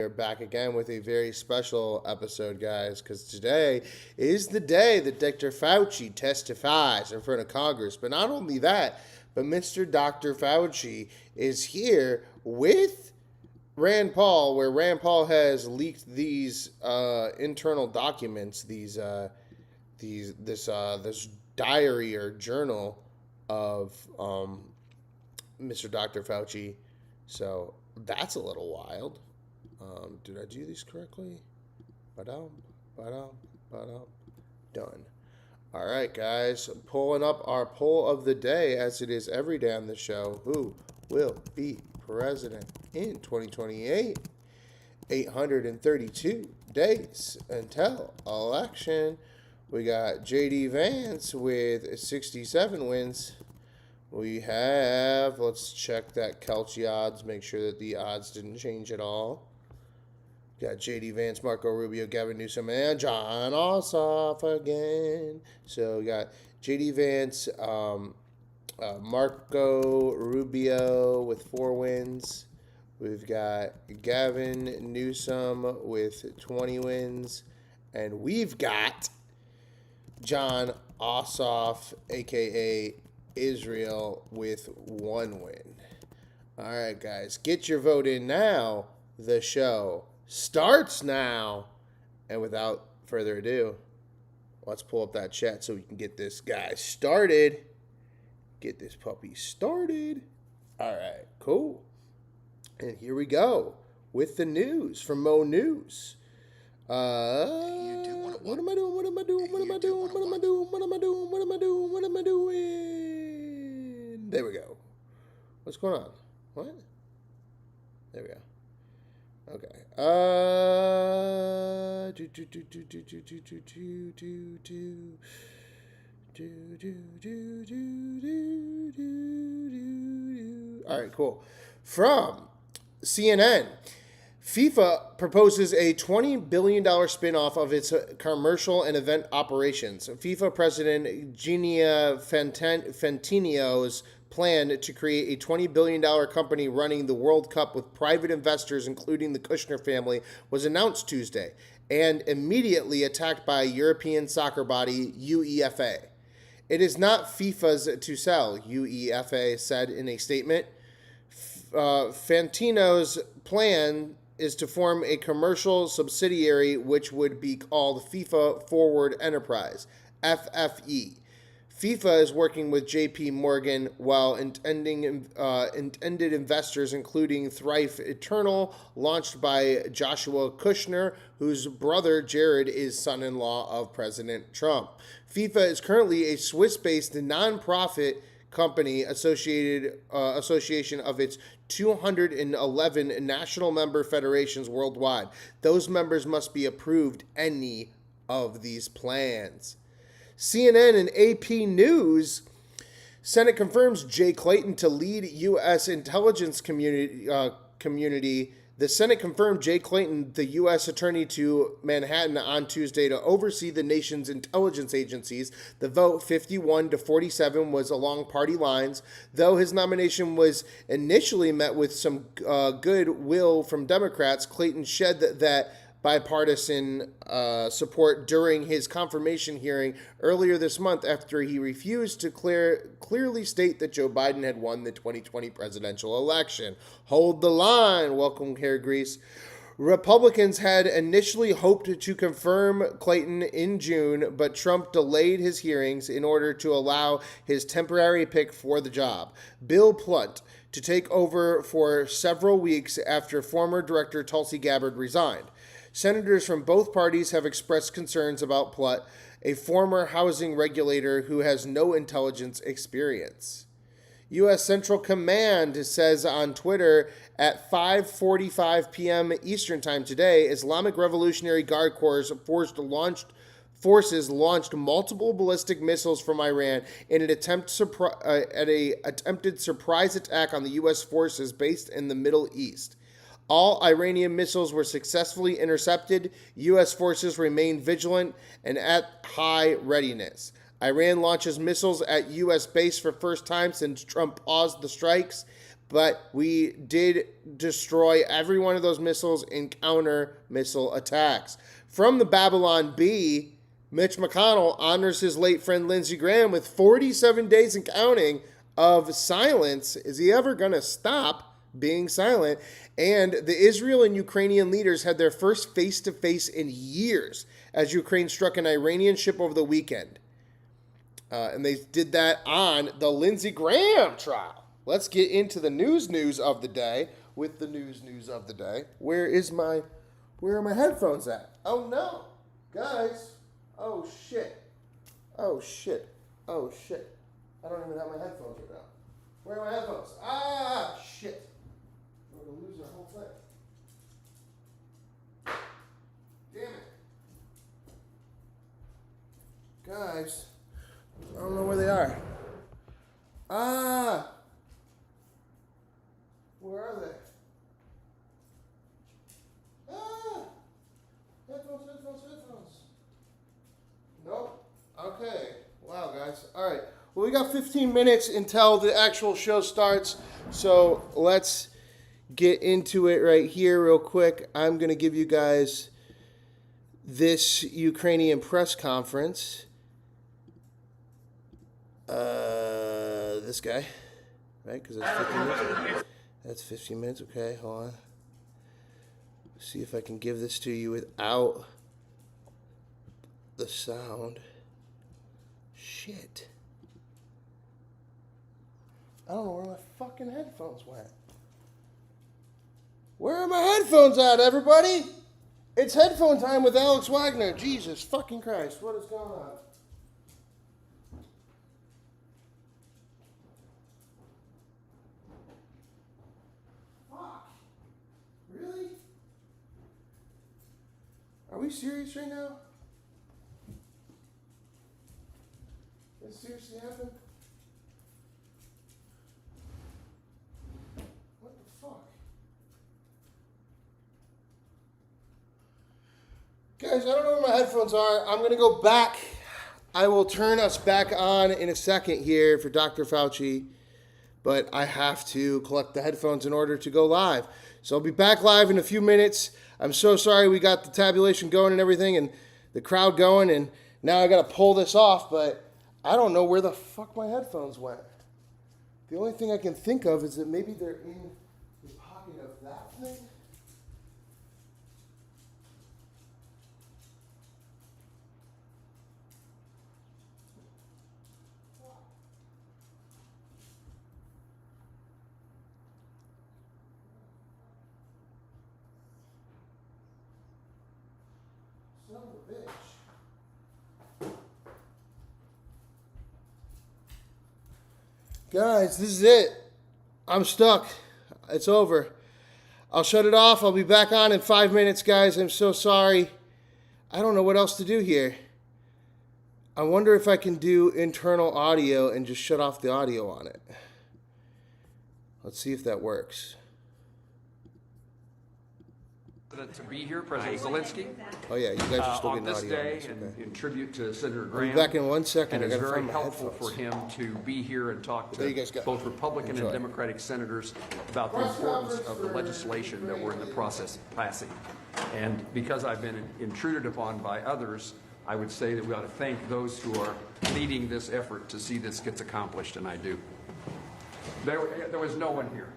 We're back again with a very special episode, guys, because today is the day that Dr. Fauci testifies in front of Congress. But not only that, but Mr. Dr. Fauci is here with Rand Paul, where Rand Paul has leaked these internal documents, this diary or journal of Mr. Dr. Fauci. So that's a little wild. Did I do these correctly? Done. All right, guys. Pulling up our poll of the day, as it is every day on the show. Who will be president in 2028? 832 days until election. We got J.D. Vance with 67 wins. We have, let's check that Kelce odds, make sure that the odds didn't change at all. Got J.D. Vance, Marco Rubio, Gavin Newsom, and Jon Ossoff again. So we got J.D. Vance, Marco Rubio with 4 wins. We've got Gavin Newsom with 20 wins. And we've got Jon Ossoff, a.k.a. Israel, with 1 win. All right, guys, get your vote in now. The show starts now. And without further ado, let's pull up that chat so we can get this guy started. Get this puppy started. All right, cool. And here we go with the news from Mo News. What am I doing? There we go. What's going on? What? There we go. Okay. All right, cool. From CNN, FIFA proposes a $20 billion spinoff of its commercial and event operations. FIFA President Gianni Infantino's plan to create a $20 billion company running the World Cup with private investors, including the Kushner family, was announced Tuesday and immediately attacked by European soccer body UEFA. It is not FIFA's to sell, UEFA said in a statement. Fantino's plan is to form a commercial subsidiary which would be called FIFA Forward Enterprise, FFE. FIFA is working with JP Morgan while intended investors including Thrive Eternal, launched by Joshua Kushner, whose brother Jared is son-in-law of President Trump. FIFA is currently a Swiss-based non-profit company association of its 211 national member federations worldwide. Those members must be approved any of these plans. CNN and AP News, Senate confirms Jay Clayton to lead U.S. intelligence community. The Senate confirmed Jay Clayton, the U.S. Attorney to Manhattan, on Tuesday to oversee the nation's intelligence agencies. The vote, 51-47, was along party lines. Though his nomination was initially met with some goodwill from Democrats, Clayton shed that bipartisan support during his confirmation hearing earlier this month after he refused to clearly state that Joe Biden had won the 2020 presidential election. Hold the line. Welcome, Hair Grease. Republicans had initially hoped to confirm Clayton in June, but Trump delayed his hearings in order to allow his temporary pick for the job, Bill Plunt, to take over for several weeks after former Director Tulsi Gabbard resigned. Senators from both parties have expressed concerns about Plutt, a former housing regulator who has no intelligence experience. U.S. Central Command says on Twitter at 5:45 p.m. Eastern Time today, Islamic Revolutionary Guard Corps forces launched multiple ballistic missiles from Iran in an attempted surprise attack on the U.S. forces based in the Middle East. All Iranian missiles were successfully intercepted. U.S. forces remain vigilant and at high readiness. Iran launches missiles at U.S. base for first time since Trump paused the strikes. but we did destroy every one of those missiles in counter missile attacks. From the Babylon Bee, Mitch McConnell honors his late friend Lindsey Graham with 47 days and counting of silence. Is he ever going to stop being silent? And the Israel and Ukrainian leaders had their first face-to-face in years as Ukraine struck an Iranian ship over the weekend. And they did that on the Lindsey Graham trial. Let's get into the news of the day with the news of the day. Where are my headphones at? Oh no, guys. Oh shit. I don't even have my headphones right now. Where are my headphones? Ah, shit. We're going to lose our whole thing. Damn it. Guys, I don't know where they are. Ah. Where are they? Ah. Headphones. Nope. Okay. Wow, guys. All right. Well, we got 15 minutes until the actual show starts, so let's get into it right here real quick. I'm going to give you guys this Ukrainian press conference. This guy, right? Because that's 15 minutes. That's 15 minutes. Okay, hold on. See if I can give this to you without the sound. Shit. I don't know where my fucking headphones went. Where are my headphones at, everybody? It's headphone time with Alex Wagner. Jesus fucking Christ, what is going on? Fuck. Really? Are we serious right now? This seriously happened? What the fuck? Guys, I don't know where my headphones are. I'm going to go back. I will turn us back on in a second here for Dr. Fauci, but I have to collect the headphones in order to go live. So I'll be back live in a few minutes. I'm so sorry we got the tabulation going and everything and the crowd going, and now I got to pull this off, but I don't know where the fuck my headphones went. The only thing I can think of is that maybe they're in the pocket of that thing. Son of a bitch. Guys, this is it. I'm stuck. It's over. I'll shut it off. I'll be back on in 5 minutes, guys. I'm so sorry. I don't know what else to do here. I wonder if I can do internal audio and just shut off the audio on it. Let's see if that works. To be here, President Zelenskyy. Oh yeah, you guys are still getting on this audio. day, in tribute to Senator Graham. I'll be back in 1 second. And I it's gotta very find my helpful headphones. for him to be here and talk There you to guys go. both Republican Enjoy. and Democratic senators about the importance of the legislation that we're in the process of passing. And because I've been intruded upon by others, I would say that we ought to thank those who are leading this effort to see this gets accomplished, and I do. There was no one here.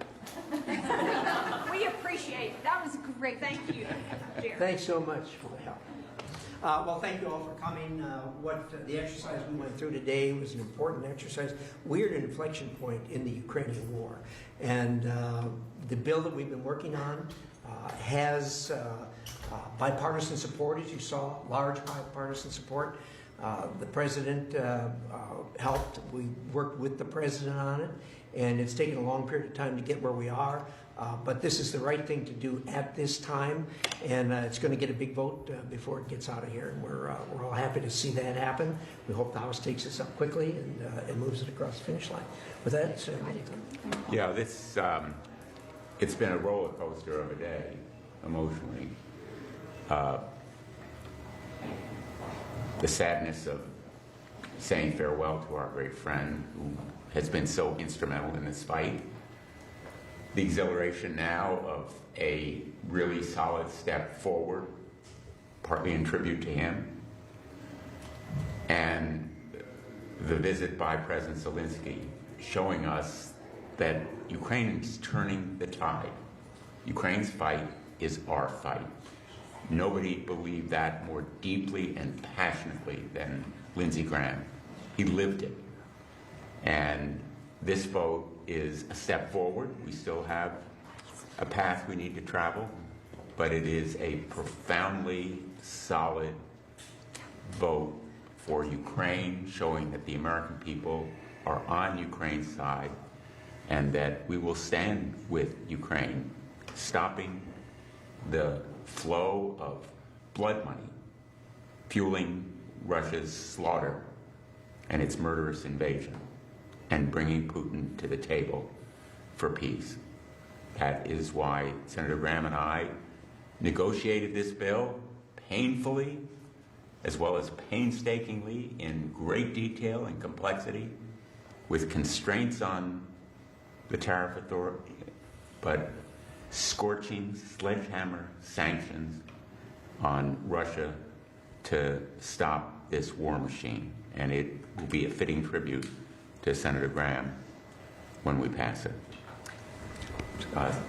We appreciate it. That was great. Thank you, dear. Thanks so much for the help. Well, thank you all for coming. The exercise we went through today was an important exercise. We're at an inflection point in the Ukrainian war. And the bill that we've been working on has bipartisan support, as you saw, large bipartisan support. The president helped. We worked with the president on it. And it's taken a long period of time to get where we are. But this is the right thing to do at this time. And it's going to get a big vote before it gets out of here. And we're all happy to see that happen. We hope the House takes this up quickly and moves it across the finish line. With that, yeah, this it's been a roller coaster of a day, emotionally. The sadness of saying farewell to our great friend who has been so instrumental in this fight. the exhilaration now of a really solid step forward, partly in tribute to him, and the visit by President Zelenskyy showing us that Ukraine is turning the tide. Ukraine's fight is our fight. Nobody believed that more deeply and passionately than Lindsey Graham. He lived it. And this vote is a step forward. We still have a path we need to travel, but it is a profoundly solid vote for Ukraine, showing that the American people are on Ukraine's side and that we will stand with Ukraine, stopping the flow of blood money, fueling Russia's slaughter and its murderous invasion, and bringing Putin to the table for peace. That is why Senator Graham and I negotiated this bill painfully, as well as painstakingly, in great detail and complexity, with constraints on the tariff authority, but scorching sledgehammer sanctions on Russia to stop this war machine. And it will be a fitting tribute to Senator Graham when we pass it.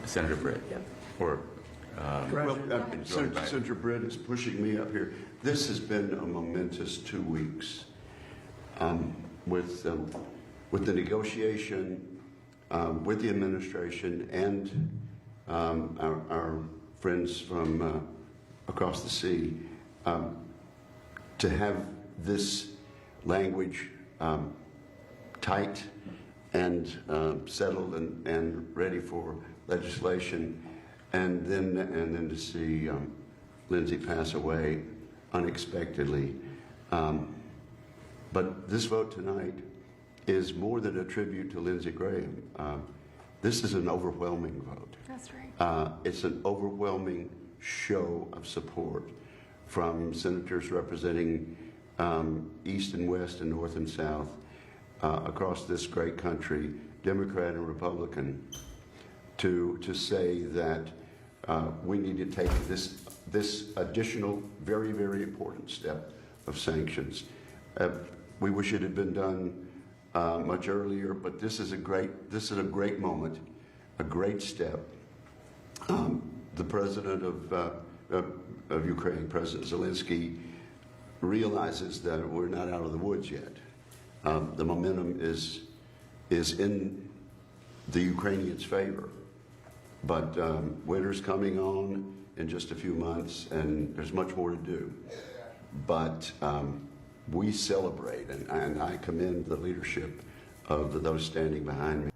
Senator Britt. Or, Senator Britt is pushing me up here. This has been a momentous 2 weeks with the negotiation with the administration and our friends from across the sea to have this language tight and settled and ready for legislation, and then to see Lindsey pass away unexpectedly. But this vote tonight is more than a tribute to Lindsey Graham. This is an overwhelming vote. That's right. It's an overwhelming show of support from senators representing East and West and North and South across this great country, Democrat and Republican, to say that we need to take this additional, very, very important step of sanctions. We wish it had been done much earlier, but this is a great moment, a great step. The president of Ukraine, President Zelenskyy, realizes that we're not out of the woods yet. The momentum is in the Ukrainians' favor, but winter's coming on in just a few months, and there's much more to do. But we celebrate, and I commend the leadership of those standing behind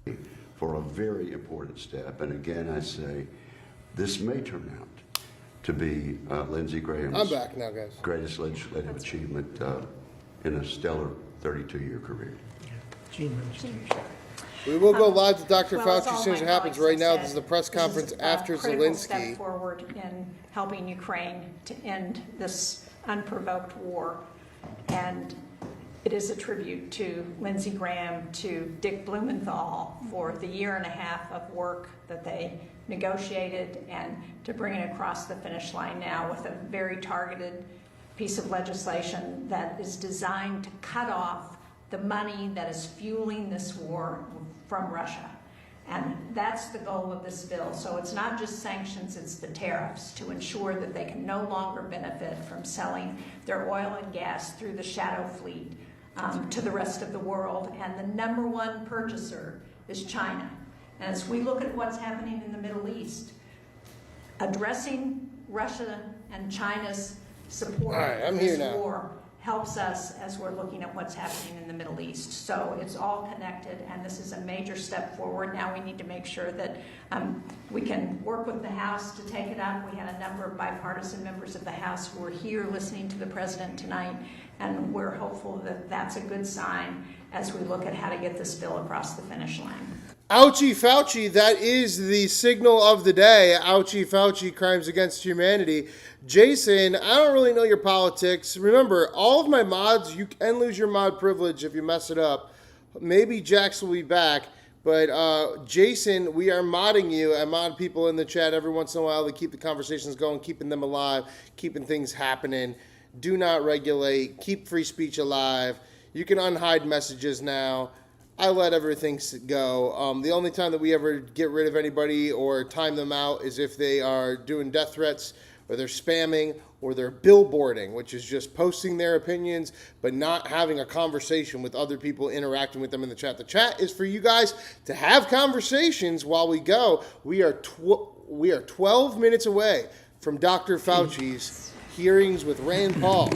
me for a very important step. And again, I say, this may turn out to be Lindsey Graham's I'm back now, guys. greatest legislative achievement in a stellar 32-year career. We will go live to Dr. Well, Fauci as as all soon as my it happens. colleagues Right now, have this is said, the press this is conference a after critical step Zelenskyy. forward in helping Ukraine to end this unprovoked war. And it is a tribute to Lindsey Graham, to Dick Blumenthal for the year and a half of work that they negotiated, and to bring it across the finish line now with a very targeted piece of legislation that is designed to cut off the money that is fueling this war from Russia. And that's the goal of this bill. So it's not just sanctions, it's the tariffs to ensure that they can no longer benefit from selling their oil and gas through the shadow fleet to the rest of the world. And the number one purchaser is China. And as we look at what's happening in the Middle East, addressing Russia and China's support All right, I'm for this here now. war helps us as we're looking at what's happening in the Middle East. So it's all connected, and this is a major step forward. Now we need to make sure that we can work with the House to take it up. We had a number of bipartisan members of the House who were here listening to the President tonight, and we're hopeful that that's a good sign as we look at how to get this bill across the finish line. Ouchie Fauci, that is the signal of the day. Ouchie Fauci, crimes against humanity. Jason, I don't really know your politics. Remember, all of my mods, you can lose your mod privilege if you mess it up. Maybe Jax will be back. But Jason, we are modding you. I mod people in the chat every once in a while to keep the conversations going, keeping them alive, keeping things happening. Do not regulate. Keep free speech alive. You can unhide messages now. I let everything go. The only time that we ever get rid of anybody or time them out is if they are doing death threats or they're spamming or they're billboarding, which is just posting their opinions but not having a conversation with other people, interacting with them in the chat. The chat is for you guys to have conversations while we go. We are 12 minutes away from Dr. Fauci's hearings with Rand Paul.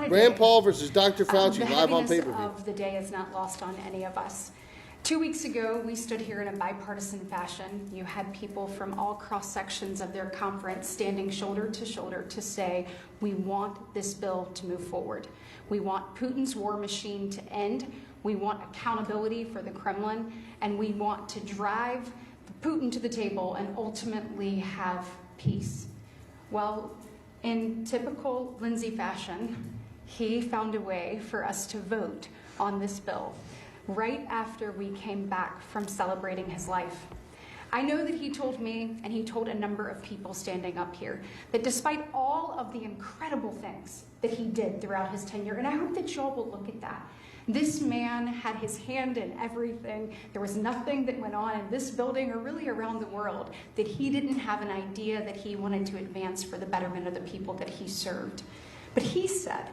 Rand Paul versus Dr. Fauci, live on pay-per-view. The heaviness of the day is not lost on any of us. 2 weeks ago, we stood here in a bipartisan fashion. You had people from all cross sections of their conference standing shoulder to shoulder to say, we want this bill to move forward. We want Putin's war machine to end. We want accountability for the Kremlin, and we want to drive Putin to the table and ultimately have peace. Well, in typical Lindsey fashion, he found a way for us to vote on this bill right after we came back from celebrating his life. I know that he told me, and he told a number of people standing up here, that despite all of the incredible things that he did throughout his tenure, and I hope that y'all will look at that, this man had his hand in everything. There was nothing that went on in this building or really around the world that he didn't have an idea that he wanted to advance for the betterment of the people that he served. But he said,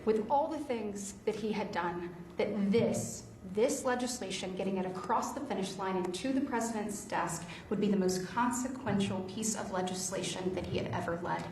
with all the things that he had done, that this legislation, getting it across the finish line and to the president's desk, would be the most consequential piece of legislation that he had ever led.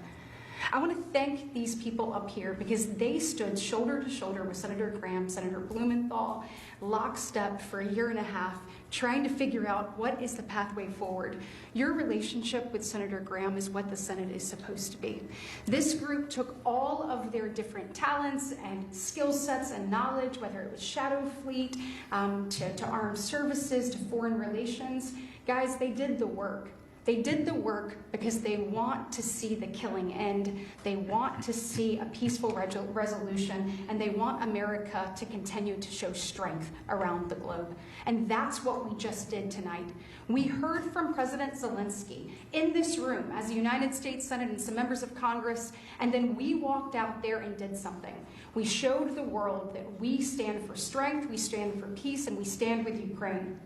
I want to thank these people up here because they stood shoulder to shoulder with Senator Graham, Senator Blumenthal, lockstep for a year and a half, trying to figure out what is the pathway forward. Your relationship with Senator Graham is what the Senate is supposed to be. This group took all of their different talents and skill sets and knowledge, whether it was Shadow Fleet, to armed services, to foreign relations. Guys, they did the work. They did the work because they want to see the killing end. They want to see a peaceful resolution, and they want America to continue to show strength around the globe. And that's what we just did tonight. We heard from President Zelenskyy in this room as the United States Senate and some members of Congress, and then we walked out there and did something. We showed the world that we stand for strength, we stand for peace, and we stand with Ukraine.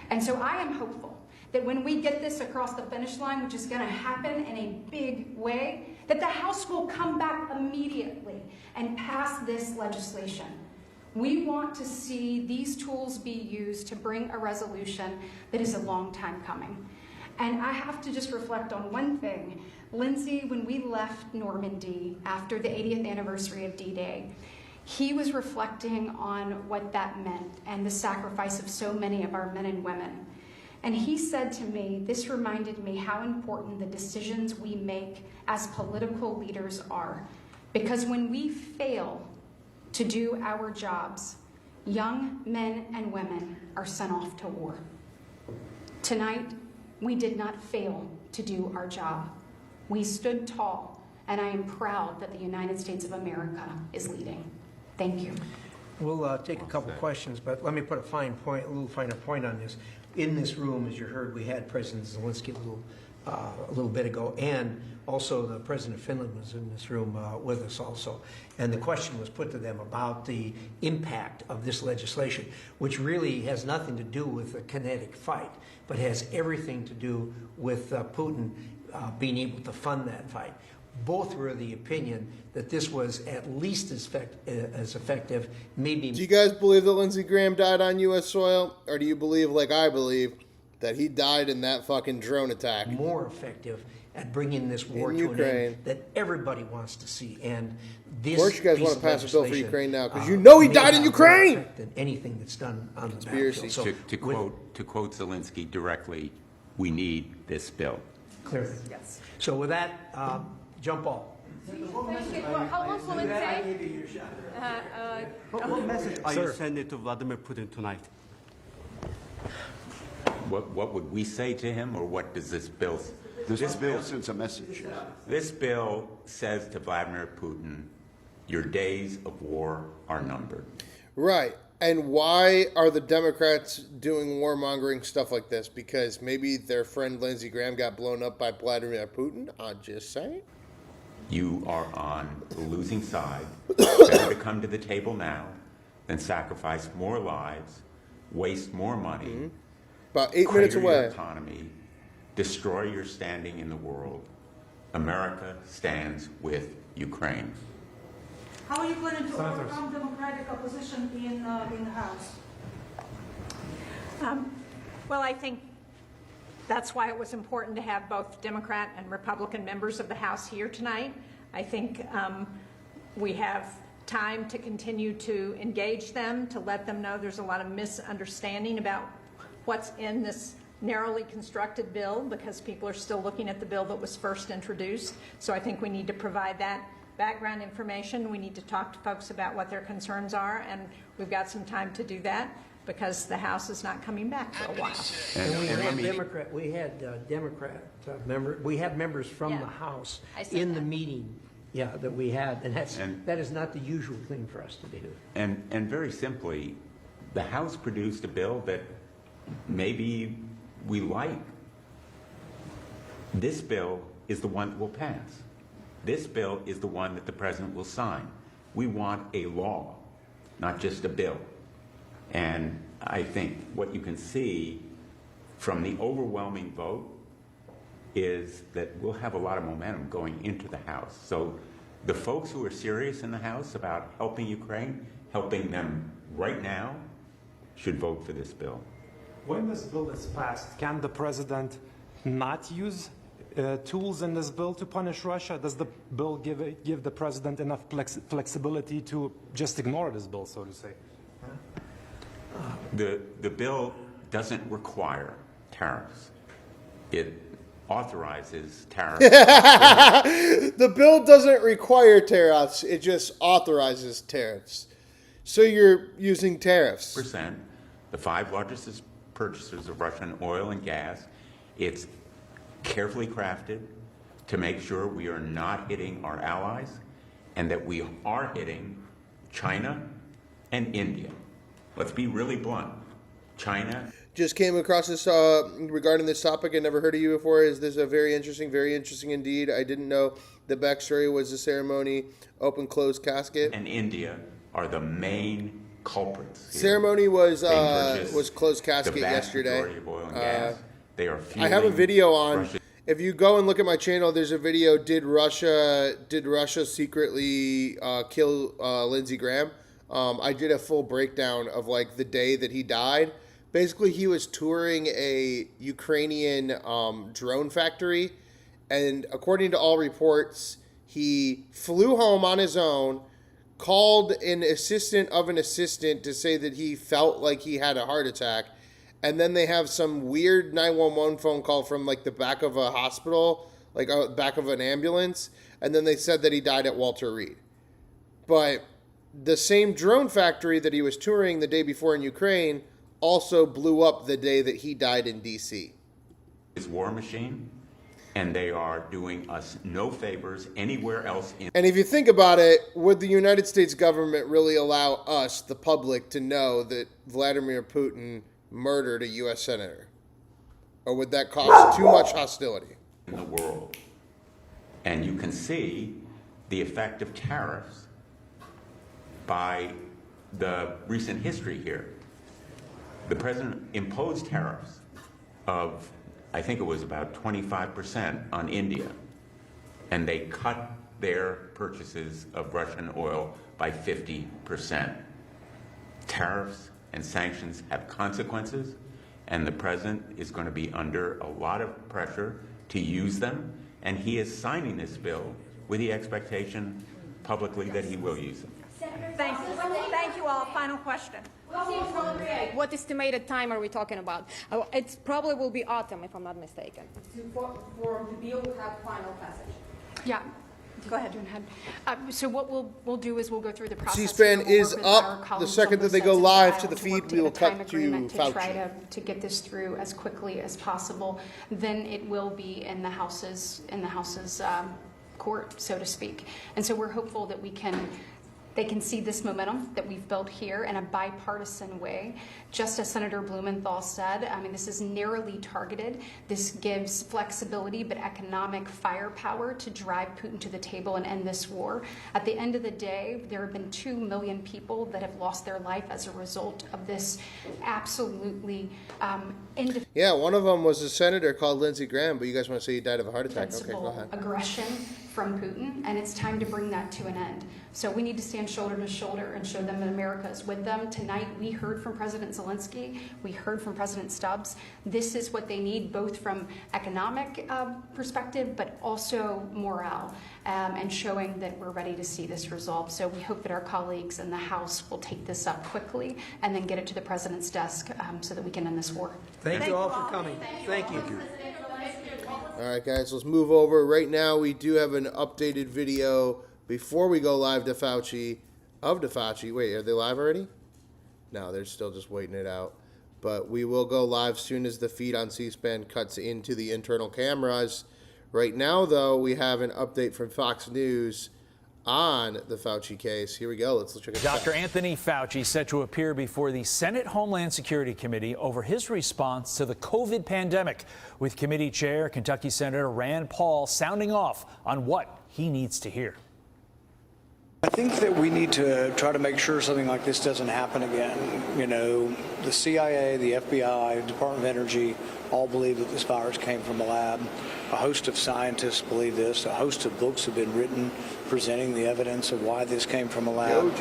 And so I am hopeful that when we get this across the finish line, which is going to happen in a big way, that the House will come back immediately and pass this legislation. We want to see these tools be used to bring a resolution that is a long time coming. And I have to just reflect on one thing. Lindsey, when we left Normandy after the 80th anniversary of D-Day, he was reflecting on what that meant and the sacrifice of so many of our men and women. And he said to me, this reminded me how important the decisions we make as political leaders are. Because when we fail to do our jobs, young men and women are sent off to war. Tonight, we did not fail to do our job. We stood tall, and I am proud that the United States of America is leading. Thank you. We'll take a couple questions, but let me put a little finer point on this. In this room, as you heard, we had President Zelenskyy a little bit ago, and also the President of Finland was in this room with us also. And the question was put to them about the impact of this legislation, which really has nothing to do with the kinetic fight, but has everything to do with Putin being able to fund that fight. Both were of the opinion that this was at least as effective, maybe. Do you guys believe that Lindsey Graham died on U.S. soil? Or do you believe, like I believe, that he died in that fucking drone attack? More effective at bringing this war to an end that everybody wants to see. And this, of course you guys want to pass a bill for Ukraine now, because you know he died in Ukraine! Than anything that's done on the Conspiracy. battlefield. So To quote Zelenskyy directly, we need this bill. Clearly. Yes. So with that, jump ball. How long will it take? What message are you sending to Vladimir Putin tonight? What would we say to him, or what does this bill? This bill sends a message. This bill says to Vladimir Putin, your days of war are numbered. Right. And why are the Democrats doing warmongering stuff like this? Because maybe their friend Lindsey Graham got blown up by Vladimir Putin? I'm just saying. You are on the losing side. Better to come to the table now than sacrifice more lives, waste more money, About 8 minutes crater your away. economy, destroy your standing in the world. America stands with Ukraine. How are you planning to overcome Democratic opposition in the House? Well, I think that's why it was important to have both Democrat and Republican members of the House here tonight. I think we have time to continue to engage them, to let them know there's a lot of misunderstanding about what's in this narrowly constructed bill, because people are still looking at the bill that was first introduced. So I think we need to provide that background information. We need to talk to folks about what their concerns are, and we've got some time to do that because the House is not coming back for a while. And we have members from the House in the meeting, that we had, and that is not the usual thing for us to do. And very simply, the House produced a bill that maybe we like. This bill is the one that will pass. This bill is the one that the president will sign. We want a law, not just a bill. And I think what you can see from the overwhelming vote is that we'll have a lot of momentum going into the House. So the folks who are serious in the House about helping Ukraine, helping them right now, should vote for this bill. When this bill is passed, can the president not use tools in this bill to punish Russia? Does the bill give the president enough flexibility to just ignore this bill, so to say? The bill doesn't require tariffs. It authorizes tariffs. The bill doesn't require tariffs. It just authorizes tariffs. So you're using tariffs. The 5 largest purchasers of Russian oil and gas. It's carefully crafted to make sure we are not hitting our allies and that we are hitting China and India. Let's be really blunt. China. Just came across this regarding this topic. I never heard of you before. Is this a very interesting indeed. I didn't know the backstory was the ceremony, open, closed casket. And India are the main culprits here. Ceremony was closed casket the vast yesterday. Majority of oil and gas. They are I have a video on. Russia. If you go and look at my channel, there's a video. Did Russia secretly kill Lindsey Graham? I did a full breakdown of like the day that he died. Basically, he was touring a Ukrainian drone factory, and according to all reports, he flew home on his own, called an assistant of an assistant to say that he felt like he had a heart attack, and then they have some weird 911 phone call from like the back of a hospital, like back of an ambulance, and then they said that he died at Walter Reed. But the same drone factory that he was touring the day before in Ukraine also blew up the day that he died in D.C. This war machine, and they are doing us no favors anywhere else. And if you think about it, would the United States government really allow us, the public, to know that Vladimir Putin murdered a U.S. senator? Or would that cause too much hostility? In the world. And you can see the effect of tariffs by the recent history here. The president imposed tariffs of, I think it was about 25% on India, and they cut their purchases of Russian oil by 50%. Tariffs and sanctions have consequences, and the president is going to be under a lot of pressure to use them, and he is signing this bill with the expectation publicly that he will use them. Thank you. Thank you all. Final question. What estimated time are we talking about? It probably will be autumn, if I'm not mistaken, for the bill to have final passage. Yeah. Go ahead. So what we'll do is we'll go through the process. C-SPAN here. We'll is work with up. our The colleagues second on that they both go sides of live the to the aisle feed, work we will a time cut to agreement to try Fauci. to get this through as quickly as possible. Then it will be in the House's court, so to speak. And so we're hopeful that we can They can see this momentum that we've built here in a bipartisan way. Just as Senator Blumenthal said, I mean, this is narrowly targeted. This gives flexibility but economic firepower to drive Putin to the table and end this war. At the end of the day, there have been 2 million people that have lost their life as a result of this absolutely yeah, one of them was a senator called Lindsey Graham, but you guys want to say he died of a heart attack. Okay, go ahead. Aggression from Putin, and it's time to bring that to an end. So we need to stand shoulder to shoulder and show them that America is with them. Tonight, we heard from President Zelenskyy. We heard from President Stubbs. This is what they need, both from economic perspective, but also morale, and showing that we're ready to see this resolved. So we hope that our colleagues in the House will take this up quickly and then get it to the President's desk so that we can end this war. Thank you all for coming. Thank you. All right, guys, let's move over. Right now, we do have an updated video before we go live to Fauci, of the Fauci. Wait, are they live already? No, they're still just waiting it out. But we will go live soon as the feed on C-SPAN cuts into the internal cameras. Right now, though, we have an update from Fox News on the Fauci case. Here we go. Let's check it out. Dr. Anthony Fauci set to appear before the Senate Homeland Security Committee over his response to the COVID pandemic, with committee chair Kentucky Senator Rand Paul sounding off on what he needs to hear. I think that we need to try to make sure something like this doesn't happen again. You know, the CIA, the FBI, Department of Energy all believe that this virus came from a lab. A host of scientists believe this. A host of books have been written presenting the evidence of why this came from a lab.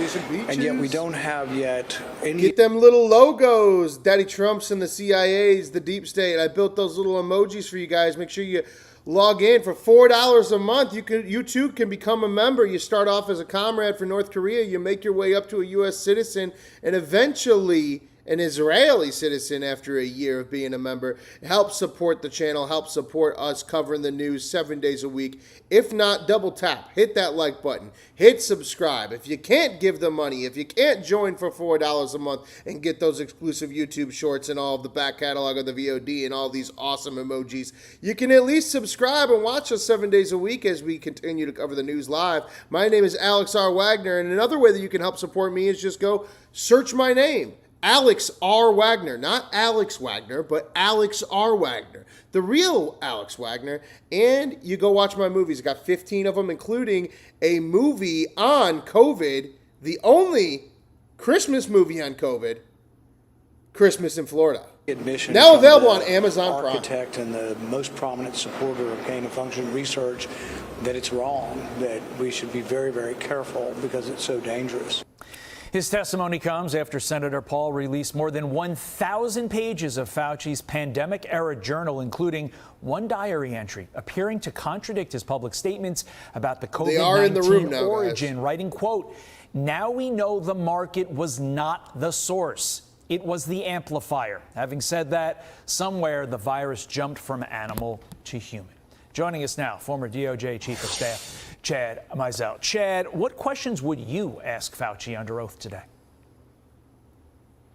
And yet we don't have yet any... Get them little logos. Daddy Trump's and the CIA's, the deep state. I built those little emojis for you guys. Make sure you log in for $4 a month. You too can become a member. You start off as a comrade for North Korea. You make your way up to a U.S. citizen and eventually an Israeli citizen after a year of being a member. Help support the channel. Help support us covering the news 7 days a week. If not, double tap. Hit that like button. Hit subscribe. If you can't give the money, if you can't join for $4 a month and get those exclusive YouTube shorts and all of the back catalog of the VOD and all these awesome emojis, you can at least subscribe and watch us 7 days a week as we continue to cover the news live. My name is Alex R. Wagner, and another way that you can help support me is just go search my name. Alex R. Wagner, not Alex Wagner, but Alex R. Wagner, the real Alex Wagner, and you go watch my movies. I got 15 of them, including a movie on COVID, the only Christmas movie on COVID, Christmas in Florida. Admission now available on Amazon Prime. Architect and the most prominent supporter of gain-of-function research, that it's wrong, that we should be very, very careful because it's so dangerous. His testimony comes after Senator Paul released more than 1,000 pages of Fauci's pandemic-era journal, including one diary entry appearing to contradict his public statements about the COVID-19 origin, writing, quote, "Now we know the market was not the source. It was the amplifier." Having said that, somewhere the virus jumped from animal to human. Joining us now, former DOJ Chief of Staff Chad Mizell. Chad, what questions would you ask Fauci under oath today?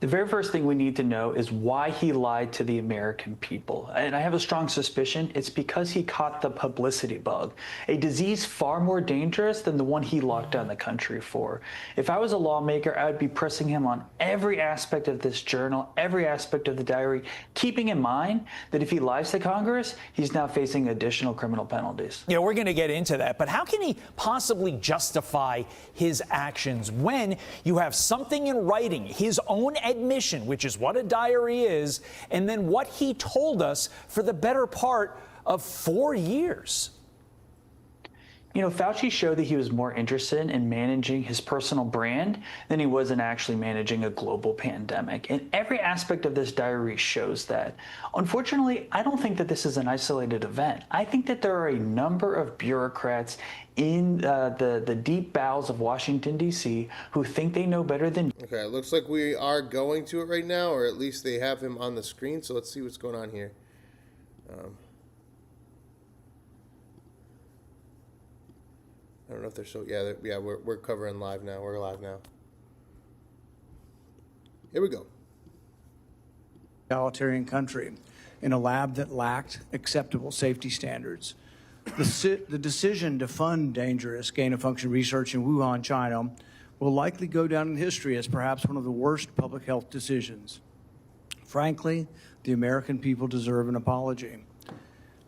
The very first thing we need to know is why he lied to the American people. And I have a strong suspicion it's because he caught the publicity bug, a disease far more dangerous than the one he locked down the country for. If I was a lawmaker, I would be pressing him on every aspect of this journal, every aspect of the diary, keeping in mind that if he lies to Congress, he's now facing additional criminal penalties. Yeah, we're going to get into that, but how can he possibly justify his actions when you have something in writing, his own admission, which is what a diary is, and then what he told us for the better part of 4 years? You know, Fauci showed that he was more interested in managing his personal brand than he was in actually managing a global pandemic. And every aspect of this diary shows that. Unfortunately, I don't think that this is an isolated event. I think that there are a number of bureaucrats in the deep bowels of Washington, D.C. who think they know better than... Okay, it looks like we are going to it right now, or at least they have him on the screen. So let's see what's going on here. I don't know if they're so... Yeah, we're covering live now. We're live now. Here we go. Totalitarian country in a lab that lacked acceptable safety standards. The decision to fund dangerous gain-of-function research in Wuhan, China, will likely go down in history as perhaps one of the worst public health decisions. Frankly, the American people deserve an apology.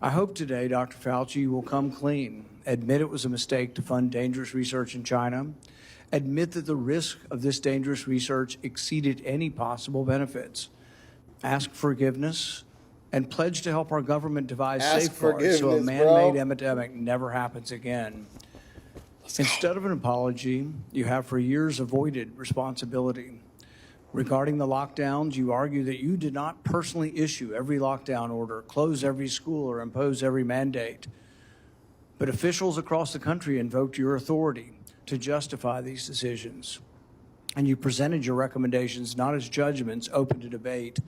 I hope today Dr. Fauci will come clean, admit it was a mistake to fund dangerous research in China, admit that the risk of this dangerous research exceeded any possible benefits, ask forgiveness, and pledge to help our government devise safeguards so a man-made epidemic never happens again. Instead of an apology, you have for years avoided responsibility. Regarding the lockdowns, you argue that you did not personally issue every lockdown order, close every school, or impose every mandate. But officials across the country invoked your authority to justify these decisions. And you presented your recommendations not as judgments open to debate,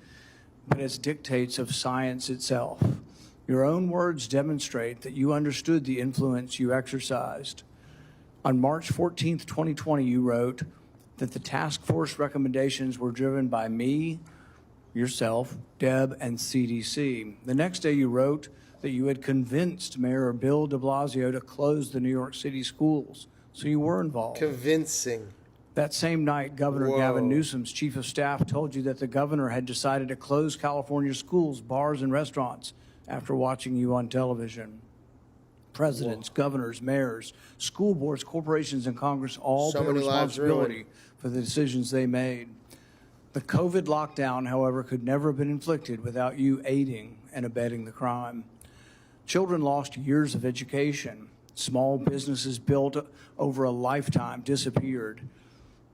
but as dictates of science itself. Your own words demonstrate that you understood the influence you exercised. On March 14th, 2020, you wrote that the task force recommendations were driven by me, yourself, Deb, and CDC. The next day you wrote that you had convinced Mayor Bill de Blasio to close the New York City schools, so you were involved. Convincing. That same night, Governor Gavin Newsom's chief of staff told you that the governor had decided to close California schools, bars, and restaurants after watching you on television. Presidents, governors, mayors, school boards, corporations, and Congress all bear responsibility for the decisions they made. The COVID lockdown, however, could never have been inflicted without you aiding and abetting the crime. Children lost years of education. Small businesses built over a lifetime disappeared.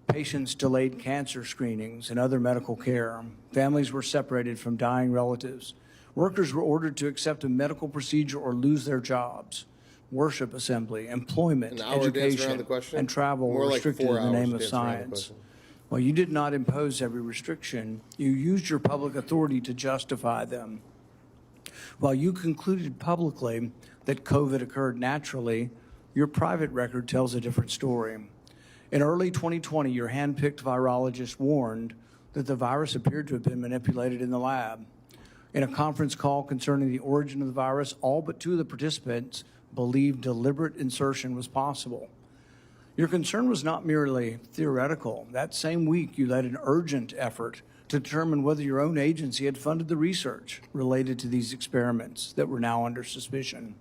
Patients delayed cancer screenings and other medical care. Families were separated from dying relatives. Workers were ordered to accept a medical procedure or lose their jobs. Worship assembly, employment, education, and travel were restricted in the name of science. While you did not impose every restriction, you used your public authority to justify them. While you concluded publicly that COVID occurred naturally, your private record tells a different story. In early 2020, your hand-picked virologist warned that the virus appeared to have been manipulated in the lab. In a conference call concerning the origin of the virus, all but two of the participants believed deliberate insertion was possible. Your concern was not merely theoretical. That same week, you led an urgent effort to determine whether your own agency had funded the research related to these experiments that were now under suspicion.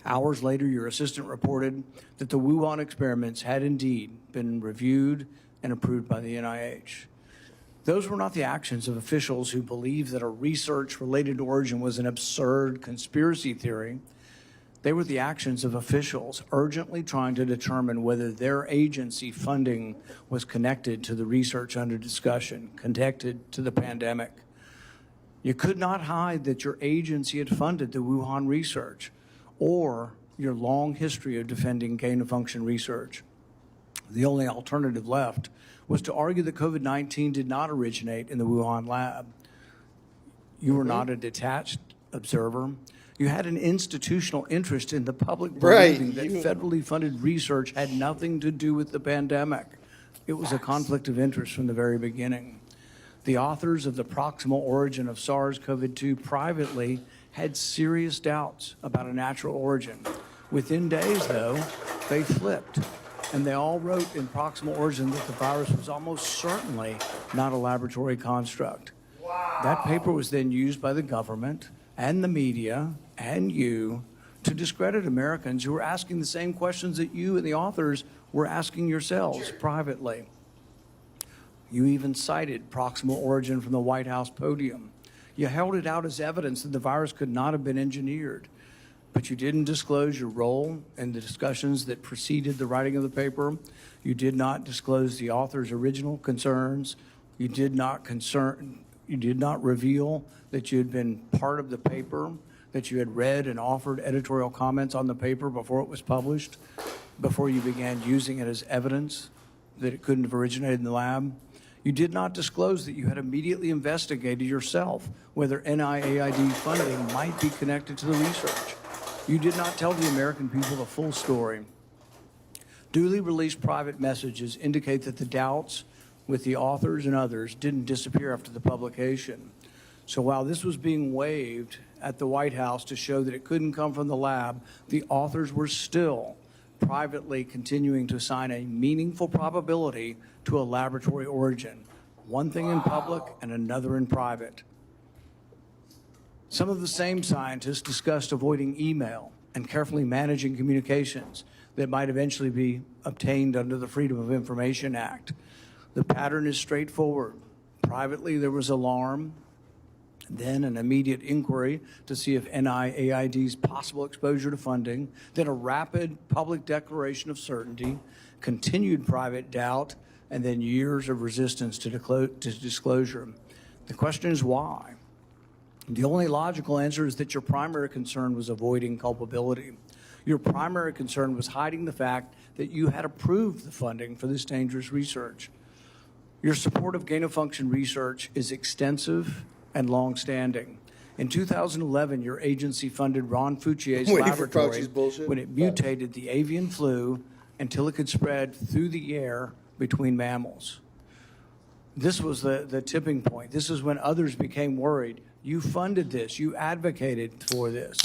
Hours later, your assistant reported that the Wuhan experiments had indeed been reviewed and approved by the NIH. Those were not the actions of officials who believed that a research-related origin was an absurd conspiracy theory. They were the actions of officials urgently trying to determine whether their agency funding was connected to the research under discussion, connected to the pandemic. You could not hide that your agency had funded the Wuhan research or your long history of defending gain-of-function research. The only alternative left was to argue that COVID-19 did not originate in the Wuhan lab. You were not a detached observer. You had an institutional interest in the public believing that federally funded research had nothing to do with the pandemic. It was a conflict of interest from the very beginning. The authors of the proximal origin of SARS-CoV-2 privately had serious doubts about a natural origin. Within days, though, they flipped, and they all wrote in proximal origin that the virus was almost certainly not a laboratory construct. Wow. That paper was then used by the government and the media and you to discredit Americans who were asking the same questions that you and the authors were asking yourselves privately. You even cited proximal origin from the White House podium. You held it out as evidence that the virus could not have been engineered, but you didn't disclose your role in the discussions that preceded the writing of the paper. You did not disclose the author's original concerns. You did not reveal that you had been part of the paper, that you had read and offered editorial comments on the paper before it was published, before you began using it as evidence that it couldn't have originated in the lab. You did not disclose that you had immediately investigated yourself whether NIAID funding might be connected to the research. You did not tell the American people the full story. Duly released private messages indicate that the doubts with the authors and others didn't disappear after the publication. So while this was being waved at the White House to show that it couldn't come from the lab, the authors were still privately continuing to assign a meaningful probability to a laboratory origin. One thing in public and another in private. Some of the same scientists discussed avoiding email and carefully managing communications that might eventually be obtained under the Freedom of Information Act. The pattern is straightforward. Privately, there was alarm, then an immediate inquiry to see if NIAID's possible exposure to funding, then a rapid public declaration of certainty, continued private doubt, and then years of resistance to disclosure. The question is why? The only logical answer is that your primary concern was avoiding culpability. Your primary concern was hiding the fact that you had approved the funding for this dangerous research. Your support of gain-of-function research is extensive and long-standing. In 2011, your agency funded Ron Fauci's laboratory when it mutated the avian flu until it could spread through the air between mammals. This was the tipping point. This is when others became worried. You funded this. You advocated for this.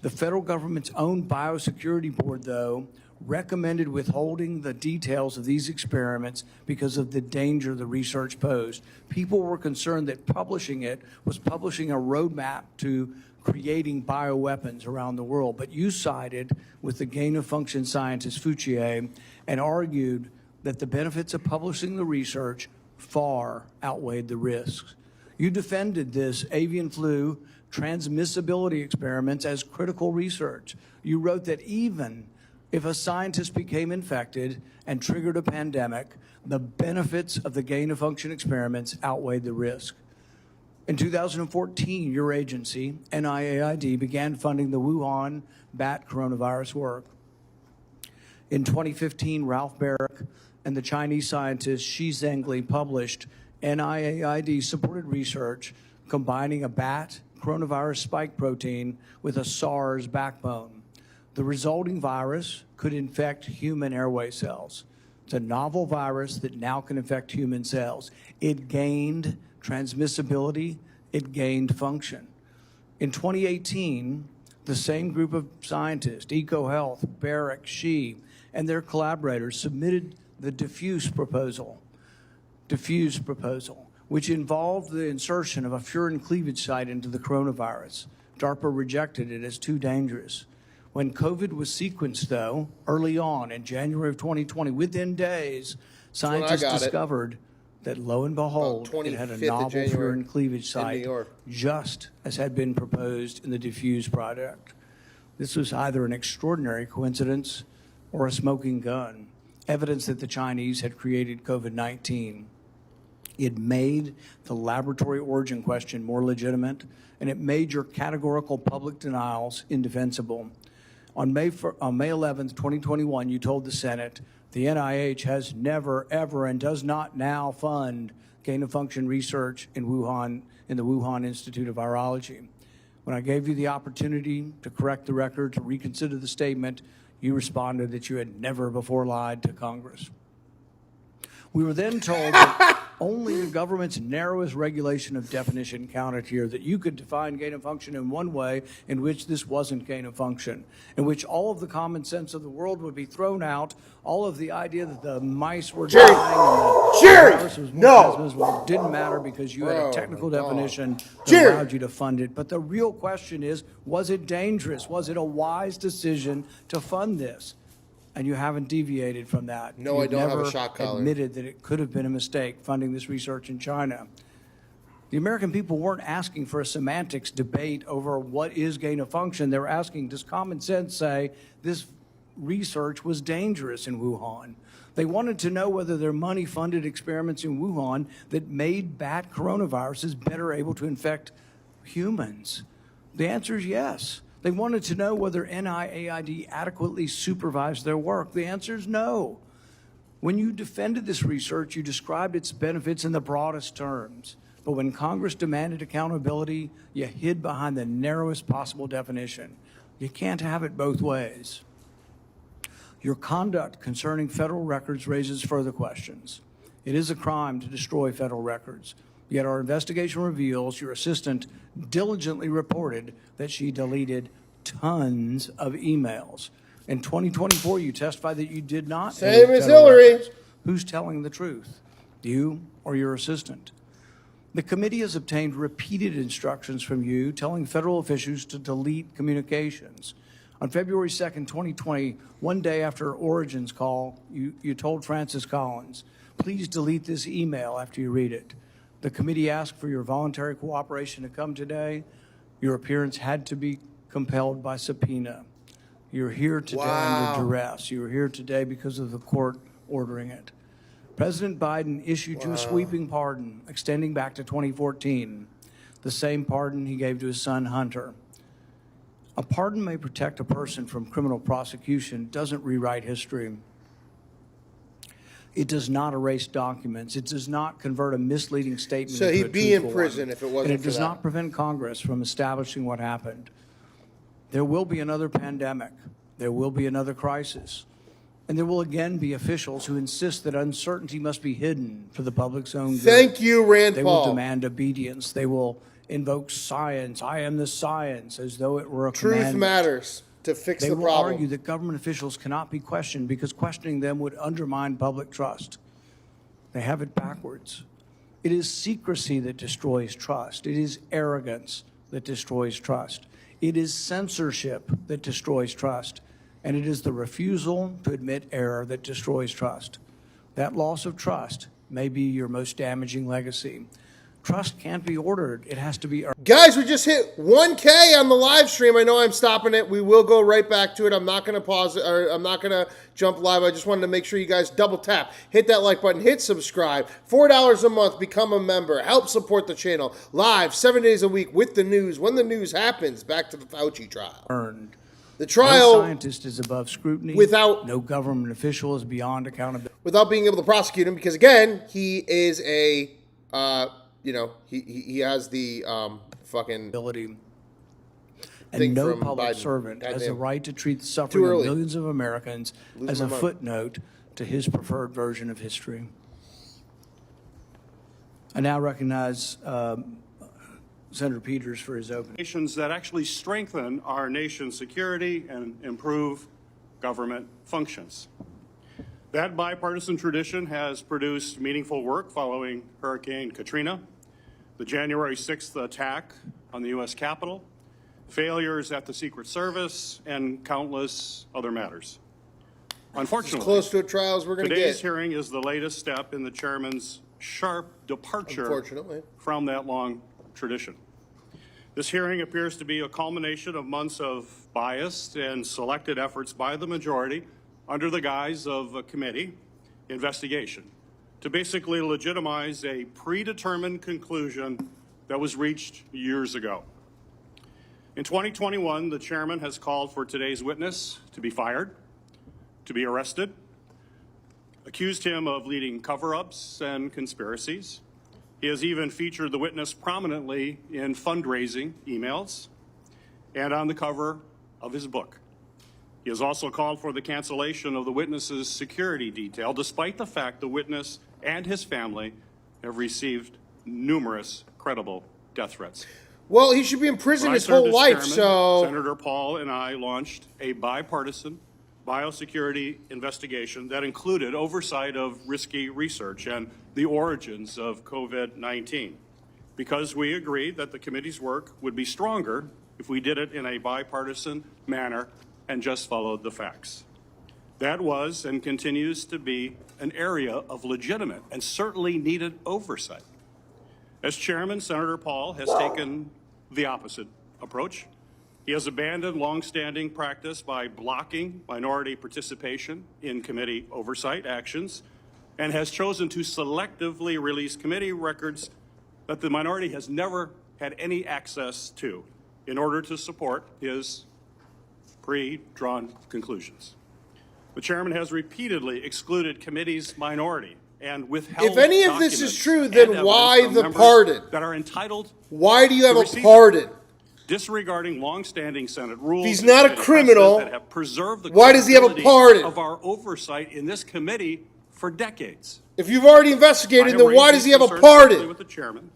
The federal government's own biosecurity board, though, recommended withholding the details of these experiments because of the danger the research posed. People were concerned that publishing it was publishing a roadmap to creating bioweapons around the world. But you sided with the gain-of-function scientist Fauci and argued that the benefits of publishing the research far outweighed the risks. You defended this avian flu transmissibility experiments as critical research. You wrote that even if a scientist became infected and triggered a pandemic, the benefits of the gain-of-function experiments outweighed the risk. In 2014, your agency, NIAID, began funding the Wuhan bat coronavirus work. In 2015, Ralph Barrick and the Chinese scientist Shi Zhengli published NIAID-supported research combining a bat coronavirus spike protein with a SARS backbone. The resulting virus could infect human airway cells. It's a novel virus that now can infect human cells. It gained transmissibility, it gained function. In 2018, the same group of scientists, EcoHealth, Barrick, Shi, and their collaborators submitted the diffuse proposal, which involved the insertion of a Furin cleavage site into the coronavirus. DARPA rejected it as too dangerous. When COVID was sequenced, though, early on in January of 2020, within days, scientists discovered that, lo and behold, it had a novel Furin cleavage site, just as had been proposed in the diffuse project. This was either an extraordinary coincidence or a smoking gun, evidence that the Chinese had created COVID-19. It made the laboratory origin question more legitimate, and it made your categorical public denials indefensible. On May 11th, 2021, you told the Senate, the NIH has never, ever, and does not now fund gain-of-function research in Wuhan, in the Wuhan Institute of Virology. When I gave you the opportunity to correct the record, to reconsider the statement, you responded that you had never before lied to Congress. We were then told that only the government's narrowest regulation of definition counted here, that you could define gain of function in one way in which this wasn't gain of function, in which all of the common sense of the world would be thrown out, all of the idea that the mice were dying and the virus was more transmissible didn't matter because you had a technical definition that allowed you to fund it. But the real question is, was it dangerous? Was it a wise decision to fund this? And you haven't deviated from that. No, I don't have a shock collar. Admitted that it could have been a mistake funding this research in China. The American people weren't asking for a semantics debate over what is gain of function. They were asking, does common sense say this research was dangerous in Wuhan? They wanted to know whether their money funded experiments in Wuhan that made bat coronaviruses better able to infect humans. The answer is yes. They wanted to know whether NIAID adequately supervised their work. The answer is no. When you defended this research, you described its benefits in the broadest terms. But when Congress demanded accountability, you hid behind the narrowest possible definition. You can't have it both ways. Your conduct concerning federal records raises further questions. It is a crime to destroy federal records. Yet our investigation reveals your assistant diligently reported that she deleted tons of emails. In 2024, you testified that you did not. Same edit as federal Hillary. records. Who's telling the truth? You or your assistant? The committee has obtained repeated instructions from you telling federal officials to delete communications. On February 2nd, 2020, one day after Origin's call, you told Francis Collins, please delete this email after you read it. The committee asked for your voluntary cooperation to come today. Your appearance had to be compelled by subpoena. You're here today under duress. You're here today because of the court ordering it. President Biden issued you a sweeping pardon extending back to 2014, the same pardon he gave to his son Hunter. A pardon may protect a person from criminal prosecution, doesn't rewrite history. It does not erase documents. It does not convert a misleading statement So into he'd a be in truthful prison one. if it wasn't And it for does that. not prevent Congress from establishing what happened. There will be another pandemic. There will be another crisis. And there will again be officials who insist that uncertainty must be hidden for the public's own good. Thank you, Rand They Paul. will demand obedience. They will invoke science. I am the science, as though it were a Truth commandment. matters to fix They the will problem. argue that government officials cannot be questioned because questioning them would undermine public trust. They have it backwards. It is secrecy that destroys trust. It is arrogance that destroys trust. It is censorship that destroys trust. And it is the refusal to admit error that destroys trust. That loss of trust may be your most damaging legacy. Trust can't be ordered. It has to be earned. Guys, we just hit 1K on the live stream. I know I'm stopping it. We will go right back to it. I'm not going to pause it, or I'm not going to jump live. I just wanted to make sure you guys double tap, hit that like button, hit subscribe. $4 a month, become a member. Help support the channel. Live 7 days a week with the news. When the news happens, back to the Fauci trial. Earned. The trial, no scientist is above scrutiny. No government official is beyond accountability. Without being able to prosecute him, because again, he is a, he has the fucking ability. thing And no from public Biden. servant has the Goddamn. right to treat the Too suffering of early. millions of Americans Losing as my a mind. footnote to his preferred version of history. I now recognize Senator Peters for his opening. Nations that actually strengthen our nation's security and improve government functions. That bipartisan tradition has produced meaningful work following Hurricane Katrina, the January 6th attack on the U.S. Capitol, failures at the Secret Service, and countless other matters. Unfortunately, as close to a trial as we're going to today's get. hearing is the latest step in the chairman's sharp departure Unfortunately. from that long tradition. This hearing appears to be a culmination of months of biased and selected efforts by the majority under the guise of a committee investigation to basically legitimize a predetermined conclusion that was reached years ago. In 2021, the chairman has called for today's witness to be fired, to be arrested, accused him of leading cover-ups and conspiracies. He has even featured the witness prominently in fundraising emails and on the cover of his book. He has also called for the cancellation of the witness's security detail, despite the fact the witness and his family have received numerous credible death threats. Well, he should be in prison When I his served whole as life, chairman, so... Senator Paul and I launched a bipartisan biosecurity investigation that included oversight of risky research and the origins of COVID-19, because we agreed that the committee's work would be stronger if we did it in a bipartisan manner and just followed the facts. That was and continues to be an area of legitimate and certainly needed oversight. As chairman, Senator Paul has taken the opposite approach. He has abandoned longstanding practice by blocking minority participation in committee oversight actions and has chosen to selectively release committee records that the minority has never had any access to in order to support his pre-drawn conclusions. The chairman has repeatedly excluded committee's minority and withheld If any of this is documents true, and then evidence why from the members pardon? that are entitled Why do you have to a receive pardon? disregarding longstanding Senate rules. If he's and not a committee criminal, precedent that have preserved the why does he have a credibility pardon? of our oversight in this committee for decades? If you've already I investigated, have then why raised does he these have a concerns directly pardon? with the chairman,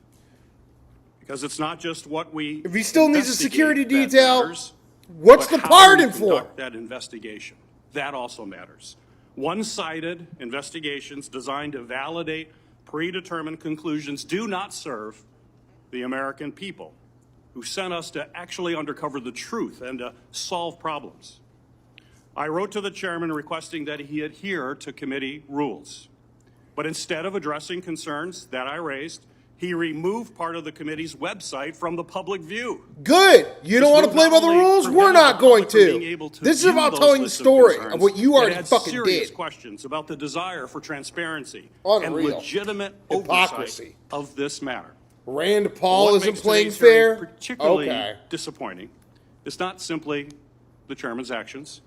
because it's not just what we If he still needs a investigate security that detail, matters, what's but the how we pardon for? conduct that investigation. That also matters. One-sided investigations designed to validate predetermined conclusions do not serve the American people who sent us to actually uncover the truth and to solve problems. I wrote to the chairman requesting that he adhere to committee rules. But instead of addressing concerns that I raised, he removed part of the committee's website from the public view. Good. You don't want to play by the rules? We're not going to. This is about telling the story of what you already fucking serious did. Questions about the desire for transparency and Unreal. legitimate Hypocrisy. oversight of this matter. Rand Paul What isn't makes playing today's hearing fair? particularly Okay. disappointing is not simply the chairman's actions,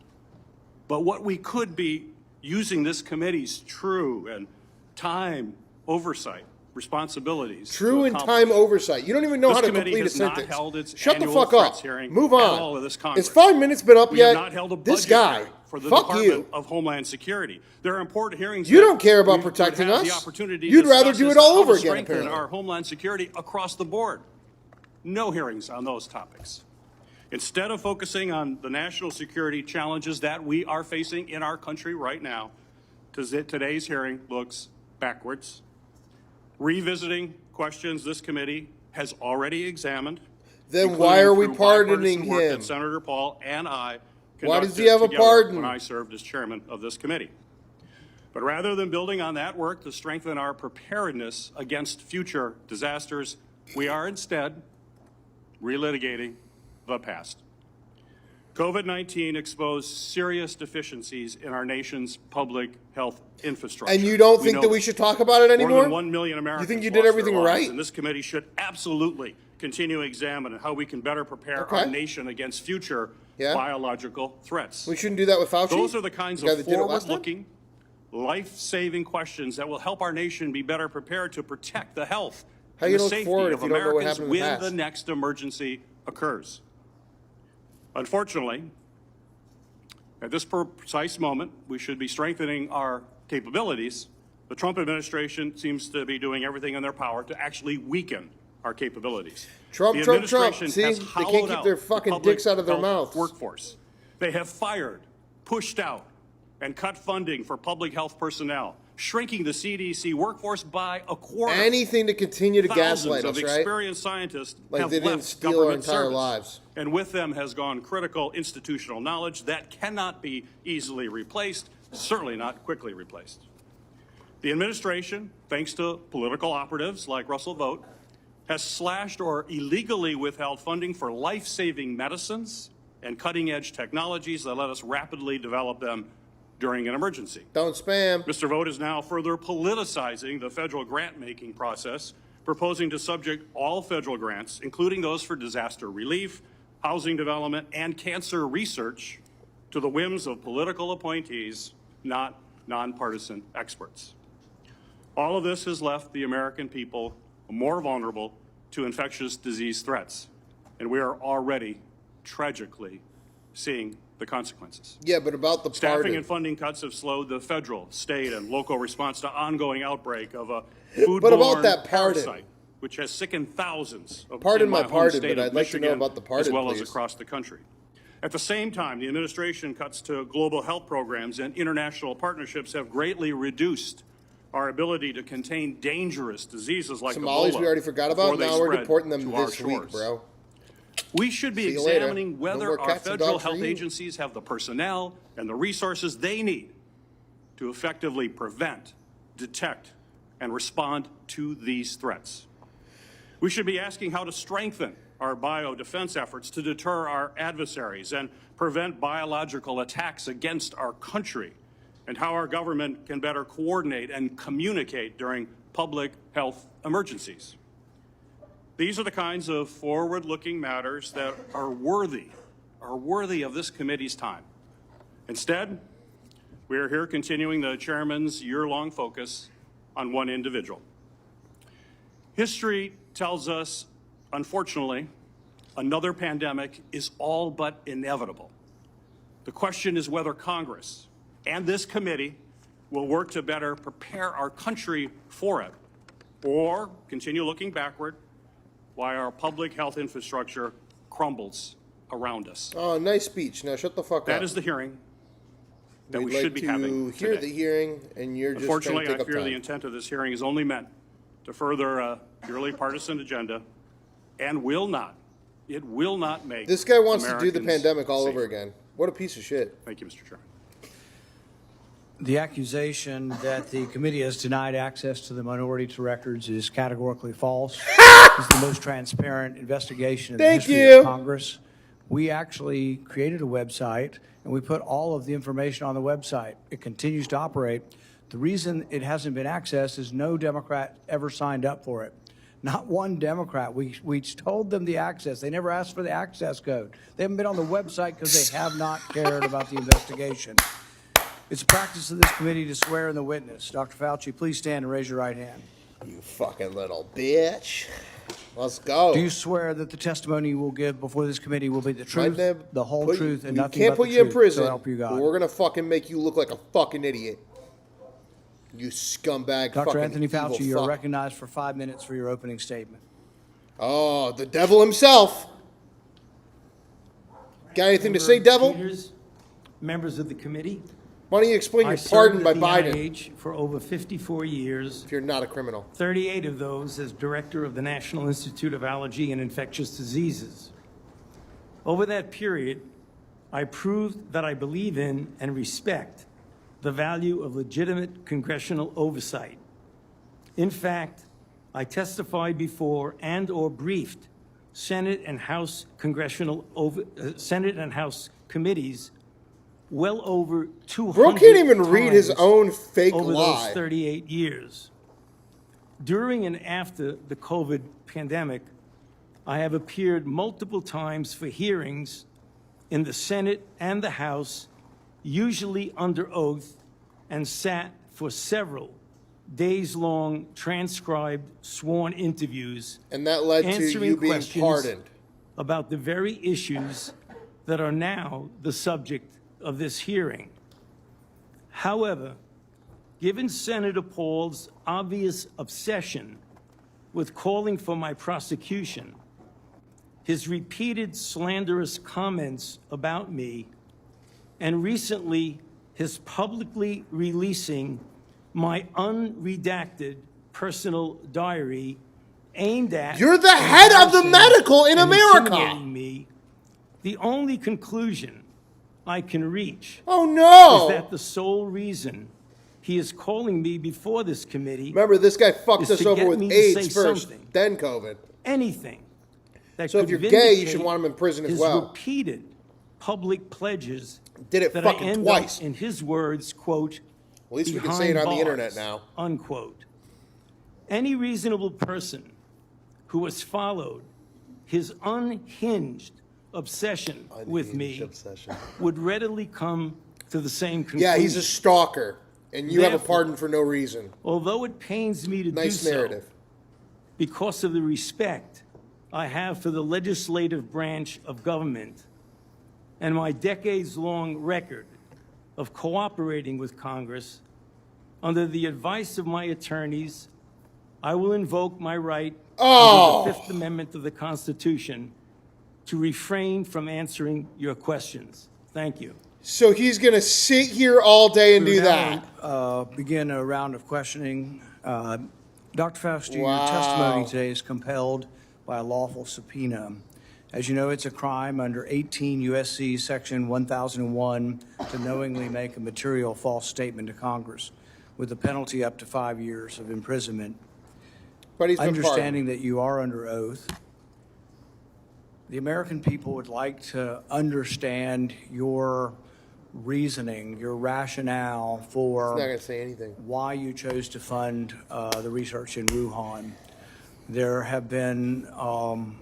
but what we could be using this committee's true and time oversight responsibilities. True to and accomplish. time oversight. You don't even know This how to committee complete a has not sentence. held its Shut the annual fuck up. threats hearing Move at on. all of this Congress. Is 5 minutes been up We have yet? not held a This budget guy. hearing for the Fuck Department you. of Homeland Security. There are important hearings. You that don't care about we would protecting have the us. opportunity to You'd rather discuss do as it all to how over to again, strengthen apparently. our Homeland Security across the board. No hearings on those topics. Instead of focusing on the national security challenges that we are facing in our country right now, today's hearing looks backwards, revisiting questions this committee has already examined. Then why are we including through pardoning bipartisan work him? that Senator Paul and I Why does he conducted have a together pardon? when I served as chairman of this committee. But rather than building on that work to strengthen our preparedness against future disasters, we are instead relitigating the past. COVID-19 exposed serious deficiencies in our nation's public health infrastructure. And you don't We think know that we should talk about it anymore? More than 1 million Americans You think you did lost everything their lives, right? And this committee should absolutely continue examining how we can better prepare our nation against future biological threats. We shouldn't do that with Fauci? Those are the kinds The guy of that did it last time? forward-looking, life-saving questions that will help our nation be better prepared to protect the health How and you the look safety forward of if you don't know what Americans happened in the when past? the next emergency occurs. Unfortunately, at this precise moment, we should be strengthening our capabilities. The Trump administration seems to be doing everything in their power to actually weaken our capabilities. Trump, The Trump, Trump. administration See, has they hollowed can't keep out their the fucking public dicks out of their health mouths. workforce. They have fired, pushed out, and cut funding for public health personnel, shrinking the CDC workforce by a quarter. Anything to continue to Thousands gaslight of us, right? experienced scientists Like have they didn't left steal our government entire service, lives. and with them has gone critical institutional knowledge that cannot be easily replaced, certainly not quickly replaced. The administration, thanks to political operatives like Russell Vought, has slashed or illegally withheld funding for life-saving medicines and cutting-edge technologies that let us rapidly develop them during an emergency. Don't spam. Mr. Vought is now further politicizing the federal grant-making process, proposing to subject all federal grants, including those for disaster relief, housing development, and cancer research, to the whims of political appointees, not nonpartisan experts. All of this has left the American people more vulnerable to infectious disease threats, and we are already tragically seeing the consequences. Yeah, but about the Staffing pardon. and funding cuts have slowed the federal, state, and local response to ongoing outbreak of a foodborne But about that pardon. parasite, which has sickened thousands of Pardon in my my home pardon, state but of I'd like to know Michigan, about the pardon, as well please. as across the country. At the same time, the administration cuts to global health programs and international partnerships have greatly reduced our ability to contain dangerous diseases like Somalis Ebola we already forgot about. before they Now we're spread deporting them to our this week, shores. bro. We should be See you later. examining No whether more our cats and federal dogs for health you. agencies have the personnel and the resources they need to effectively prevent, detect, and respond to these threats. We should be asking how to strengthen our biodefense efforts to deter our adversaries and prevent biological attacks against our country, and how our government can better coordinate and communicate during public health emergencies. These are the kinds of forward-looking matters that are worthy of this committee's time. Instead, we are here continuing the chairman's year-long focus on one individual. History tells us, unfortunately, another pandemic is all but inevitable. The question is whether Congress and this committee will work to better prepare our country for it, or continue looking backward while our public health infrastructure crumbles around us. Oh, nice speech. Now shut the fuck up. That is the hearing. that we We'd should like be having to hear today. the hearing, and you're just trying to Unfortunately, take I up fear the time. intent of this hearing is only meant to further a purely partisan agenda and will not make This guy wants to do the Americans pandemic all safe. over again. What a piece of shit. Thank you, Mr. Chairman. The accusation that the committee has denied access to the minority to records is categorically false. It's the most transparent investigation in the Thank history you. of Congress. We actually created a website, and we put all of the information on the website. It continues to operate. The reason it hasn't been accessed is no Democrat ever signed up for it. Not one Democrat. We told them the access. They never asked for the access code. They haven't been on the website because they have not cared about the investigation. It's a practice of this committee to swear in the witness. Dr. Fauci, please stand and raise your right hand. You fucking little bitch. Let's go. Do you swear that the testimony you will give before this committee will be the truth, the whole Put- truth, and we nothing can't but put the you in truth? prison, So help you but God. we're gonna fucking make you look like a fucking idiot. You scumbag. Dr. fucking Anthony Fauci, evil you're fuck. recognized for 5 minutes for your opening statement. Oh, the devil himself. Got anything to say, devil? Peters, members of the committee. Why don't you explain I your pardon by served at the Biden? NIH for over 54 years. If you're not a criminal. 38 of those as director of the National Institute of Allergy and Infectious Diseases. Over that period, I proved that I believe in and respect the value of legitimate congressional oversight. In fact, I testified before and/or briefed Senate and House Senate and House committees well over 200 Bro can't even read his times own fake over lie. those 38 years. During and after the COVID pandemic, I have appeared multiple times for hearings in the Senate and the House, usually under oath, and sat for several days-long transcribed sworn interviews, And that led to answering you being questions pardoned. about the very issues that are now the subject of this hearing. However, given Senator Paul's obvious obsession with calling for my prosecution, his repeated slanderous comments about me, and recently his publicly releasing my unredacted personal diary aimed at— You're the head of the medical in and America. intimidating me, the only conclusion I can reach no. is that the sole reason he is calling me before this committee— Remember, this guy fucked is us to over get with me to AIDS say first, something, then COVID. anything that So if could you're gay, you should vindicate want him in prison as his well. repeated public pledges Did it that fucking I end twice. up, in his words, quote, At least we can say it behind on the bars, internet now. unquote. Any reasonable person who has followed his unhinged obsession with me would readily come to the same conclusion. Yeah, he's a stalker, and you have a Therefore, pardon for no reason. Although it pains me to Nice do narrative. so, because of the respect I have for the legislative branch of government and my decades-long record of cooperating with Congress, under the advice of my attorneys, I will invoke my right under the Fifth Amendment of the Constitution to refrain from answering your questions. Thank you. So he's going to sit here all day and do We'll that. now, begin a round of questioning. Dr. Fauci, Wow. your testimony today is compelled by a lawful subpoena. As you know, it's a crime under 18 U.S.C. Section 1001 to knowingly make a material false statement to Congress, with a penalty up to 5 years of imprisonment. But he's been Understanding that you are under oath, the American people would like to understand your reasoning, your rationale for He's not going to say anything. why you chose to fund the research in Wuhan. There have been, Blame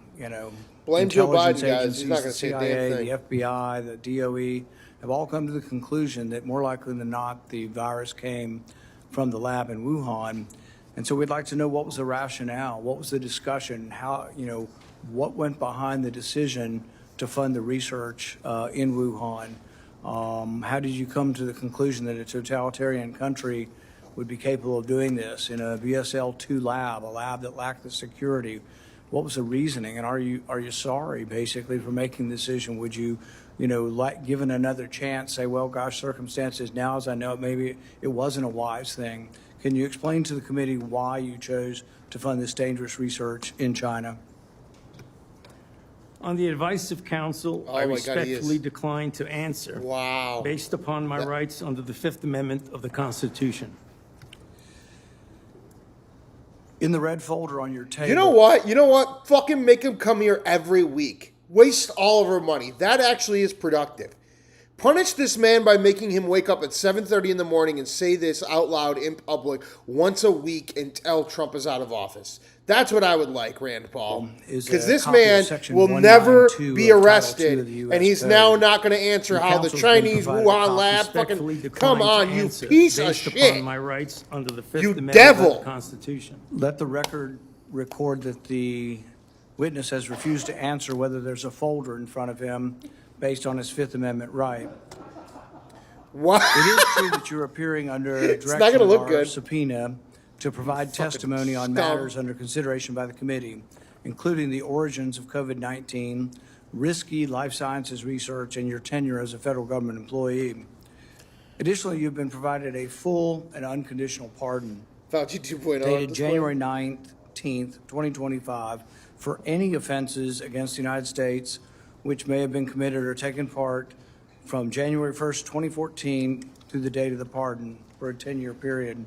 Joe intelligence Biden, guys. agencies, He's not gonna the say a damn CIA, thing. the FBI, the DOE, have all come to the conclusion that more likely than not, the virus came from the lab in Wuhan. And so we'd like to know, what was the rationale? What was the discussion? How, what went behind the decision to fund the research in Wuhan? How did you come to the conclusion that a totalitarian country would be capable of doing this in a BSL-2 lab, a lab that lacked the security? What was the reasoning? And are you sorry, basically, for making the decision? Would you given another chance, say, well, gosh, circumstances now, as I know it, maybe it wasn't a wise thing. Can you explain to the committee why you chose to fund this dangerous research in China? On the advice of counsel, I respectfully decline to answer. Wow. Based upon my rights under the Fifth Amendment of the Constitution. In the red folder on your table. You know what? Fucking make him come here every week. Waste all of our money. That actually is productive. Punish this man by making him wake up at 7:30 in the morning and say this out loud in public once a week until Trump is out of office. That's what I would like, Rand Paul. Because this man will never be arrested, and he's now not going to answer how the Chinese Wuhan lab fucking... Come on, you piece of shit. My rights under the Fifth You Amendment devil. of the Constitution. Let the record record that the witness has refused to answer whether there's a folder in front of him based on his Fifth Amendment right. What? It is true that you're appearing under direction not gonna of look our good. subpoena to provide testimony on matters under consideration by the committee, including the origins of COVID-19, risky life sciences research, and your tenure as a federal government employee. Additionally, you've been provided a full and unconditional pardon Fauci 2.0. dated January 19th, 2025, for any offenses against the United States which may have been committed or taken part from January 1st, 2014 through the date of the pardon for a 10-year period,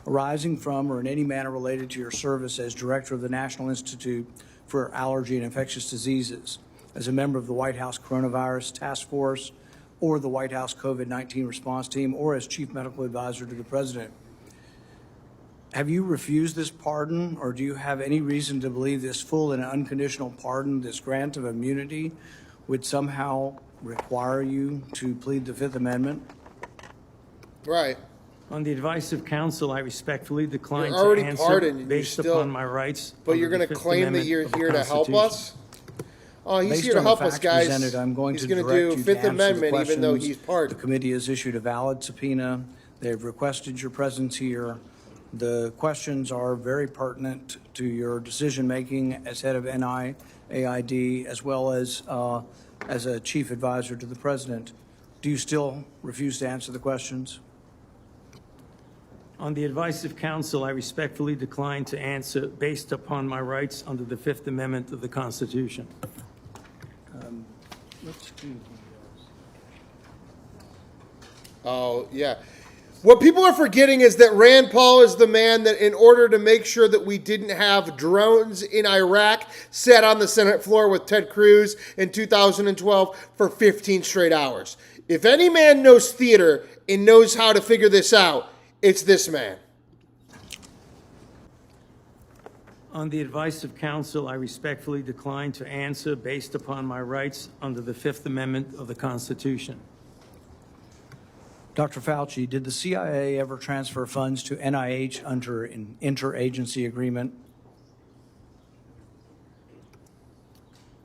arising from or in any manner related to your service as Director of the National Institute for Allergy and Infectious Diseases, as a member of the White House Coronavirus Task Force, or the White House COVID-19 Response Team, or as Chief Medical Advisor to the President. Have you refused this pardon, or do you have any reason to believe this full and unconditional pardon, this grant of immunity, would somehow require you to plead the Fifth Amendment? Right. On the advice of counsel, I respectfully decline You're already to answer pardoned, based upon my rights. But under you're the going to Fifth claim that Amendment you're of the here to help Constitution. us? Oh, he's Based here to on the help us, facts guys. presented, I'm going He's to going to direct do you Fifth to answer the Amendment, even though questions. he's pardoned. The committee has issued a valid subpoena. They've requested your presence here. The questions are very pertinent to your decision-making as head of NIAID, as well as a chief advisor to the president. Do you still refuse to answer the questions? On the advice of counsel, I respectfully decline to answer based upon my rights under the Fifth Amendment of the Constitution. Let's do Oh, yeah. What people are forgetting is that Rand Paul is the man that, in order to make sure that we didn't have drones in Iraq, sat on the Senate floor with Ted Cruz in 2012 for 15 straight hours. If any man knows theater and knows how to figure this out, it's this man. On the advice of counsel, I respectfully decline to answer based upon my rights under the Fifth Amendment of the Constitution. Dr. Fauci, did the CIA ever transfer funds to NIH under an interagency agreement?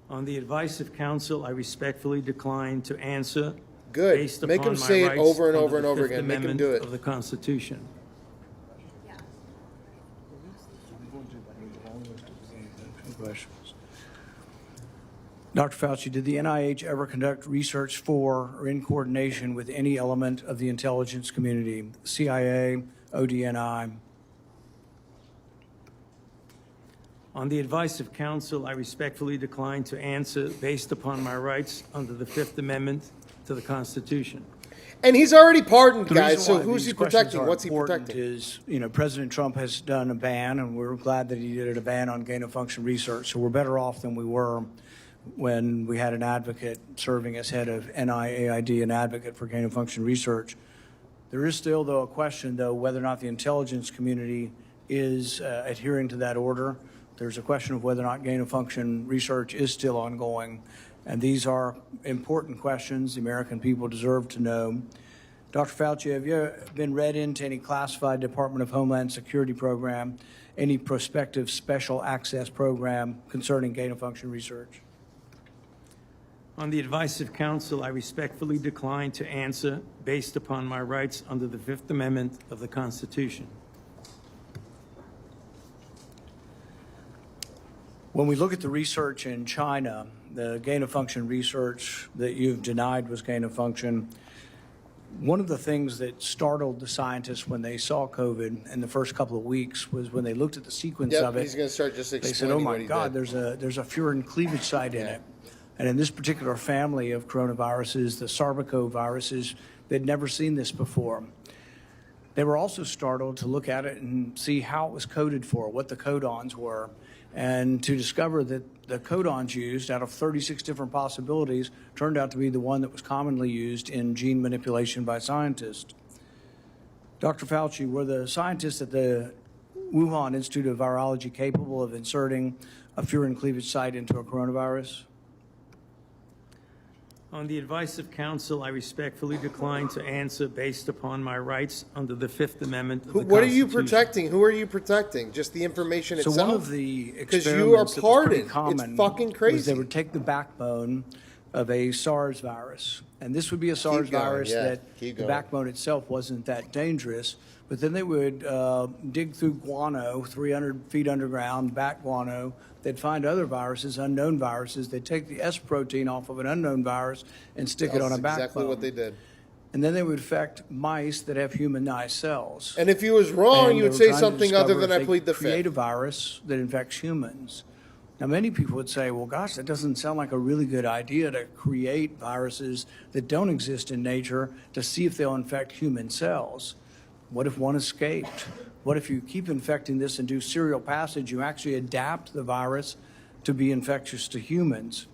On the advice of counsel, I respectfully decline to answer Good. based Make upon him my say it rights over and under over and the over Fifth again. Make him Amendment do it. of the Constitution. Questions. Dr. Fauci, did the NIH ever conduct research for or in coordination with any element of the intelligence community, CIA, ODNI? On the advice of counsel, I respectfully decline to answer based upon my rights under the Fifth Amendment to the Constitution. And he's already pardoned, The guys, reason so why who's these he questions protecting? are What's he important protecting? Is, President Trump has done a ban, and we're glad that he did a ban on gain-of-function research. So we're better off than we were when we had an advocate serving as head of NIAID, an advocate for gain-of-function research. There is still, though, a question, though, whether or not the intelligence community is adhering to that order. There's a question of whether or not gain-of-function research is still ongoing. And these are important questions the American people deserve to know. Dr. Fauci, have you been read into any classified Department of Homeland Security program, any prospective special access program concerning gain-of-function research? On the advice of counsel, I respectfully decline to answer based upon my rights under the Fifth Amendment of the Constitution. When we look at the research in China, the gain-of-function research that you've denied was gain-of-function. One of the things that startled the scientists when they saw COVID in the first couple of weeks was when they looked at the sequence of it. He's going to start just explaining. They said, "Oh what my he God, did." there's a Furin cleavage site in it." And in this particular family of coronaviruses, the sarbecoviruses, they'd never seen this before. They were also startled to look at it and see how it was coded for, what the codons were, and to discover that the codons used out of 36 different possibilities turned out to be the one that was commonly used in gene manipulation by scientists. Dr. Fauci, were the scientists at the Wuhan Institute of Virology capable of inserting a Furin cleavage site into a coronavirus? On the advice of counsel, I respectfully decline to answer based upon my rights under the Fifth Amendment of the What are you Constitution. protecting? Who are you protecting? Just the information So itself? one of the Because you are experiments that was pretty pardoned. common It's fucking was crazy. they would take the backbone of a SARS virus, and this would be a SARS going, virus yeah. that Keep the going. backbone itself wasn't that dangerous, but then they would dig through guano, 300 feet underground, bat guano. They'd find other viruses, unknown viruses. They'd take the S protein off of an unknown virus and stick it on a That's backbone. exactly what they did. And then they would infect mice that have humanized cells. And if you was wrong, And you they would were say trying to something other discover than if I they plead the create fifth. a virus that infects humans. Now, many people would say, well, gosh, that doesn't sound like a really good idea to create viruses that don't exist in nature to see if they'll infect human cells. What if one escaped? What if you keep infecting this and do serial passage, you actually adapt the virus to be infectious to humans?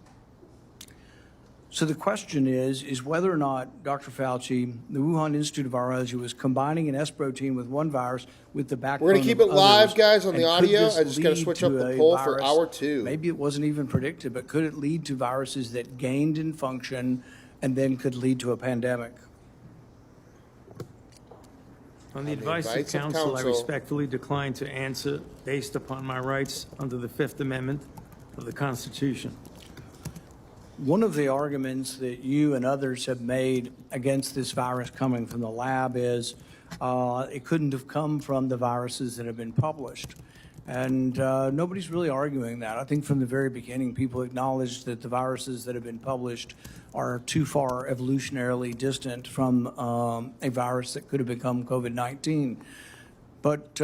So the question is whether or not, Dr. Fauci, the Wuhan Institute of Virology was combining an S protein with one virus with the backbone We're going to keep of it live, others. guys, on the And could audio. this I just got to lead switch to up the a poll for virus- hour 2. Maybe it wasn't even predicted, but could it lead to viruses that gained in function and then could lead to a pandemic? On the advice of counsel, I respectfully decline to answer based upon my rights under the Fifth Amendment of the Constitution. One of the arguments that you and others have made against this virus coming from the lab is it couldn't have come from the viruses that have been published. And nobody's really arguing that. I think from the very beginning, people acknowledged that the viruses that have been published are too far evolutionarily distant from a virus that could have become COVID-19. But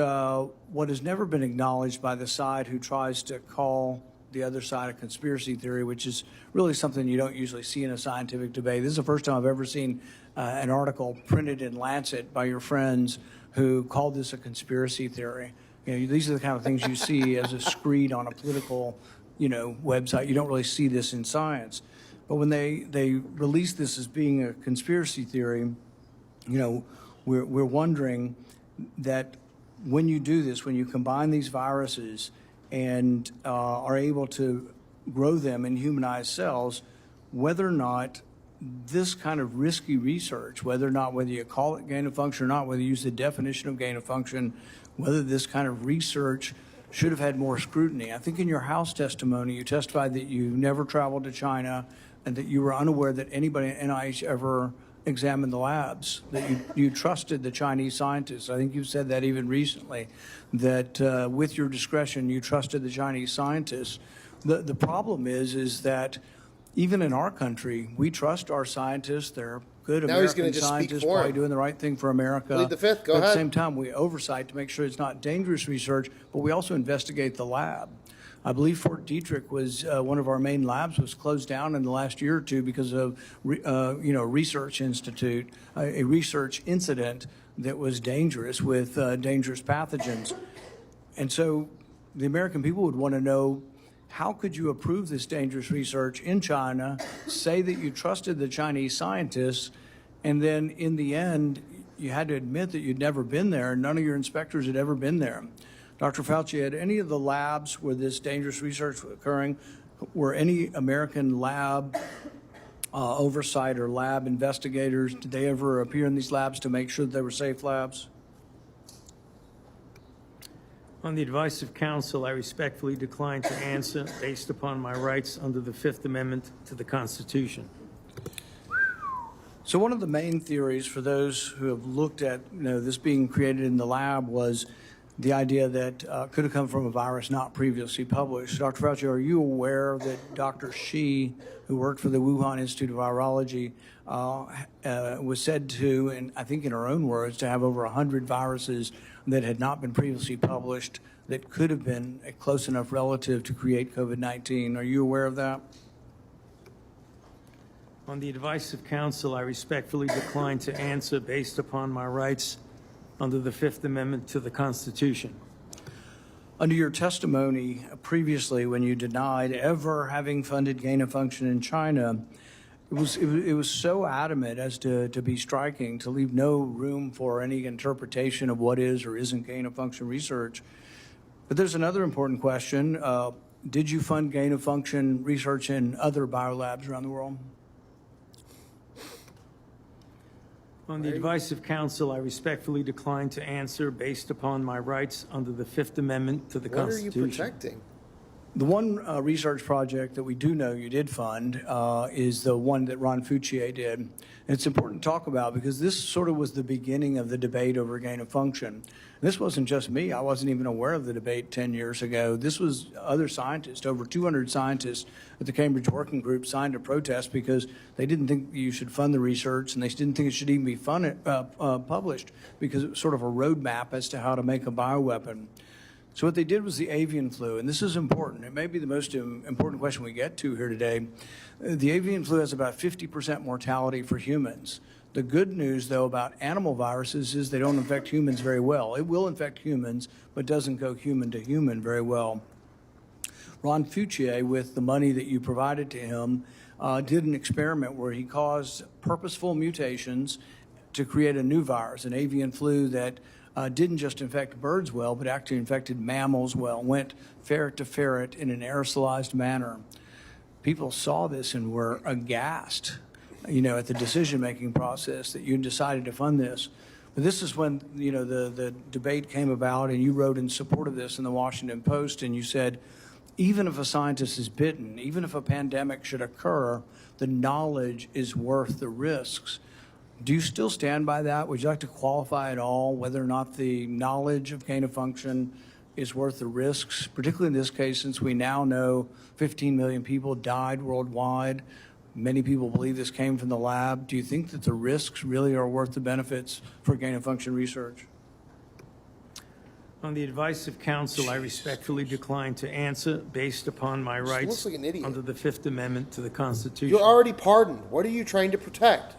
what has never been acknowledged by the side who tries to call the other side a conspiracy theory, which is really something you don't usually see in a scientific debate. This is the first time I've ever seen an article printed in Lancet by your friends who called this a conspiracy theory. You know, these are the kind of things you see as a screed on a political, website. You don't really see this in science. But when they release this as being a conspiracy theory, we're wondering that when you do this, when you combine these viruses and are able to grow them in humanized cells, whether or not this kind of risky research, whether you call it gain of function or not, whether you use the definition of gain of function, whether this kind of research should have had more scrutiny. I think in your House testimony, you testified that you never traveled to China and that you were unaware that anybody at NIH ever examined the labs, that you trusted the Chinese scientists. I think you've said that even recently, that with your discretion, you trusted the Chinese scientists. The problem is that even in our country, we trust our scientists. They're good Now he's gonna American just speak scientists, for probably him. doing the right thing for America. Plead the fifth. Go At the ahead. same time, we oversight to make sure it's not dangerous research, but we also investigate the lab. I believe Fort Detrick was one of our main labs was closed down in the last year or two because of research institute, a research incident that was dangerous with dangerous pathogens. And so the American people would want to know, how could you approve this dangerous research in China, say that you trusted the Chinese scientists, and then in the end, you had to admit that you'd never been there, and none of your inspectors had ever been there. Dr. Fauci, had any of the labs where this dangerous research was occurring, were any American lab oversight or lab investigators, did they ever appear in these labs to make sure that they were safe labs? On the advice of counsel, I respectfully decline to answer based upon my rights under the Fifth Amendment to the Constitution. So one of the main theories for those who have looked at this being created in the lab was the idea that could have come from a virus not previously published. Dr. Fauci, are you aware that Dr. Shi, who worked for the Wuhan Institute of Virology, was said to, and I think in her own words, to have over 100 viruses that had not been previously published that could have been a close enough relative to create COVID-19? Are you aware of that? On the advice of counsel, I respectfully decline to answer based upon my rights under the Fifth Amendment to the Constitution. Under your testimony previously, when you denied ever having funded gain of function in China, it was so adamant as to be striking, to leave no room for any interpretation of what is or isn't gain of function research. But there's another important question. Did you fund gain of function research in other biolabs around the world? On the advice of counsel, I respectfully decline to answer based upon my rights under the Fifth Amendment to the Constitution. What are you protecting? The one research project that we do know you did fund is the one that Ron Fauci did. And it's important to talk about because this sort of was the beginning of the debate over gain of function. This wasn't just me. I wasn't even aware of the debate 10 years ago. This was other scientists. Over 200 scientists at the Cambridge Working Group signed a protest because they didn't think you should fund the research, and they didn't think it should even be published because it was sort of a roadmap as to how to make a bioweapon. So what they did was the avian flu, and this is important. It may be the most important question we get to here today. The avian flu has about 50% mortality for humans. The good news, though, about animal viruses is they don't infect humans very well. It will infect humans, but doesn't go human to human very well. Ron Fauci, with the money that you provided to him, did an experiment where he caused purposeful mutations to create a new virus, an avian flu that didn't just infect birds well, but actually infected mammals well, went ferret to ferret in an aerosolized manner. People saw this and were aghast, at the decision-making process that you decided to fund this. But this is when, the debate came about, and you wrote in support of this in the Washington Post, and you said, even if a scientist is bitten, even if a pandemic should occur, the knowledge is worth the risks. Do you still stand by that? Would you like to qualify at all whether or not the knowledge of gain of function is worth the risks, particularly in this case, since we now know 15 million people died worldwide? Many people believe this came from the lab. Do you think that the risks really are worth the benefits for gain of function research? On the advice of counsel, I respectfully decline to answer based upon my rights like an idiot. under the Fifth Amendment to the Constitution. You're already pardoned. What are you trying to protect?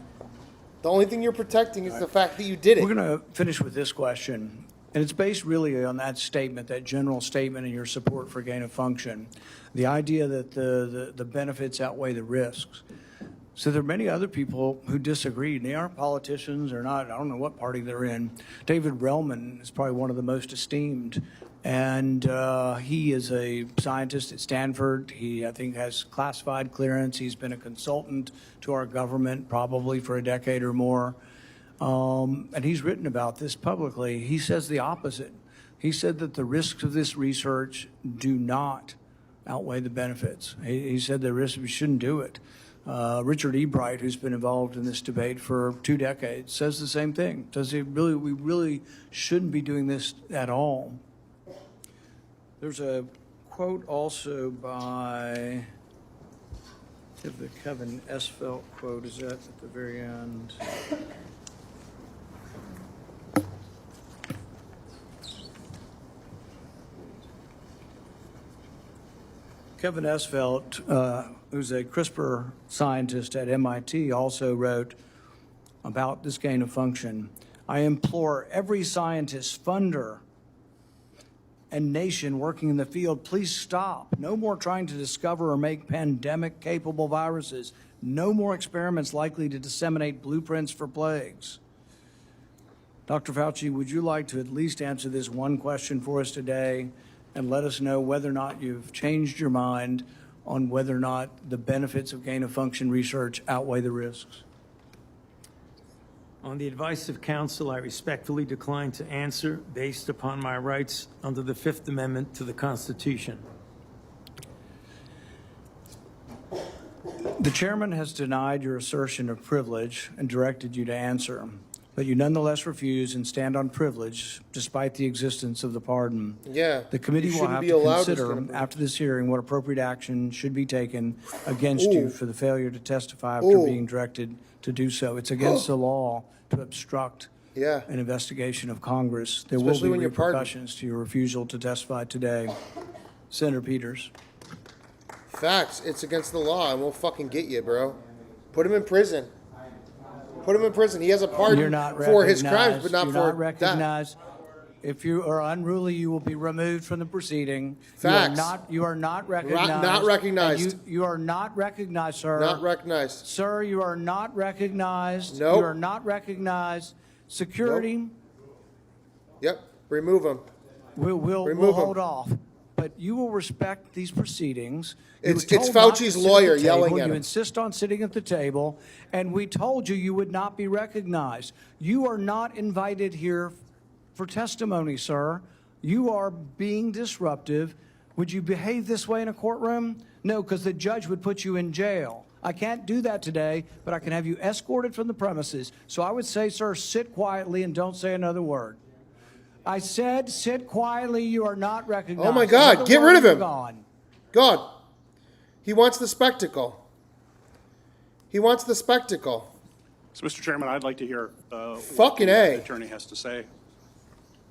The only thing you're protecting is the fact that you did it. We're going to finish with this question, and it's based really on that statement, that general statement and your support for gain of function, the idea that the benefits outweigh the risks. So there are many other people who disagree, and they aren't politicians or not. I don't know what party they're in. David Relman is probably one of the most esteemed, and he is a scientist at Stanford. He, I think, has classified clearance. He's been a consultant to our government probably for a decade or more, and he's written about this publicly. He says the opposite. He said that the risks of this research do not outweigh the benefits. He said the risks, we shouldn't do it. Richard E. Bright, who's been involved in this debate for 2 decades, says the same thing. We really shouldn't be doing this at all. There's a quote also by the Kevin Esfelt quote. Is that at the very end? Kevin Esfelt, who's a CRISPR scientist at MIT, also wrote about this gain of function. I implore every scientist, funder, and nation working in the field, please stop. No more trying to discover or make pandemic-capable viruses. No more experiments likely to disseminate blueprints for plagues. Dr. Fauci, would you like to at least answer this one question for us today and let us know whether or not you've changed your mind on whether or not the benefits of gain-of-function research outweigh the risks? On the advice of counsel, I respectfully decline to answer based upon my rights under the Fifth Amendment to the Constitution. The chairman has denied your assertion of privilege and directed you to answer. but you nonetheless refuse and stand on privilege despite the existence of the pardon. Yeah. The committee you will shouldn't have be to allowed consider to after this hearing what appropriate action should be taken against Ooh. you for the failure to testify after Ooh. being directed to do so. It's against the law to obstruct an investigation of Congress. There Especially will when be you're pardoned. repercussions to your refusal to testify today. Senator Peters. Facts. It's against the law, and we'll fucking get you, bro. Put him in prison. Put him in prison. He has a pardon for his crimes, but not You're for not recognized. If you are unruly, you will be removed from the proceeding. Facts. You are not recognized. Not recognized. You are not recognized, sir. Not recognized. Sir, you are not recognized. Nope. You are not recognized. Security. Nope. Yep. Remove him. We'll hold off. But you will respect these proceedings. It's Fauci's lawyer yelling at him. You insist on sitting at the table, and we told you you would not be recognized. You are not invited here for testimony, sir. You are being disruptive. Would you behave this way in a courtroom? No, because the judge would put you in jail. I can't do that today, but I can have you escorted from the premises. So I would say, sir, sit quietly and don't say another word. I said, sit quietly. You are not recognized. Oh my God, get rid of him. Gone. God. He wants the spectacle. He wants the spectacle. So, Mr. Chairman, I'd like to hear Fucking what A. the attorney has to say.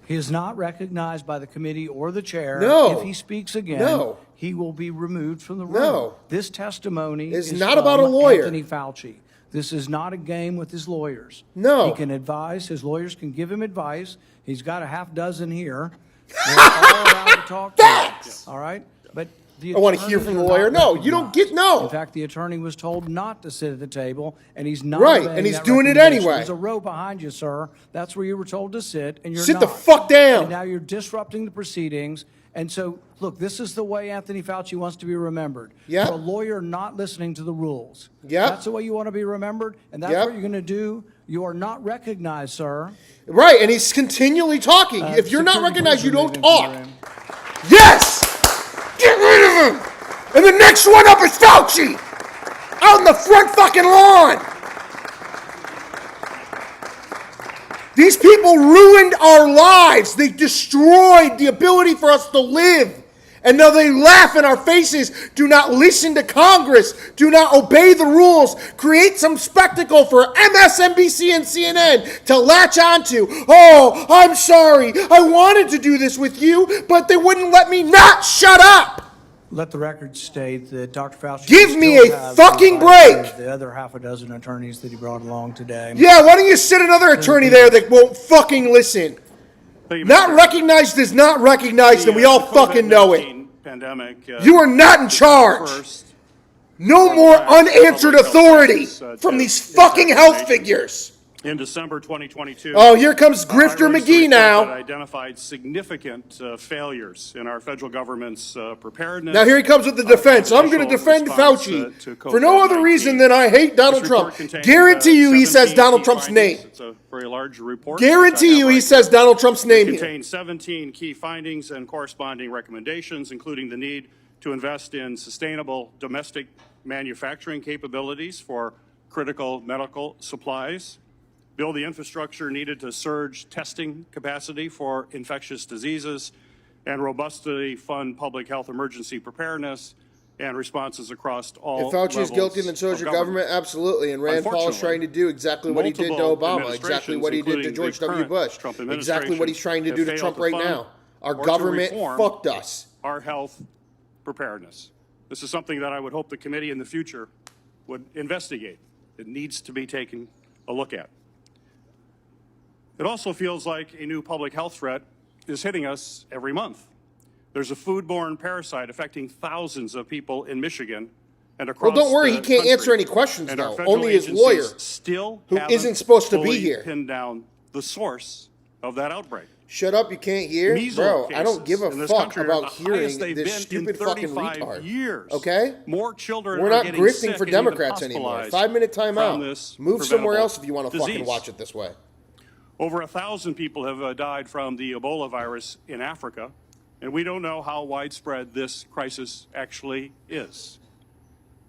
He is not recognized by the committee or the chair. No. If he speaks again, No. he will be removed from the room. No. This testimony It's is not about a from lawyer. Anthony Fauci. This is not a game with his lawyers. No. He can advise. His lawyers can give him advice. He's got a half dozen here. They're all allowed to talk to him. All right? But the I want to hear attorneys from the are lawyer. not No, you don't get no. In fact, the attorney was told not to sit at the table, and he's not. Right, obeying and he's that doing it recommendation. anyway. There's a row behind you, sir. That's where you were told to sit, and you're Sit not. the fuck down. And now you're disrupting the proceedings. And so, look, this is the way Anthony Fauci wants to be remembered. Yep. For a lawyer not listening to the rules. Yep. That's the way you want to be remembered, and that's Yep. what you're going to do. You are not recognized, sir. Right, and he's continually talking. If you're not security recognized, you police don't are moving talk. from Yes! Get rid of him! And the next one up is Fauci! Out in the front fucking lawn! These people ruined our lives. They destroyed the ability for us to live. And now they laugh in our faces. Do not listen to Congress. Do not obey the rules. Create some spectacle for MSNBC and CNN to latch onto. Oh, I'm sorry. I wanted to do this with you, but they wouldn't let me not shut up. Let the record state that Dr. Fauci Give me still a has fucking the advice break. of the other half a dozen attorneys that he brought along today. Yeah, why don't you sit another attorney there that won't fucking listen? Not recognized is not recognized, and we all fucking know it. Pandemic, You are not in charge. No more unanswered authority from these fucking health figures. In December 2022, Oh, here comes Grifter McGee now. Identified significant failures in our federal government's preparedness. Now here he comes with the defense. I'm going to defend Fauci for no other reason than I hate Donald Trump. Guarantee you he says Donald Trump's name. It's a very large report. Guarantee you he says Donald Trump's name It here. contains 17 key findings and corresponding recommendations, including the need to invest in sustainable domestic manufacturing capabilities for critical medical supplies, build the infrastructure needed to surge testing capacity for infectious diseases, and robustly fund public health emergency preparedness and responses across all If Fauci is levels guilty, then so is of your government. Absolutely. And Rand Paul is trying to do exactly what he did to multiple Obama, exactly what he did to administrations, George W. including the Bush, current Trump exactly what he's trying to do to have Trump failed right to now. fund Our or to government reform fucked us. Our health preparedness. This is something that I would hope the committee in the future would investigate. It needs to be taken a look at. It also feels like a new public health threat is hitting us every month. There's a foodborne parasite affecting thousands of people in Michigan and across Well, don't worry, he the can't country. answer any questions And our now. federal Only his agencies lawyer, still who haven't isn't supposed to be fully here. pinned down the source of that outbreak. Shut up, you can't hear? Measles Bro, I don't cases give a in this fuck country are about the hearing highest they've this been stupid in fucking 35 retard. years. Okay? More children We're are not getting grifting sick for and even Democrats anymore. hospitalized 5-minute from timeout. this Move somewhere preventable else if you want to fucking disease. watch it this way. Over 1,000 people have died from the Ebola virus in Africa, and we don't know how widespread this crisis actually is.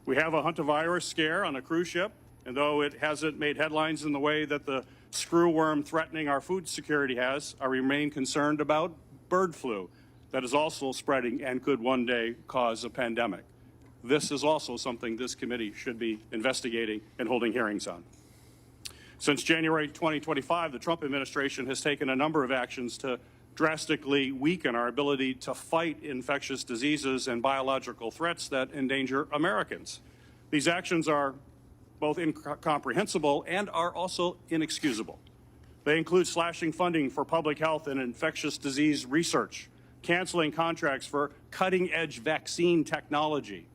We have a hantavirus scare on a cruise ship, and though it hasn't made headlines in the way that the screwworm threatening our food security has, I remain concerned about bird flu that is also spreading and could one day cause a pandemic. This is also something this committee should be investigating and holding hearings on. Since January 2025, the Trump administration has taken a number of actions to drastically weaken our ability to fight infectious diseases and biological threats that endanger Americans. These actions are both incomprehensible and are also inexcusable. They include slashing funding for public health and infectious disease research, canceling contracts for cutting-edge vaccine technology,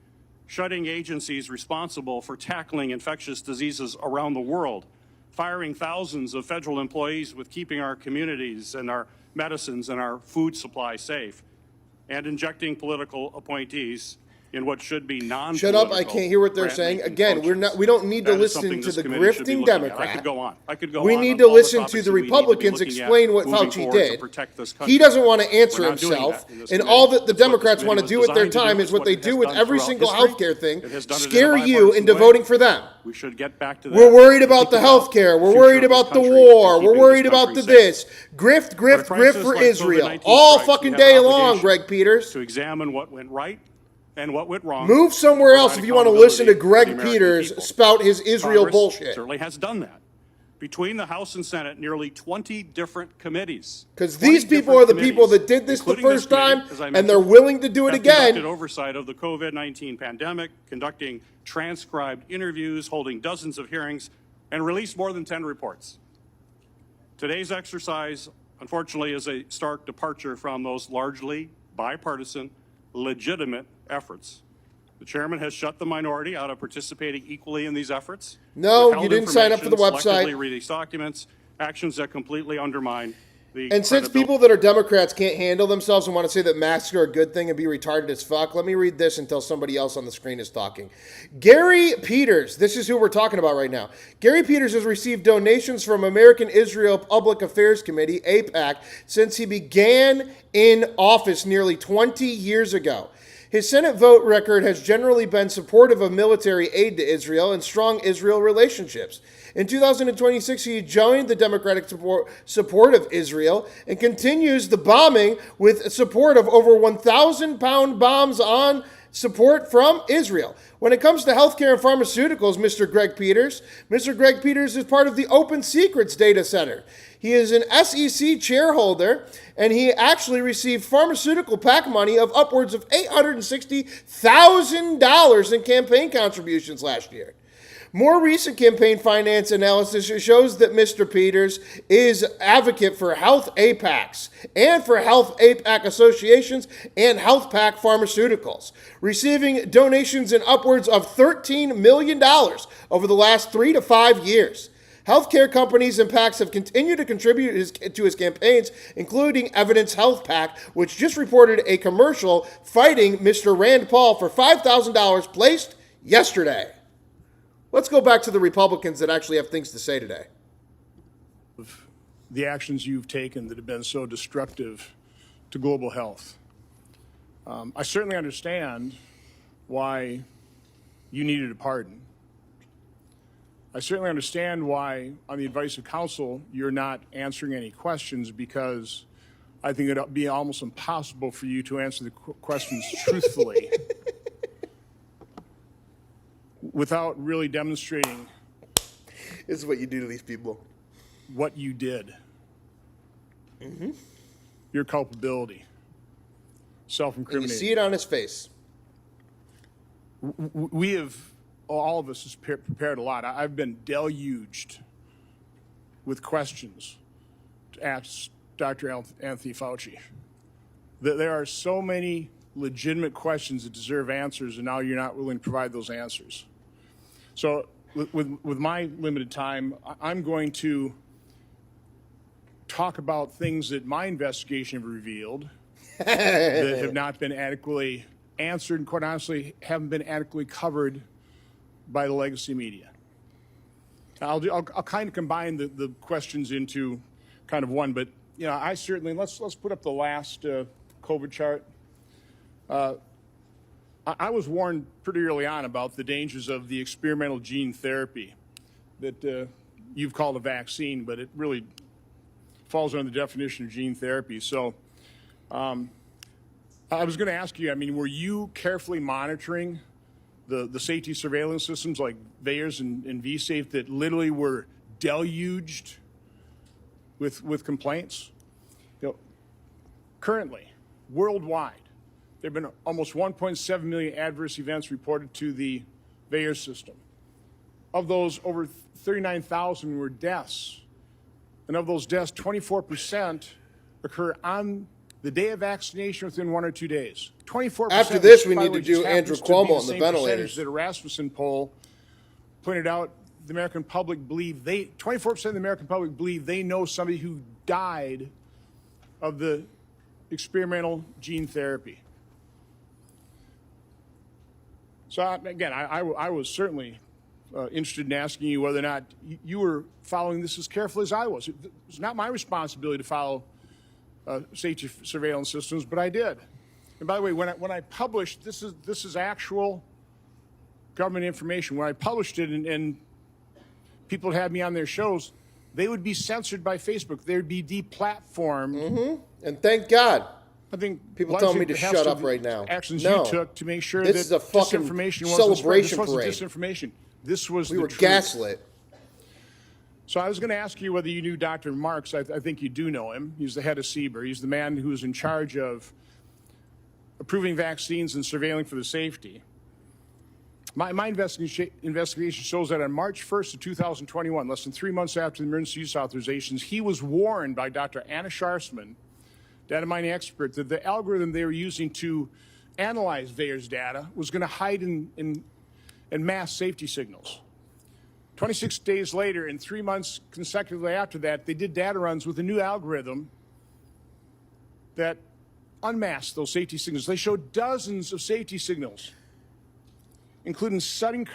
shutting agencies responsible for tackling infectious diseases around the world, firing thousands of federal employees with keeping our communities and our medicines and our food supply safe, and injecting political appointees in what should be non-political. Shut up! I can't hear what they're saying. Again, we don't need to listen to the grifting Democrat. I could go on. We need to listen to the Republicans explain what Fauci did. He doesn't want to answer himself, and all that the Democrats want to do with their time is what they do with every single healthcare thing: scare you into voting for them. We should get back to that. We're worried about the healthcare. We're worried about the war. We're worried about the this. Grift for Israel all fucking day long, Greg Peters. To examine what went right and what went wrong. Move somewhere else if you want to listen to Greg Peters spout his Israel bullshit. Certainly has done that. Between the House and Senate, nearly 20 different committees. Because these people are the people that did this the first time, and they're willing to do it again. Conducted oversight of the COVID-19 pandemic, conducting transcribed interviews, holding dozens of hearings, and released more than 10 reports. Today's exercise, unfortunately, is a stark departure from those largely bipartisan, legitimate efforts. The chairman has shut the minority out of participating equally in these efforts. No, you didn't sign up for the selectively website. Release documents, actions that completely undermine the And since people that are Democrats can't handle themselves and want to say that masks are a good thing and be retarded as fuck, let me read this until somebody else on the screen is talking. Gary Peters, this is who we're talking about right now. Gary Peters has received donations from American Israel Public Affairs Committee, AIPAC, since he began in office nearly 20 years ago. His Senate vote record has generally been supportive of military aid to Israel and strong Israel relationships. In 2026, he joined the Democratic support of Israel and continues the bombing with support of over 1,000-pound bombs on support from Israel. When it comes to healthcare and pharmaceuticals, Mr. Greg Peters is part of the Open Secrets Data Center. He is an SEC chairholder, and he actually received pharmaceutical PAC money of upwards of $860,000 in campaign contributions last year. More recent campaign finance analysis shows that Mr. Peters is advocate for health APACs and for health APAC associations and health PAC pharmaceuticals, receiving donations in upwards of $13 million over the last 3 to 5 years. Healthcare companies and PACs have continued to contribute to his campaigns, including Evidence Health PAC, which just reported a commercial fighting Mr. Rand Paul for $5,000 placed yesterday. Let's go back to the Republicans that actually have things to say today. The actions you've taken that have been so destructive to global health. I certainly understand why you needed a pardon. I certainly understand why, on the advice of counsel, you're not answering any questions, because I think it'd be almost impossible for you to answer the questions truthfully without really demonstrating this is what you do to these people. What you did. Your culpability. Self-incriminating. You see it on his face. We have, all of us, has prepared a lot. I've been deluged with questions to ask Dr. Anthony Fauci. There are so many legitimate questions that deserve answers, and now you're not willing to provide those answers. So with my limited time, I'm going to talk about things that my investigation have revealed that have not been adequately answered and, quite honestly, haven't been adequately covered by the legacy media. I'll kind of combine the questions into kind of one, but I certainly, let's put up the last COVID chart. I was warned pretty early on about the dangers of the experimental gene therapy that you've called a vaccine, but it really falls under the definition of gene therapy. So I was going to ask you, I mean, were you carefully monitoring the safety surveillance systems like VEERS and vSafe that literally were deluged with complaints? You know, currently, worldwide, there have been almost 1.7 million adverse events reported to the VEERS system. Of those, over 39,000 were deaths. And of those deaths, 24% occur on the day of vaccination within 1 or 2 days. 24%. After this, we by need the way, to do just Andrew happens to be Cuomo on the same ventilators. percentage that a Rasmussen poll pointed out the American public believe 24% of the American public believe they know somebody who died of the experimental gene therapy. So again, I was certainly interested in asking you whether or not you were following this as carefully as I was. It's not my responsibility to follow safety surveillance systems, but I did. And by the way, when I published, this is actual government information. When I published it and people had me on their shows, they would be censored by Facebook. They would be deplatformed. Mm-hmm. And thank God. I think people telling me to shut up right now. Actions no. you took to make sure this that is a fucking disinformation celebration wasn't parade. disinformation. This was we the were truth. gaslit. So I was going to ask you whether you knew Dr. Marks. I think you do know him. He's the head of CBER. He's the man who is in charge of approving vaccines and surveilling for the safety. My investigation shows that on March 1st of 2021, less than 3 months after the emergency use authorizations, he was warned by Dr. Anna Scharsman, data mining expert, that the algorithm they were using to analyze VEERS data was going to hide in mass safety signals. 26 days later and 3 months consecutively after that, they did data runs with a new algorithm that unmasked those safety signals. They showed dozens of safety signals, including sudden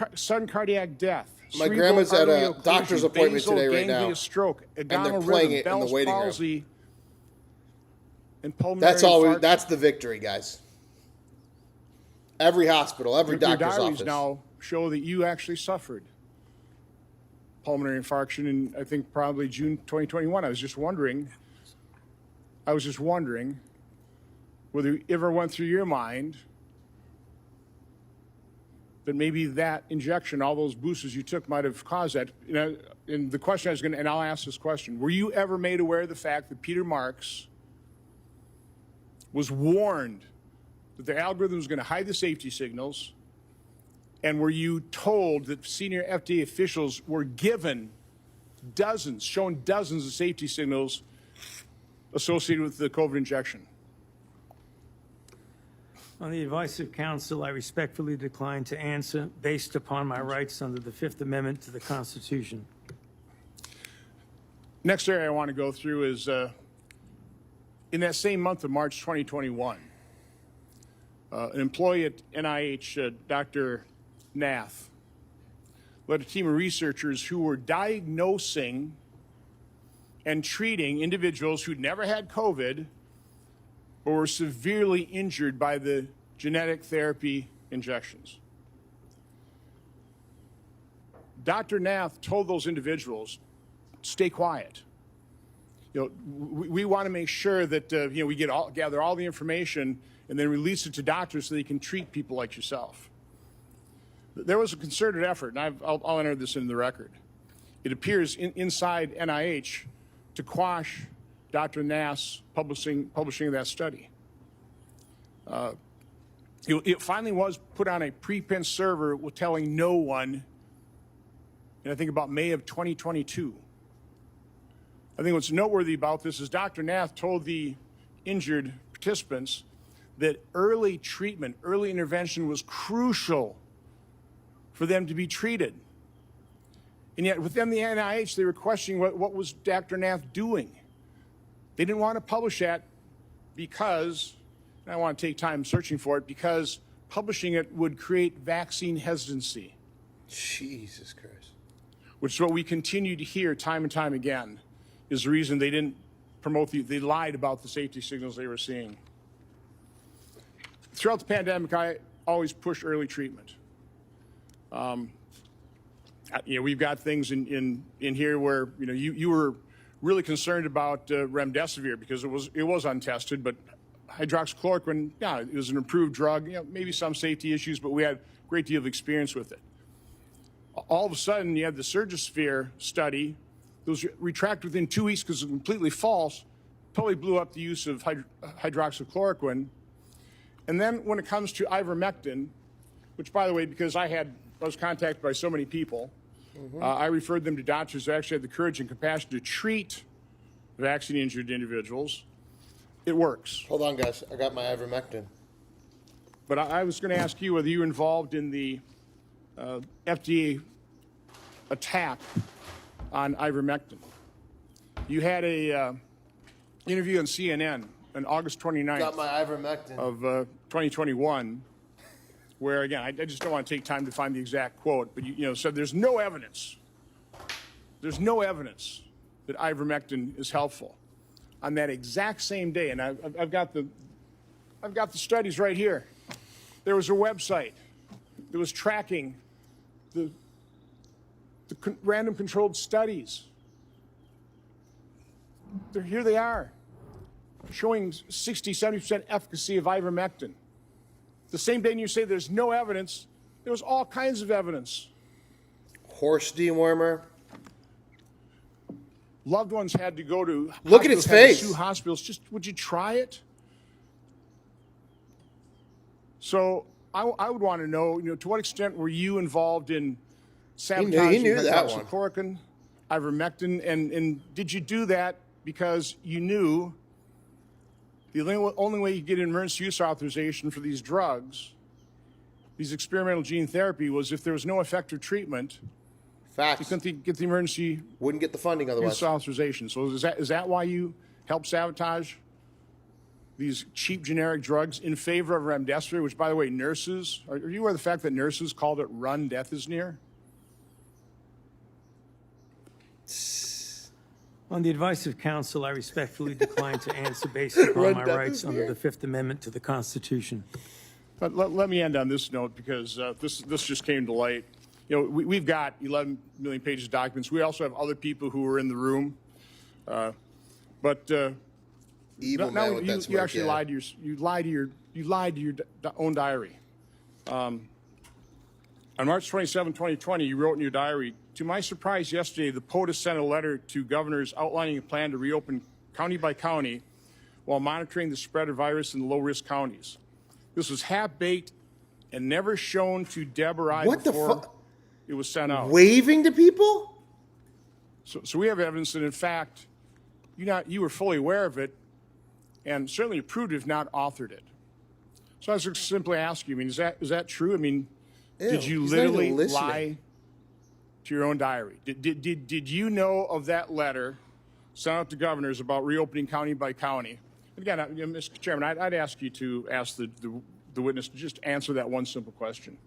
cardiac death. My grandma's at a occlusion, doctor's appointment today right now, stroke, and they're playing it in the waiting palsy, room. And pulmonary That's all. infarction. That's the victory, guys. Every hospital, every Your doctor's diaries office. now show that you actually suffered pulmonary infarction in, I think, probably June 2021. I was just wondering whether it ever went through your mind that maybe that injection, all those boosters you took, might have caused that. You know, and the question I was going to, and I'll ask this question: were you ever made aware of the fact that Peter Marks was warned that the algorithm was going to hide the safety signals? And were you told that senior FDA officials were given shown dozens of safety signals associated with the COVID injection? On the advice of counsel, I respectfully decline to answer based upon my rights under the Fifth Amendment to the Constitution. Next area I want to go through is in that same month of March 2021, an employee at NIH, Dr. Nath, led a team of researchers who were diagnosing and treating individuals who'd never had COVID or were severely injured by the genetic therapy injections. Dr. Nath told those individuals, stay quiet. You know, we want to make sure that we gather all the information and then release it to doctors so they can treat people like yourself. There was a concerted effort, and I'll enter this into the record. It appears inside NIH to quash Dr. Nath's publishing of that study. It finally was put on a preprint server with telling no one, and I think about May of 2022. I think what's noteworthy about this is Dr. Nath told the injured participants that early treatment, early intervention was crucial for them to be treated. And yet within the NIH, they were questioning what was Dr. Nath doing. They didn't want to publish that because, and I want to take time searching for it, because publishing it would create vaccine hesitancy. Jesus Christ. Which is what we continue to hear time and time again, is the reason they didn't promote they lied about the safety signals they were seeing. Throughout the pandemic, I always pushed early treatment. we've got things in here where, you were really concerned about Remdesivir because it was untested, but hydroxychloroquine, yeah, it was an approved drug, maybe some safety issues, but we had a great deal of experience with it. All of a sudden, you had the Surgisphere study that was retracted within 2 weeks because it was completely false, totally blew up the use of hydroxychloroquine. And then when it comes to ivermectin, which, by the way, because I was contacted by so many people, I referred them to doctors who actually had the courage and compassion to treat vaccine-injured individuals. It works. Hold on, guys. I got my ivermectin. But I was going to ask you whether you were involved in the FDA attack on ivermectin. You had a interview on CNN on August 29th Got my ivermectin. of 2021, where, again, I just don't want to take time to find the exact quote, but you said there's no evidence that ivermectin is helpful. On that exact same day, and I've got the studies right here. There was a website that was tracking the random controlled studies. Here they are, showing 60-70% efficacy of ivermectin. The same day you say there's no evidence, there was all kinds of evidence. Horse dewormer. Loved ones had to go to Look at his face. Sue hospitals. Just, would you try it? So I would want to know, to what extent were you involved in sabotaging hydroxychloroquine, ivermectin, and did you do that because you knew the only way you get an emergency use authorization for these drugs, these experimental gene therapy, was if there was no effective treatment. Facts. You couldn't get the emergency. Wouldn't get the funding otherwise. Use authorization. So is that why you helped sabotage these cheap generic drugs in favor of Remdesivir, which, by the way, nurses, are you aware of the fact that nurses called it "run, death is near"? On the advice of counsel, I respectfully decline to answer based upon my rights under the Fifth Amendment to the Constitution. But let me end on this note, because this just came to light. We've got 11 million pages of documents. We also have other people who were in the room. Evil man with that you smirk, actually lied to your own diary. On March 27, 2020, you wrote in your diary, "To my surprise yesterday, the POTUS sent a letter to governors outlining a plan to reopen county by county while monitoring the spread of virus in the low-risk counties. This was half-baked and never shown to Deb or I before it was sent out." Waving to people? So we have evidence that, in fact, you were fully aware of it and certainly approved it, if not authored it. So I was just simply asking, is that true? Did you literally lie to your own diary? Did you know of that letter sent out to governors about reopening county by county? Again, Mr. Chairman, I'd ask you to ask the witness to just answer that one simple question.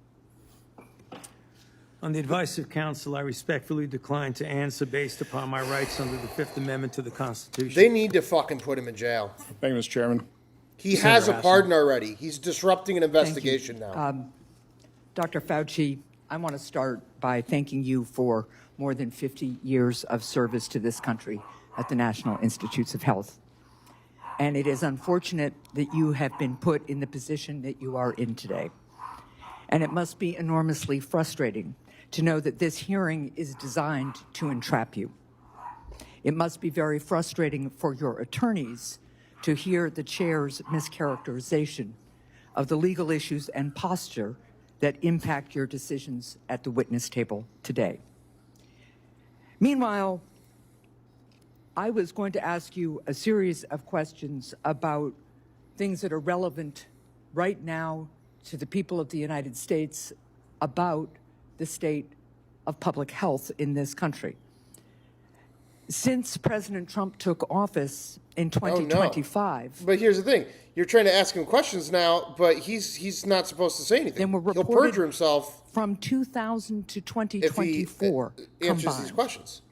On the advice of counsel, I respectfully decline to answer based upon my rights under the Fifth Amendment to the Constitution. They need to fucking put him in jail. Thank you, Mr. Chairman. He has a pardon already. He's disrupting an investigation now. Dr. Fauci, I want to start by thanking you for more than 50 years of service to this country at the National Institutes of Health. And it is unfortunate that you have been put in the position that you are in today. And it must be enormously frustrating to know that this hearing is designed to entrap you. It must be very frustrating for your attorneys to hear the chair's mischaracterization of the legal issues and posture that impact your decisions at the witness table today. Meanwhile, I was going to ask you a series of questions about things that are relevant right now to the people of the United States about the state of public health in this country. Since President Trump took office in 2025... Oh, no. But here's the thing. You're trying to ask him questions now, but he's not supposed to say anything. He'll perjure himself from 2000 to 2024 if he answers these questions.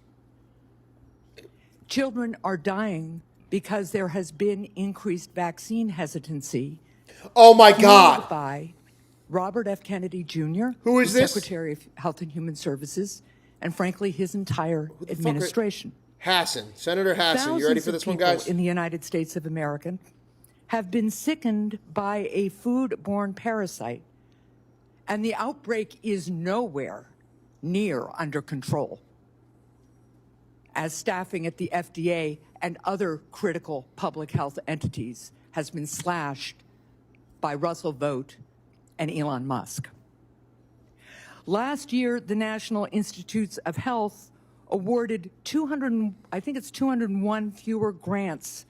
Children are dying because there has been increased vaccine hesitancy. Oh, my God. By Robert F. Kennedy Jr., who is this? Secretary of Health and Human Services, and frankly, his entire administration. Hassan, Senator Hassan, you ready for this one, guys? Thousands of people in the United States of America have been sickened by a foodborne parasite, and the outbreak is nowhere near under control, as staffing at the FDA and other critical public health entities has been slashed by Russell Vought and Elon Musk. Last year, the National Institutes of Health awarded 201 fewer grants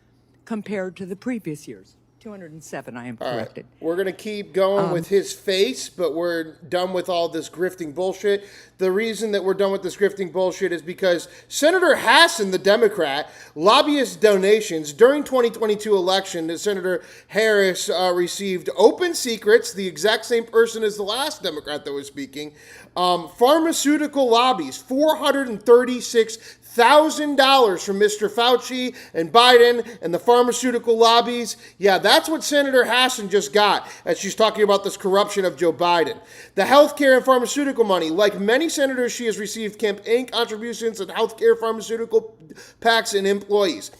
compared to the previous years. 207, I am corrected. Right. We're going to keep going with his face, but we're done with all this grifting bullshit. The reason that we're done with this grifting bullshit is because Senator Hassan, the Democrat, lobbyist donations during 2022 election. Senator Harris received open secrets, the exact same person as the last Democrat that was speaking. Pharmaceutical lobbies, $436,000 from Mr. Fauci and Biden and the pharmaceutical lobbies. Yeah, that's what Senator Hassan just got as she's talking about this corruption of Joe Biden. The healthcare and pharmaceutical money, like many senators, she has received campaign contributions and healthcare pharmaceutical PACs and employees.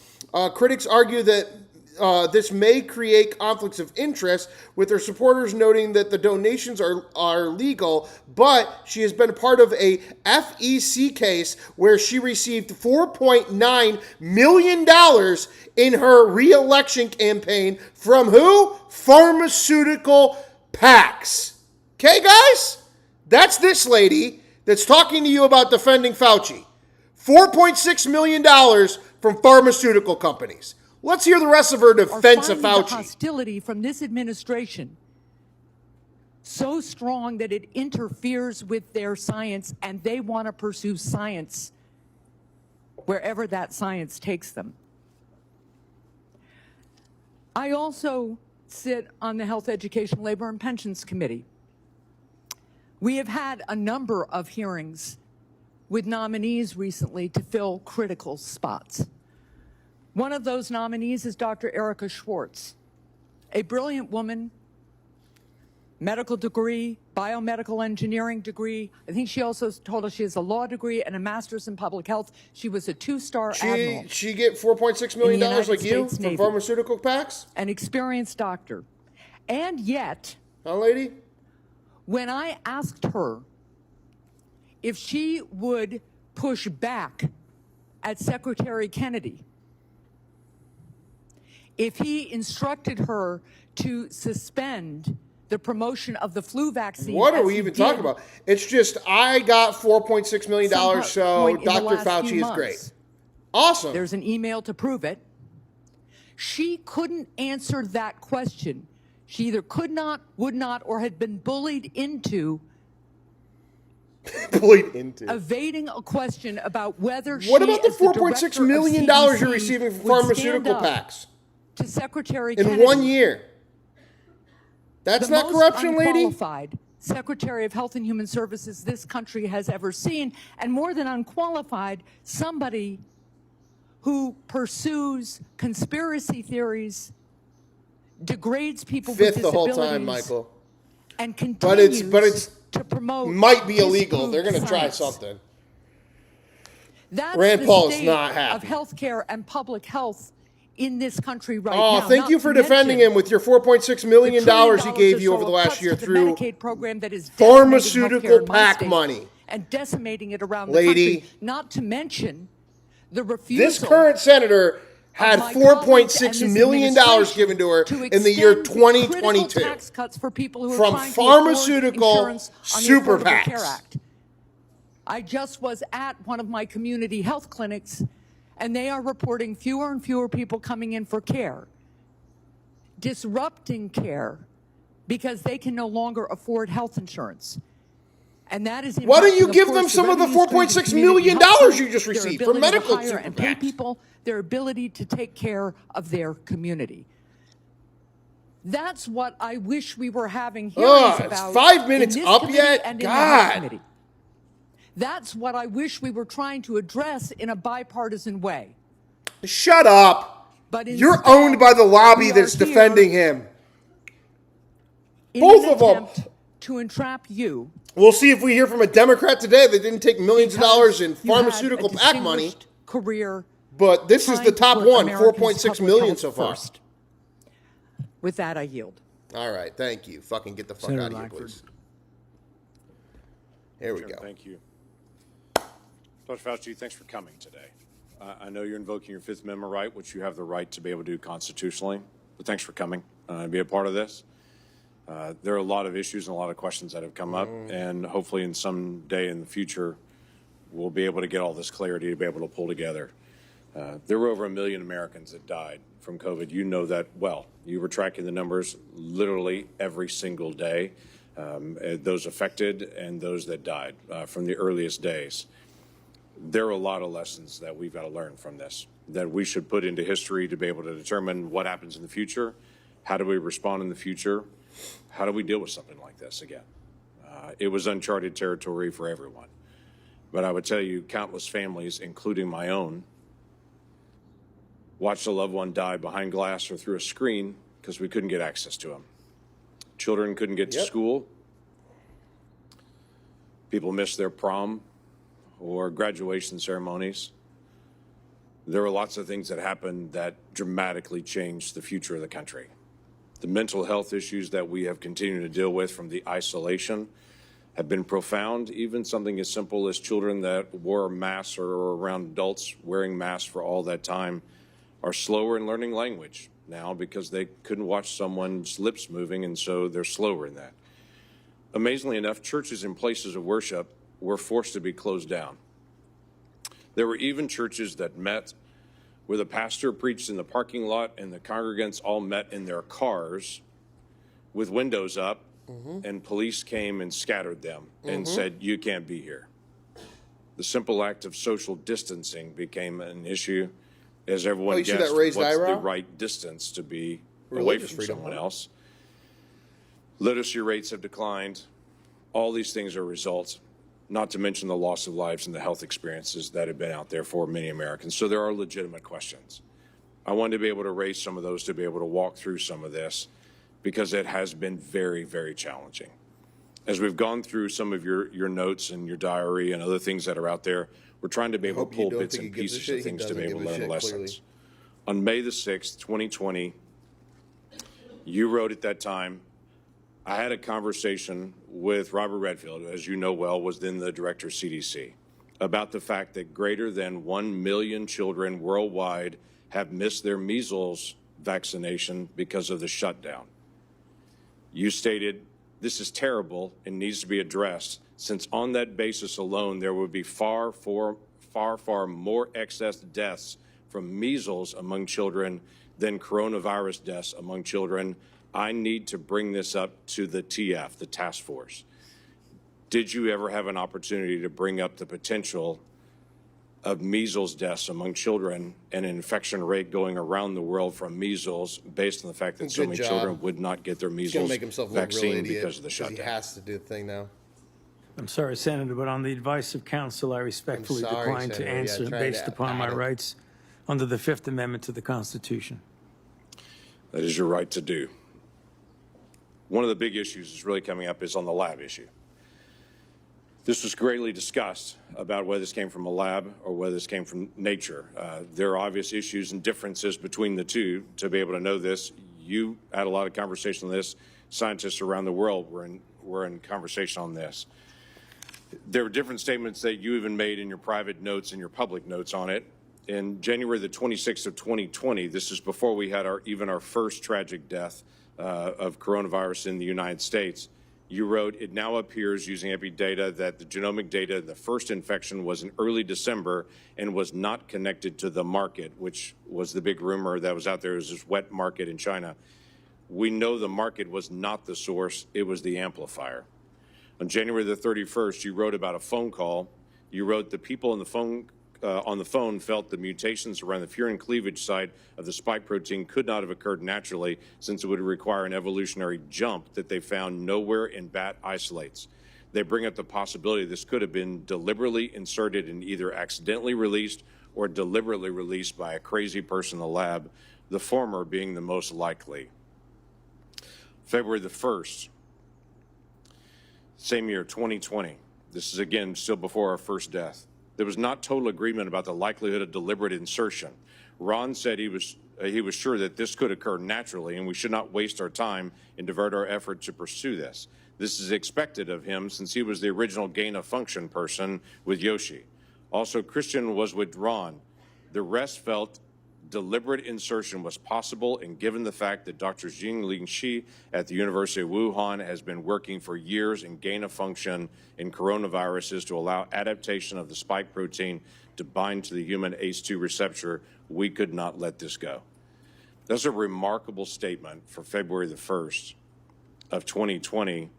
Critics argue that this may create conflicts of interest, with her supporters noting that the donations are legal, but she has been part of a FEC case where she received $4.9 million in her re-election campaign from who? Pharmaceutical PACs. Okay, guys? That's this lady that's talking to you about defending Fauci. $4.6 million from pharmaceutical companies. Let's hear the rest of her defense of Fauci. The hostility from this administration so strong that it interferes with their science, and they want to pursue science wherever that science takes them. I also sit on the Health, Education, Labor, and Pensions Committee. We have had a number of hearings with nominees recently to fill critical spots. One of those nominees is Dr. Erica Schwartz, a brilliant woman, medical degree, biomedical engineering degree. I think she also told us she has a law degree and a master's in public health. She was a two-star admiral. She get $4.6 million like you from pharmaceutical PACs? An experienced doctor. And yet, lady, when I asked her if she would push back at Secretary Kennedy, if he instructed her to suspend the promotion of the flu vaccine. What are we even talking about? It's just, I got $4.6 million, so Dr. Fauci is great. Awesome. There's an email to prove it. She couldn't answer that question. She either could not, would not, or had been bullied into evading a question about whether What about the $4.6 million you're receiving from pharmaceutical PACs? To Secretary in Kennedy. 1 year. That's not corruption, lady? Unqualified Secretary of Health and Human Services this country has ever seen, and more than unqualified, somebody who pursues conspiracy theories, degrades people with disabilities, the whole time, Michael. And continues but it's to promote might be illegal. They're going to try something. That's Rand Paul is not of happy. Healthcare and public health in this country right now. Oh, thank you for defending him with your $4.6 million he gave you over the last year through Medicaid program that is pharmaceutical PAC money. And decimating it around Lady. the country. Not to mention the refusal. This current senator had $4.6 million given to her in the year 2022 tax cuts for people who are from trying pharmaceutical to super Affordable Care PACs. Act. I just was at one of my community health clinics, and they are reporting fewer and fewer people coming in for care, disrupting care because they can no longer afford health insurance. And that is why don't you give them some of the $4.6 million you just received for medical super and pay PACs? people their ability to take care of their community. That's what I wish we were having hearings It's about. 5 minutes in this up committee yet? and in the Health God. Committee. That's what I wish we were trying to address in a bipartisan way. Shut up. But You're instead, owned by the lobby we that's are here defending him. in Both an of them. attempt to entrap you. We'll see if we hear from a Democrat today that didn't take millions of dollars in pharmaceutical PAC money. Career. But this is the top one, 4.6 million so far. First. With that, I yield. All right, thank you. Fucking get the fuck Senator out of here, Lankford. please. Here we Chairman, go. Thank you. Dr. Fauci, thanks for coming today. I know you're invoking your Fifth Amendment right, which you have the right to be able to do constitutionally, but thanks for coming and be a part of this. There are a lot of issues and a lot of questions that have come up, and hopefully in some day in the future, we'll be able to get all this clarity to be able to pull together. There were over 1 million Americans that died from COVID. You know that well. You were tracking the numbers literally every single day, those affected and those that died from the earliest days. There are a lot of lessons that we've got to learn from this, that we should put into history to be able to determine what happens in the future. How do we respond in the future? How do we deal with something like this again? It was uncharted territory for everyone. But I would tell you, countless families, including my own, watched a loved one die behind glass or through a screen because we couldn't get access to them. Children couldn't get to school. People missed their prom or graduation ceremonies. There were lots of things that happened that dramatically changed the future of the country. The mental health issues that we have continued to deal with from the isolation have been profound. Even something as simple as children that wore masks or around adults wearing masks for all that time are slower in learning language now because they couldn't watch someone's lips moving, and so they're slower in that. Amazingly enough, churches and places of worship were forced to be closed down. There were even churches that met where the pastor preached in the parking lot and the congregants all met in their cars with windows up, and police came and scattered them and said, you can't be here. The simple act of social distancing became an issue as everyone guessed what's the right distance to be away from someone else. Literacy rates have declined. All these things are results, not to mention the loss of lives and the health experiences that have been out there for many Americans. So there are legitimate questions. I wanted to be able to raise some of those, to be able to walk through some of this, because it has been very, very challenging. As we've gone through some of your notes and your diary and other things that are out there, we're trying to be able to pull bits and pieces of things to be able to learn lessons. On May the 6th, 2020, you wrote at that time, I had a conversation with Robert Redfield, who, as you know well, was then the director of CDC, about the fact that greater than 1 million children worldwide have missed their measles vaccination because of the shutdown. You stated, this is terrible and needs to be addressed, since on that basis alone, there would be far more excess deaths from measles among children than coronavirus deaths among children. I need to bring this up to the TF, the task force. Did you ever have an opportunity to bring up the potential of measles deaths among children and an infection rate going around the world from measles based on the fact that so many children would not get their measles vaccine because of the shutdown? He has to do the thing now. I'm sorry, Senator, but on the advice of counsel, I respectfully decline to answer based upon my rights under the Fifth Amendment to the Constitution. That is your right to do. One of the big issues that's really coming up is on the lab issue. This was greatly discussed about whether this came from a lab or whether this came from nature. There are obvious issues and differences between the two. To be able to know this, you had a lot of conversation on this. Scientists around the world were in conversation on this. There were different statements that you even made in your private notes and your public notes on it. In January the 26th of 2020, this is before we had our first tragic death of coronavirus in the United States, you wrote, it now appears using epi data that the genomic data, the first infection was in early December and was not connected to the market, which was the big rumor that was out there. It was this wet market in China. We know the market was not the source, it was the amplifier. On January the 31st, you wrote about a phone call. You wrote the people on the phone felt the mutations around the Furin cleavage site of the spike protein could not have occurred naturally, since it would require an evolutionary jump that they found nowhere in bat isolates. They bring up the possibility this could have been deliberately inserted and either accidentally released or deliberately released by a crazy person in the lab, the former being the most likely. February the 1st, Same year, 2020. This is, again, still before our first death. There was not total agreement about the likelihood of deliberate insertion. Ron said he was sure that this could occur naturally, and we should not waste our time and divert our effort to pursue this. This is expected of him since he was the original gain-of-function person with Yoshi. Also, Christian was withdrawn. The rest felt deliberate insertion was possible, and given the fact that Dr. Jingling Shi at the University of Wuhan has been working for years in gain-of-function in coronaviruses to allow adaptation of the spike protein to bind to the human ACE2 receptor, we could not let this go. That's a remarkable statement for February the 1st of 2020,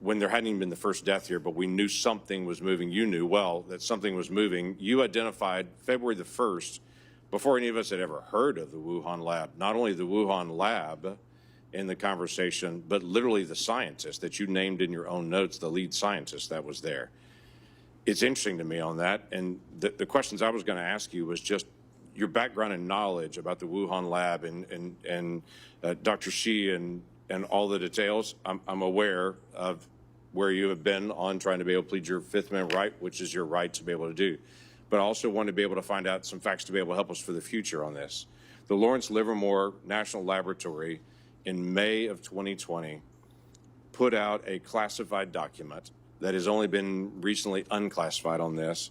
when there hadn't even been the first death here, but we knew something was moving. You knew well that something was moving. You identified February the 1st before any of us had ever heard of the Wuhan lab. Not only the Wuhan lab in the conversation, but literally the scientist that you named in your own notes, the lead scientist that was there. It's interesting to me on that. And the questions I was going to ask you was just your background and knowledge about the Wuhan lab and Dr. Shi and all the details. I'm aware of where you have been on trying to be able to plead your Fifth Amendment right, which is your right to be able to do. But I also want to be able to find out some facts to be able to help us for the future on this. The Lawrence Livermore National Laboratory in May of 2020 put out a classified document that has only been recently unclassified on this,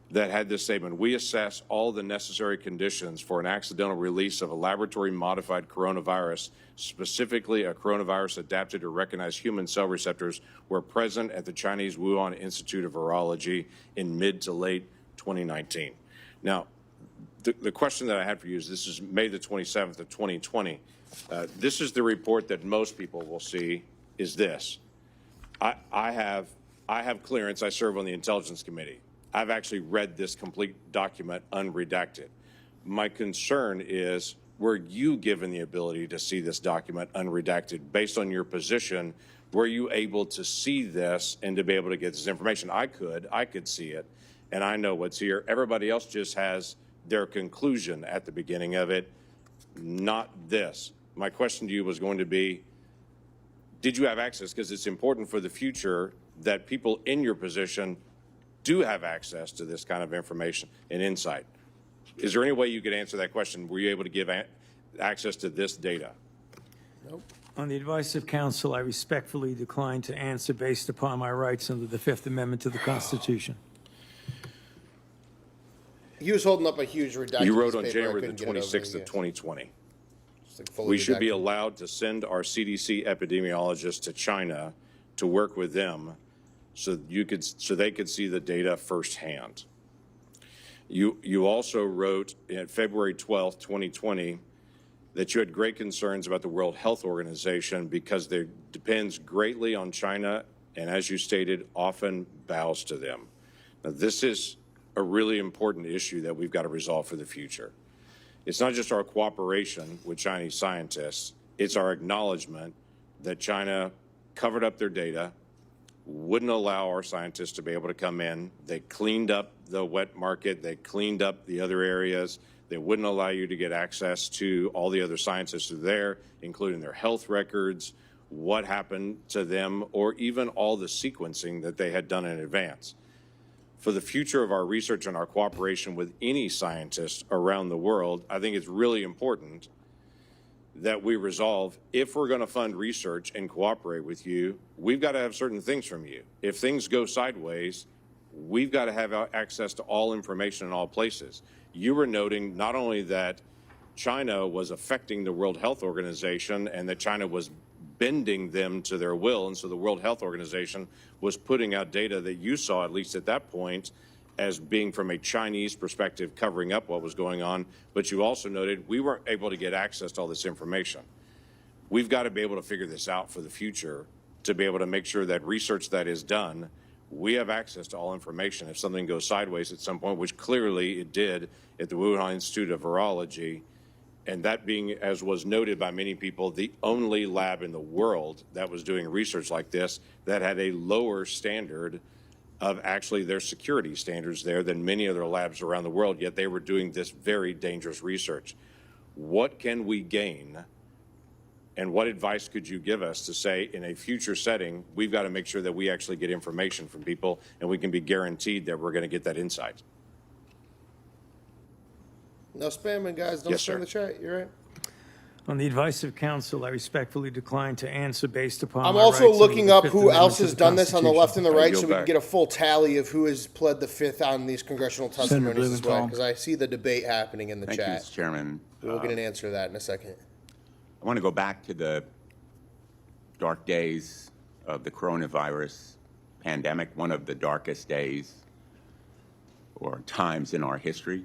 that had this statement: we assess all the necessary conditions for an accidental release of a laboratory-modified coronavirus, specifically a coronavirus adapted to recognize human cell receptors, were present at the Chinese Wuhan Institute of Virology in mid to late 2019. Now, the question that I had for you is, this is May the 27th of 2020. This is the report that most people will see, is this. I have clearance. I serve on the Intelligence Committee. I've actually read this complete document unredacted. My concern is, were you given the ability to see this document unredacted based on your position? Were you able to see this and to be able to get this information? I could see it, and I know what's here. Everybody else just has their conclusion at the beginning of it, not this. My question to you was going to be, did you have access? Because it's important for the future that people in your position do have access to this kind of information and insight. Is there any way you could answer that question? Were you able to give access to this data? Nope. On the advice of counsel, I respectfully decline to answer based upon my rights under the Fifth Amendment to the Constitution. He was holding up a huge redacted. You wrote on paper. January the 26th of 2020. We should be allowed to send our CDC epidemiologists to China to work with them so they could see the data firsthand. You also wrote in February 12th, 2020, that you had great concerns about the World Health Organization because it depends greatly on China and, as you stated, often bows to them. Now, this is a really important issue that we've got to resolve for the future. It's not just our cooperation with Chinese scientists, it's our acknowledgement that China covered up their data, wouldn't allow our scientists to be able to come in. They cleaned up the wet market. They cleaned up the other areas. They wouldn't allow you to get access to all the other scientists who are there, including their health records, what happened to them, or even all the sequencing that they had done in advance. For the future of our research and our cooperation with any scientists around the world, I think it's really important that we resolve, if we're going to fund research and cooperate with you, we've got to have certain things from you. If things go sideways, we've got to have access to all information in all places. You were noting not only that China was affecting the World Health Organization and that China was bending them to their will, and so the World Health Organization was putting out data that you saw, at least at that point, as being from a Chinese perspective, covering up what was going on, but you also noted we weren't able to get access to all this information. We've got to be able to figure this out for the future to be able to make sure that research that is done, we have access to all information if something goes sideways at some point, which clearly it did at the Wuhan Institute of Virology, and that being, as was noted by many people, the only lab in the world that was doing research like this that had a lower standard of actually their security standards there than many other labs around the world, yet they were doing this very dangerous research. What can we gain And what advice could you give us to say in a future setting, we've got to make sure that we actually get information from people and we can be guaranteed that we're going to get that insight? No spamming, guys. Don't Yes, spam sir. the chat. You're right. On the advice of counsel, I respectfully decline to answer based upon I'm my also rights looking under the up Fifth who Amendment else to has the done this on the left and the right, yield so we can back. get a full tally of who has pled the fifth on these congressional testimonies as well, because I see the debate happening in the Thank you, chat. Mr. Chairman. We'll get an answer to that in a second. I want to go back to the dark days of the coronavirus pandemic, one of the darkest days or times in our history.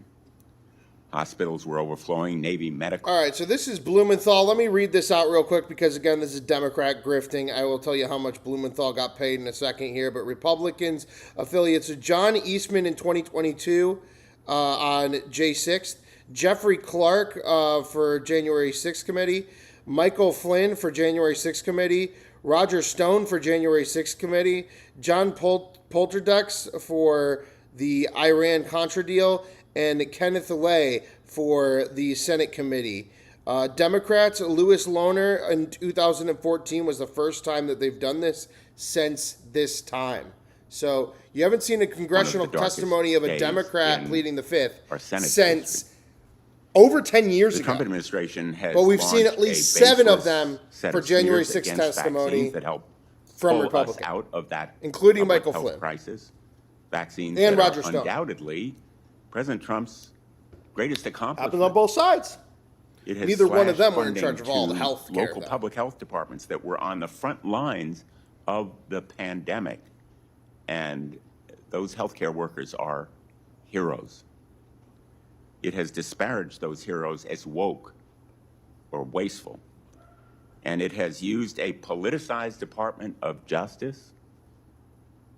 Hospitals were overflowing, Navy medical. All right, so this is Blumenthal. Let me read this out real quick because, again, this is Democrat grifting. I will tell you how much Blumenthal got paid in a second here. But Republicans affiliates of John Eastman in 2022 on J6th, Jeffrey Clark for January 6th committee, Michael Flynn for January 6th committee, Roger Stone for January 6th committee, John Polterducks for the Iran-Contra deal, and Kenneth Lay for the Senate committee. Democrats, Louis Lohner in 2014 was the first time that they've done this since this time. So you haven't seen a congressional testimony of a Democrat pleading the fifth since over 10 years ago. The Trump administration has But we've seen at least 7 of them set for of January smears 6th against testimony vaccines that help from pull us Republicans, out of that including public Michael health Flynn. crisis. Vaccines And that Roger are Stone. undoubtedly President Trump's greatest accomplishment. Happened on both sides. It has Neither one of them slashed were in funding charge of all the to health care, local though. public health departments that were on the front lines of the pandemic. And those healthcare workers are heroes. It has disparaged those heroes as woke or wasteful. And it has used a politicized Department of Justice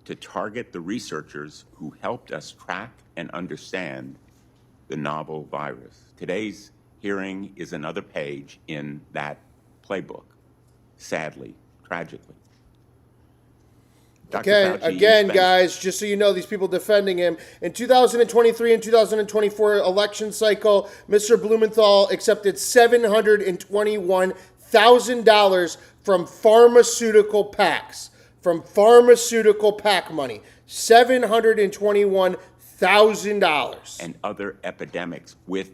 to target the researchers who helped us track and understand the novel virus. Today's hearing is another page in that playbook, sadly, tragically. Dr. Okay, Fauci again, spent- guys, just so you know, these people defending him. In 2023 and 2024 election cycle, Mr. Blumenthal accepted $721,000 from pharmaceutical PACs. From pharmaceutical PAC money. $721,000. And other epidemics with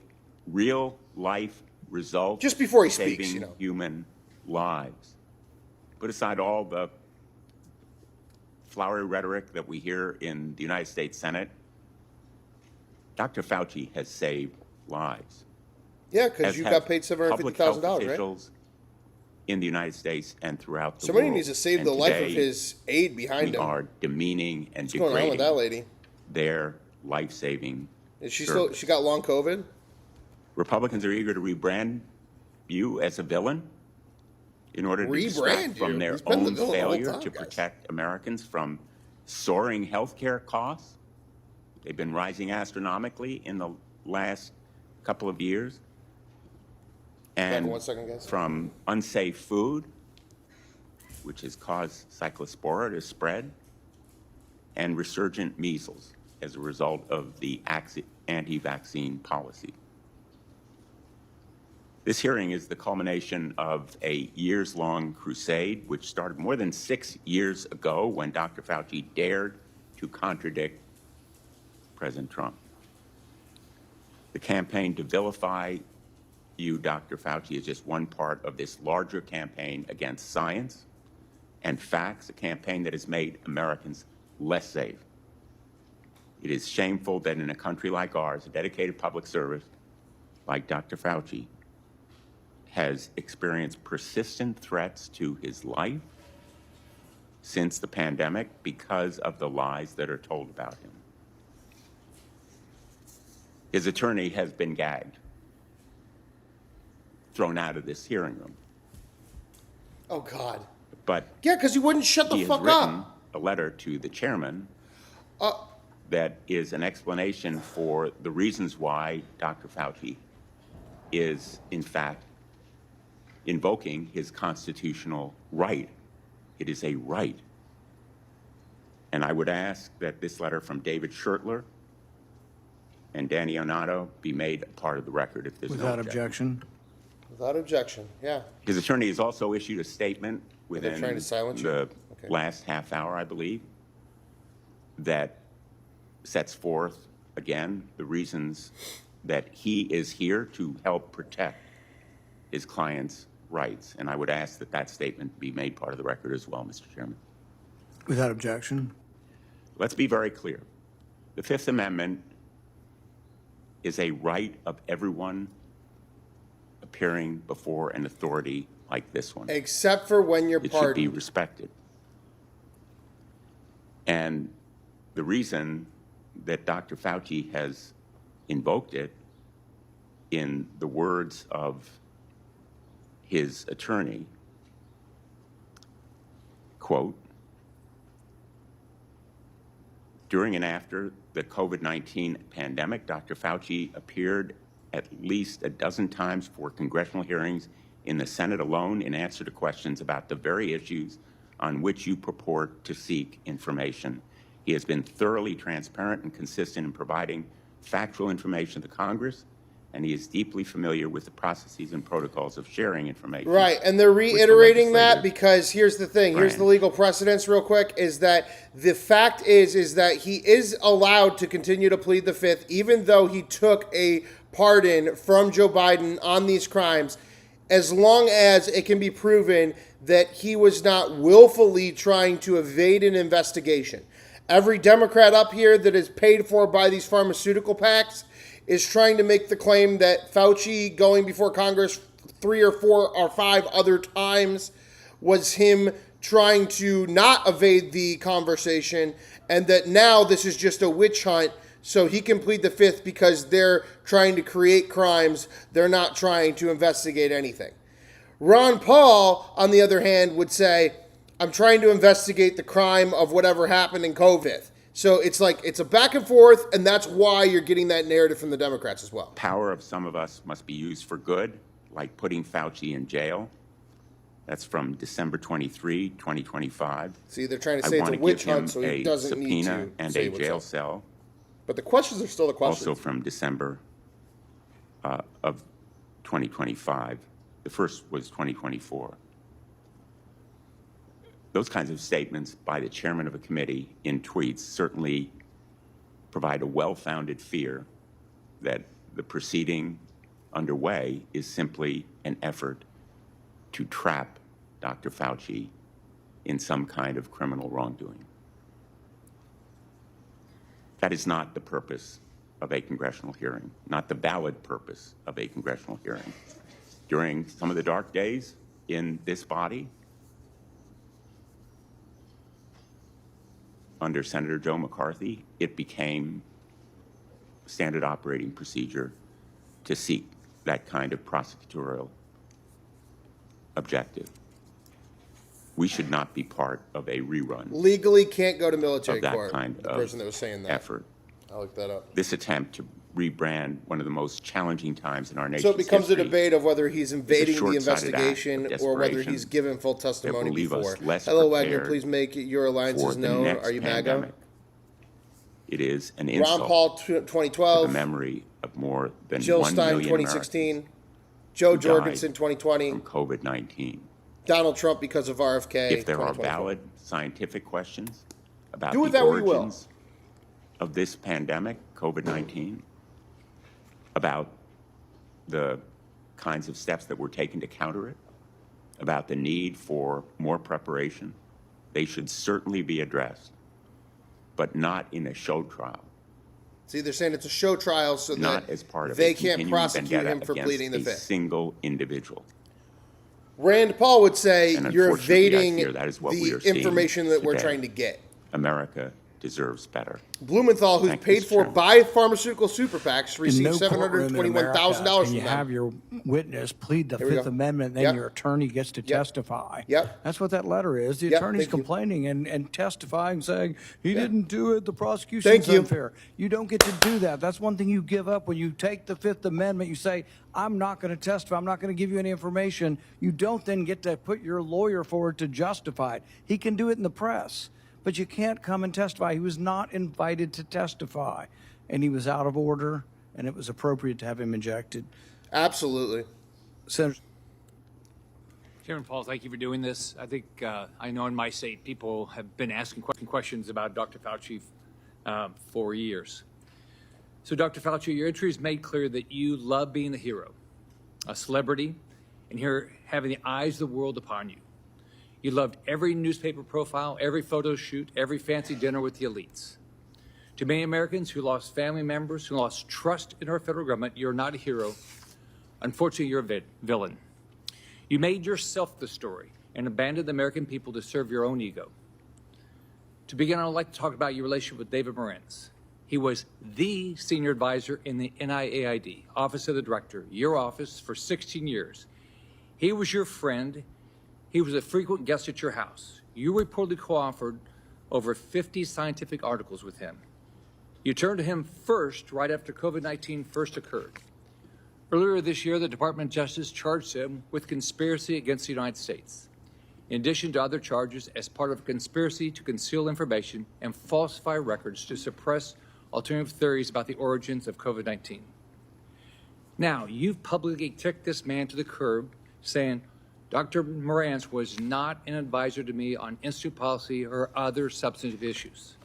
real life results. Just before he saving speaks, you know. human lives. Put aside all the flowery rhetoric that we hear in the United States Senate. Dr. Fauci has saved lives. Yeah, because As you have got paid public health $750,000, right? officials in the United States and throughout the Somebody world. needs to save And the life of today, his aide behind we him. are demeaning and What's going on degrading with that lady? their life-saving Is she service. she got long COVID? Republicans are eager to rebrand you as a villain in order to Rebrand distract you? from their He's been the own villain the whole failure time, to guys. protect Americans from soaring health care costs. They've been rising astronomically in the last couple of years. And 1 second, guys. from unsafe food, which has caused cyclospora to spread, and resurgent measles as a result of the anti-vaccine policy. This hearing is the culmination of a years-long crusade, which started more than 6 years ago when Dr. Fauci dared to contradict President Trump. The campaign to vilify you, Dr. Fauci, is just one part of this larger campaign against science and facts, a campaign that has made Americans less safe. It is shameful that in a country like ours, a dedicated public service like Dr. Fauci has experienced persistent threats to his life since the pandemic because of the lies that are told about him. His attorney has been gagged, thrown out of this hearing room. Oh, God. But Yeah, because you wouldn't shut the he has fuck written up. a letter to the chairman Uh, that is an explanation for the reasons why Dr. Fauci is, in fact, invoking his constitutional right. It is a right. And I would ask that this letter from David Schertler and Danny Onato be made a part of the record if there's Without no objection. Without objection, yeah. His attorney has also issued a statement within trying to silence you? the Okay. last half hour, I believe, that sets forth, again, the reasons that he is here to help protect his client's rights. And I would ask that that statement be made part of the record as well, Mr. Chairman. Without objection. Let's be very clear. The Fifth Amendment is a right of everyone appearing before an authority like this one. Except for when you're It should be pardoned. respected. And the reason that Dr. Fauci has invoked it, in the words of his attorney, quote, during and after the COVID-19 pandemic, Dr. Fauci appeared at least a dozen times for congressional hearings in the Senate alone in answer to questions about the very issues on which you purport to seek information. He has been thoroughly transparent and consistent in providing factual information to Congress, and he is deeply familiar with the processes and protocols of sharing information. Right, and they're reiterating that because here's the thing, here's the legal precedence real quick, is that the fact is that he is allowed to continue to plead the Fifth even though he took a pardon from Joe Biden on these crimes, as long as it can be proven that he was not willfully trying to evade an investigation. Every Democrat up here that is paid for by these pharmaceutical PACs is trying to make the claim that Fauci going before Congress 3 or 4 or 5 other times was him trying to not evade the conversation, and that now this is just a witch hunt so he can plead the Fifth because they're trying to create crimes. They're not trying to investigate anything. Ron Paul, on the other hand, would say, I'm trying to investigate the crime of whatever happened in COVID. So it's like, it's a back and forth, and that's why you're getting that narrative from the Democrats as well. Power of some of us must be used for good, like putting Fauci in jail. That's from December 23, 2025. See, they're trying to say it's a witch hunt, so he doesn't need to subpoena and say a what's jail up. cell. But the questions are still the questions. Also from December of 2025. The first was 2024. Those kinds of statements by the chairman of a committee in tweets certainly provide a well-founded fear that the proceeding underway is simply an effort to trap Dr. Fauci in some kind of criminal wrongdoing. That is not the purpose of a congressional hearing, not the valid purpose of a congressional hearing. During some of the dark days in this body, under Senator Joe McCarthy, it became standard operating procedure to seek that kind of prosecutorial objective. We should not be part of a rerun Legally can't go to military of that court. kind The of person that was saying that. effort. I'll look that up. This attempt to rebrand one of the most challenging times in our nation's So it becomes a history debate of whether he's invading the short-sighted act investigation of or whether desperation he's given full that testimony will leave us before. less Hello, Wagner. prepared Please make your alliances for the known. next Are you MAGA? pandemic. It is an Ron insult Paul, to 2012. the memory of more than Jill 1 Stein, million 2016. Joe who died Jorgensen, 2020. from COVID-19. Donald Trump because of RFK. If there are 2024. valid scientific questions about Do with the that what you will. origins of this pandemic, COVID-19, about the kinds of steps that were taken to counter it, about the need for more preparation, they should certainly be addressed, but not in a show trial, See, they're saying it's a show trial so not that as part of they a can't continuing prosecute vendetta him for against pleading the a Fifth. single individual. Rand Paul would say And you're unfortunately, I evading fear that is what we are the seeing information that we're today. trying to get. America deserves better. Blumenthal, who's Thank you, paid Mr. for Chairman. by pharmaceutical super PACs, In received no courtroom in $721,000 America from can you them. have your witness plead the Here we Fifth go. Amendment, then Yep. your attorney gets to testify. Yep. That's what that letter is. The Yep, attorney's thank you. complaining and testifying, saying, he Yeah. didn't do it, the prosecution's Thank you. unfair. You don't get to do that. That's one thing you give up when you take the Fifth Amendment. You say, I'm not going to testify. I'm not going to give you any information. You don't then get to put your lawyer forward to justify it. He can do it in the press, but you can't come and testify. He was not invited to testify, and he was out of order, and it was appropriate to have him ejected. Absolutely. Senator, Chairman Paul, thank you for doing this. I think I know in my state people have been asking questions about Dr. Fauci for years. So, Dr. Fauci, your entry has made clear that you love being a hero, a celebrity, and here having the eyes of the world upon you. You loved every newspaper profile, every photo shoot, every fancy dinner with the elites. To many Americans who lost family members, who lost trust in our federal government, you're not a hero. Unfortunately, you're a villain. You made yourself the story and abandoned the American people to serve your own ego. To begin, I'd like to talk about your relationship with David Morens. He was the senior advisor in the NIAID, Office of the Director, your office, for 16 years. He was your friend. He was a frequent guest at your house. You reportedly co-authored over 50 scientific articles with him. You turned to him first right after COVID-19 first occurred. Earlier this year, the Department of Justice charged him with conspiracy against the United States, in addition to other charges as part of a conspiracy to conceal information and falsify records to suppress alternative theories about the origins of COVID-19. Now, you've publicly kicked this man to the curb, saying, Dr. Morens was not an advisor to me on institute policy or other substantive issues.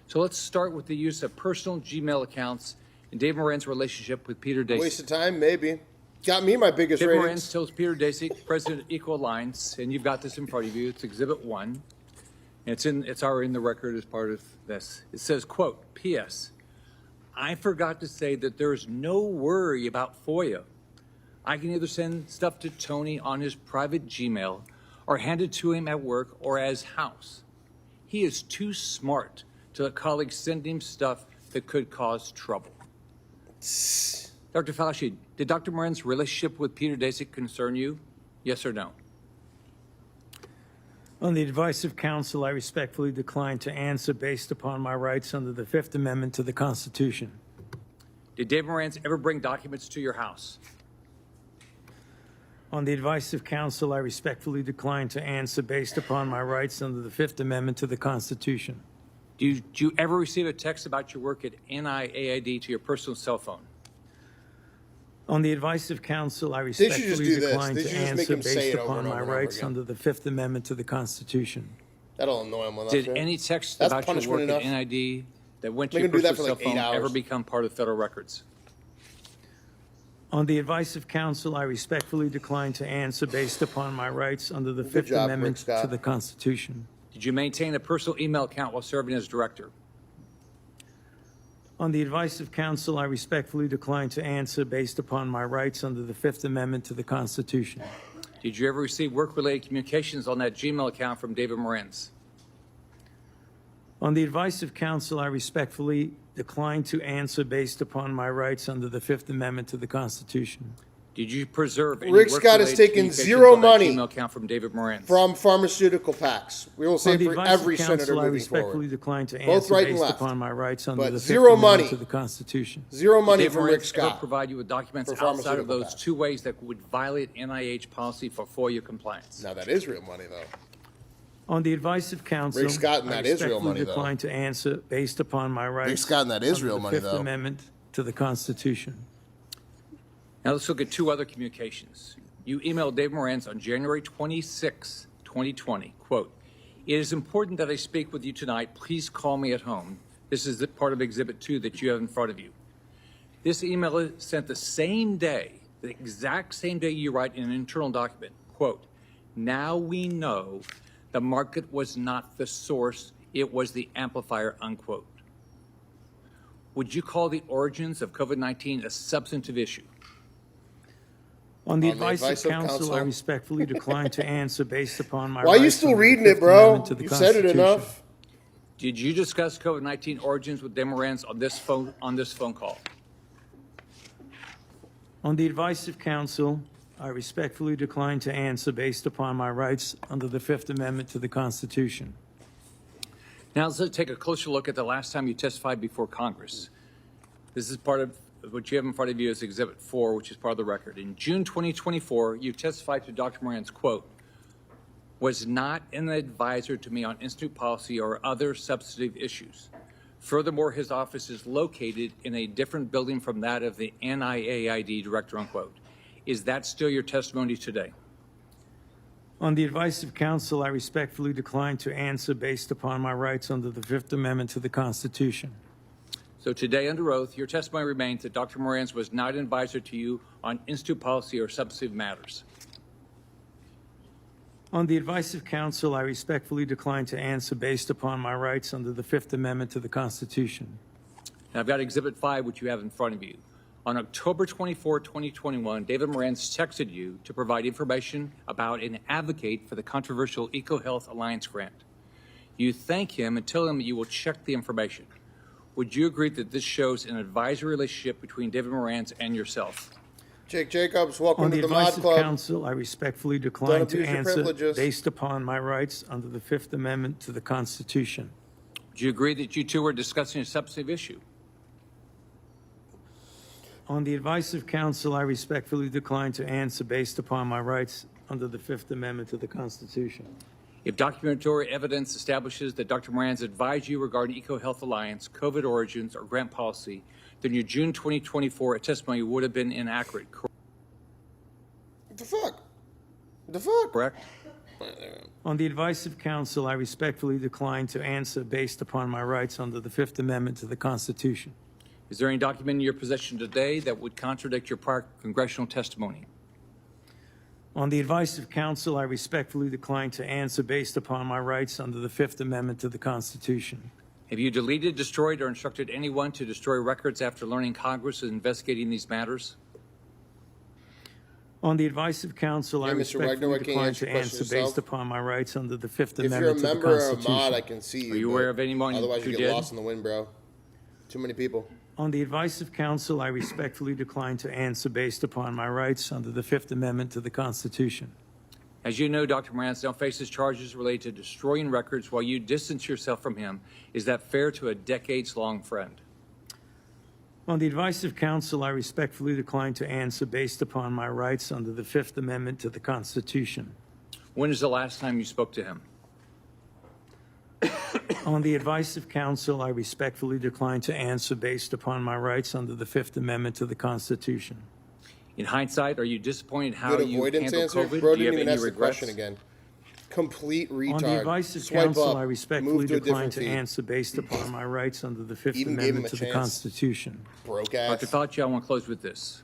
So let's start with the use of personal Gmail accounts and Dave Morens' relationship with Peter Daszak. Waste of time, maybe. Got me my biggest Dave ratings. Morens tells Peter Daszak, President of Equal Alliance, and you've got this in front of you. It's Exhibit 1. And it's already in the record as part of this. It says, quote, P.S. I forgot to say that there is no worry about FOIA. I can either send stuff to Tony on his private Gmail or hand it to him at work or as house. He is too smart to let colleagues send him stuff that could cause trouble. Dr. Fauci, did Dr. Morens' relationship with Peter Daszak concern you? Yes or no? On the advice of counsel, I respectfully decline to answer based upon my rights under the Fifth Amendment to the Constitution. Did Dave Morens ever bring documents to your house? On the advice of counsel, I respectfully decline to answer based upon my rights under the Fifth Amendment to the Constitution. Did you ever receive a text about your work at NIAID to your personal cell phone? On the advice of counsel, I respectfully decline to answer based upon my rights under the Fifth Amendment to the Constitution. That'll annoy him enough. Did any text about your work at NID that went to your personal cell phone ever become part of federal records? On the advice of counsel, I respectfully decline to answer based upon my rights under the Fifth Amendment to the Constitution. Did you maintain a personal email account while serving as director? On the advice of counsel, I respectfully decline to answer based upon my rights under the Fifth Amendment to the Constitution. Did you ever receive work-related communications on that Gmail account from David Morens? On the advice of counsel, I respectfully decline to answer based upon my rights under the Fifth Amendment to the Constitution. Did you preserve any Rick Scott has taken communications zero on that money Gmail account from David Morens? from pharmaceutical PACs. We will say On the for advice every of counsel, senator I moving respectfully forward. decline to Both answer right and based left. upon my rights under But the zero Fifth Amendment money. to the Constitution. Zero money Did from Morens Rick ever Scott. provide you with documents for outside of pharmaceutical those PACs. two ways that would violate NIH policy for FOIA compliance? Now that is real money, though. On the advice of counsel, Rick Scott and I that is real respectfully money, though. decline to answer based upon my rights Scott and that is under real the money, Fifth though. Amendment to the Constitution. Now let's look at two other communications. You emailed Dave Morens on January 26, 2020, quote, "It is important that I speak with you tonight. Please call me at home." This is the part of Exhibit 2 that you have in front of you. This email is sent the same day, the exact same day you write in an internal document, quote, "Now we know the market was not the source, it was the amplifier," unquote. Would you call the origins of COVID-19 a substantive issue? On the advice of counsel, I respectfully decline to answer based upon my rights. Why are you still under the reading Fifth it, bro? Amendment to the You said it Constitution. enough. Did you discuss COVID-19 origins with Dave Morens on this phone call? On the advice of counsel, I respectfully decline to answer based upon my rights under the Fifth Amendment to the Constitution. Now let's take a closer look at the last time you testified before Congress. This is part of what you have in front of you as Exhibit 4, which is part of the record. In June 2024, you testified to Dr. Morens, quote, "Was not an advisor to me on institute policy or other substantive issues. Furthermore, his office is located in a different building from that of the NIAID director," unquote. Is that still your testimony today? On the advice of counsel, I respectfully decline to answer based upon my rights under the Fifth Amendment to the Constitution. So today, under oath, your testimony remains that Dr. Moreno was not an advisor to you on institute policy or substantive matters. On the advice of counsel, I respectfully decline to answer based upon my rights under the Fifth Amendment to the Constitution. And I've got Exhibit 5, which you have in front of you. On October 24, 2021, David Moreno texted you to provide information about and advocate for the controversial EcoHealth Alliance grant. You thank him and tell him that you will check the information. Would you agree that this shows an advisory relationship between David Moreno and yourself? Jake Jacobs, welcome On to the the Mod advice of Club. counsel, I respectfully decline Don't to abuse your answer privileges. based upon my rights under the Fifth Amendment to the Constitution. Would you agree that you two were discussing a substantive issue? On the advice of counsel, I respectfully decline to answer based upon my rights under the Fifth Amendment to the Constitution. If documentary evidence establishes that Dr. Moreno advised you regarding EcoHealth Alliance, COVID origins, or grant policy, then your June 2024 testimony would have been inaccurate. The fuck? The fuck? Correct? On the advice of counsel, I respectfully decline to answer based upon my rights under the Fifth Amendment to the Constitution. Is there any document in your possession today that would contradict your prior congressional testimony? On the advice of counsel, I respectfully decline to answer based upon my rights under the Fifth Amendment to the Constitution. Have you deleted, destroyed, or instructed anyone to destroy records after learning Congress is investigating these matters? On the advice of counsel, I Hey, Mr. respectfully Wagner, why can't you decline answer to questions answer yourself? based upon my rights under the Fifth If you're a Amendment to the member or a Constitution. mod, I can see you. Are you but aware of anyone Otherwise, who you get did? lost in the wind, bro. Too many people. On the advice of counsel, I respectfully decline to answer based upon my rights under the Fifth Amendment to the Constitution. As you know, Dr. Moreno now faces charges related to destroying records while you distance yourself from him. Is that fair to a decades-long friend? On the advice of counsel, I respectfully decline to answer based upon my rights under the Fifth Amendment to the Constitution. When is the last time you spoke to him? On the advice of counsel, I respectfully decline to answer based upon my rights under the Fifth Amendment to the Constitution. In hindsight, are you disappointed how Good you avoidance handled answer. COVID? Bro Do you didn't have even any ask the regrets? question again. Complete retard. On the advice of Swipe counsel, up. I Move respectfully to a decline different to feed. answer based upon my rights under the Fifth Even gave him Amendment a to the chance. Constitution. Broke ass. Dr. Fauci, I want to close with this.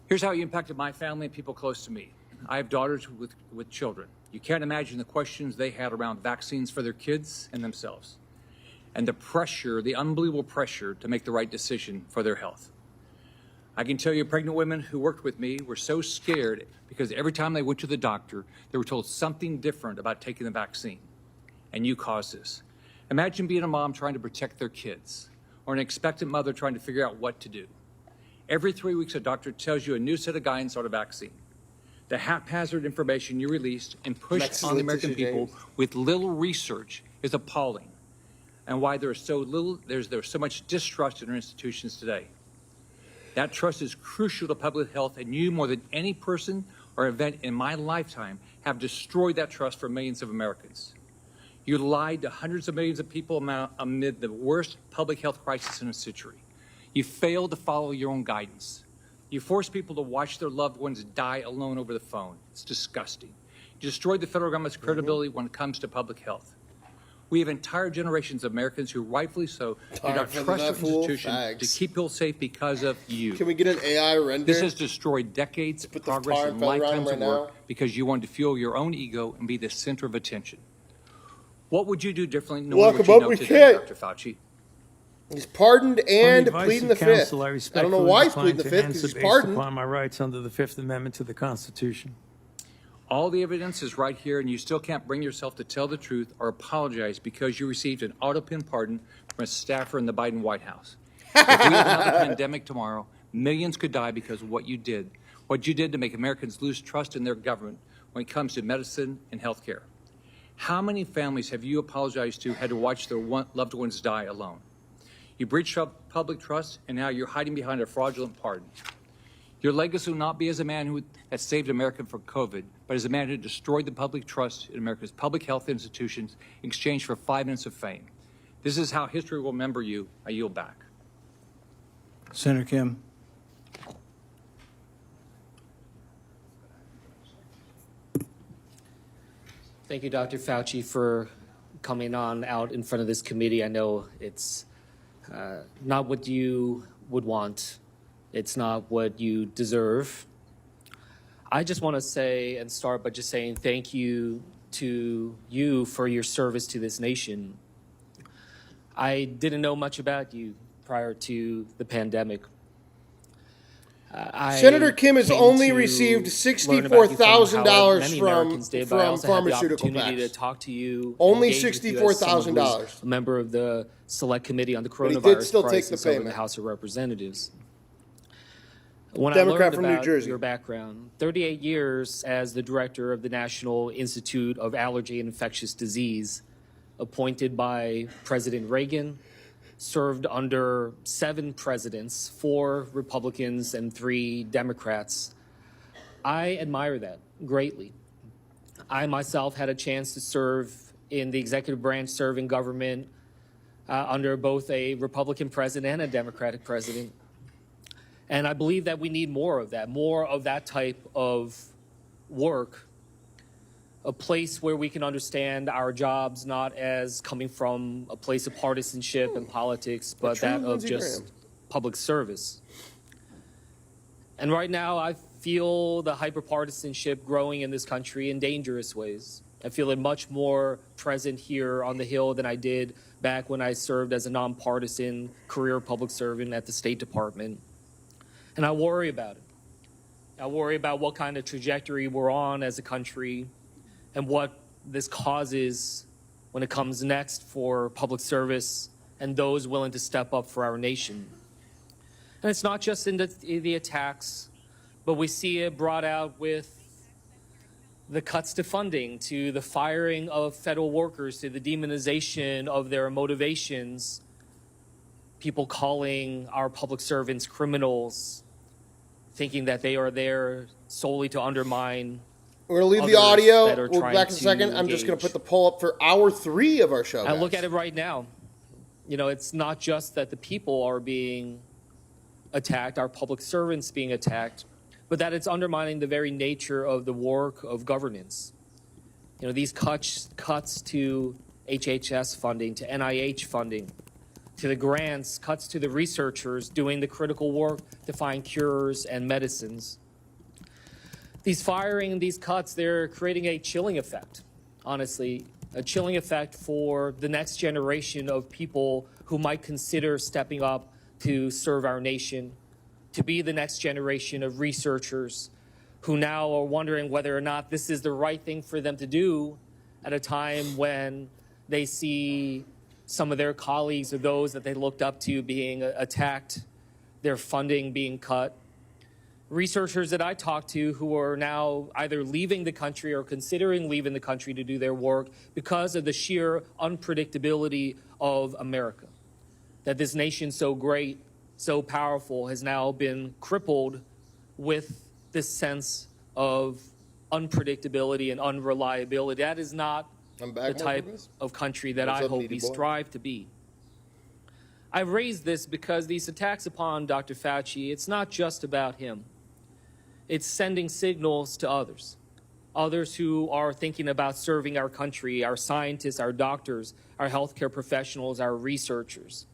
Here's how you impacted my family and people close to me. I have daughters with children. You can't imagine the questions they had around vaccines for their kids and themselves, and the pressure, the unbelievable pressure to make the right decision for their health. I can tell you pregnant women who worked with me were so scared because every time they went to the doctor, they were told something different about taking the vaccine. And you caused this. Imagine being a mom trying to protect their kids, or an expectant mother trying to figure out what to do. Every 3 weeks, a doctor tells you a new set of guidance on a vaccine. The haphazard information you released and pushed on the American people with little research is appalling, and why there's so much distrust in our institutions today. That trust is crucial to public health, and you, more than any person or event in my lifetime, have destroyed that trust for millions of Americans. You lied to hundreds of millions of people amid the worst public health crisis in a century. You failed to follow your own guidance. You forced people to watch their loved ones die alone over the phone. It's disgusting. You destroyed the federal government's credibility when it comes to public health. We have entire generations of Americans who, rightfully so, do not trust our institution to keep people safe because of you. Can we get an AI render? This has destroyed decades of progress and lifetimes of work because you wanted to fuel your own ego and be the center of attention. What would you do differently knowing what you know today, Dr. Fauci? He's pardoned and On pleading the the advice Fifth. of counsel, I don't know why he's respectfully pleading the decline Fifth, to because he's answer based pardoned. upon my rights under the Fifth Amendment to the Constitution. All the evidence is right here, and you still can't bring yourself to tell the truth or apologize because you received an auto-pin pardon from a staffer in the Biden White House. If we have another pandemic tomorrow, millions could die because of what you did to make Americans lose trust in their government when it comes to medicine and health care. How many families have you apologized to had to watch their loved ones die alone? You breached public trust, and now you're hiding behind a fraudulent pardon. Your legacy will not be as a man that saved America from COVID, but as a man who destroyed the public trust in America's public health institutions in exchange for 5 minutes of fame. This is how history will remember you. I yield back. Senator Kim. Thank you, Dr. Fauci, for coming on out in front of this committee. I know it's not what you would want. It's not what you deserve. I just want to say and start by just saying thank you to you for your service to this nation. I didn't know much about you prior to the pandemic. Senator Kim has only received $64,000 from Pharmaceutical to talk to you. Only $64,000. A member of the Select Committee on the Coronavirus Crisis over the House of Representatives. When Democrat I from learned New about Jersey. your background, 38 years as the director of the National Institute of Allergy and Infectious Disease, appointed by President Reagan, served under 7 presidents, 4 Republicans and 3 Democrats. I admire that greatly. I myself had a chance to serve in the executive branch, serve in government under both a Republican president and a Democratic president. And I believe that we need more of that type of work, a place where we can understand our jobs not as coming from a place of partisanship and politics, but that of just public service. And right now, I feel the hyperpartisanship growing in this country in dangerous ways. I feel it much more present here on the Hill than I did back when I served as a nonpartisan career public servant at the State Department. And I worry about it. I worry about what kind of trajectory we're on as a country and what this causes when it comes next for public service and those willing to step up for our nation. And it's not just in the attacks, but we see it brought out with the cuts to funding, to the firing of federal workers, to the demonization of their motivations, people calling our public servants criminals, thinking that they are there solely to undermine. We're going to leave the audio. We'll be back in a second. I'm just going to put the poll up for hour 3 of our show. I look at it right now. You know, it's not just that the people are being attacked, our public servants being attacked, but that it's undermining the very nature of the work of governance. You know, these cuts to HHS funding, to NIH funding, to the grants, cuts to the researchers doing the critical work to find cures and medicines. These firing, these cuts, they're creating a chilling effect, honestly, a chilling effect for the next generation of people who might consider stepping up to serve our nation, to be the next generation of researchers who now are wondering whether or not this is the right thing for them to do at a time when they see some of their colleagues or those that they looked up to being attacked, their funding being cut. Researchers that I talk to who are now either leaving the country or considering leaving the country to do their work because of the sheer unpredictability of America. That this nation so great, so powerful, has now been crippled with this sense of unpredictability and unreliability. That is not the type of country that I hope we strive to be. I raise this because these attacks upon Dr. Fauci, it's not just about him. It's sending signals to others who are thinking about serving our country, our scientists, our doctors, our healthcare professionals, our researchers,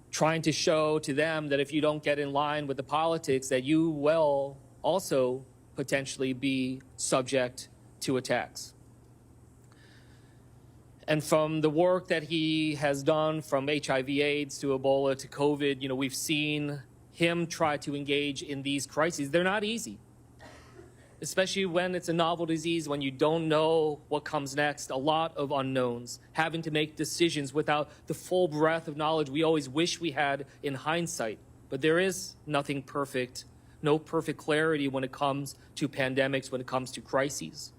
trying to show to them that if you don't get in line with the politics, that you will also potentially be subject to attacks. And from the work that he has done, from HIV/AIDS to Ebola to COVID, you know, we've seen him try to engage in these crises. They're not easy, especially when it's a novel disease, when you don't know what comes next, a lot of unknowns, having to make decisions without the full breadth of knowledge we always wish we had in hindsight. But there is nothing perfect, no perfect clarity when it comes to pandemics, when it comes to crises.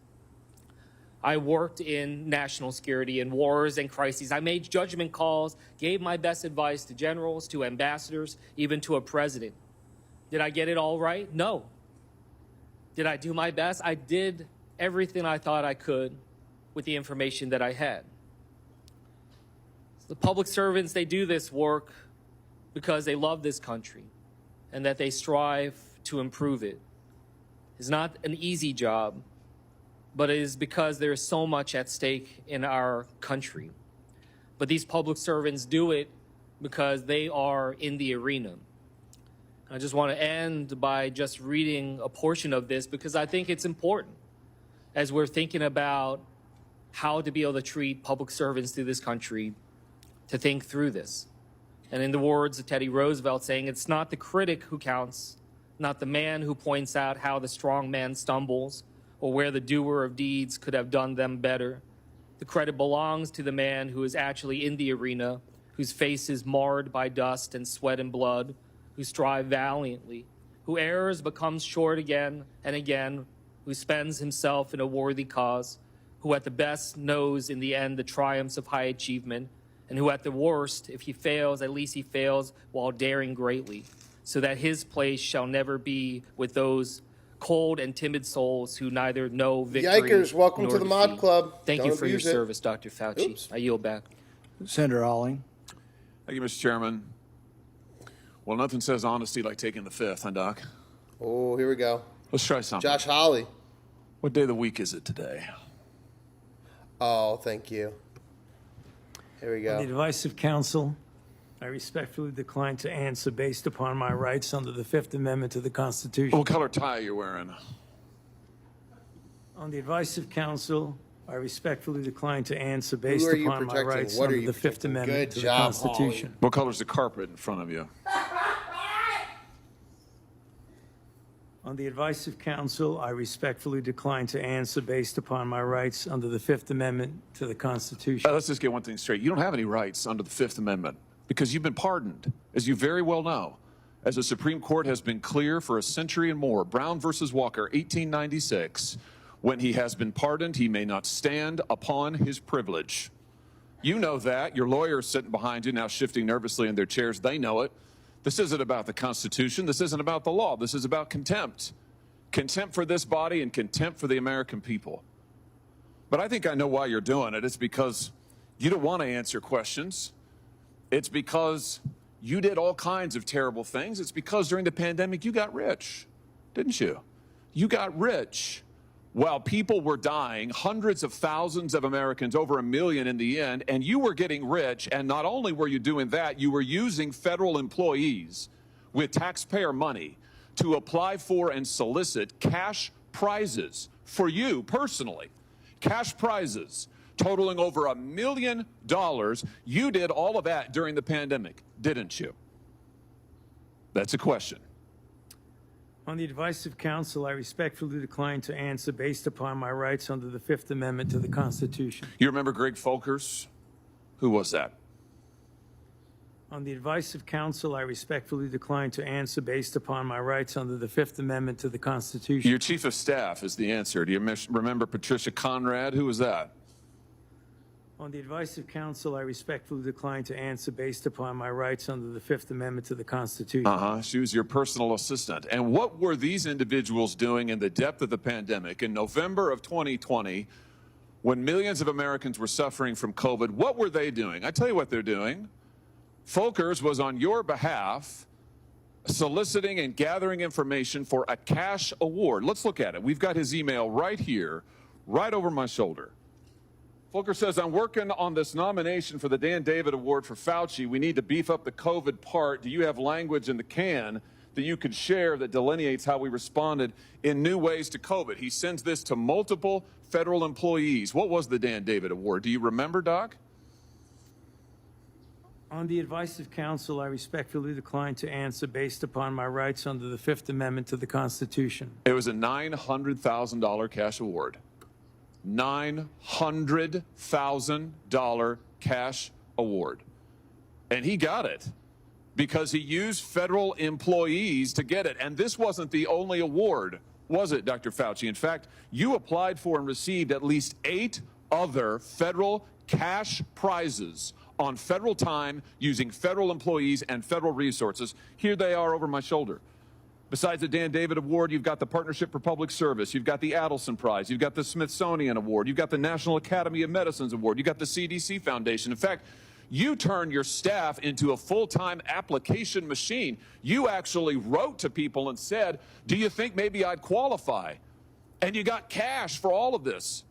I worked in national security and wars and crises. I made judgment calls, gave my best advice to generals, to ambassadors, even to a president. Did I get it all right? No. Did I do my best? I did everything I thought I could with the information that I had. The public servants, they do this work because they love this country and that they strive to improve it. It's not an easy job. but it is because there is so much at stake in our country. But these public servants do it because they are in the arena. I just want to end by just reading a portion of this because I think it's important as we're thinking about how to be able to treat public servants through this country, to think through this. And in the words of Teddy Roosevelt saying, it's not the critic who counts, not the man who points out how the strong man stumbles or where the doer of deeds could have done them better. The credit belongs to the man who is actually in the arena, whose face is marred by dust and sweat and blood, who strive valiantly, who errs but comes short again and again, who spends himself in a worthy cause, who at the best knows in the end the triumphs of high achievement, and who at the worst, if he fails, at least he fails while daring greatly, so that his place shall never be with those cold and timid souls who neither know victory Yikers, welcome nor to the Mod defeat. Club. Thank Don't you for your abuse it. service, Dr. Fauci. Oops. I yield back. Senator Hawley. Thank you, Mr. Chairman. Well, nothing says honesty like taking the fifth, huh, Doc? Oh, here we go. Let's try something. Josh Hawley. What day of the week is it today? Oh, thank you. Here we On the go. advice of counsel, I respectfully decline to answer based upon my rights under the Fifth Amendment to the Constitution. What color tie are you wearing? On the advice of counsel, I respectfully decline to answer based are you upon my protecting? rights What are under you the Fifth protecting? Amendment Good to the job, Constitution. What color's the carpet in front of you? On the advice of counsel, I respectfully decline to answer based upon my rights under the Fifth Amendment to the Constitution. Let's just get one thing straight. You don't have any rights under the Fifth Amendment because you've been pardoned, as you very well know. As the Supreme Court has been clear for a century and more, Brown versus Walker, 1896, when he has been pardoned, he may not stand upon his privilege. You know that. Your lawyers sitting behind you now shifting nervously in their chairs, they know it. This isn't about the Constitution. This isn't about the law. This is about contempt. Contempt for this body and contempt for the American people. But I think I know why you're doing it. It's because you don't want to answer questions. It's because you did all kinds of terrible things. It's because during the pandemic you got rich, didn't you? You got rich while people were dying, hundreds of thousands of Americans, over 1 million in the end, and you were getting rich. And not only were you doing that, you were using federal employees with taxpayer money to apply for and solicit cash prizes for you personally. Cash prizes totaling over $1 million. You did all of that during the pandemic, didn't you? That's a question. On the advice of counsel, I respectfully decline to answer based upon my rights under the Fifth Amendment to the Constitution. You remember Greg Folkers? Who was that? On the advice of counsel, I respectfully decline to answer based upon my rights under the Fifth Amendment to the Constitution. Your chief of staff is the answer. Do you remember Patricia Conrad? Who was that? On the advice of counsel, I respectfully decline to answer based upon my rights under the Fifth Amendment to the Constitution. She was your personal assistant. And what were these individuals doing in the depth of the pandemic in November of 2020 when millions of Americans were suffering from COVID? What were they doing? I tell you what they're doing. Folkers was on your behalf soliciting and gathering information for a cash award. Let's look at it. We've got his email right here, right over my shoulder. Volker says, I'm working on this nomination for the Dan David Award for Fauci. We need to beef up the COVID part. Do you have language in the can that you could share that delineates how we responded in new ways to COVID? He sends this to multiple federal employees. What was the Dan David Award? Do you remember, Doc? On the advice of counsel, I respectfully decline to answer based upon my rights under the Fifth Amendment to the Constitution. It was a $900,000 cash award. $900,000 cash award. And he got it because he used federal employees to get it. And this wasn't the only award, was it, Dr. Fauci? In fact, you applied for and received at least 8 other federal cash prizes on federal time using federal employees and federal resources. Here they are over my shoulder. Besides the Dan David Award, you've got the Partnership for Public Service, you've got the Adelson Prize, you've got the Smithsonian Award, you've got the National Academy of Medicine's Award, you've got the CDC Foundation. In fact, you turned your staff into a full-time application machine. You actually wrote to people and said, do you think maybe I'd qualify? And you got cash for all of this.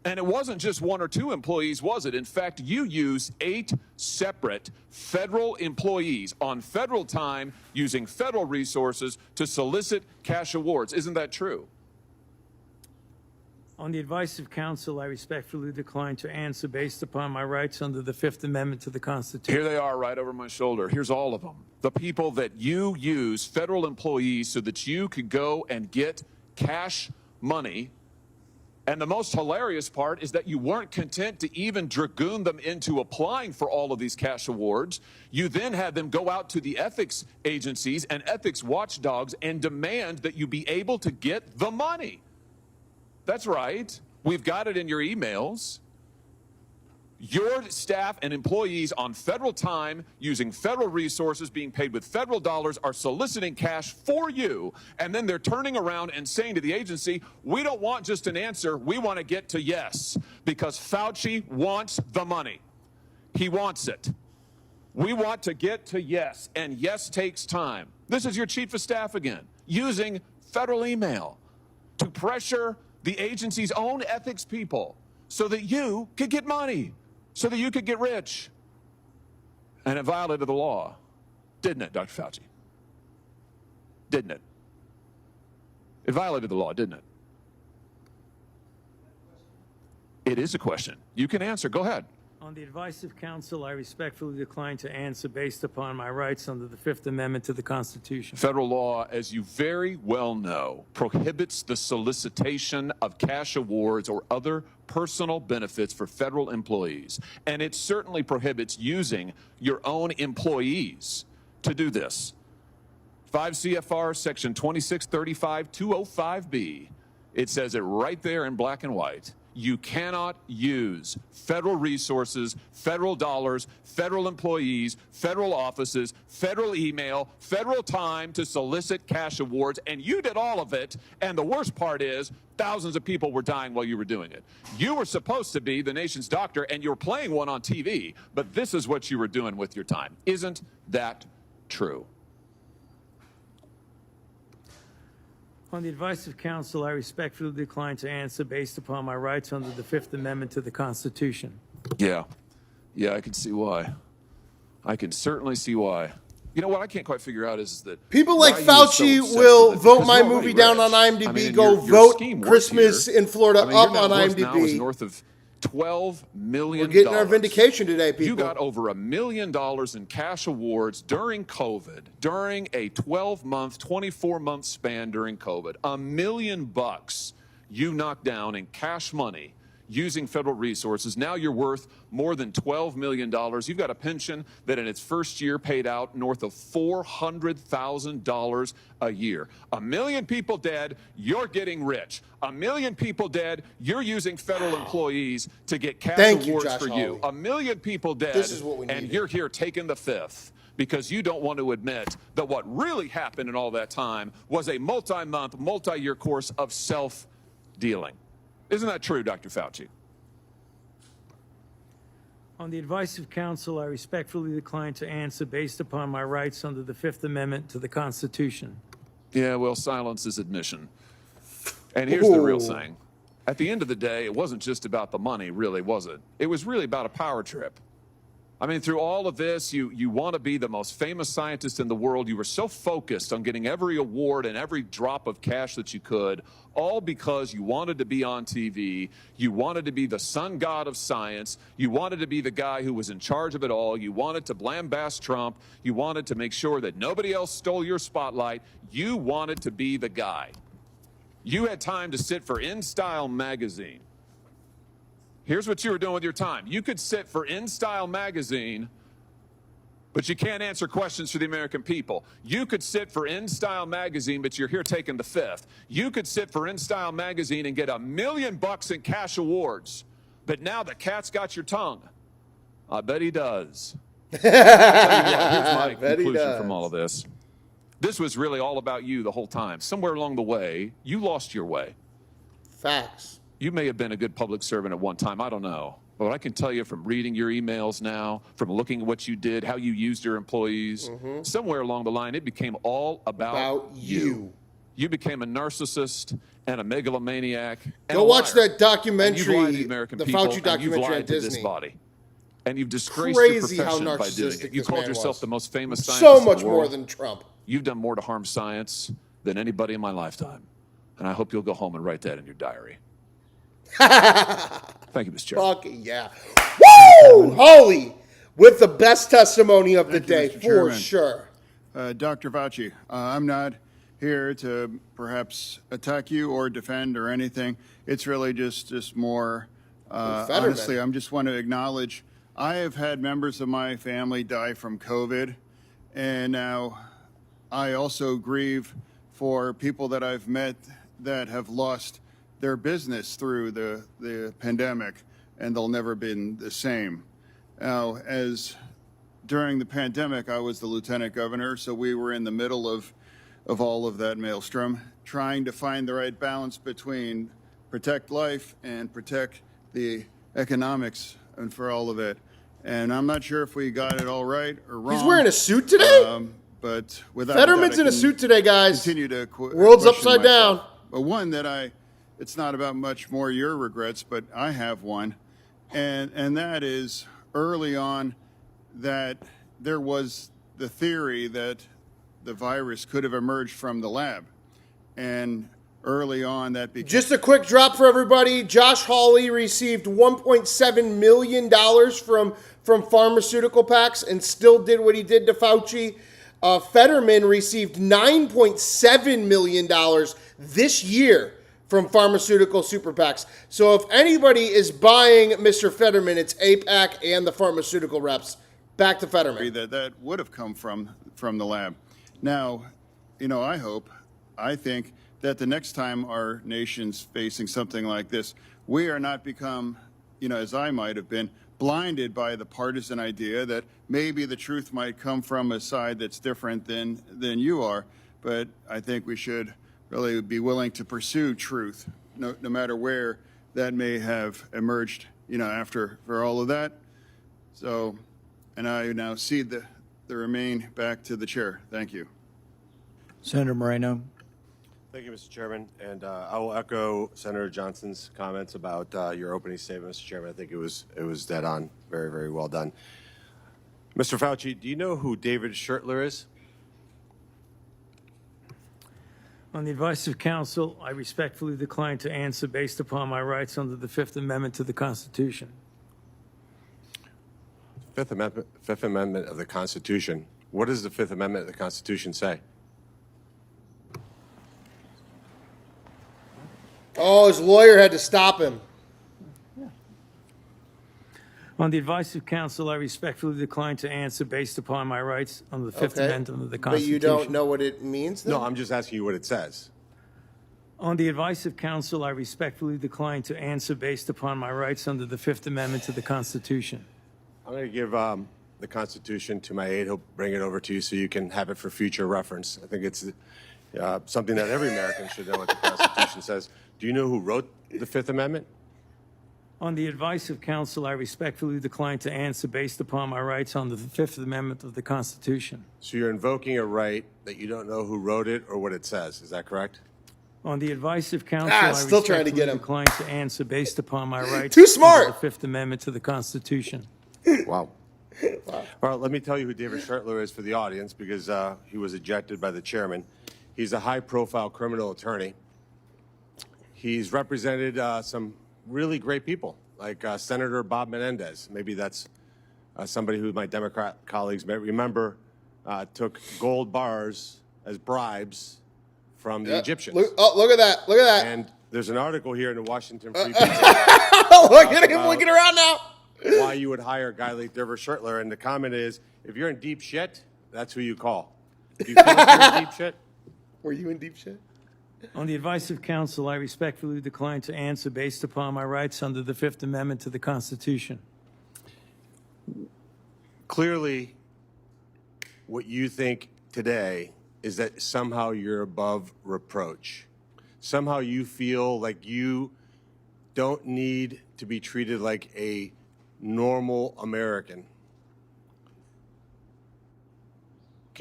And it wasn't just 1 or 2 employees, was it? In fact, you used 8 separate federal employees on federal time using federal resources to solicit cash awards. Isn't that true? On the advice of counsel, I respectfully decline to answer based upon my rights under the Fifth Amendment to the Constitution. Here they are right over my shoulder. Here's all of them. The people that you use, federal employees, so that you could go and get cash money. And the most hilarious part is that you weren't content to even dragoon them into applying for all of these cash awards. You then had them go out to the ethics agencies and ethics watchdogs and demand that you be able to get the money. That's right. We've got it in your emails. Your staff and employees on federal time, using federal resources, being paid with federal dollars, are soliciting cash for you. And then they're turning around and saying to the agency, we don't want just an answer. We want to get to yes, because Fauci wants the money. He wants it. We want to get to yes, and yes takes time. This is your chief of staff again, using federal email to pressure the agency's own ethics people so that you could get money, so that you could get rich. And it violated the law, didn't it, Dr. Fauci? Didn't it? It violated the law, didn't it? It is a question. You can answer. Go ahead. On the advice of counsel, I respectfully decline to answer based upon my rights under the Fifth Amendment to the Constitution. Federal law, as you very well know, prohibits the solicitation of cash awards or other personal benefits for federal employees. And it certainly prohibits using your own employees to do this. 5 CFR section 2635-205B. It says it right there in black and white. You cannot use federal resources, federal dollars, federal employees, federal offices, federal email, federal time to solicit cash awards. And you did all of it. And the worst part is thousands of people were dying while you were doing it. You were supposed to be the nation's doctor, and you were playing one on TV. But this is what you were doing with your time. Isn't that true? On the advice of counsel, I respectfully decline to answer based upon my rights under the Fifth Amendment to the Constitution. Yeah, I can see why. I can certainly see why. You know what I can't quite figure out is that people like Fauci will vote my movie down on IMDb, I mean, go your vote scheme Christmas here. in Florida I mean, up your on net worth now is IMDb. north of $12 million. We're getting our vindication today, people. You got over $1 million in cash awards during COVID, during a 12-month, 24-month span during COVID. $1 million you knocked down in cash money using federal resources. Now you're worth more than $12 million. You've got a pension that in its first year paid out north of $400,000 a year. 1 million people dead, you're getting rich. 1 million people dead, you're using federal employees to get cash awards for you. 1 million people dead, This is what we and needed. you're here taking the fifth because you don't want to admit that what really happened in all that time was a multi-month, multi-year course of self-dealing. Isn't that true, Dr. Fauci? On the advice of counsel, I respectfully decline to answer based upon my rights under the Fifth Amendment to the Constitution. Yeah, well, silence is admission. And here's the real Ooh. thing. At the end of the day, it wasn't just about the money, really, was it? It was really about a power trip. I mean, through all of this, you want to be the most famous scientist in the world. You were so focused on getting every award and every drop of cash that you could, all because you wanted to be on TV. You wanted to be the sun god of science. You wanted to be the guy who was in charge of it all. You wanted to blambast Trump. You wanted to make sure that nobody else stole your spotlight. You wanted to be the guy. You had time to sit for InStyle magazine. Here's what you were doing with your time. You could sit for InStyle magazine, but you can't answer questions for the American people. You could sit for InStyle magazine, but you're here taking the fifth. You could sit for InStyle magazine and get $1 million in cash awards, but now the cat's got your tongue. I bet he does. Here's my conclusion from all of this. This was really all about you the whole time. Somewhere along the way, you lost your way. Facts. You may have been a good public servant at one time. I don't know. But I can tell you from reading your emails now, from looking at what you did, how you used your employees, somewhere along the line, it became all about you. You became a narcissist and a megalomaniac. And Go a watch liar. that documentary, And you've lied to the American the people, Fauci and you've documentary lied on to this Disney. body. And you've disgraced your Crazy how profession by doing narcissistic it. You this called man yourself was. the most famous scientist So in the much more world. than Trump. You've done more to harm science than anybody in my lifetime. And I hope you'll go home and write that in your diary. Thank you, Mr. Chairman. Fucking yeah. Woo! Hawley with the best testimony of the day, Mr. for Chairman. sure. Dr. Fauci, I'm not here to perhaps attack you or defend or anything. It's really just more, Fetterman. honestly, I just want to acknowledge I have had members of my family die from COVID, and now I also grieve for people that I've met that have lost their business through the pandemic, and they'll never been the same. Now, as during the pandemic, I was the lieutenant governor, so we were in the middle of all of that maelstrom, trying to find the right balance between protect life and protect the economics and for all of it. And I'm not sure if we got it all right or wrong. He's wearing a suit today? But without Fetterman's that, I in a can suit today, guys. Continue to World's question upside down. myself. But one that it's not about much more your regrets, but I have one. And that is early on that there was the theory that the virus could have emerged from the lab. And early on that became... Just a quick drop for everybody. Josh Hawley received $1.7 million from pharmaceutical packs and still did what he did to Fauci. Fetterman received $9.7 million this year from pharmaceutical super PACs. So if anybody is buying Mr. Fetterman, it's APAC and the pharmaceutical reps. Back to Fetterman. That would have come from the lab. Now, I think that the next time our nation's facing something like this, we are not become, as I might have been, blinded by the partisan idea that maybe the truth might come from a side that's different than you are. But I think we should really be willing to pursue truth, no matter where that may have emerged, after for all of that. So, and I now cede the remain back to the chair. Thank you. Senator Moreno. Thank you, Mr. Chairman. And I will echo Senator Johnson's comments about your opening statement, Mr. Chairman. I think it was dead on. Very, very well done. Mr. Fauci, do you know who David Schertler is? On the advice of counsel, I respectfully decline to answer based upon my rights under the Fifth Amendment to the Constitution. Fifth Amendment of the Constitution. What does the Fifth Amendment of the Constitution say? Oh, his lawyer had to stop him. On the advice of counsel, I respectfully decline to answer based upon my rights under the Fifth Amendment of the Constitution. But you don't know what it means then? No, I'm just asking you what it says. On the advice of counsel, I respectfully decline to answer based upon my rights under the Fifth Amendment to the Constitution. I'm going to give the Constitution to my aide. He'll bring it over to you so you can have it for future reference. I think it's something that every American should know what the Constitution says. Do you know who wrote the Fifth Amendment? On the advice of counsel, I respectfully decline to answer based upon my rights under the Fifth Amendment of the Constitution. So you're invoking a right that you don't know who wrote it or what it says. Is that correct? On the advice of counsel, I still trying to respectfully get him. decline to answer based upon my rights Too smart. under the Fifth Amendment to the Constitution. Wow. Well, let me tell you who David Schertler is for the audience because he was ejected by the chairman. He's a high-profile criminal attorney. He's represented some really great people, like Senator Bob Menendez. Maybe that's somebody who my Democrat colleagues may remember took gold bars as bribes from the Egyptians. Look at that. Look at that. And there's an article here in the Washington Free Press. Look at him looking around now. Why you would hire a guy like David Schertler. And the comment is, if you're in deep shit, that's who you call. Do you feel like you're in deep shit? Were you in deep shit? On the advice of counsel, I respectfully decline to answer based upon my rights under the Fifth Amendment to the Constitution. Clearly, what you think today is that somehow you're above reproach. Somehow you feel like you don't need to be treated like a normal American.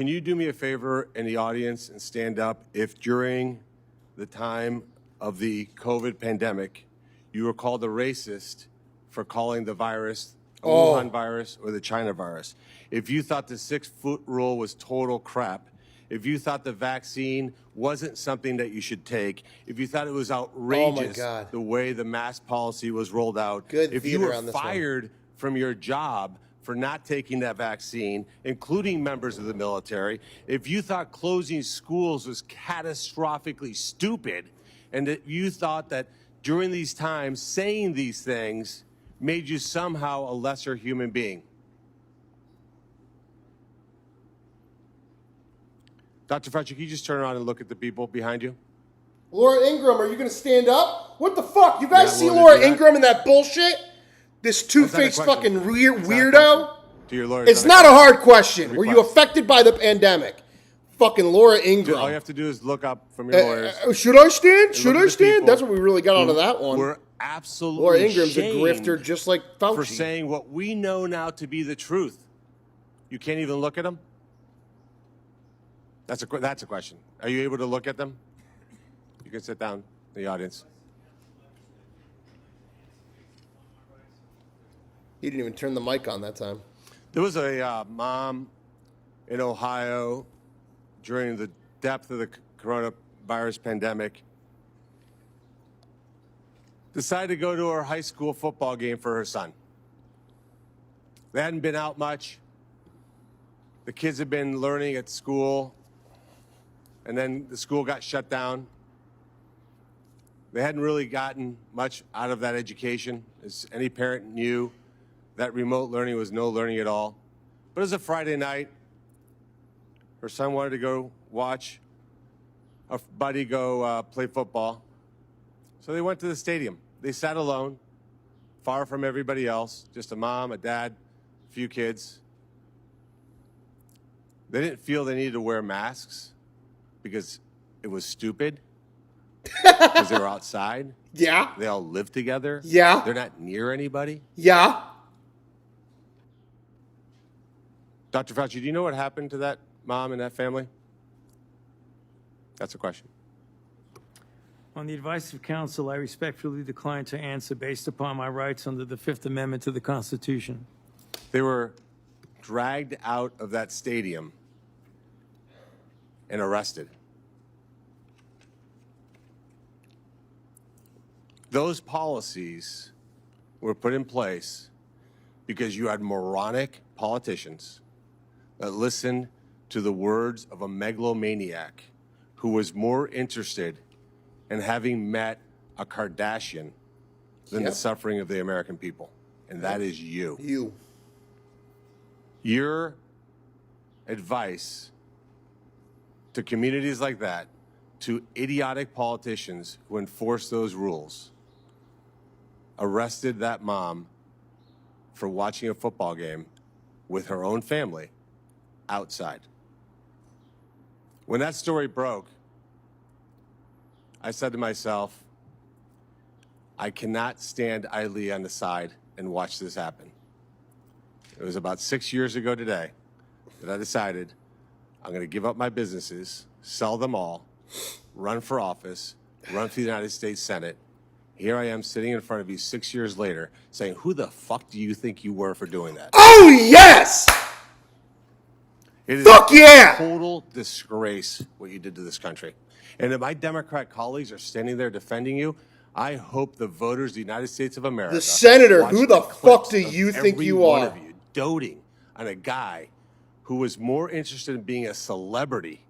can you do me a favor in the audience and stand up if during the time of the COVID pandemic, you were called a racist for calling the virus a Wuhan virus or the China virus? If you thought the 6-foot rule was total crap, if you thought the vaccine wasn't something that you should take, if you thought it was outrageous the way the mask policy was rolled out, if you were fired from your job for not taking that vaccine, including members of the military, if you thought closing schools was catastrophically stupid, and that you thought that during these times saying these things made you somehow a lesser human being. Dr. Fauci, can you just turn around and look at the people behind you? Laura Ingraham, are you going to stand up? What the fuck? You guys see Laura Ingraham and that bullshit? This two-faced fucking weirdo? To your lawyer, it's not a hard question. Were you affected by the pandemic? Fucking Laura Ingraham. All you have to do is look up from your lawyers. Should I stand? Should I stand? That's what we really got onto that one. We're absolutely Laura Ingram's a shamed grifter just like Fauci. for saying what we know now to be the truth. You can't even look at them? That's a question. Are you able to look at them? You can sit down in the audience. He didn't even turn the mic on that time. There was a mom in Ohio during the depth of the coronavirus pandemic, decided to go to her high school football game for her son. They hadn't been out much. The kids had been learning at school, and then the school got shut down. They hadn't really gotten much out of that education. As any parent knew, that remote learning was no learning at all. But it was a Friday night. Her son wanted to go watch a buddy go play football. So they went to the stadium. They sat alone, far from everybody else, just a mom, a dad, a few kids. They didn't feel they needed to wear masks because it was stupid, because they were outside. Yeah. They all live together. Yeah. They're not near anybody. Yeah. Dr. Fauci, do you know what happened to that mom and that family? That's a question. On the advice of counsel, I respectfully decline to answer based upon my rights under the Fifth Amendment to the Constitution. They were dragged out of that stadium and arrested. Those policies were put in place because you had moronic politicians that listened to the words of a megalomaniac who was more interested in having met a Kardashian than the suffering of the American people. And that is you. You. Your advice to communities like that, to idiotic politicians who enforce those rules, arrested that mom for watching a football game with her own family outside. When that story broke, I said to myself, I cannot stand idly on the side and watch this happen. It was about 6 years ago today that I decided I'm going to give up my businesses, sell them all, run for office, run for the United States Senate. Here I am sitting in front of you 6 years later saying, who the fuck do you think you were for doing that? Oh, yes! It is Fuck yeah! a total disgrace what you did to this country. And if my Democrat colleagues are standing there defending you, I hope the voters of the United States of America... The senator, watch who the clips fuck do of you think every you one are? of you doting on a guy who was more interested in being a celebrity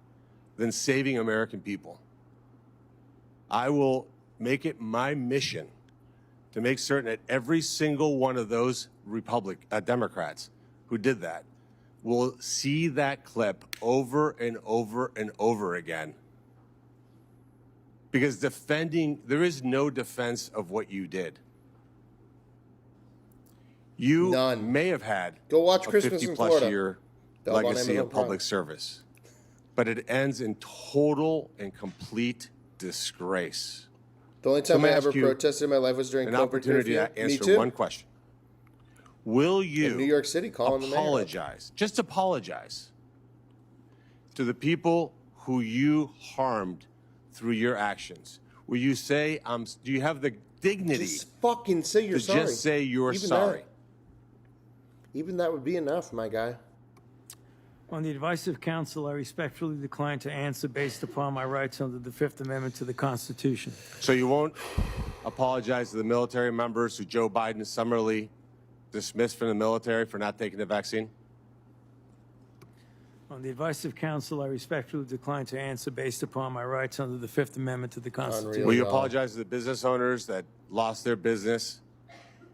than saving American people. I will make it my mission to make certain that every single one of those Democrats who did that will see that clip over and over and over again. Because there is no defense of what you did. You may have had Go watch a Christmas in 50-plus Florida. year Dub on legacy Amazon of public Prime. service, but it ends in total and complete disgrace. The only time So I I'm ever asking you protested in my life was during an COVID opportunity curfew. to Me answer too. one question. Will you In New York City, calling the mayor. apologize? Just apologize to the people who you harmed through your actions? Will you say, do you have the dignity Just fucking say you're to sorry. just say you're Even sorry? Even that would be enough, my guy. On the advice of counsel, I respectfully decline to answer based upon my rights under the Fifth Amendment to the Constitution. So you won't apologize to the military members who Joe Biden summarily dismissed from the military for not taking the vaccine? On the advice of counsel, I respectfully decline to answer based upon my rights under the Fifth Amendment to the Constitution. Will you apologize to the business owners that lost their business,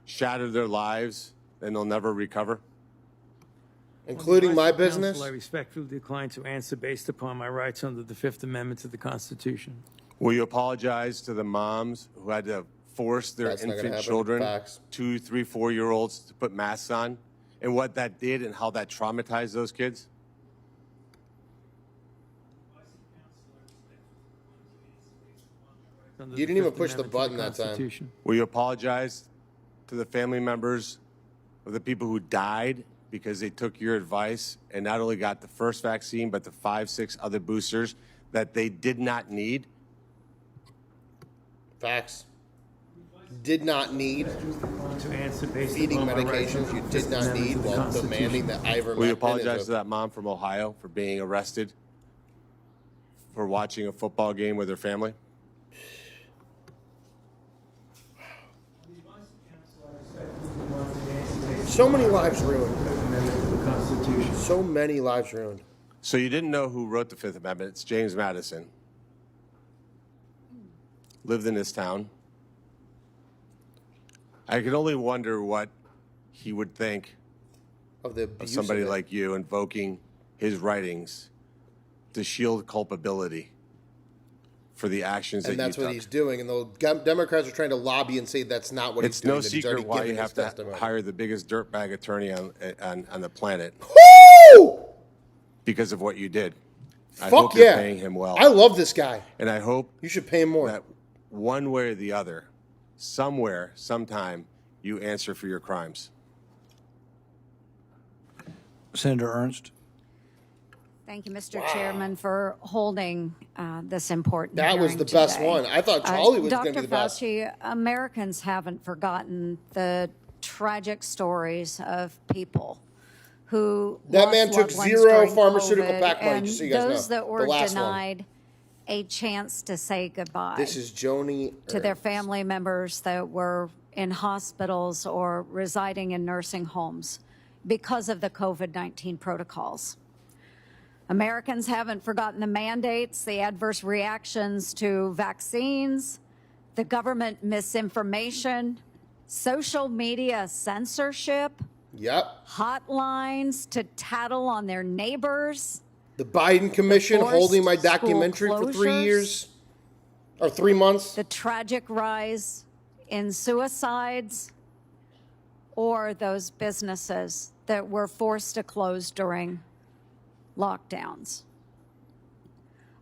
shattered their lives, and they'll never recover? Including my On the advice of business? counsel, I respectfully decline to answer based upon my rights under the Fifth Amendment to the Constitution. Will you apologize to the moms who had to force their That's not gonna infant happen. children, Facts. 2, 3, 4-year-olds, to put masks on, and what that did and how that traumatized those kids? Under You the didn't even Fifth push the Amendment to button that time. Constitution. Will you apologize to the family members of the people who died because they took your advice and not only got the first vaccine, but the 5, 6 other boosters that they did not need? Facts. Did not need To answer based feeding upon my rights medications under you the did Fifth not Amendment need to the while Constitution. demanding that ivermectin. Will you is apologize a- to that mom from Ohio for being arrested for watching a football game with her family? So many lives ruined. So many lives ruined. So you didn't know who wrote the Fifth Amendment. It's James Madison. Lived in this town. I can only wonder what he would think Of the of abuse somebody of it. like you invoking his writings to shield culpability for the actions And that that's you what took. he's doing. And the Democrats are trying to lobby and say that's not what It's he's doing. no that he's already secret why given you his have to testimony. hire the biggest dirtbag attorney on the planet Woo! because of what you did. I Fuck hope you're yeah. paying him well. I love this guy. And I hope You should pay him more. that one way or the other, somewhere, sometime, you answer for your crimes. Senator Ernst. Thank you, Mr. Chairman, for holding this important That was hearing the best today. one. I thought Charlie was going to be the best. Dr. Fauci, Americans haven't forgotten the tragic stories of people who That lost man took loved ones 0 during pharmaceutical COVID, pack money, and just so you guys those know. that The were last one. denied a chance to say goodbye This is Joni to their Ernst. family members that were in hospitals or residing in nursing homes because of the COVID-19 protocols. Americans haven't forgotten the mandates, the adverse reactions to vaccines, the government misinformation, social media censorship, Yep. hotlines to tattle on their neighbors, The Biden Commission forced holding my school documentary for 3 closures, years or 3 months. the tragic rise in suicides, or those businesses that were forced to close during lockdowns.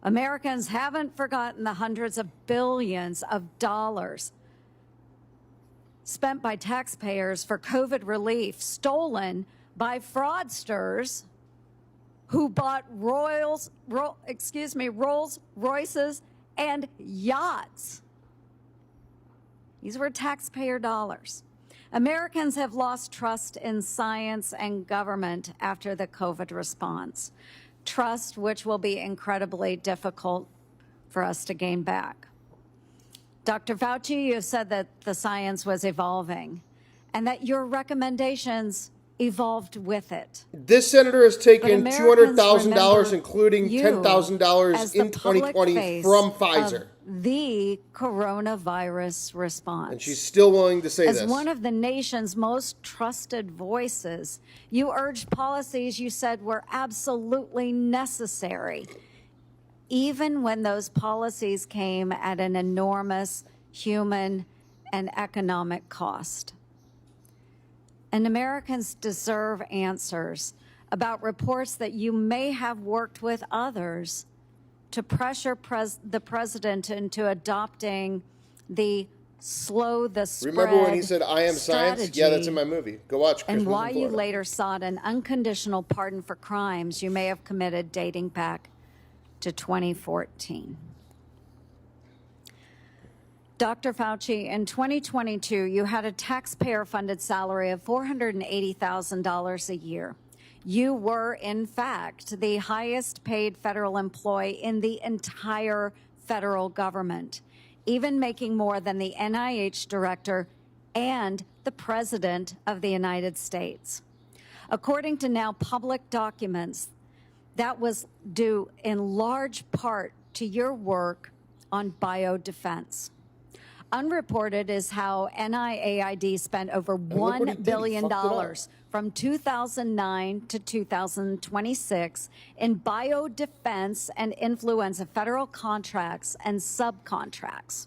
Americans haven't forgotten the hundreds of billions of dollars spent by taxpayers for COVID relief, stolen by fraudsters who bought Rolls Royces and yachts. These were taxpayer dollars. Americans have lost trust in science and government after the COVID response. Trust which will be incredibly difficult for us to gain back. Dr. Fauci, you said that the science was evolving and that your recommendations evolved with it. This senator has taken Americans $200,000, remember including you $10,000 as the in public 2020 face from of Pfizer. the coronavirus response. And she's still willing to say As this. one of the nation's most trusted voices, you urged policies you said were absolutely necessary, even when those policies came at an enormous human and economic cost. And Americans deserve answers about reports that you may have worked with others to pressure the president into adopting the slow the spread Remember when he said, "I am science"? Yeah, that's in my movie. Go watch Christmas and why in you Florida. later sought an unconditional pardon for crimes you may have committed dating back to 2014. Dr. Fauci, in 2022, you had a taxpayer-funded salary of $480,000 a year. You were, in fact, the highest paid federal employee in the entire federal government, even making more than the NIH director and the President of the United States. According to now public documents, that was due in large part to your work on biodefense. Unreported is how NIAID spent over $1 billion from 2009 to 2026 in biodefense and influenza federal contracts and subcontracts.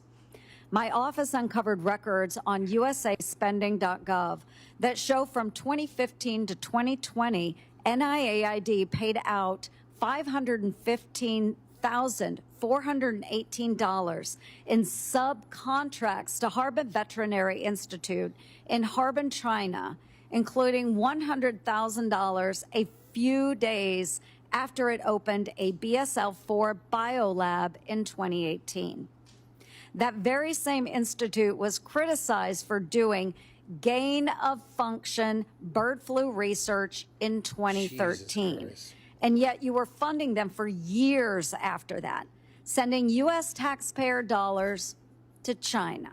My office uncovered records on usaspending.gov that show from 2015 to 2020, NIAID paid out $515,418 in subcontracts to Harbin Veterinary Institute in Harbin, China, including $100,000 a few days after it opened a BSL-4 biolab in 2018. That very same institute was criticized for doing gain-of-function bird flu research in 2013. And yet you were funding them for years after that, sending U.S. taxpayer dollars to China.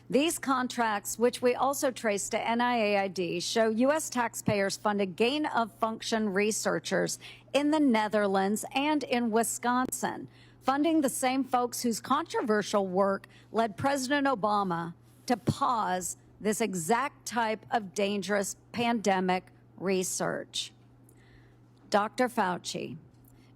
These contracts, which we also trace to NIAID, show U.S. taxpayers funded gain-of-function researchers in the Netherlands and in Wisconsin, funding the same folks whose controversial work led President Obama to pause this exact type of dangerous pandemic research. Dr. Fauci,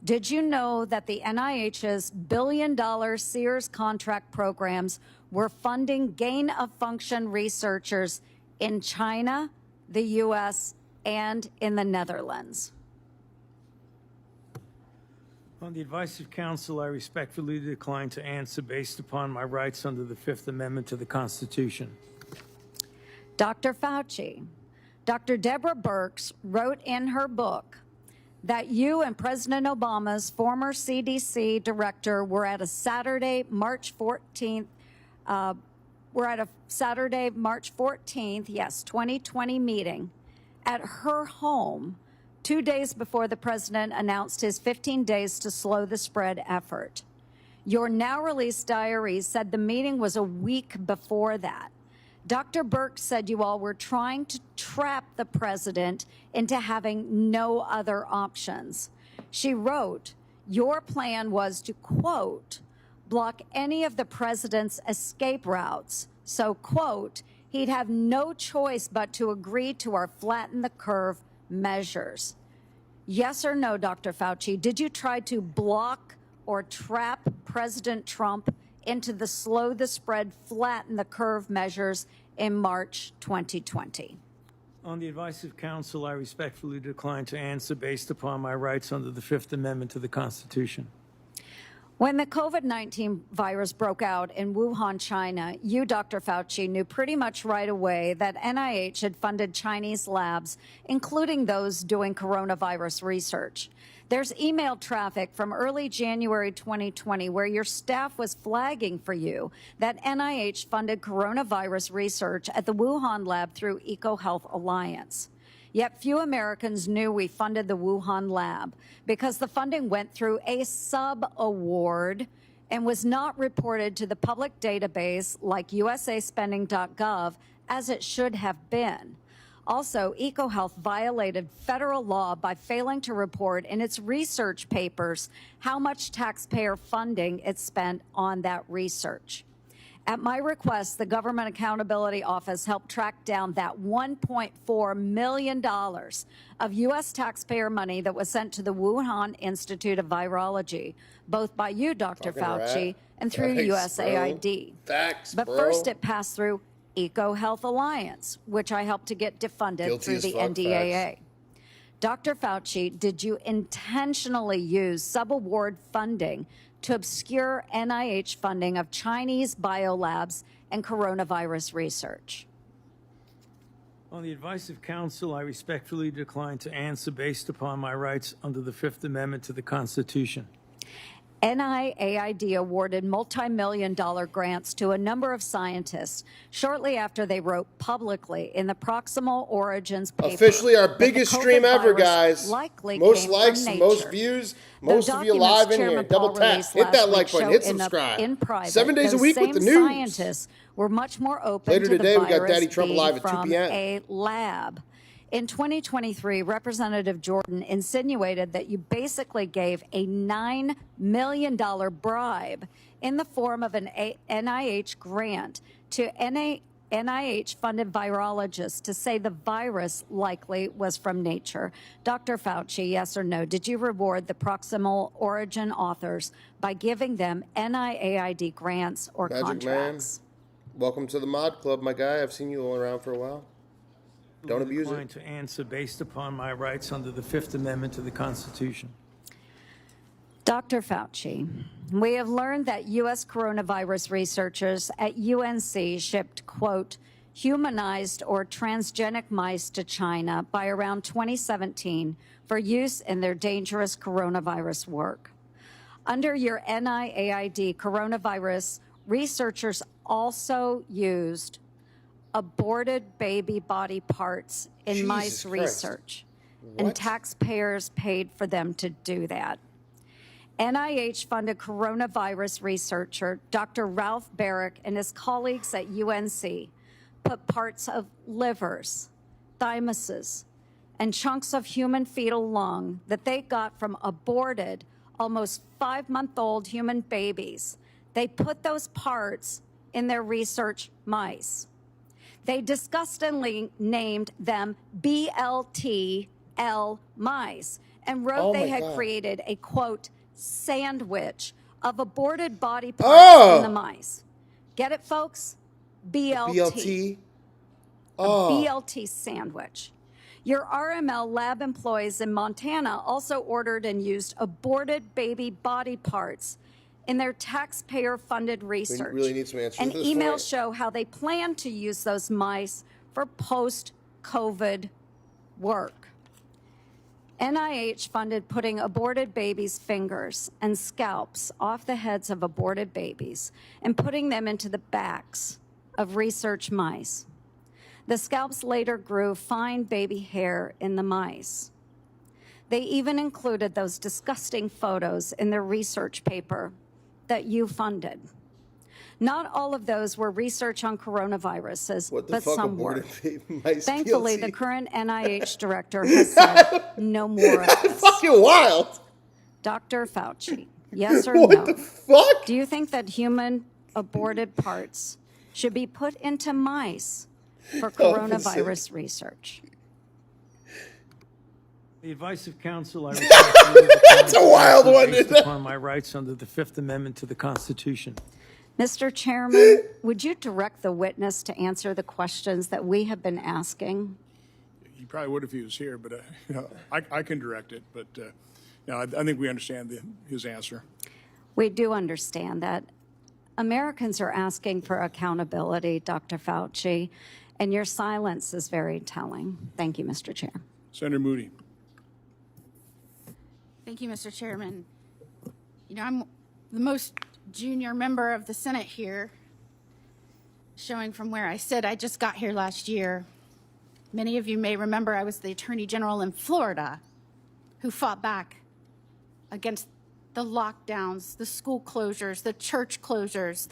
did you know that the NIH's billion-dollar Sears contract programs were funding gain-of-function researchers in China, the U.S., and in the Netherlands? On the advice of counsel, I respectfully decline to answer based upon my rights under the Fifth Amendment to the Constitution. Dr. Fauci, Dr. Deborah Birx wrote in her book that you and President Obama's former CDC director were at a Saturday, March 14th, 2020 meeting at her home 2 days before the president announced his 15 days to slow the spread effort. Your now released diaries said the meeting was a week before that. Dr. Birx said you all were trying to trap the president into having no other options. She wrote, your plan was to, quote, block any of the president's escape routes. So, quote, he'd have no choice but to agree to our flatten the curve measures. Yes or no, Dr. Fauci, did you try to block or trap President Trump into the slow the spread, flatten the curve measures in March 2020? On the advice of counsel, I respectfully decline to answer based upon my rights under the Fifth Amendment to the Constitution. When the COVID-19 virus broke out in Wuhan, China, you, Dr. Fauci, knew pretty much right away that NIH had funded Chinese labs, including those doing coronavirus research. There's email traffic from early January 2020 where your staff was flagging for you that NIH funded coronavirus research at the Wuhan lab through EcoHealth Alliance. Yet few Americans knew we funded the Wuhan lab because the funding went through a sub-award and was not reported to the public database like usaspending.gov as it should have been. Also, EcoHealth violated federal law by failing to report in its research papers how much taxpayer funding it spent on that research. At my request, the Government Accountability Office helped track down that $1.4 million of U.S. taxpayer money that was sent to the Wuhan Institute of Virology, both by you, Dr. Fauci, and through USAID. But first it passed through EcoHealth Alliance, which I helped to get defunded through the NDAA. Dr. Fauci, did you intentionally use subaward funding to obscure NIH funding of Chinese biolabs and coronavirus research? On the advice of counsel, I respectfully decline to answer based upon my rights under the Fifth Amendment to the Constitution. NIAID awarded multi-million-dollar grants to a number of scientists shortly after they wrote publicly in the Proximal Origins paper. Officially our that the biggest COVID stream ever, virus guys. likely Most came likes, from most nature. views, The most of you documents live in Chairman here. Double Paul tap. released Hit that last like week button. show Hit in subscribe. private, 7 days a those week with the same news. scientists were much more open Later to today, the we got virus Daddy Trump being live at 2 from p.m. a lab. In 2023, Representative Jordan insinuated that you basically gave a $9 million bribe in the form of an NIH grant to NIH-funded virologists to say the virus likely was from nature. Dr. Fauci, yes or no, did you reward the Proximal Origin authors by giving them NIAID grants or Magic contracts? Man, welcome to the Mod Club, my guy. I've seen you all around for a while. Don't abuse it. I decline to answer based upon my rights under the Fifth Amendment to the Constitution. Dr. Fauci, we have learned that U.S. coronavirus researchers at UNC shipped, quote, humanized or transgenic mice to China by around 2017 for use in their dangerous coronavirus work. Under your NIAID coronavirus, researchers also used aborted baby body parts in Jesus mice Christ. research, What? and taxpayers paid for them to do that. NIH-funded coronavirus researcher Dr. Ralph Barrick and his colleagues at UNC put parts of livers, thymuses, and chunks of human fetal lung that they got from aborted, almost 5-month-old human babies. They put those parts in their research mice. They disgustingly named them BLTL mice and wrote Oh they my had God. created a, quote, sandwich of aborted body parts in the mice. Get it, folks? BLT. BLT. A BLT sandwich. Your RML lab employees in Montana also ordered and used aborted baby body parts in their taxpayer-funded research. really need some answers And to this emails point. show how they plan to use those mice for post-COVID work. NIH funded putting aborted babies' fingers and scalps off the heads of aborted babies and putting them into the backs of research mice. The scalps later grew fine baby hair in the mice. They even included those disgusting photos in their research paper that you funded. Not all of those were research on coronaviruses, What the but fuck, some were. aborted baby mice Thankfully, BLT? the current NIH director has said no more of this. Fucking wild. Dr. Fauci, yes or What no? the fuck? Do you think that human aborted parts should be put into mice for Oh, for God's coronavirus research? The advice of counsel, I respectfully decline That's a wild to one, based isn't it? upon my rights under the Fifth Amendment to the Constitution. Mr. Chairman, would you direct the witness to answer the questions that we have been asking? He probably would if he was here, but you know, I can direct it. But you know, I think we understand his answer. We do understand that. Americans are asking for accountability, Dr. Fauci, and your silence is very telling. Thank you, Mr. Chair. Senator Moody. Thank you, Mr. Chairman. You know, I'm the most junior member of the Senate here, showing from where I sit. I just got here last year. Many of you may remember I was the Attorney General in Florida who fought back against the lockdowns, the school closures, the church closures,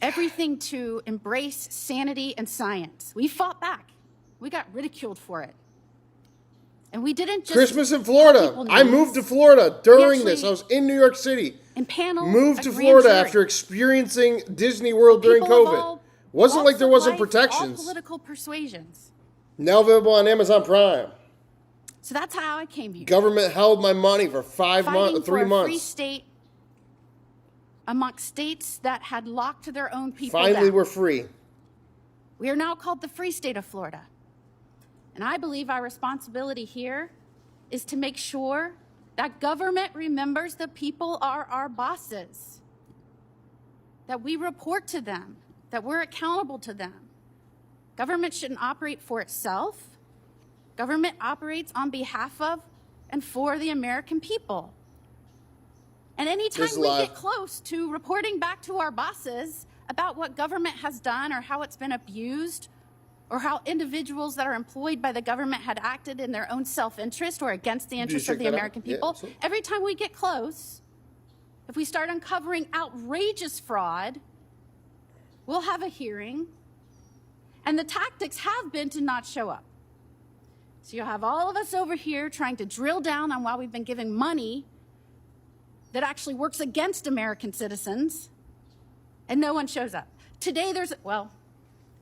everything to embrace sanity and science. We fought back. We got ridiculed for it. And we didn't just Christmas in Florida. I moved to Florida during this. I was in New York City. Moved to Florida after experiencing Disney World during COVID. Wasn't like there wasn't all protections. political persuasions. Now available on Amazon Prime. So that's how I came here. Government held my money for 3 Fighting for a free months. state amongst states that had locked their own people Finally, down. we're free. We are now called the Free State of Florida. And I believe our responsibility here is to make sure that government remembers the people are our bosses, that we report to them, that we're accountable to them. Government shouldn't operate for itself. Government operates on behalf of and for the American people. And anytime we get close to reporting back to our bosses about what government has done or how it's been abused or how individuals that are employed by the government had acted in their own self-interest or against the interests of the American people, every time we get close, if we start uncovering outrageous fraud, we'll have a hearing, and the tactics have been to not show up. So you'll have all of us over here trying to drill down on why we've been giving money that actually works against American citizens, and no one shows up. Today well,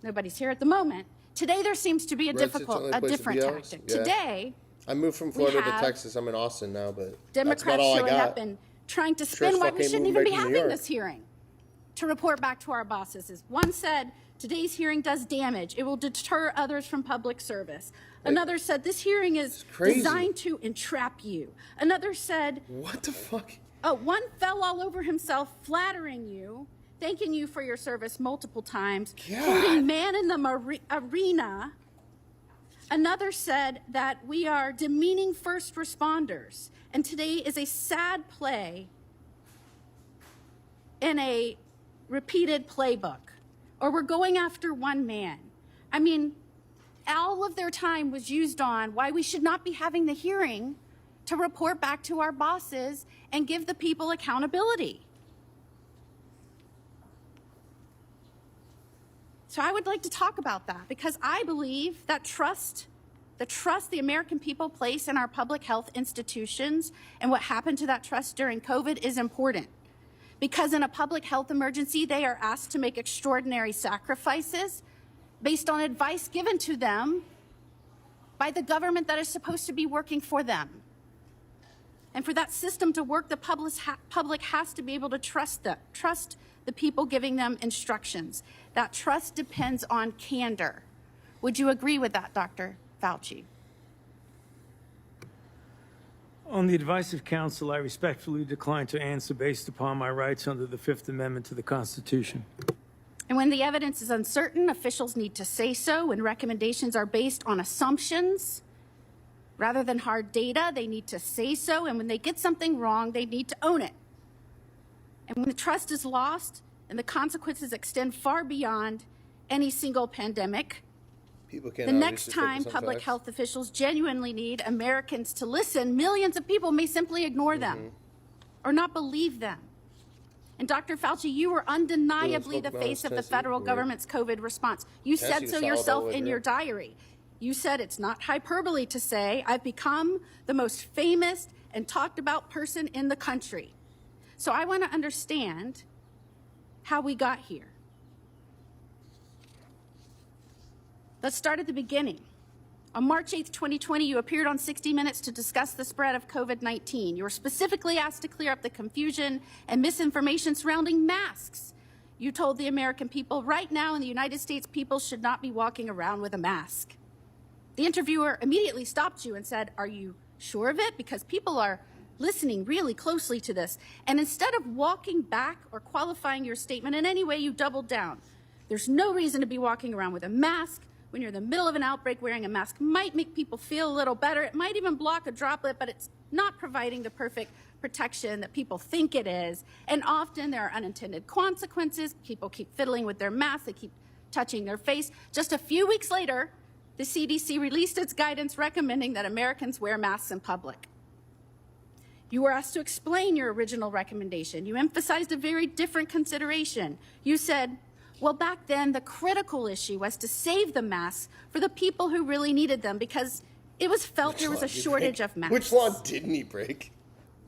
nobody's here at the moment. Today there seems to be a different tactic. Yeah. Today, I moved from Florida to Texas. I'm in Austin now, but Democrats that's about all showing I got. up and trying to spin why we shouldn't even be having this hearing to report back to our bosses. One said, today's hearing does damage. It will deter others from public service. Another said, this hearing is designed to entrap you. Another said, what the fuck? Oh, one fell all over himself, flattering you, thanking you for your service multiple times, quoting man in the arena. Another said that we are demeaning first responders, and today is a sad play in a repeated playbook, or we're going after one man. I mean, all of their time was used on why we should not be having the hearing to report back to our bosses and give the people accountability. So I would like to talk about that because I believe that the trust the American people place in our public health institutions and what happened to that trust during COVID is important. Because in a public health emergency, they are asked to make extraordinary sacrifices based on advice given to them by the government that is supposed to be working for them. And for that system to work, the public has to be able to trust the people giving them instructions. That trust depends on candor. Would you agree with that, Dr. Fauci? On the advice of counsel, I respectfully decline to answer based upon my rights under the Fifth Amendment to the Constitution. And when the evidence is uncertain, officials need to say so. When recommendations are based on assumptions rather than hard data, they need to say so. And when they get something wrong, they need to own it. And when the trust is lost and the consequences extend far beyond any single pandemic, the next time public health officials genuinely need Americans to listen, millions of people may simply ignore them or not believe them. And Dr. Fauci, you were undeniably the face of the federal government's COVID response. You said so yourself in your diary. You said it's not hyperbole to say, I've become the most famous and talked about person in the country. So I want to understand how we got here. Let's start at the beginning. On March 8th, 2020, you appeared on 60 Minutes to discuss the spread of COVID-19. You were specifically asked to clear up the confusion and misinformation surrounding masks. You told the American people, right now in the United States, people should not be walking around with a mask. The interviewer immediately stopped you and said, are you sure of it? Because people are listening really closely to this. And instead of walking back or qualifying your statement in any way, you doubled down. There's no reason to be walking around with a mask. When you're in the middle of an outbreak, wearing a mask might make people feel a little better. It might even block a droplet, but it's not providing the perfect protection that people think it is. And often there are unintended consequences. People keep fiddling with their masks. They keep touching their face. Just a few weeks later, the CDC released its guidance recommending that Americans wear masks in public. You were asked to explain your original recommendation. You emphasized a very different consideration. You said, well, back then, the critical issue was to save the masks for the people who really needed them because it was felt there was a shortage of masks. Which law didn't he break?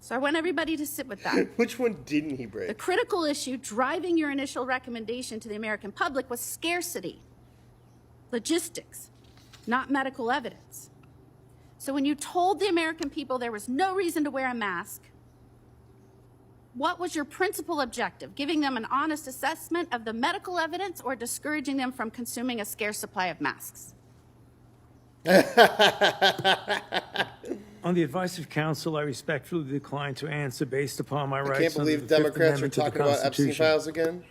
So I want everybody to sit with that. Which one didn't he break? The critical issue driving your initial recommendation to the American public was scarcity, logistics, not medical evidence. So when you told the American people there was no reason to wear a mask, what was your principal objective? Giving them an honest assessment of the medical evidence or discouraging them from consuming a scarce supply of masks? On the advice of counsel, I respectfully decline to answer based upon my rights. I can't believe under the Fifth Democrats are Amendment to the talking about Epstein Constitution. files again.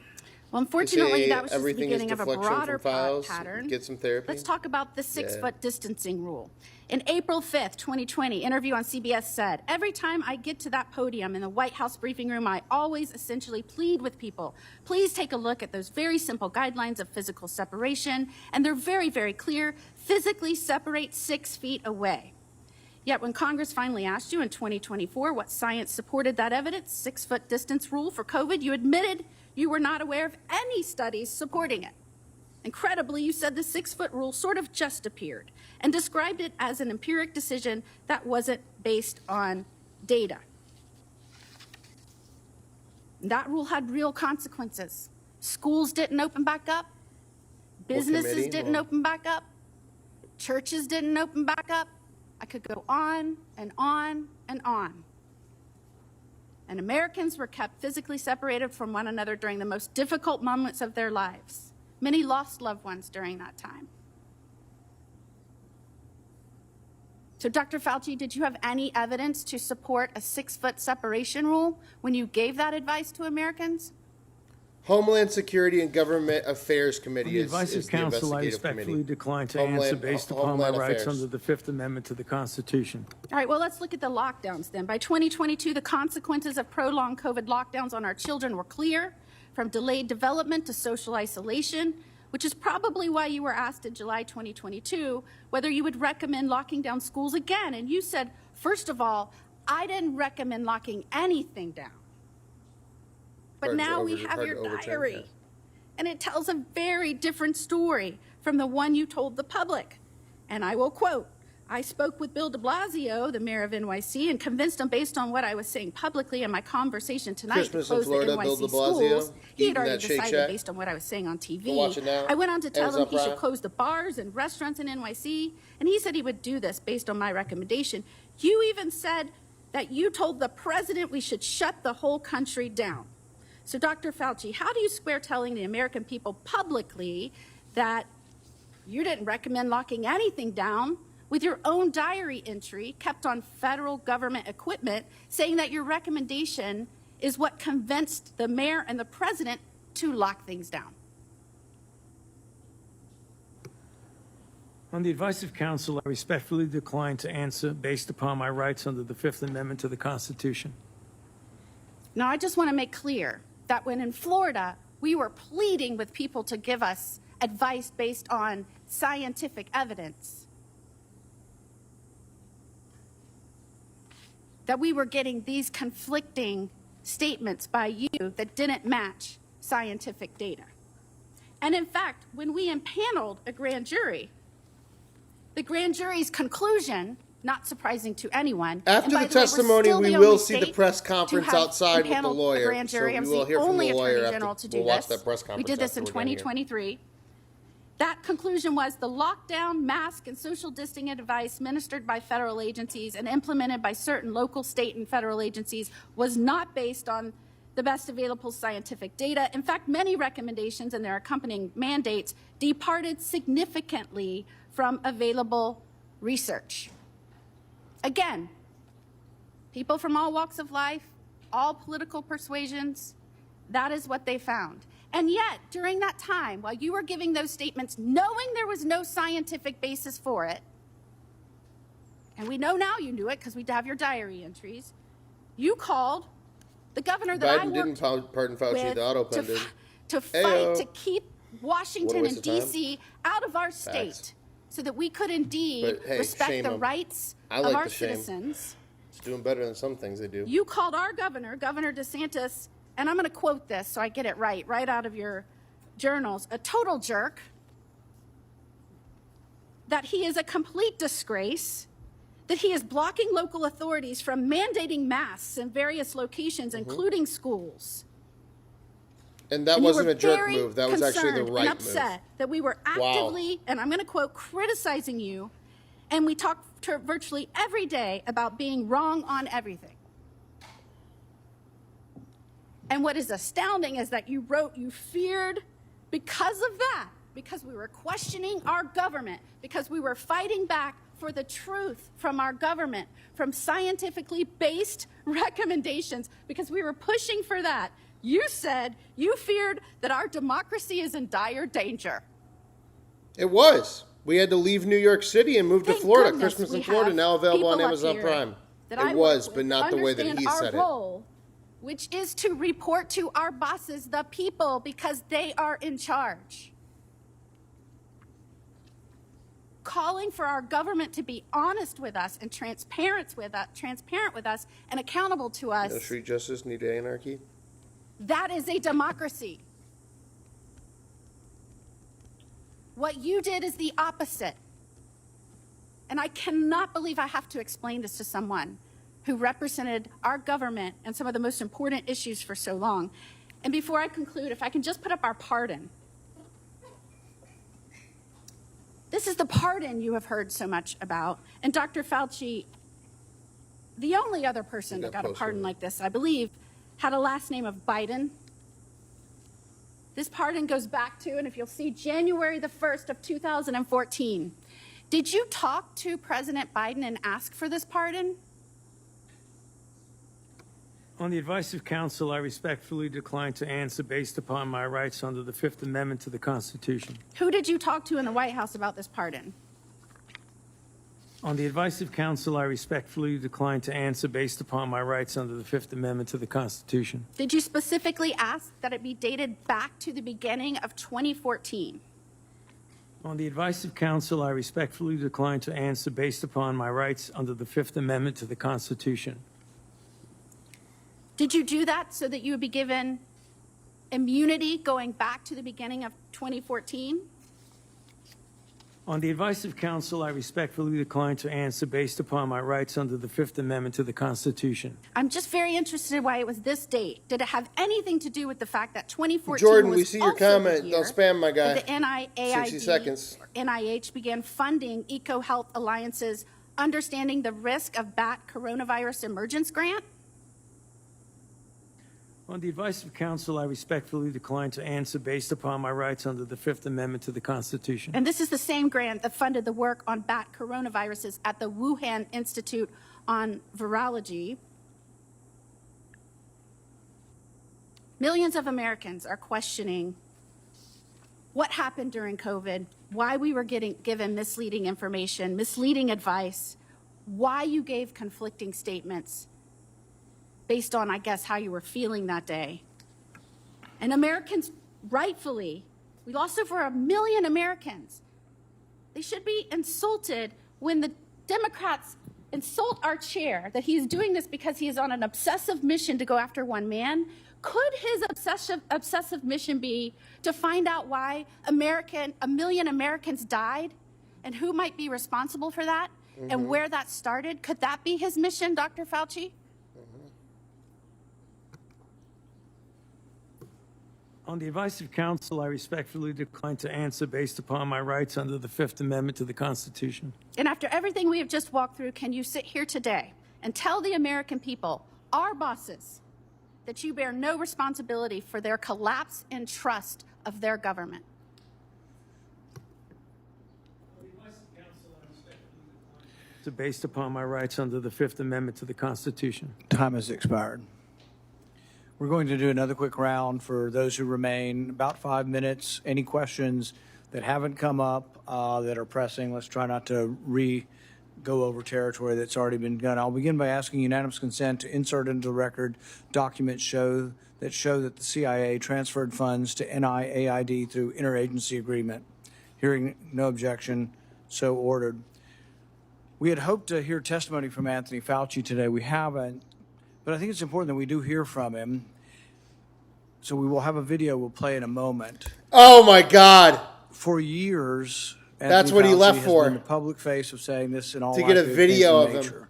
Well, unfortunately, Say that was just the everything is beginning of a deflection broader from files, pattern. get some therapy. Let's talk about the 6-foot distancing rule. In April 5th, 2020, interview on CBS said, every time I get to that podium in the White House briefing room, I always essentially plead with people. Please take a look at those very simple guidelines of physical separation, and they're very, very clear. Physically separate 6 feet away. Yet when Congress finally asked you in 2024 what science supported that evidence, 6-foot distance rule for COVID, you admitted you were not aware of any studies supporting it. Incredibly, you said the 6-foot rule sort of just appeared and described it as an empiric decision that wasn't based on data. That rule had real consequences. Schools didn't open back up. Businesses didn't open back up. Churches didn't open back up. I could go on and on and on. And Americans were kept physically separated from one another during the most difficult moments of their lives. Many lost loved ones during that time. So, Dr. Fauci, did you have any evidence to support a 6-foot separation rule when you gave that advice to Americans? Homeland Security and Government Affairs Committee On the advice of counsel, I respectfully decline to answer based upon my rights under the Fifth Amendment to the Constitution. All right, well, let's look at the lockdowns then. By 2022, the consequences of prolonged COVID lockdowns on our children were clear, from delayed development to social isolation, which is probably why you were asked in July 2022 whether you would recommend locking down schools again. And you said, first of all, I didn't recommend locking anything down. But now we have your diary, and it tells a very different story from the one you told the public. And I will quote, I spoke with Bill de Blasio, the mayor of NYC, and convinced him based on what I was saying publicly in my conversation tonight Christmas to close in Florida, the NYC Bill de schools. Blasio, He had eating already that Shake decided Shack. based on what I was saying on TV. Go watch it now. I went on to tell him Amazon he should Prime. close the bars and restaurants in NYC, and he said he would do this based on my recommendation. You even said that you told the president we should shut the whole country down. So, Dr. Fauci, how do you square telling the American people publicly that you didn't recommend locking anything down with your own diary entry kept on federal government equipment, saying that your recommendation is what convinced the mayor and the president to lock things down? On the advice of counsel, I respectfully decline to answer based upon my rights under the Fifth Amendment to the Constitution. Now, I just want to make clear that when in Florida, we were pleading with people to give us advice based on scientific evidence, that we were getting these conflicting statements by you that didn't match scientific data. And in fact, when we impaneled a grand jury, the grand jury's conclusion, not surprising to anyone. After and by the way, we're testimony, still we the will only see the state press to conference have outside with the impaneled a lawyer. grand jury. So I we was will the hear from only the lawyer attorney after general to do we'll watch this. that press conference. We did this in after we're done here. 2023. That conclusion was the lockdown, mask, and social distancing advice administered by federal agencies and implemented by certain local, state, and federal agencies was not based on the best available scientific data. In fact, many recommendations and their accompanying mandates departed significantly from available research. Again, people from all walks of life, all political persuasions, that is what they found. And yet, during that time, while you were giving those statements, knowing there was no scientific basis for it, and we know now you knew it because we have your diary entries, you called the governor that I Biden worked didn't pardon Fauci, with the auto pen did. to fight Ayo. to keep Washington What a and waste of time. D.C. out of our state Facts. so that we could indeed But, hey, respect shame the 'em. rights I of like our the shame. citizens. It's doing better than some things they do. You called our governor, Governor DeSantis, and I'm going to quote this so I get it right out of your journals, a total jerk, that he is a complete disgrace, that he is blocking local authorities from mandating masks in various locations, including schools. And that And you wasn't were a jerk very move. That was actually the concerned right and upset move. that we were Wow. actively, and I'm going to quote, criticizing you, and we talked to virtually every day about being wrong on everything. And what is astounding is that you wrote you feared because of that, because we were questioning our government, because we were fighting back for the truth from our government, from scientifically based recommendations, because we were pushing for that. You said you feared that our democracy is in dire danger. It was. We had to leave New York City and move to Florida. Goodness Christmas we in Florida, have now available on people up Amazon here Prime. that It I was, work but with not the way that understand he our said it. role, which is to report to our bosses, the people, because they are in charge. Calling for our government to be honest with us and transparent with us and accountable to us. No street justice, need anarchy. That is a democracy. What you did is the opposite. And I cannot believe I have to explain this to someone who represented our government and some of the most important issues for so long. And before I conclude, if I can just put up our pardon. This is the pardon you have heard so much about. And Dr. Fauci, the only other person that got a pardon like this, I believe, had a last name of Biden. This pardon goes back to, and if you'll see, January the 1st of 2014. Did you talk to President Biden and ask for this pardon? On the advice of counsel, I respectfully decline to answer based upon my rights under the Fifth Amendment to the Constitution. Who did you talk to in the White House about this pardon? On the advice of counsel, I respectfully decline to answer based upon my rights under the Fifth Amendment to the Constitution. Did you specifically ask that it be dated back to the beginning of 2014? On the advice of counsel, I respectfully decline to answer based upon my rights under the Fifth Amendment to the Constitution. Did you do that so that you would be given immunity going back to the beginning of 2014? On the advice of counsel, I respectfully decline to answer based upon my rights under the Fifth Amendment to the Constitution. I'm just very interested why it was this date. Did it have anything to do with the fact that 2014 Jordan, was we see your also the comment. year Don't spam my guy. that the NIAID, 60 seconds. NIH began funding EcoHealth Alliance's Understanding the Risk of Bat Coronavirus Emergence Grant? On the advice of counsel, I respectfully decline to answer based upon my rights under the Fifth Amendment to the Constitution. And this is the same grant that funded the work on bat coronaviruses at the Wuhan Institute on Virology. Millions of Americans are questioning what happened during COVID, why we were given misleading information, misleading advice, why you gave conflicting statements based on, I guess, how you were feeling that day. And Americans, rightfully, we lost over 1 million Americans. They should be insulted when the Democrats insult our chair that he is doing this because he is on an obsessive mission to go after one man. Could his obsessive mission be to find out why 1 million Americans died and who might be responsible for that and where that started? Could that be his mission, Dr. Fauci? On the advice of counsel, I respectfully decline to answer based upon my rights under the Fifth Amendment to the Constitution. And after everything we have just walked through, can you sit here today and tell the American people, our bosses, that you bear no responsibility for their collapse in trust of their government? Based upon my rights under the Fifth Amendment to the Constitution. Time has expired. We're going to do another quick round for those who remain, about 5 minutes. Any questions that haven't come up that are pressing? Let's try not to go over territory that's already been done. I'll begin by asking unanimous consent to insert into the record documents show that the CIA transferred funds to NIAID through interagency agreement. Hearing no objection, so ordered. We had hoped to hear testimony from Anthony Fauci today. We haven't. But I think it's important that we do hear from him. So we will have a video we'll play in a moment. Oh, my God. For years, that's what he left for. Been the public face of saying this in all to get a video of him.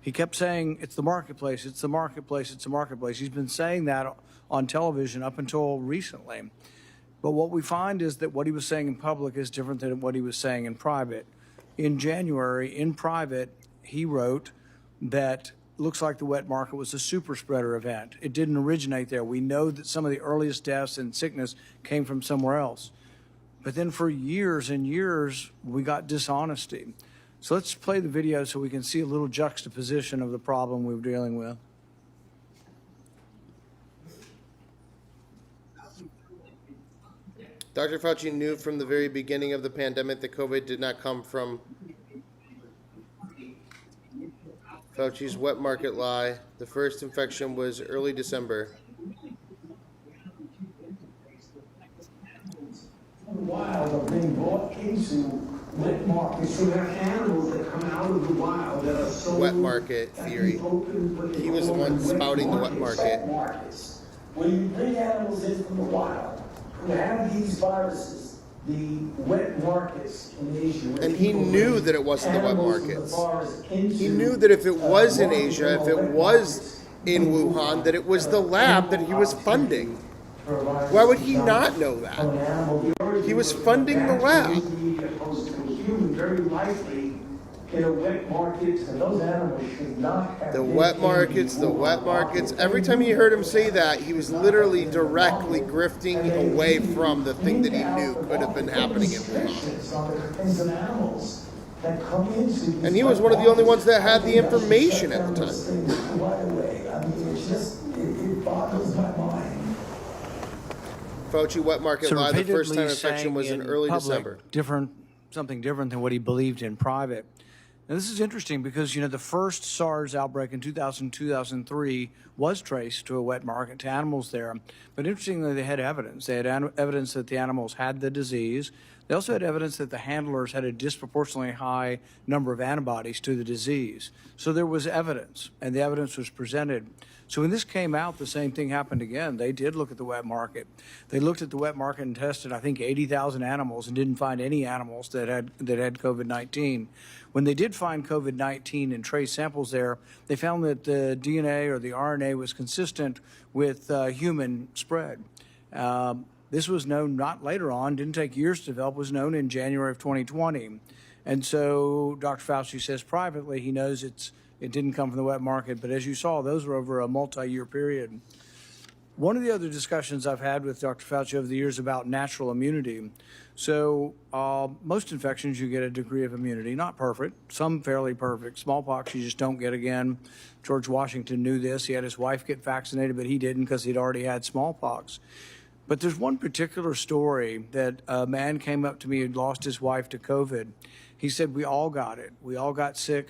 He kept saying, it's the marketplace, it's the marketplace, it's the marketplace. He's been saying that on television up until recently. But what we find is that what he was saying in public is different than what he was saying in private. In January, in private, he wrote that looks like the wet market was a super spreader event. It didn't originate there. We know that some of the earliest deaths and sickness came from somewhere else. But then for years and years, we got dishonesty. So let's play the video so we can see a little juxtaposition of the problem we're dealing with. Dr. Fauci knew from the very beginning of the pandemic that COVID did not come from Fauci's wet market lie. The first infection was early December. Wild are being brought into wet markets. So have animals that come out of the wild that are sold. Wet market theory. He was the one spouting the wet market. When you bring animals in from the wild who have these viruses, the wet markets in Asia. And he knew that it wasn't the wet markets. He knew that if it was in Asia, if it was in Wuhan, that it was the lab that he was funding. Why would he not know that? He was funding the lab. Very likely in a wet market, and those animals should not have the wet markets. Every time you heard him say that, he was literally directly grifting away from the thing that he knew could have been happening in Wuhan. And he was one of the only ones that had the information at the time. It boggles my mind. Fauci wet market lie. The first time infection was in early December. Something different than what he believed in private. Now, this is interesting because, the first SARS outbreak in 2000-2003 was traced to a wet market, to animals there. But interestingly, they had evidence. They had evidence that the animals had the disease. They also had evidence that the handlers had a disproportionately high number of antibodies to the disease. So there was evidence, and the evidence was presented. So when this came out, the same thing happened again. They did look at the wet market. They looked at the wet market and tested, I think, 80,000 animals and didn't find any animals that had COVID-19. When they did find COVID-19 and trace samples there, they found that the DNA or the RNA was consistent with human spread. This was known not later on, didn't take years to develop, was known in January of 2020. And so Dr. Fauci says privately he knows it didn't come from the wet market, but as you saw, those were over a multi-year period. One of the other discussions I've had with Dr. Fauci over the years about natural immunity. So most infections, you get a degree of immunity, not perfect, some fairly perfect. Smallpox, you just don't get again. George Washington knew this. He had his wife get vaccinated, but he didn't because he'd already had smallpox. But there's one particular story that a man came up to me who'd lost his wife to COVID. He said, we all got it. We all got sick.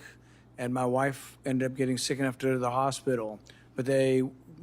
And my wife ended up getting sick enough to go to the hospital. But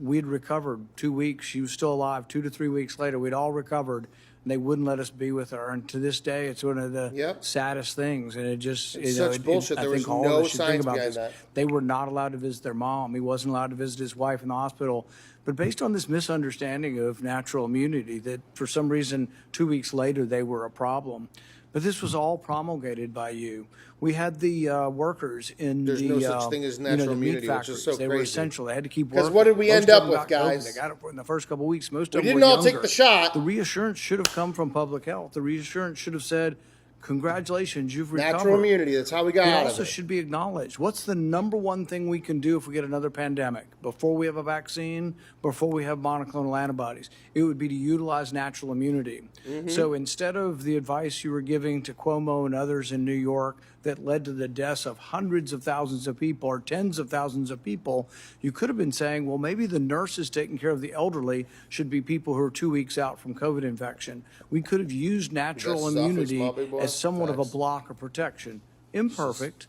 we'd recovered 2 weeks. She was still alive. 2 to 3 weeks later, we'd all recovered. And they wouldn't let us be with her. And to this day, it's one of the saddest things. And it just, it's such bullshit. There was no science behind that. They were not allowed to visit their mom. He wasn't allowed to visit his wife in the hospital. But based on this misunderstanding of natural immunity, that for some reason, 2 weeks later, they were a problem. But this was all promulgated by you. We had the workers in There's no such thing as natural immunity, which is so crazy. They were essential. They had to keep working. Because what did we end up with, guys? They got it in the first couple of weeks. Most of them we were didn't all younger. take the shot. The reassurance should have come from public health. The reassurance should have said, congratulations, you've recovered. Natural immunity, that's how we got out of it. It also should be acknowledged. What's the number one thing we can do if we get another pandemic? Before we have a vaccine, before we have monoclonal antibodies, it would be to utilize natural immunity. So instead of the advice you were giving to Cuomo and others in New York that led to the deaths of hundreds of thousands of people or tens of thousands of people, you could have been saying, well, maybe the nurses taking care of the elderly should be people who are 2 weeks out from COVID infection. We could have used natural immunity as somewhat of a block of protection. Imperfect,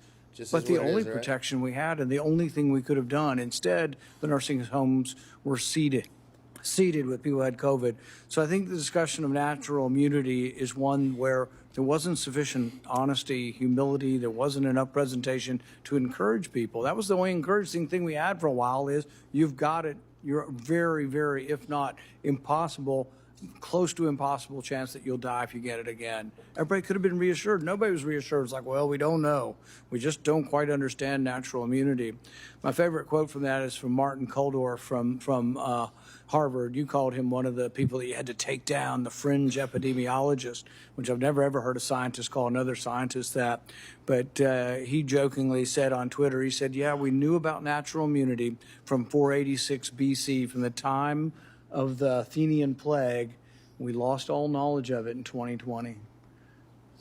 but the only protection we had and the only thing we could have done. Instead, the nursing homes were seated with people who had COVID. So I think the discussion of natural immunity is one where there wasn't sufficient honesty, humility, there wasn't enough presentation to encourage people. That was the only encouraging thing we had for a while is you've got it. You're very, very, if not impossible, close to impossible chance that you'll die if you get it again. Everybody could have been reassured. Nobody was reassured. It's like, well, we don't know. We just don't quite understand natural immunity. My favorite quote from that is from Martin Kulldorff from Harvard. You called him one of the people that you had to take down, the fringe epidemiologist, which I've never ever heard a scientist call another scientist that. But he jokingly said on Twitter, he said, yeah, we knew about natural immunity from 486 BC, from the time of the Athenian plague. We lost all knowledge of it in 2020.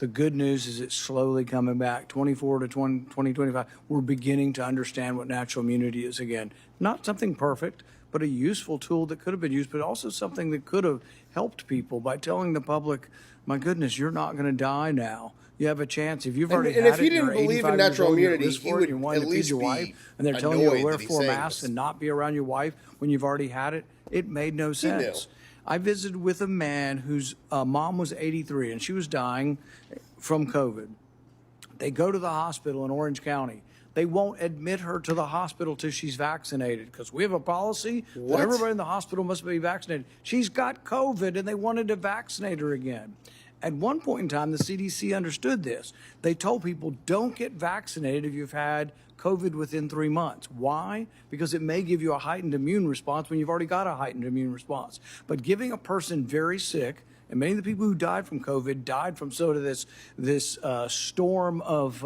The good news is it's slowly coming back. 24 to 2025, we're beginning to understand what natural immunity is again. Not something perfect, but a useful tool that could have been used, but also something that could have helped people by telling the public, my goodness, you're not going to die now. You have a chance. If you've already and had if it, he didn't believe in natural immunity, he would at least your be wife, and they're telling you to annoyed wear that he's 4 saying masks this. and not be around your wife when you've already had it. It made no sense. I visited with a man whose mom was 83 and she was dying from COVID. They go to the hospital in Orange County. They won't admit her to the hospital till she's vaccinated because we have a policy that everybody in the hospital must be vaccinated. She's got COVID and they wanted to vaccinate her again. At one point in time, the CDC understood this. They told people, don't get vaccinated if you've had COVID within 3 months. Why? Because it may give you a heightened immune response when you've already got a heightened immune response. But giving a person very sick, and many of the people who died from COVID died from sort of this storm of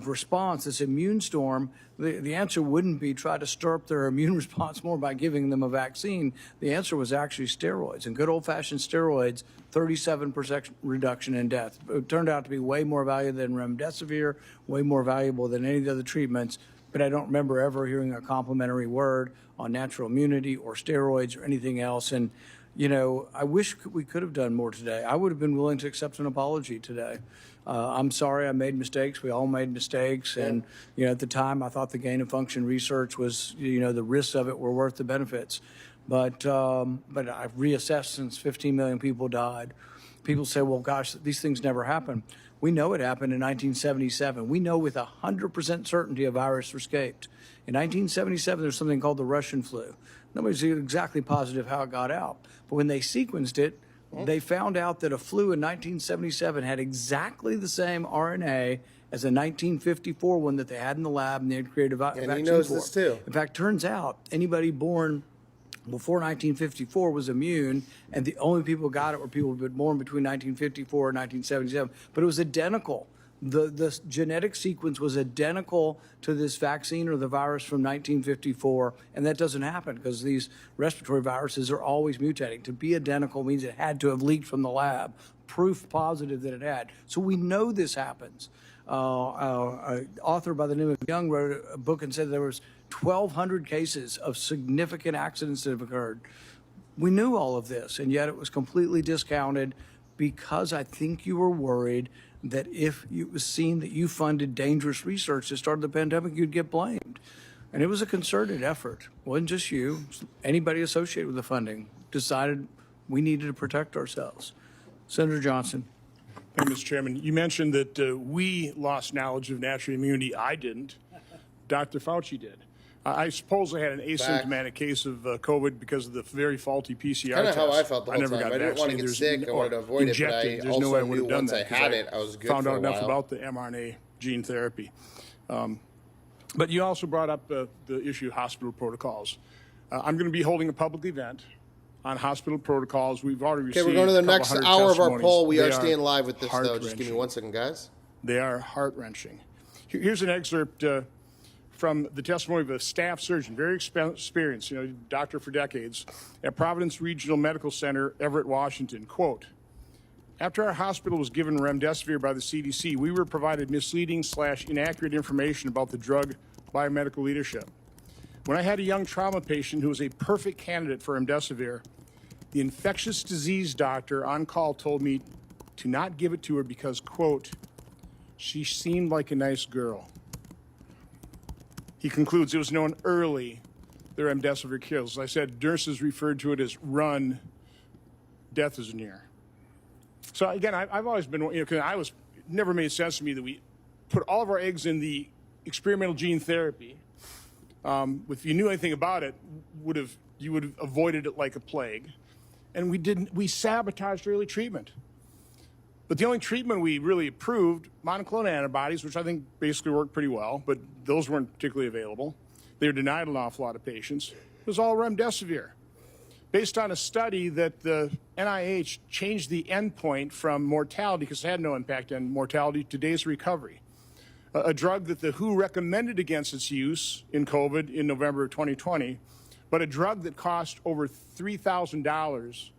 response, this immune storm. The answer wouldn't be try to stir up their immune response more by giving them a vaccine. The answer was actually steroids. And good old-fashioned steroids, 37% reduction in death. It turned out to be way more valuable than Remdesivir, way more valuable than any of the other treatments. But I don't remember ever hearing a complimentary word on natural immunity or steroids or anything else. And you know, I wish we could have done more today. I would have been willing to accept an apology today. I'm sorry I made mistakes. We all made mistakes. And, you know, at the time, I thought the gain of function research was, you know, the risks of it were worth the benefits. But I've reassessed since 15 million people died. People say, well, gosh, these things never happen. We know it happened in 1977. We know with 100% certainty a virus escaped. In 1977, there's something called the Russian flu. Nobody's exactly positive how it got out. But when they sequenced it, they found out that a flu in 1977 had exactly the same RNA as a 1954 one that they had in the lab, and they had created a vaccine And he knows for. this too. In fact, turns out anybody born before 1954 was immune, and the only people who got it were people who were born between 1954 and 1977. But it was identical. The genetic sequence was identical to this vaccine or the virus from 1954, and that doesn't happen because these respiratory viruses are always mutating. To be identical means it had to have leaked from the lab, proof positive that it had. So we know this happens. An author by the name of Young wrote a book and said there was 1,200 cases of significant accidents that have occurred. We knew all of this, and yet it was completely discounted because I think you were worried that if it was seen that you funded dangerous research that started the pandemic, you'd get blamed. And it was a concerted effort. It wasn't just you. Anybody associated with the funding decided we needed to protect ourselves. Senator Johnson. Thank you, Mr. Chairman. You mentioned that we lost knowledge of natural immunity. I didn't. Dr. Fauci did. I suppose I had an asymptomatic case of COVID because of the very faulty PCR Kind of test. how I felt the whole time. I didn't want to get sick. I wanted to avoid it, but I also knew once I had it, I was good found for out a while. enough about the mRNA gene therapy. But you also brought up the issue of hospital protocols. I'm going to be holding a public event on hospital protocols. We've already received Okay, we're going to the next hour of our testimonies. poll. We They are staying live with this, though. Just give me heart-wrenching. 1 second, guys. They are heart-wrenching. Here's an excerpt from the testimony of a staff surgeon, very experienced, doctor for decades, at Providence Regional Medical Center, Everett, Washington. Quote, after our hospital was given Remdesivir by the CDC, we were provided misleading/inaccurate information about the drug biomedical leadership. When I had a young trauma patient who was a perfect candidate for Remdesivir, the infectious disease doctor on call told me to not give it to her because, quote, she seemed like a nice girl. He concludes it was known early that Remdesivir kills. As I said, nurses referred to it as run, death is near. So again, I've always been, it never made sense to me that we put all of our eggs in the experimental gene therapy. If you knew anything about it, you would have avoided it like a plague. And we didn't. We sabotaged early treatment. But the only treatment we really approved, monoclonal antibodies, which I think basically worked pretty well, but those weren't particularly available. They were denied an awful lot of patients. It was all Remdesivir. Based on a study that the NIH changed the endpoint from mortality, because it had no impact on mortality, to days of recovery. A drug that the WHO recommended against its use in COVID in November of 2020, but a drug that cost over $3,000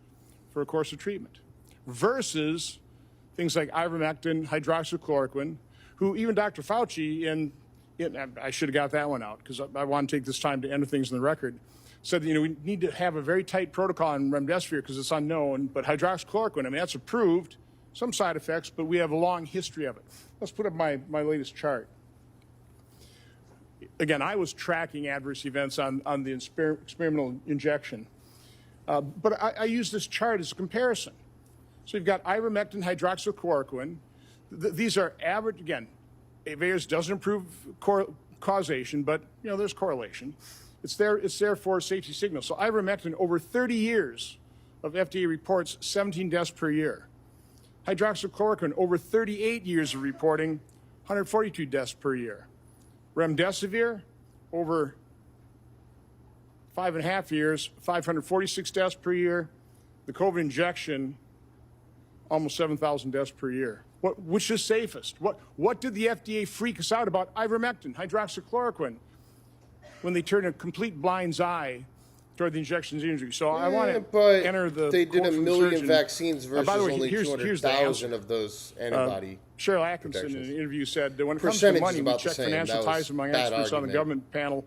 for a course of treatment, versus things like ivermectin, hydroxychloroquine, who even Dr. Fauci, I should have got that one out because I want to take this time to enter things in the record, said that, we need to have a very tight protocol on remdesivir because it's unknown, but hydroxychloroquine, I mean, that's approved, some side effects, but we have a long history of it. Let's put up my latest chart. Again, I was tracking adverse events on the experimental injection, but I use this chart as a comparison. So you've got ivermectin, hydroxychloroquine. These are average, again, VEERS doesn't improve causation, but there's correlation. It's there for safety signals. So ivermectin, over 30 years of FDA reports, 17 deaths per year. Hydroxychloroquine, over 38 years of reporting, 142 deaths per year. Remdesivir, over 5.5 years, 546 deaths per year. The COVID injection, almost 7,000 deaths per year. Which is safest? What did the FDA freak us out about ivermectin, hydroxychloroquine, when they turned a complete blind eye toward the injections injury? So I want to enter the. They did quote a from the million surgeon. vaccines versus By the way, only here's the 200,000 answer. of those antibody. Cheryl Atkinson in an interview said that when it comes to Percentage is money, we about the check same. financial That ties was among bad experts on the argument. government panel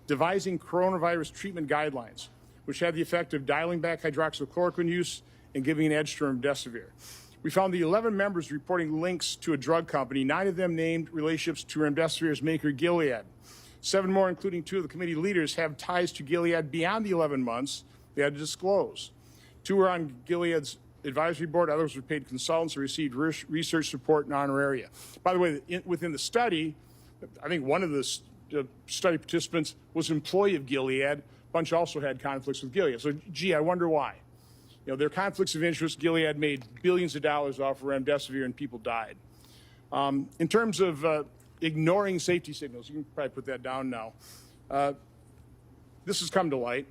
devising coronavirus treatment guidelines, which had the effect of dialing back hydroxychloroquine use and giving an edge to remdesivir. We found the 11 members reporting links to a drug company. 9 of them named relationships to remdesivir's maker, Gilead. 7 more, including 2 of the committee leaders, have ties to Gilead beyond the 11 months they had to disclose. 2 were on Gilead's advisory board. Others were paid consultants who received research support and honoraria. By the way, within the study, I think one of the study participants was an employee of Gilead. A bunch also had conflicts with Gilead. So, gee, I wonder why. There are conflicts of interest. Gilead made billions of dollars off of remdesivir and people died. In terms of ignoring safety signals, you can probably put that down now. This has come to light.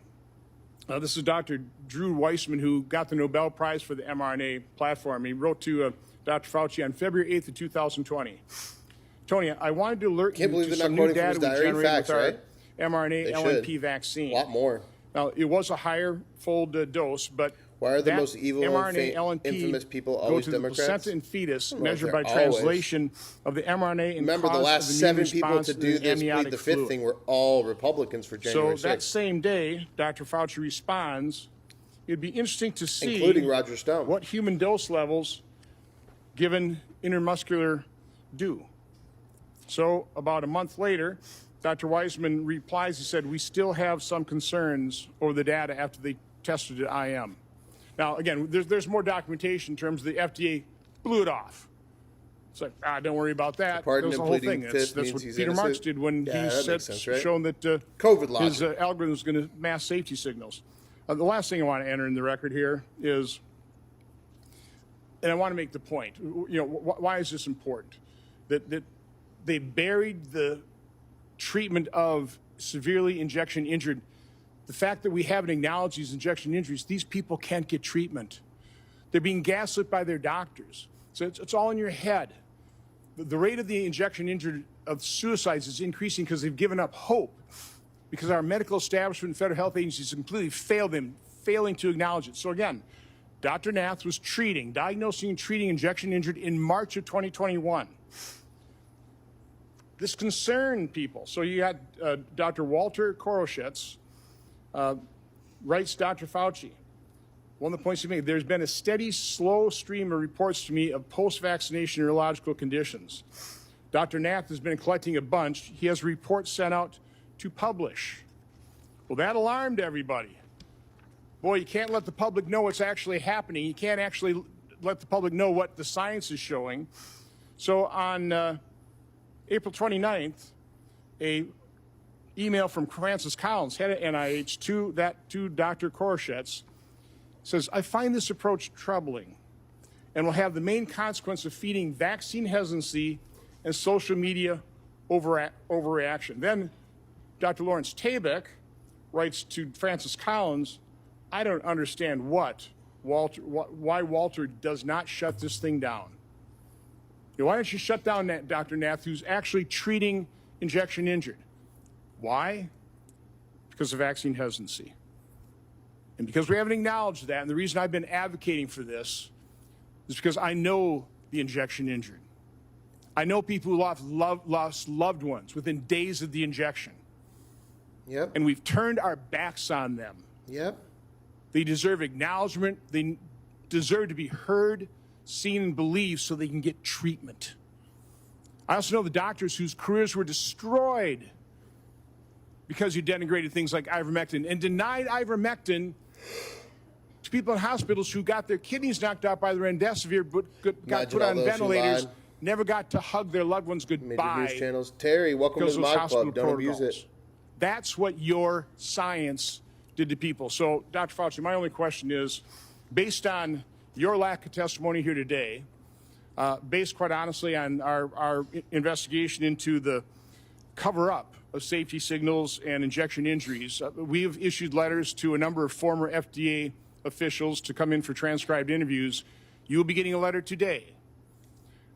This is Dr. Drew Weissman, who got the Nobel Prize for the mRNA platform. He wrote to Dr. Fauci on February 8th of 2020. Tony, I wanted to alert you to some new data we generated with our mRNA LNP vaccine. A lot more. Now, it was a higher fold dose, but why are the most evil mRNA and LNP infamous people always go to Democrats? The placenta and fetus, Well, measured by they're always. translation of the mRNA and Remember, the cause last of the 7 immune people response to to do the this, plead amniotic the 5th fluid. thing, were all Republicans for January 6th. So that same day, Dr. Fauci responds, it'd be interesting to see including Roger Stone, what human dose levels given intermuscular do. So about a month later, Dr. Weissman replies, he said, we still have some concerns over the data after they tested at IM. Now, again, there's more documentation in terms of the FDA blew it off. It's like, don't worry about that. Pardon There's and the whole pleading thing. fifth That's means what he's Peter innocent. Marks did when Yeah, he that said, makes sense, right? shown that COVID logic. his algorithm was going to mask safety signals. The last thing I want to enter in the record here is, and I want to make the point, why is this important? That they buried the treatment of severely injection injured. The fact that we haven't acknowledged these injection injuries, these people can't get treatment. They're being gaslit by their doctors. So it's all in your head. The rate of the injection injured of suicides is increasing because they've given up hope, because our medical establishment and federal health agencies completely failed them, failing to acknowledge it. So again, Dr. Nath was diagnosing and treating injection injured in March of 2021. This concerned people. So you had Dr. Walter Koroshets, writes Dr. Fauci. One of the points he made, there's been a steady, slow stream of reports to me of post-vaccination neurological conditions. Dr. Nath has been collecting a bunch. He has reports sent out to publish. Well, that alarmed everybody. Boy, you can't let the public know what's actually happening. You can't actually let the public know what the science is showing. So on April 29th, a email from Francis Collins, head of NIH, to Dr. Koroshets, says, I find this approach troubling and will have the main consequence of feeding vaccine hesitancy and social media overreaction. Then Dr. Lawrence Tabak writes to Francis Collins, I don't understand why Walter does not shut this thing down. Why don't you shut down Dr. Nath, who's actually treating injection injured? Why? Because of vaccine hesitancy. And because we haven't acknowledged that, and the reason I've been advocating for this is because I know the injection injured. I know people who lost loved ones within days of the injection. Yep. And we've turned our backs on them. Yep. They deserve acknowledgement. They deserve to be heard, seen, and believed so they can get treatment. I also know the doctors whose careers were destroyed because you denigrated things like ivermectin and denied ivermectin to people in hospitals who got their kidneys knocked out by the Remdesivir but got put on ventilators, never got to hug their loved ones goodbye. Major news channels. Terry, welcome to the Mod Club. Don't abuse it. That's what your science did to people. So, Dr. Fauci, my only question is, based on your lack of testimony here today, based quite honestly on our investigation into the cover-up of safety signals and injection injuries, we have issued letters to a number of former FDA officials to come in for transcribed interviews. You will be getting a letter today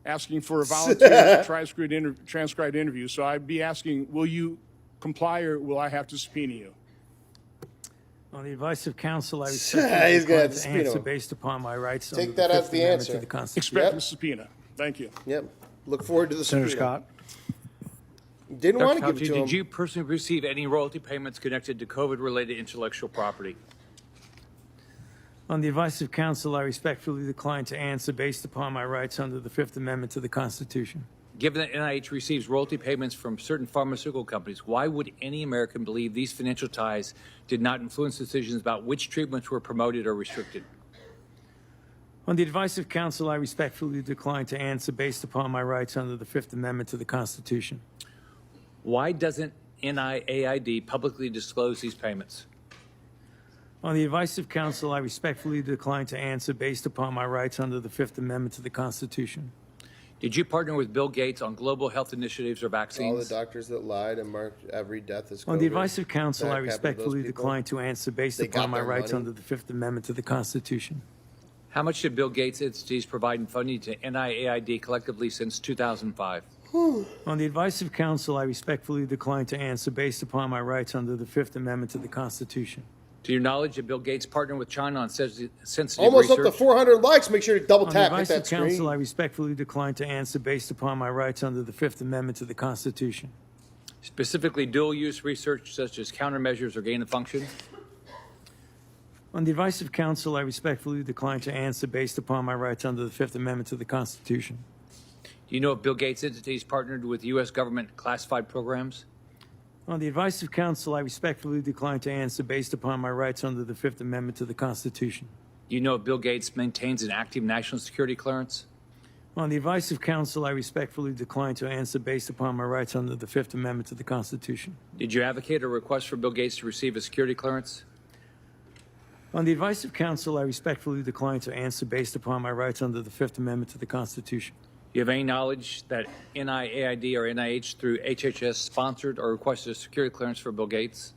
asking for a volunteer transcribed interview. So I'd be asking, will you comply or will I have to subpoena you? On the advice of counsel, I respectfully decline to answer based upon my rights. Take that as the answer. To the Constitution. Expect the subpoena. Thank you. Yep. Look forward to the subpoena. Senator Scott. Didn't want to give it to him. Did you personally receive any royalty payments connected to COVID-related intellectual property? On the advice of counsel, I respectfully decline to answer based upon my rights under the Fifth Amendment to the Constitution. Given that NIH receives royalty payments from certain pharmaceutical companies, why would any American believe these financial ties did not influence decisions about which treatments were promoted or restricted? On the advice of counsel, I respectfully decline to answer based upon my rights under the Fifth Amendment to the Constitution. Why doesn't NIAID publicly disclose these payments? On the advice of counsel, I respectfully decline to answer based upon my rights under the Fifth Amendment to the Constitution. Did you partner with Bill Gates on global health initiatives or vaccines? All the doctors that lied and marked every death as COVID. On the advice of counsel, I respectfully decline to answer based upon my rights under the Fifth Amendment to the Constitution. How much did Bill Gates' entities provide funding to NIAID collectively since 2005? On the advice of counsel, I respectfully decline to answer based upon my rights under the Fifth Amendment to the Constitution. To your knowledge, did Bill Gates partner with China on sensitive Almost research? up to 400 likes. Make sure to double tap. On the Hit advice that of counsel, screen. I respectfully decline to answer based upon my rights under the Fifth Amendment to the Constitution. Specifically, dual-use research such as countermeasures or gain of function? On the advice of counsel, I respectfully decline to answer based upon my rights under the Fifth Amendment to the Constitution. Do you know if Bill Gates' entities partnered with U.S. government classified programs? On the advice of counsel, I respectfully decline to answer based upon my rights under the Fifth Amendment to the Constitution. Do you know if Bill Gates maintains an active national security clearance? On the advice of counsel, I respectfully decline to answer based upon my rights under the Fifth Amendment to the Constitution. Did you advocate a request for Bill Gates to receive a security clearance? On the advice of counsel, I respectfully decline to answer based upon my rights under the Fifth Amendment to the Constitution. Do you have any knowledge that NIAID or NIH through HHS sponsored or requested a security clearance for Bill Gates?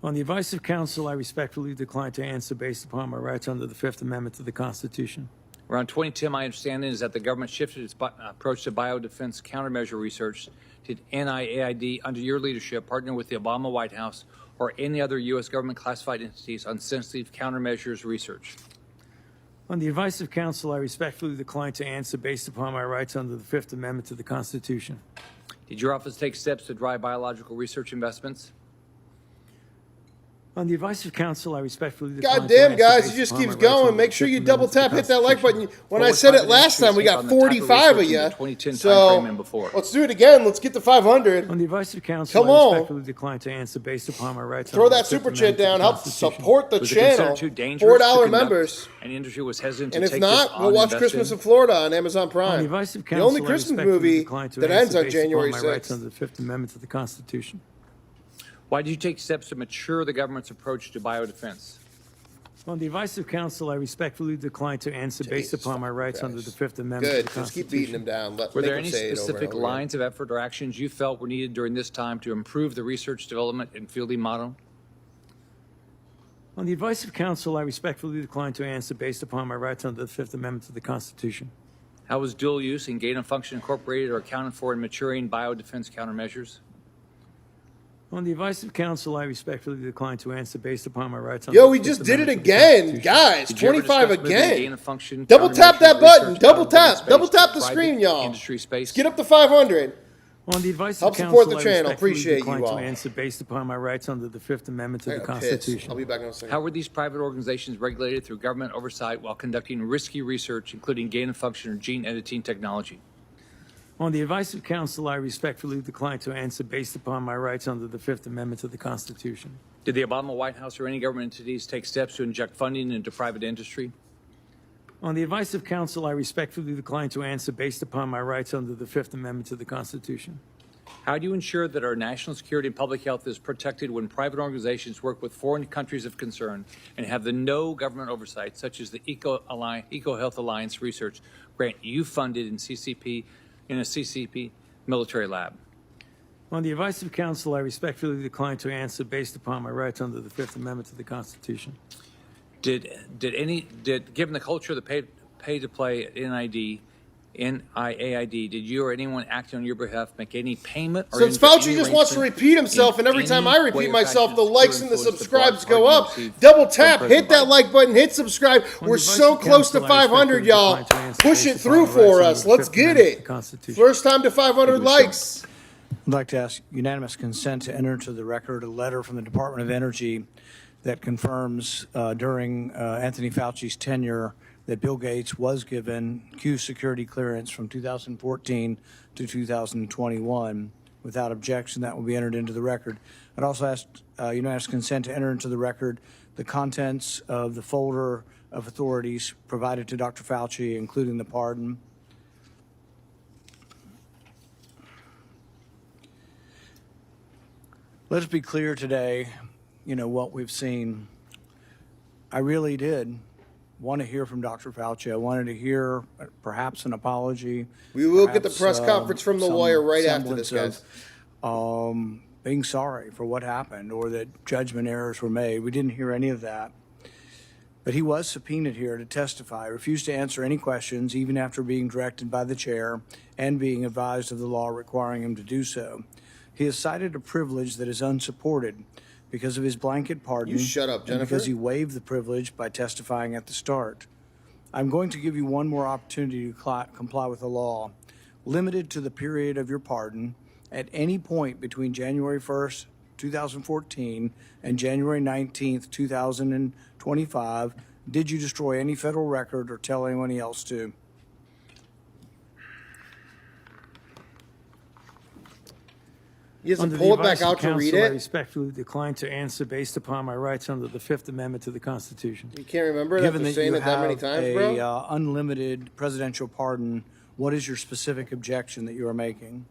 On the advice of counsel, I respectfully decline to answer based upon my rights under the Fifth Amendment to the Constitution. Around 2010, my understanding is that the government shifted its approach to biodefense countermeasure research. Did NIAID, under your leadership, partner with the Obama White House or any other U.S. government classified entities on sensitive countermeasures research? On the advice of counsel, I respectfully decline to answer based upon my rights under the Fifth Amendment to the Constitution. Did your office take steps to drive biological research investments? On the advice of counsel, I respectfully decline God damn, to guys, answer it just based keeps upon my rights going. under Make the sure you Fifth double Amendment tap, to hit the that like button. When What I was said it private last time, we got industry on the type of 45 of research in you. the 2010 So timeframe and before? let's do it again. Let's get to 500. On the advice of counsel, Come I on. respectfully decline to answer based upon my rights Throw under that the Fifth super chat Amendment to down. the Help Constitution. support the Was it considered channel. too dangerous to $4 conduct? members. And the industry was hesitant And to if take not, this we'll on watch investing? Christmas in Florida on Amazon On the Prime. advice of The counsel, only I Christmas respectfully movie decline to that answer ends on based upon January my rights 6th. under the Fifth Amendment to the Constitution. Why did you take steps to mature the government's approach to biodefense? On the advice of counsel, I respectfully decline to answer based upon my rights under the Fifth Amendment Good. to the Just keep Constitution. beating him down. Were Make there him any say it over and specific over again. lines of effort or actions you felt were needed during this time to improve the research development and fielding model? On the advice of counsel, I respectfully decline to answer based upon my rights under the Fifth Amendment to the Constitution. How was dual use and gain of function incorporated or accounted for in maturing biodefense countermeasures? On the advice of counsel, I respectfully decline to answer based upon my rights. Yo, we just did it again, guys. 25 again. Double tap that button. Double tap the screen, y'all. Let's get up to 500. On the advice Help of support counsel, the channel. I respectfully Appreciate decline you to all. answer based upon my rights under the Fifth Amendment to I the got pissed. Constitution. I'll be back in a second. How were these private organizations regulated through government oversight while conducting risky research, including gain-of-function or gene editing technology? On the advice of counsel, I respectfully decline to answer based upon my rights under the Fifth Amendment to the Constitution. Did the Obama White House or any government entities take steps to inject funding into private industry? On the advice of counsel, I respectfully decline to answer based upon my rights under the Fifth Amendment to the Constitution. How do you ensure that our national security and public health is protected when private organizations work with foreign countries of concern and have the no government oversight, such as the Eco Health Alliance research grant you funded in a CCP military lab? On the advice of counsel, I respectfully decline to answer based upon my rights under the Fifth Amendment to the Constitution. Did given the culture of the pay to play at NIAID, did you or anyone acting on your behalf make any payment? Or Since Fauci just wants to repeat himself, and every time I repeat myself, the likes and the subscribes go up. Double tap, hit that like button, hit subscribe. We're so close to 500, y'all. Push it through for us. Let's get it. First time to 500 likes. I'd like to ask unanimous consent to enter into the record a letter from the Department of Energy that confirms during Anthony Fauci's tenure that Bill Gates was given Q security clearance from 2014 to 2021. Without objection, that will be entered into the record. I'd also ask unanimous consent to enter into the record the contents of the folder of authorities provided to Dr. Fauci, including the pardon. Let's be clear today, what we've seen. I really did want to hear from Dr. Fauci. I wanted to hear perhaps an apology. We will get the press conference from the lawyer right after this, guys. Being sorry for what happened or that judgment errors were made. We didn't hear any of that. But he was subpoenaed here to testify, refused to answer any questions, even after being directed by the chair and being advised of the law requiring him to do so. He has cited a privilege that is unsupported because of his blanket pardon. You shut up, Jennifer. And because he waived the privilege by testifying at the start. I'm going to give you one more opportunity to comply with the law, limited to the period of your pardon. At any point between January 1st, 2014 and January 19th, 2025, did you destroy any federal record or tell anyone else to? He has to Under pull the it back advice of out to read counsel, I it. respectfully decline to answer based upon my rights under the Fifth Amendment to the Constitution. You can't remember it Given after that saying you it that many have times, bro? a unlimited presidential pardon, what is your specific objection that you are making?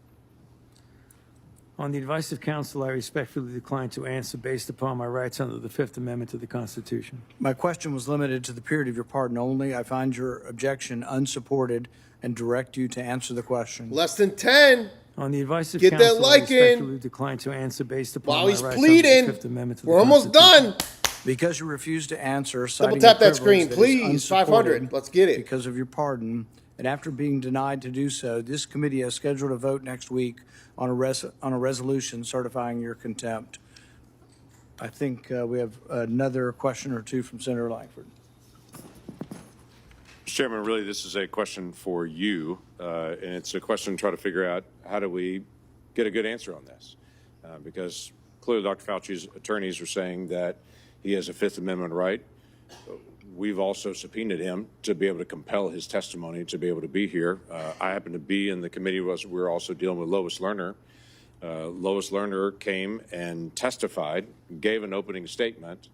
On the advice of counsel, I respectfully decline to answer based upon my rights under the Fifth Amendment to the Constitution. My question was limited to the period of your pardon only. I find your objection unsupported and direct you to answer the question. Less than 10. On the advice of Get that counsel, like I in. respectfully decline to answer based upon While my he's rights pleading, under the Fifth Amendment to the we're almost Constitution. done. Because you refuse to answer, Double citing tap a that privilege screen, that is please. unsupported 500. Let's get it. Because of your pardon, and after being denied to do so, this committee has scheduled a vote next week on a resolution certifying your contempt. I think we have another question or two from Senator Lankford. Mr. Chairman, really, this is a question for you, and it's a question to try to figure out how do we get a good answer on this, because clearly Dr. Fauci's attorneys are saying that he has a Fifth Amendment right. We've also subpoenaed him to be able to compel his testimony to be able to be here. I happen to be in the committee. We're also dealing with Lois Lerner. Lois Lerner came and testified, gave an opening statement,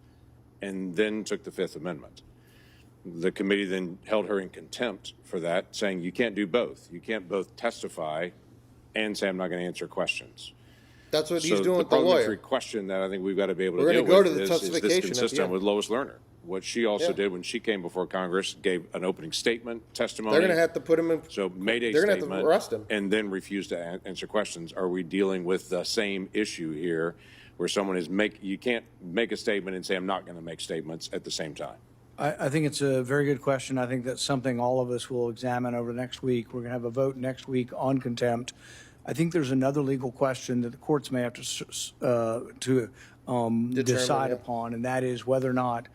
and then took the Fifth Amendment. The committee then held her in contempt for that, saying you can't do both. You can't both testify and say I'm not going to answer questions. That's what he's doing with the lawyer. The parliamentary question that I think we've got to be able to deal with go to the is this testification consistent with Lois Lerner? What she also did when she came before Congress, gave an opening statement, testimony. They're going to have to put him in. So made a They're going to statement have to arrest him. and then refused to answer questions. Are we dealing with the same issue here where someone is you can't make a statement and say I'm not going to make statements at the same time? I think it's a very good question. I think that's something all of us will examine over the next week. We're going to have a vote next week on contempt. I think there's another legal question that the courts may have to decide upon, and that is whether or not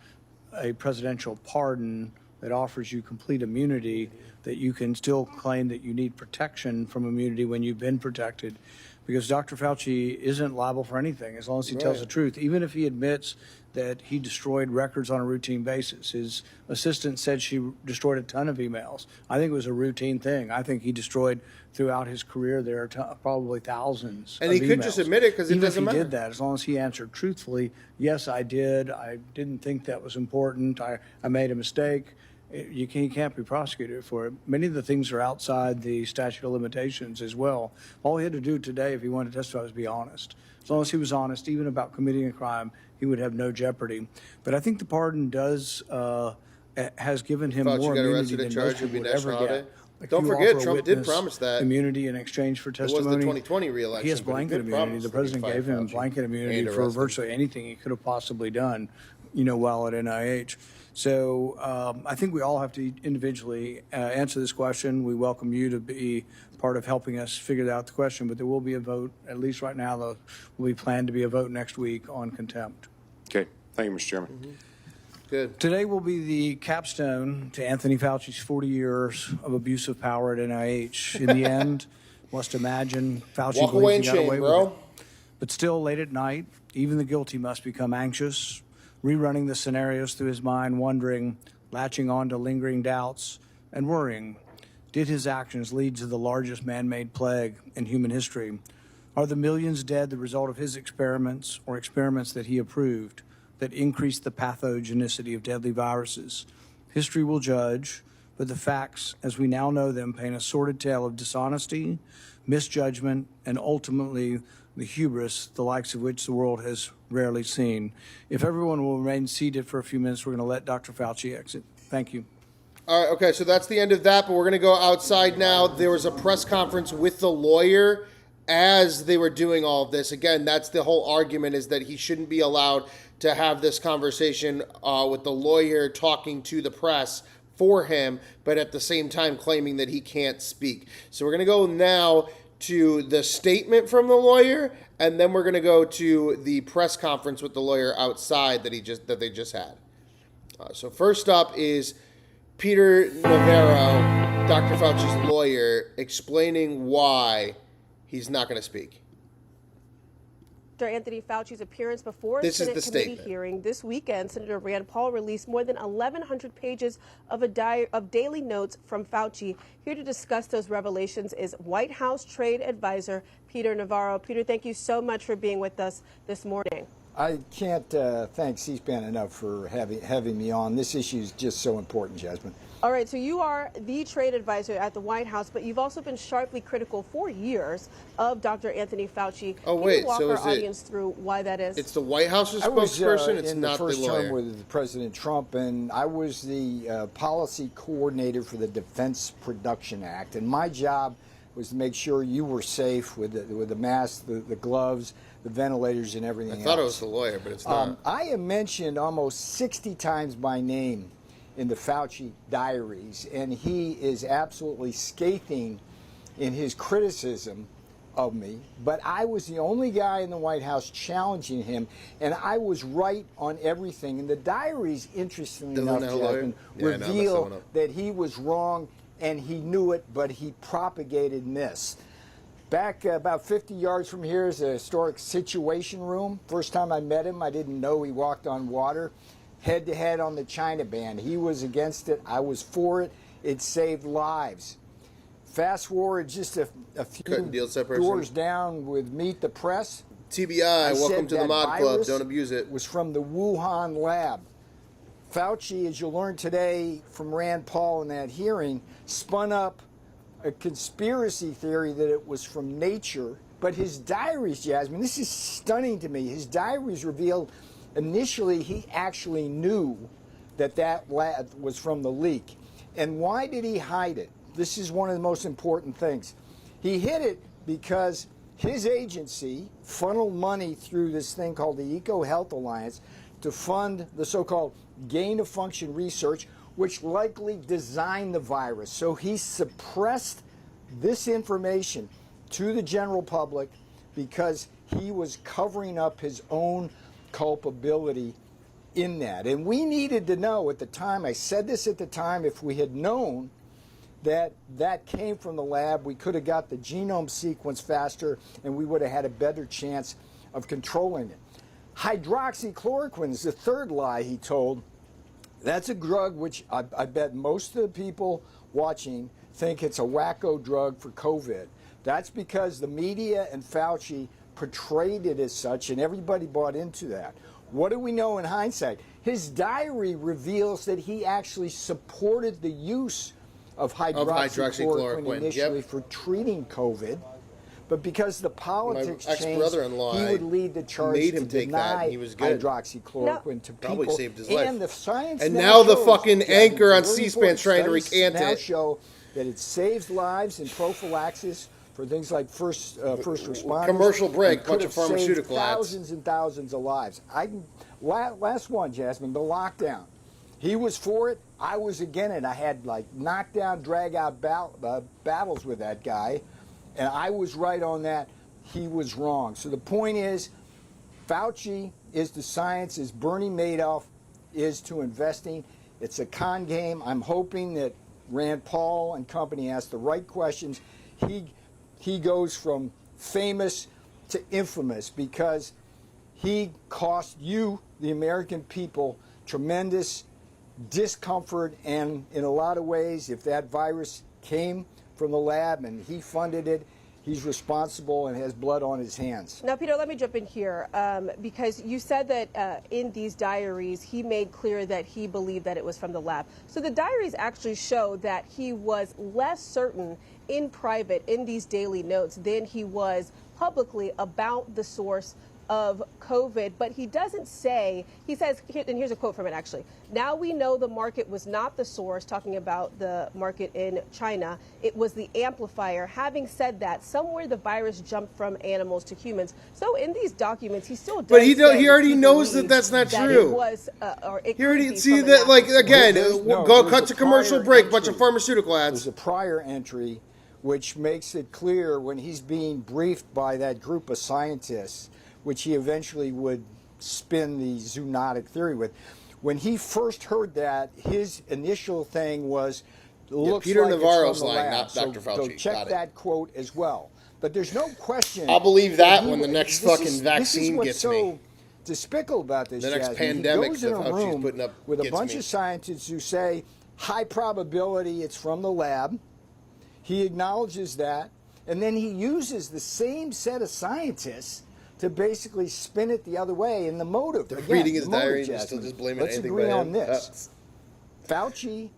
a presidential pardon that offers you complete immunity, that you can still claim that you need protection from immunity when you've been protected. Because Dr. Fauci isn't liable for anything as long as he tells the truth, even if he admits that he destroyed records on a routine basis. His assistant said she destroyed a ton of emails. I think it was a routine thing. I think he destroyed throughout his career there probably thousands And of he could emails. just admit it because it Even doesn't if he matter. did that, as long as he answered truthfully, yes, I did. I didn't think that was important. I made a mistake. He can't be prosecuted for it. Many of the things are outside the statute of limitations as well. All he had to do today, if he wanted to testify, was be honest. As long as he was honest, even about committing a crime, he would have no jeopardy. But I think the pardon has given him Fauci more got immunity arrested than and most charged with people would ever national get. audit. Like, Don't you forget, offer a Trump did witness promise that. immunity in exchange for It testimony. was the 2020 re-election. He has but he blanket did immunity. promise The that he'd president fire gave him Fauci blanket immunity and for arrest him. virtually anything he could have possibly done, while at NIH. So I think we all have to individually answer this question. We welcome you to be part of helping us figure out the question, but there will be a vote, at least right now, there will be planned to be a vote next week on contempt. Okay. Thank you, Mr. Chairman. Good. Today will be the capstone to Anthony Fauci's 40 years of abuse of power at NIH. In the end, must imagine Fauci Walk away in believes he got shame, away bro. with it. But still, late at night, even the guilty must become anxious, rerunning the scenarios through his mind, wondering, latching on to lingering doubts, and worrying. Did his actions lead to the largest man-made plague in human history? Are the millions dead the result of his experiments or experiments that he approved that increased the pathogenicity of deadly viruses? History will judge, but the facts, as we now know them, paint a sordid tale of dishonesty, misjudgment, and ultimately the hubris, the likes of which the world has rarely seen. If everyone will remain seated for a few minutes, we're going to let Dr. Fauci exit. Thank you. All right, okay, so that's the end of that, but we're going to go outside now. There was a press conference with the lawyer as they were doing all of this. Again, that's the whole argument, is that he shouldn't be allowed to have this conversation with the lawyer talking to the press for him, but at the same time claiming that he can't speak. So we're going to go now to the statement from the lawyer, and then we're going to go to the press conference with the lawyer outside that they just had. So first up is Peter Navarro, Dr. Fauci's lawyer, explaining why he's not going to speak. After Anthony Fauci's appearance before a This is Senate the committee statement. hearing this weekend, Senator Rand Paul released more than 1,100 pages of daily notes from Fauci. Here to discuss those revelations is White House Trade Advisor Peter Navarro. Peter, thank you so much for being with us this morning. I can't thank C-SPAN enough for having me on. This issue is just so important, Jasmine. All right, so you are the trade advisor at the White House, but you've also been sharply critical for years of Dr. Anthony Fauci. Oh, Can wait, you walk so our is it- audience through why that is? It's the White House's I was spokesperson, it's in not the first the term lawyer. with President Trump, and I was the policy coordinator for the Defense Production Act, and my job was to make sure you were safe with the masks, the gloves, the ventilators, and everything else. I thought it was the lawyer, but it's not. I am mentioned almost 60 times by name in the Fauci Diaries, and he is absolutely scathing in his criticism of me. But I was the only guy in the White House challenging him, and I was right on everything. And the Diaries, interestingly enough, Illinois lawyer? Jasmine, Yeah, I know, that's the reveal one. that he was wrong, and he knew it, but he propagated myths. Back about 50 yards from here is a historic Situation Room. First time I met him, I didn't know he walked on water. Head-to-head on the China ban. He was against it. I was for it. It saved lives. Fast forward just a few doors down with Meet the Press. TBI, welcome to the Mod Club. Don't abuse it. Was from the Wuhan lab. Fauci, as you'll learn today from Rand Paul in that hearing, spun up a conspiracy theory that it was from nature. But his diaries, Jasmine, this is stunning to me. His diaries revealed initially he actually knew that lab was from the leak. And why did he hide it? This is one of the most important things. He hid it because his agency funneled money through this thing called the EcoHealth Alliance to fund the so-called gain-of-function research, which likely designed the virus. So he suppressed this information, to the general public because he was covering up his own culpability in that. And we needed to know at the time, I said this at the time, if we had known that that came from the lab, we could have got the genome sequence faster and we would have had a better chance of controlling it. Hydroxychloroquine is the third lie he told. That's a drug which I bet most of the people watching think it's a wacko drug for COVID. That's because the media and Fauci portrayed it as such, and everybody bought into that. What do we know in hindsight? His diary reveals that he actually supported the use of hydroxychloroquine initially for treating COVID. But because the politics changed, he would lead the charge to deny hydroxychloroquine to people. Probably saved his life. And the science and now the shows, fucking anchor on very C-SPAN trying to recant now it. show that it saves lives in prophylaxis for things like first responders. Commercial break, and bunch could of have saved pharmaceutical ads. thousands and thousands of lives. Last one, Jasmine, the lockdown. He was for it. I was against it. I had like knockdown, drag out battles with that guy. And I was right on that. He was wrong. So the point is, Fauci is to science as Bernie Madoff is to investing. It's a con game. I'm hoping that Rand Paul and company ask the right questions. He goes from famous to infamous because he cost you, the American people, tremendous discomfort. And in a lot of ways, if that virus came from the lab and he funded it, he's responsible and has blood on his hands. Now, Peter, let me jump in here because you said that in these diaries, he made clear that he believed that it was from the lab. So the diaries actually show that he was less certain in private in these daily notes than he was publicly about the source of COVID, but he doesn't say, he says, and here's a quote from it actually, "Now we know the market was not the source," talking about the market in China, "it was the amplifier. Having said that, somewhere the virus jumped from animals to humans." So in these documents, he still does. But he already knows that that's not true. It was, or it He already could be see from that, a like, natural again, source. go cut to commercial break, bunch of pharmaceutical ads. There's a prior entry which makes it clear when he's being briefed by that group of scientists, which he eventually would spin the zoonotic theory with. When he first heard that, his initial thing was, looks Peter like Navarro's it's from the lying, lab. not Dr. Fauci. So check Got it. that quote as well. But there's no question. I'll believe that when the this next fucking is vaccine what's gets so me. despicable about this. The next Jasmine. pandemic he goes that in a Fauci's room putting up with a gets bunch me. of scientists who say high probability it's from the lab. He acknowledges that, and then he uses the same set of scientists to basically spin it the other way. And the motive, They're again, reading his the motive, diary and Jasmine, still just blaming let's anything agree but on him. this. Fauci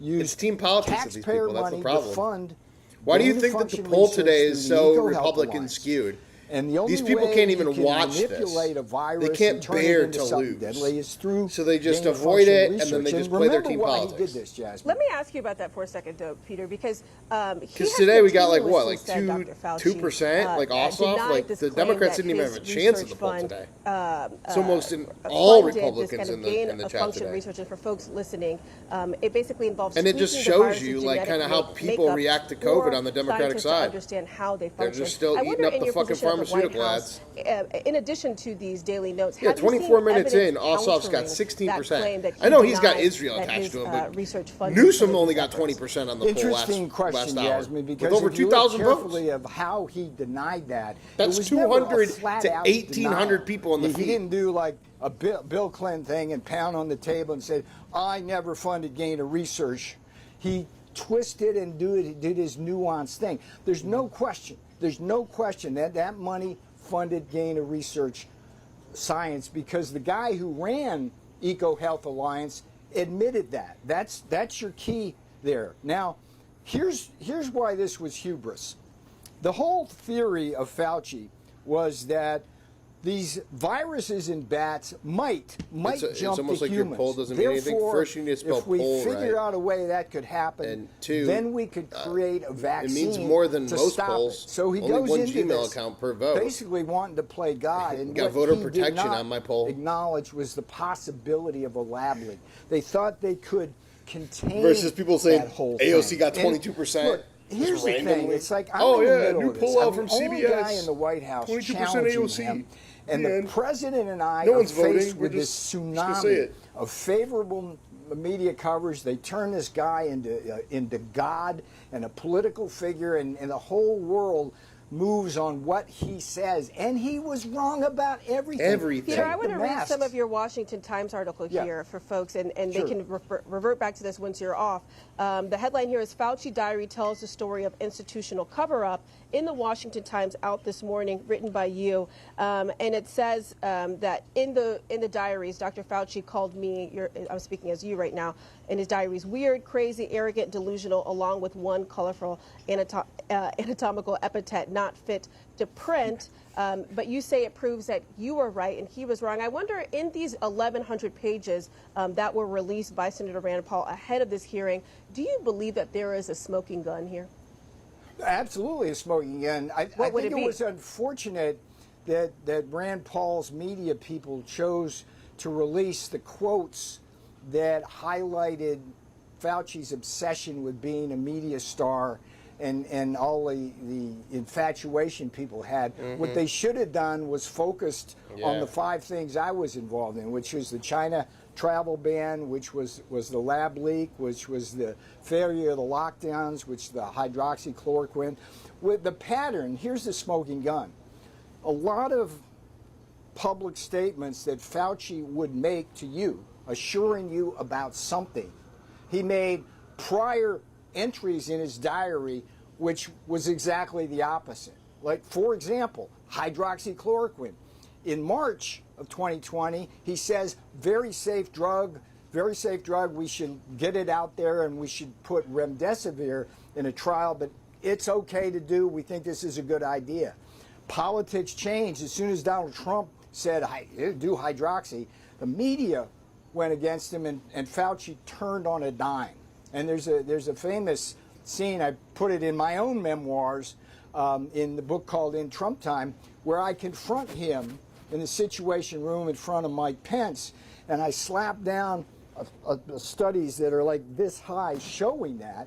used It's team politics of these taxpayer people. That's the money problem. to fund Why do you think that the gain-of-function poll research today through is the so EcoHealth Republican Alliance. skewed? And the only These people way can't you even can watch manipulate this. a virus They can't and turn it bear into to something lose. deadly is through So they just gain-of-function avoid it, and then research. they just And play their remember team why politics. he did this, Jasmine. Let me ask you about that for a second, though, Peter, because today we got like what, continuously like said Dr. Fauci, 2%, like off. denied Like this the claim Democrats that didn't even his have a chance in the research poll fund, today. It's almost all funded Republicans this in kind of the chat gain-of-function today. research. And for folks listening, it basically involves And it just tweaking the shows virus's you, like, genetic kinda how people makeup react to for COVID on the Democratic scientists to side. understand how they They're function. just still I eating wonder up in the your fucking position at the White pharmaceutical House, in addition to these daily notes, Yeah, have you seen 24 minutes in, evidence Ossoff's got countering 16%. that claim that I know he's got denied Israel that attached his, to him, but research funded Newsom some of only these got efforts? 20% on the poll Interesting last question, hour. Jasmine, because with over if you look 2,000 carefully votes. of how he denied that, That's it was never a 200 to flat-out 1,800 denial. people in the He feed. didn't do like a Bill Clinton thing and pound on the table and say, "I never funded gain of research." He twisted and did his nuanced thing. There's no question. There's no question that that money funded gain of research science because the guy who ran EcoHealth Alliance admitted that. That's your key there. Now, here's why this was hubris. The whole theory of Fauci was that these viruses in bats might It's jump almost to like your humans. poll doesn't mean anything. Therefore, First, you need to spell if we poll figure right. out a way that could happen, And two, then we could create a vaccine. It means more than to most stop polls. It. So he Only goes one into Gmail this account per vote. basically wanting to play God. And Got what voter he did protection not on my poll. acknowledge was the possibility of a lab leak. They thought they could contain Versus people saying that whole AOC thing. got And 22%. look, here's the thing. It's like, I'm Oh, in the yeah, middle new of this. poll out I'm from the only CBS, guy in the White House 22% challenging AOC. him. And The the end. president and I No are one's voting. faced We're with this just gonna say tsunami it. of favorable media coverage. They turn this guy into God and a political figure, and the whole world moves on what he says. And he was wrong about everything. Peter, I want to read masks. some of your Washington Times article here for folks, and Sure. they can revert back to this once you're off. The headline here is Fauci Diary tells the story of institutional cover-up in the Washington Times, out this morning, written by you. And it says that in the diaries, Dr. Fauci called me, I'm speaking as you right now, in his diaries, weird, crazy, arrogant, delusional, along with one colorful anatomical epithet not fit to print. But you say it proves that you were right and he was wrong. I wonder, in these 1,100 pages that were released by Senator Rand Paul ahead of this hearing, do you believe that there is a smoking gun here? Absolutely a smoking gun. I think it was unfortunate that Rand Paul's media people chose to release the quotes that highlighted Fauci's obsession with being a media star and all the infatuation people had. What they should have done was focused on the 5 things I was involved in, which was the China travel ban, which was the lab leak, which was the failure of the lockdowns, which the hydroxychloroquine. With the pattern, here's the smoking gun. A lot of public statements that Fauci would make to you, assuring you about something. He made prior entries in his diary which was exactly the opposite. Like, for example, hydroxychloroquine. In March of 2020, he says, very safe drug, we should get it out there and we should put Remdesivir in a trial, but it's okay to do. We think this is a good idea. Politics changed. As soon as Donald Trump said, do hydroxy, the media went against him, and Fauci turned on a dime. And there's a famous scene, I put it in my own memoirs, in the book called In Trump Time, where I confront him in the Situation Room in front of Mike Pence, and I slap down studies that are like this high showing that,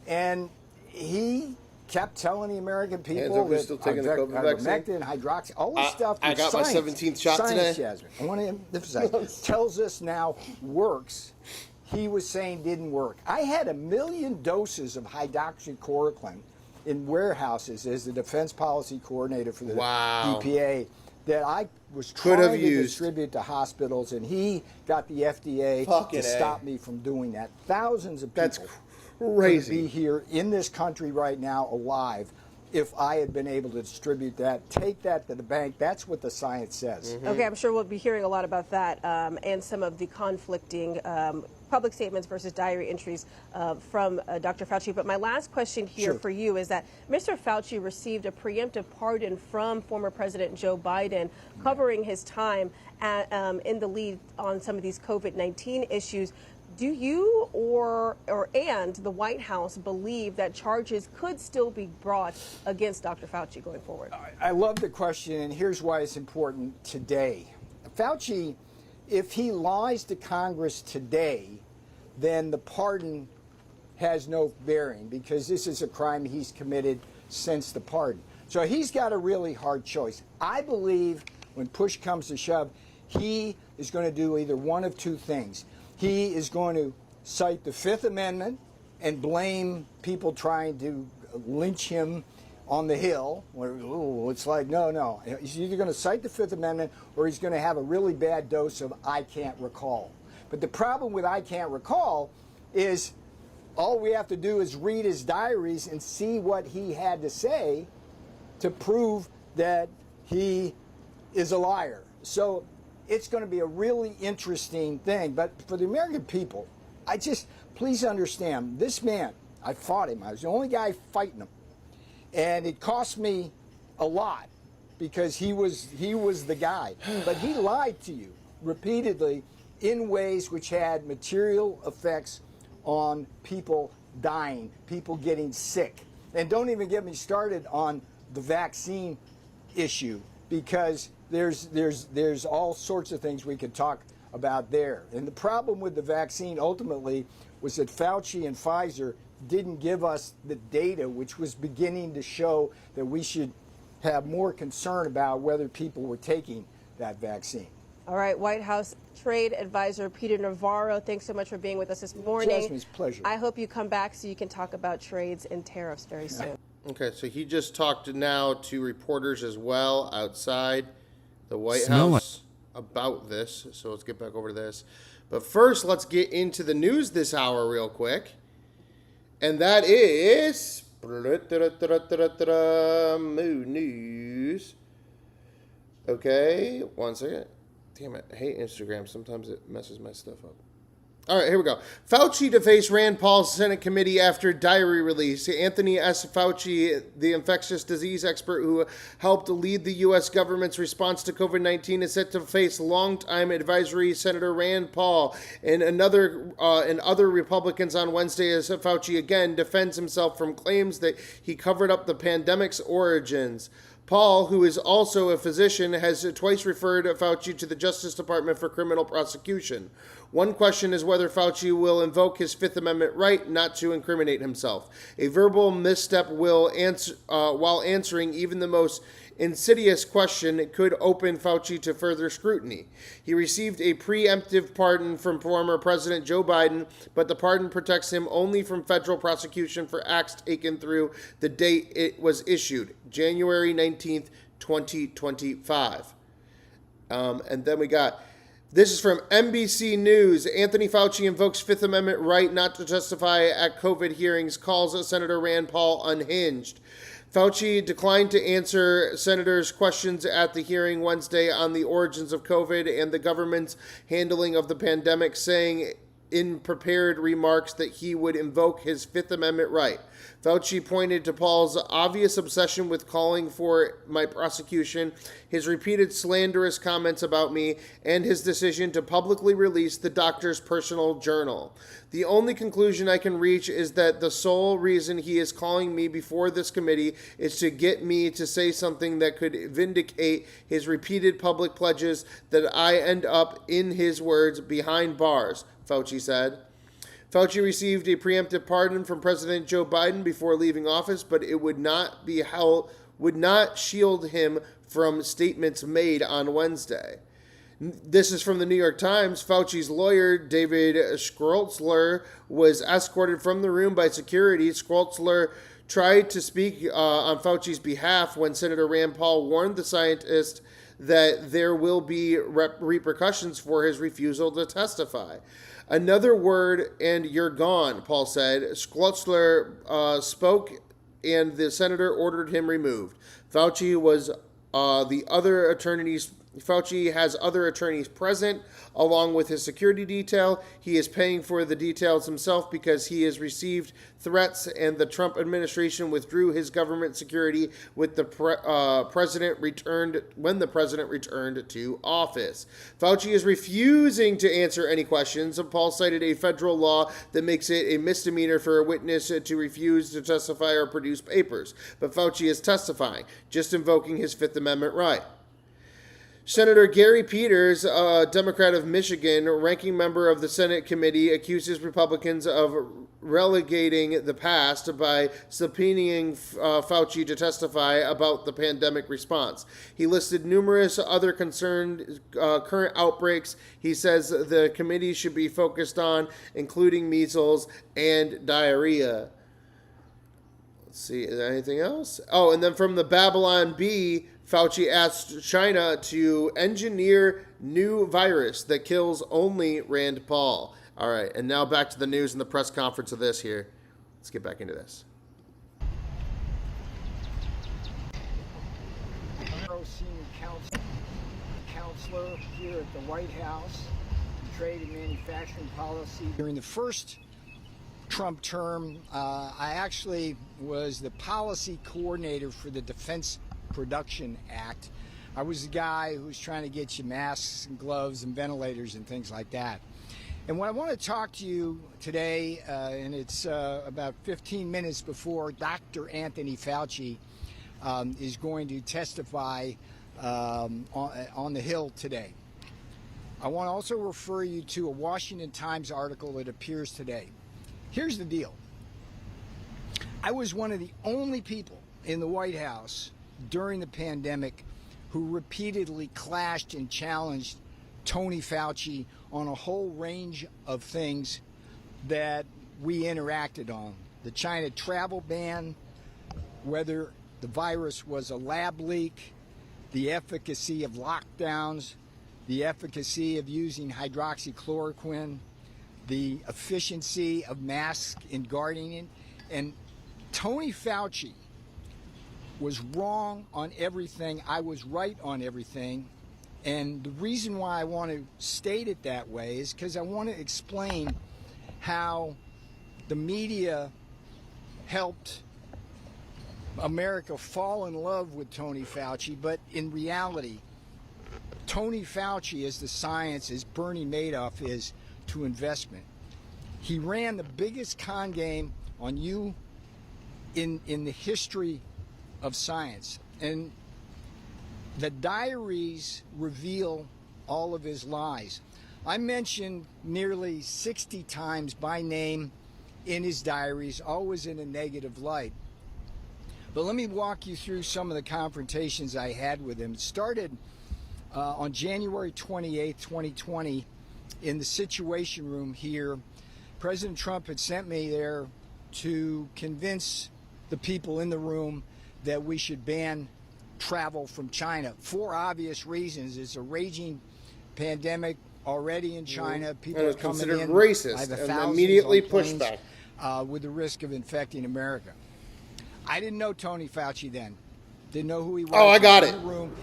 and he kept telling the American people that still taking the COVID vaccine? ivermectin, hydroxy, all this stuff. I got my 17th shot today. Jasmine, I want to emphasize, tells us now works. He was saying didn't work. I had 1 million doses of hydroxychloroquine in warehouses as the defense policy coordinator for the EPA that I was trying to distribute to hospitals, and he got the FDA to stop me from doing that. Thousands of people would be here in this country right now alive if I had been able to distribute that. Take that to the bank. That's what the science says. Okay, I'm sure we'll be hearing a lot about that and some of the conflicting public statements versus diary entries from Dr. Fauci. But my last question here for you is that Mr. Fauci received a preemptive pardon from former President Joe Biden, covering his time in the lead on some of these COVID-19 issues. Do you and the White House believe that charges could still be brought against Dr. Fauci going forward? I love the question, and here's why it's important today. Fauci, if he lies to Congress today, then the pardon has no bearing, because this is a crime he's committed since the pardon. So he's got a really hard choice. I believe when push comes to shove, he is going to do either one of 2 things. He is going to cite the 5th Amendment and blame people trying to lynch him on the Hill. It's like, no. He's either going to cite the 5th Amendment or he's going to have a really bad dose of I can't recall. But the problem with I can't recall is all we have to do is read his diaries and see what he had to say to prove that he is a liar. So it's going to be a really interesting thing. But for the American people, please understand, this man, I fought him. I was the only guy fighting him. And it cost me a lot because he was the guy. But he lied to you repeatedly in ways which had material effects on people dying, people getting sick. And don't even get me started on the vaccine issue, because there's all sorts of things we could talk about there. And the problem with the vaccine ultimately was that Fauci and Pfizer didn't give us the data, which was beginning to show that we should have more concern about whether people were taking that vaccine. All right, White House Trade Advisor Peter Navarro, thanks so much for being with us this morning. Jasmine, it's a pleasure. I hope you come back so you can talk about trades and tariffs very soon. Okay, so he just talked now to reporters as well outside the White House about this. So let's get back over to this. But first, let's get into the news this hour real quick. And that is Mood News. Okay, one second. Damn it, I hate Instagram. Sometimes it messes my stuff up. All right, here we go. Fauci to face Rand Paul's Senate committee after diary release. Anthony S. Fauci, the infectious disease expert who helped lead the U.S. government's response to COVID-19, is set to face longtime advisory Senator Rand Paul and other Republicans on Wednesday as Fauci again defends himself from claims that he covered up the pandemic's origins. Paul, who is also a physician, has twice referred Fauci to the Justice Department for criminal prosecution. One question is whether Fauci will invoke his Fifth Amendment right not to incriminate himself. A verbal misstep will while answering even the most insidious question could open Fauci to further scrutiny. He received a preemptive pardon from former President Joe Biden, but the pardon protects him only from federal prosecution for acts taken through the date it was issued, January 19th, 2025. And then we got, this is from NBC News. Anthony Fauci invokes Fifth Amendment right not to testify at COVID hearings, calls Senator Rand Paul unhinged. Fauci declined to answer senators' questions at the hearing Wednesday on the origins of COVID and the government's handling of the pandemic, saying in prepared remarks that he would invoke his Fifth Amendment right. Fauci pointed to Paul's obvious obsession with calling for my prosecution, his repeated slanderous comments about me, and his decision to publicly release the doctor's personal journal. The only conclusion I can reach is that the sole reason he is calling me before this committee is to get me to say something that could vindicate his repeated public pledges that I end up, in his words, behind bars, Fauci said. Fauci received a preemptive pardon from President Joe Biden before leaving office, but it would not shield him from statements made on Wednesday. This is from the New York Times. Fauci's lawyer, David Schroetzler, was escorted from the room by security. Schroetzler tried to speak on Fauci's behalf when Senator Rand Paul warned the scientist that there will be repercussions for his refusal to testify. Another word and you're gone, Paul said. Schroetzler spoke and the senator ordered him removed. Fauci has other attorneys present, along with his security detail. He is paying for the details himself because he has received threats, and the Trump administration withdrew his government security with the president returned to office. Fauci is refusing to answer any questions. Paul cited a federal law that makes it a misdemeanor for a witness to refuse to testify or produce papers. But Fauci is testifying, just invoking his Fifth Amendment right. Senator Gary Peters, a Democrat of Michigan, ranking member of the Senate committee, accuses Republicans of relegating the past by subpoenaing Fauci to testify about the pandemic response. He listed numerous other current outbreaks he says the committee should be focused on, including measles and diarrhea. Let's see, is there anything else? Oh, and then from the Babylon Bee, Fauci asked China to engineer new virus that kills only Rand Paul. All right, and now back to the news and the press conference of this here. Let's get back into this. Senior counselor here at the White House, Trade and Manufacturing Policy. During the first Trump term, I actually was the policy coordinator for the Defense Production Act. I was the guy who was trying to get you masks and gloves and ventilators and things like that. And what I want to talk to you today, and it's about 15 minutes before Dr. Anthony Fauci is going to testify on the Hill today. I want to also refer you to a Washington Times article that appears today. Here's the deal. I was one of the only people in the White House during the pandemic who repeatedly clashed and challenged Tony Fauci on a whole range of things that we interacted on. The China travel ban, whether the virus was a lab leak, the efficacy of lockdowns, the efficacy of using hydroxychloroquine, the efficiency of masks in guarding it. And Tony Fauci was wrong on everything. I was right on everything. And the reason why I want to state it that way is because I want to explain how the media helped America fall in love with Tony Fauci, but in reality, Tony Fauci is the science as Bernie Madoff is to investment. He ran the biggest con game on you in the history of science. And the diaries reveal all of his lies. I mentioned nearly 60 times by name in his diaries, always in a negative light. But let me walk you through some of the confrontations I had with him. It started on January 28, 2020, in the Situation Room here. President Trump had sent me there to convince the people in the room that we should ban travel from China for obvious reasons. It's a raging pandemic already in China. People and are it's coming considered in racist by the and thousands immediately on pushed planes, back. with the risk of infecting America. I didn't know Tony Fauci then. Didn't know who he was. Oh, I got in it. the room.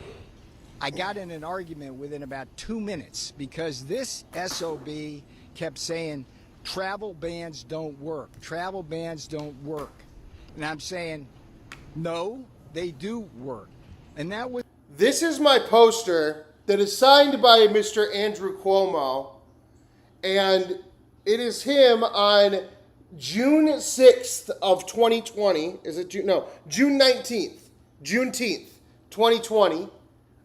I got in an argument within about 2 minutes because this SOB kept saying travel bans don't work. Travel bans don't work. And I'm saying, no, they do work. And that was... This is my poster that is signed by Mr. Andrew Cuomo, and it is him on June 6th of 2020. Is it June? No, June 19th. Juneteenth, 2020.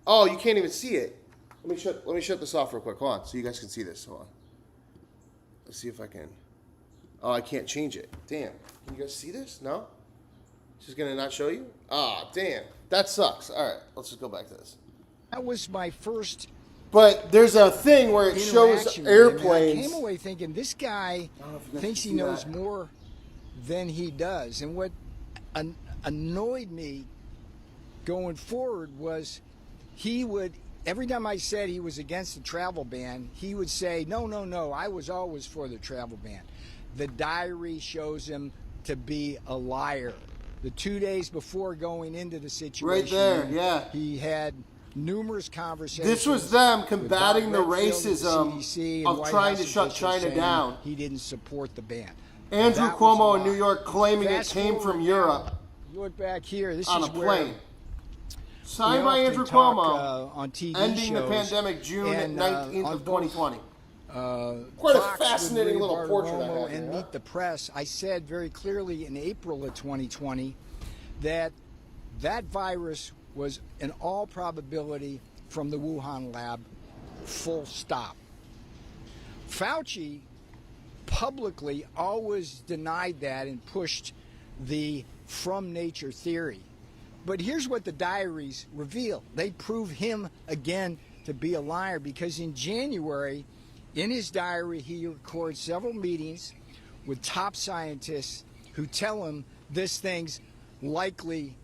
Oh, you can't even see it. Let me shut this off real quick. Hold on, so you guys can see this. Hold on. Let's see if I can. Oh, I can't change it. Damn. Can you guys see this? No? It's just gonna not show you? Ah, damn. That sucks. All right, let's just go back to this. That was my first... But there's a thing where it shows interaction with him, airplanes. and I came away thinking, this guy thinks he knows more than he does. And what annoyed me going forward was he would, every time I said he was against the travel ban, he would say, no, no, no, I was always for the travel ban. The diary shows him to be a liar. The 2 days before going into the situation, Right there, yeah. he had numerous conversations. This was them combating the with Bob Redfield, racism CDC, and of White trying House to shut officials China saying down. He didn't support the ban. Andrew That was a Cuomo in lie. New York claiming it Fast came forward from now, Europe Look back here. This on is a where plane. Signed we by often Andrew talk, Cuomo, on TV ending the shows, pandemic June and, 19th on of both, 2020. Quite Quite a fascinating little portrait I have and here, Meet the Press. I said very clearly in April of 2020 that that virus was in all probability from the Wuhan lab, full stop. Fauci publicly always denied that and pushed the from nature theory. But here's what the diaries reveal. They prove him again to be a liar because in January, in his diary, he records several meetings with top scientists who tell him this thing's likely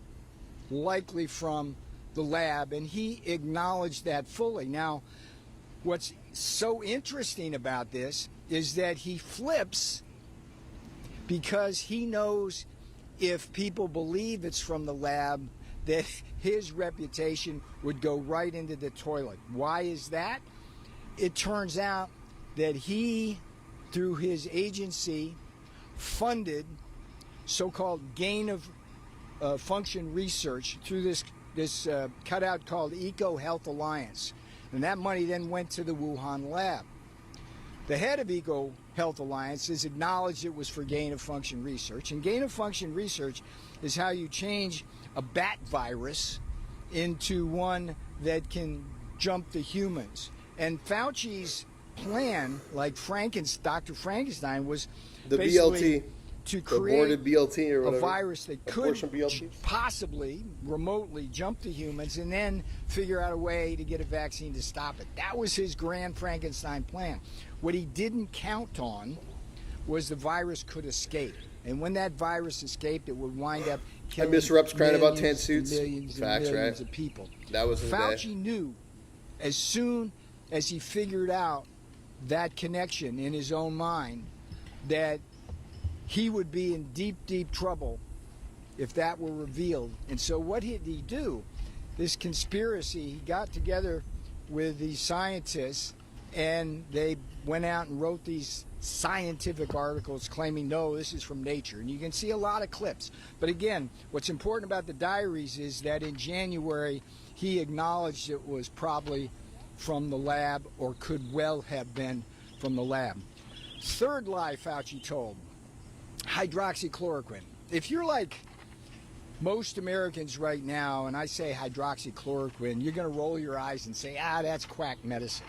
from the lab, and he acknowledged that fully. Now, what's so interesting about this is that he flips because he knows if people believe it's from the lab, that his reputation would go right into the toilet. Why is that? It turns out that he, through his agency, funded so-called gain of function research through this cutout called Eco Health Alliance. And that money then went to the Wuhan lab. The head of Eco Health Alliance has acknowledged it was for gain of function research. And gain of function research is how you change a bat virus into one that can jump to humans. And Fauci's plan, like Dr. Frankenstein, was the basically BLT. to create aborted BLT or a whatever. virus that could Abortion BLT. possibly remotely jump to humans and then figure out a way to get a vaccine to stop it. That was his grand Frankenstein plan. What he didn't count on was the virus could escape. And when that virus escaped, it would wind up killing Miss Rupp's crying about tan millions suits. and millions Facts, and millions right? of people. That was his day. Fauci knew as soon as he figured out that connection in his own mind that he would be in deep, deep trouble if that were revealed. And so what did he do? This conspiracy, he got together with these scientists and they went out and wrote these scientific articles claiming, no, this is from Nature. And you can see a lot of clips. But again, what's important about the diaries is that in January, he acknowledged it was probably from the lab or could well have been from the lab. Third lie Fauci told, hydroxychloroquine. If you're like most Americans right now and I say hydroxychloroquine, you're going to roll your eyes and say, that's quack medicine.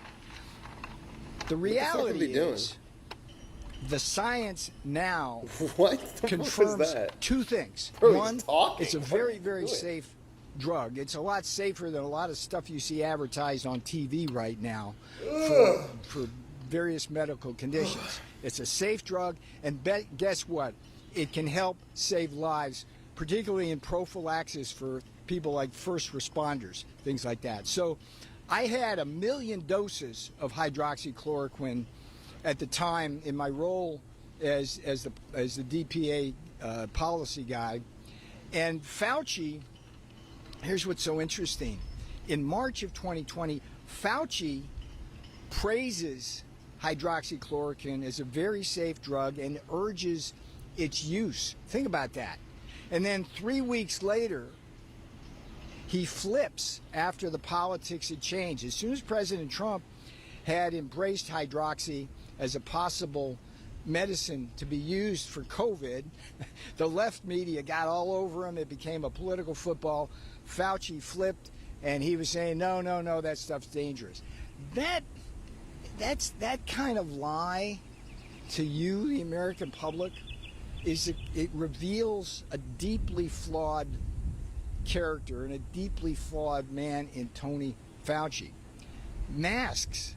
The reality is the science now confirms two things. One, it's a very, very safe drug. It's a lot safer than a lot of stuff you see advertised on TV right now for various medical conditions. It's a safe drug, and guess what? It can help save lives, particularly in prophylaxis for people like first responders, things like that. So I had 1 million doses of hydroxychloroquine at the time in my role as the DPA policy guy. And Fauci, here's what's so interesting. In March of 2020, Fauci praises hydroxychloroquine as a very safe drug and urges its use. Think about that. And then 3 weeks later, he flips after the politics had changed. As soon as President Trump had embraced hydroxy as a possible medicine to be used for COVID, the left media got all over him. It became a political football. Fauci flipped, and he was saying, no, that stuff's dangerous. That kind of lie to you, the American public, it reveals a deeply flawed character and a deeply flawed man in Tony Fauci. Masks.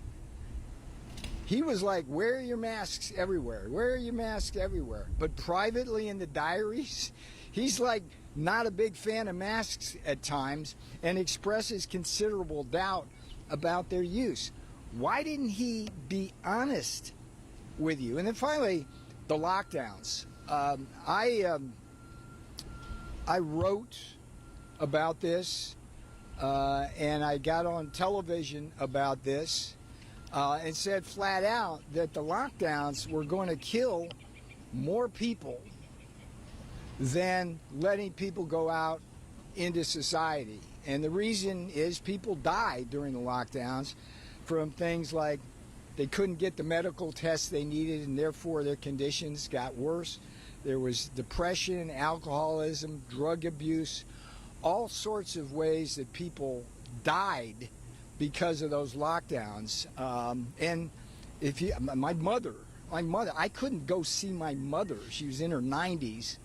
He was like, wear your masks everywhere. Wear your masks everywhere. But privately in the diaries, he's like not a big fan of masks at times and expresses considerable doubt about their use. Why didn't he be honest with you? And then finally, the lockdowns. I wrote about this, and I got on television about this, and said flat out that the lockdowns were going to kill more people than letting people go out into society. And the reason is people died during the lockdowns from things like they couldn't get the medical tests they needed, and therefore their conditions got worse. There was depression, alcoholism, drug abuse, all sorts of ways that people died because of those lockdowns. And if you, my mother, I couldn't go see my mother. She was in her 90s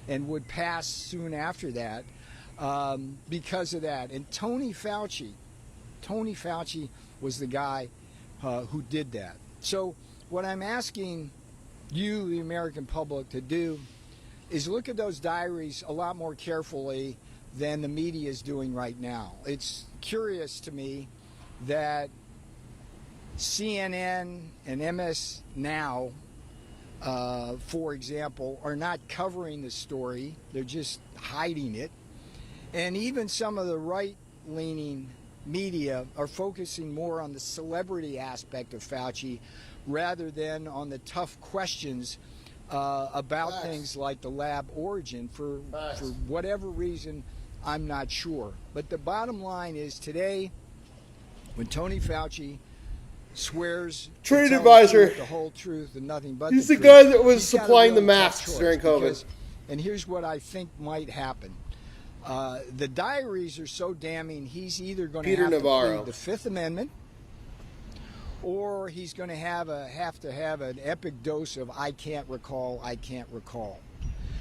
and would pass soon after that because of that. And Tony Fauci was the guy who did that. So what I'm asking you, the American public, to do is look at those diaries a lot more carefully than the media is doing right now. It's curious to me that CNN and MS Now, for example, are not covering the story. They're just hiding it. And even some of the right-leaning media are focusing more on the celebrity aspect of Fauci rather than on the tough questions about things like the lab origin for whatever reason, I'm not sure. But the bottom line is today, when Tony Fauci swears trade advisor, the whole truth and nothing but he's the the truth, guy that was he's got a supplying the really tough masks choice during COVID. because- and here's what I think might happen. The diaries are so damning, he's either going to have to plead the Fifth Amendment, or he's going to have to have an epic dose of I can't recall.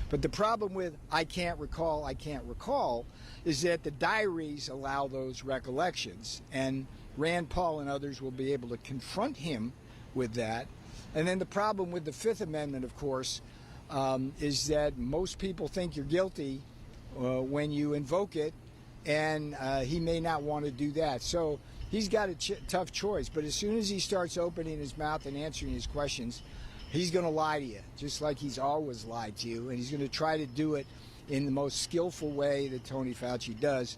But the problem with I can't recall is that the diaries allow those recollections, and Rand Paul and others will be able to confront him with that. And then the problem with the Fifth Amendment, of course, is that most people think you're guilty when you invoke it, and he may not want to do that. So he's got a tough choice. But as soon as he starts opening his mouth and answering his questions, he's going to lie to you, just like he's always lied to you. And he's going to try to do it in the most skillful way that Tony Fauci does.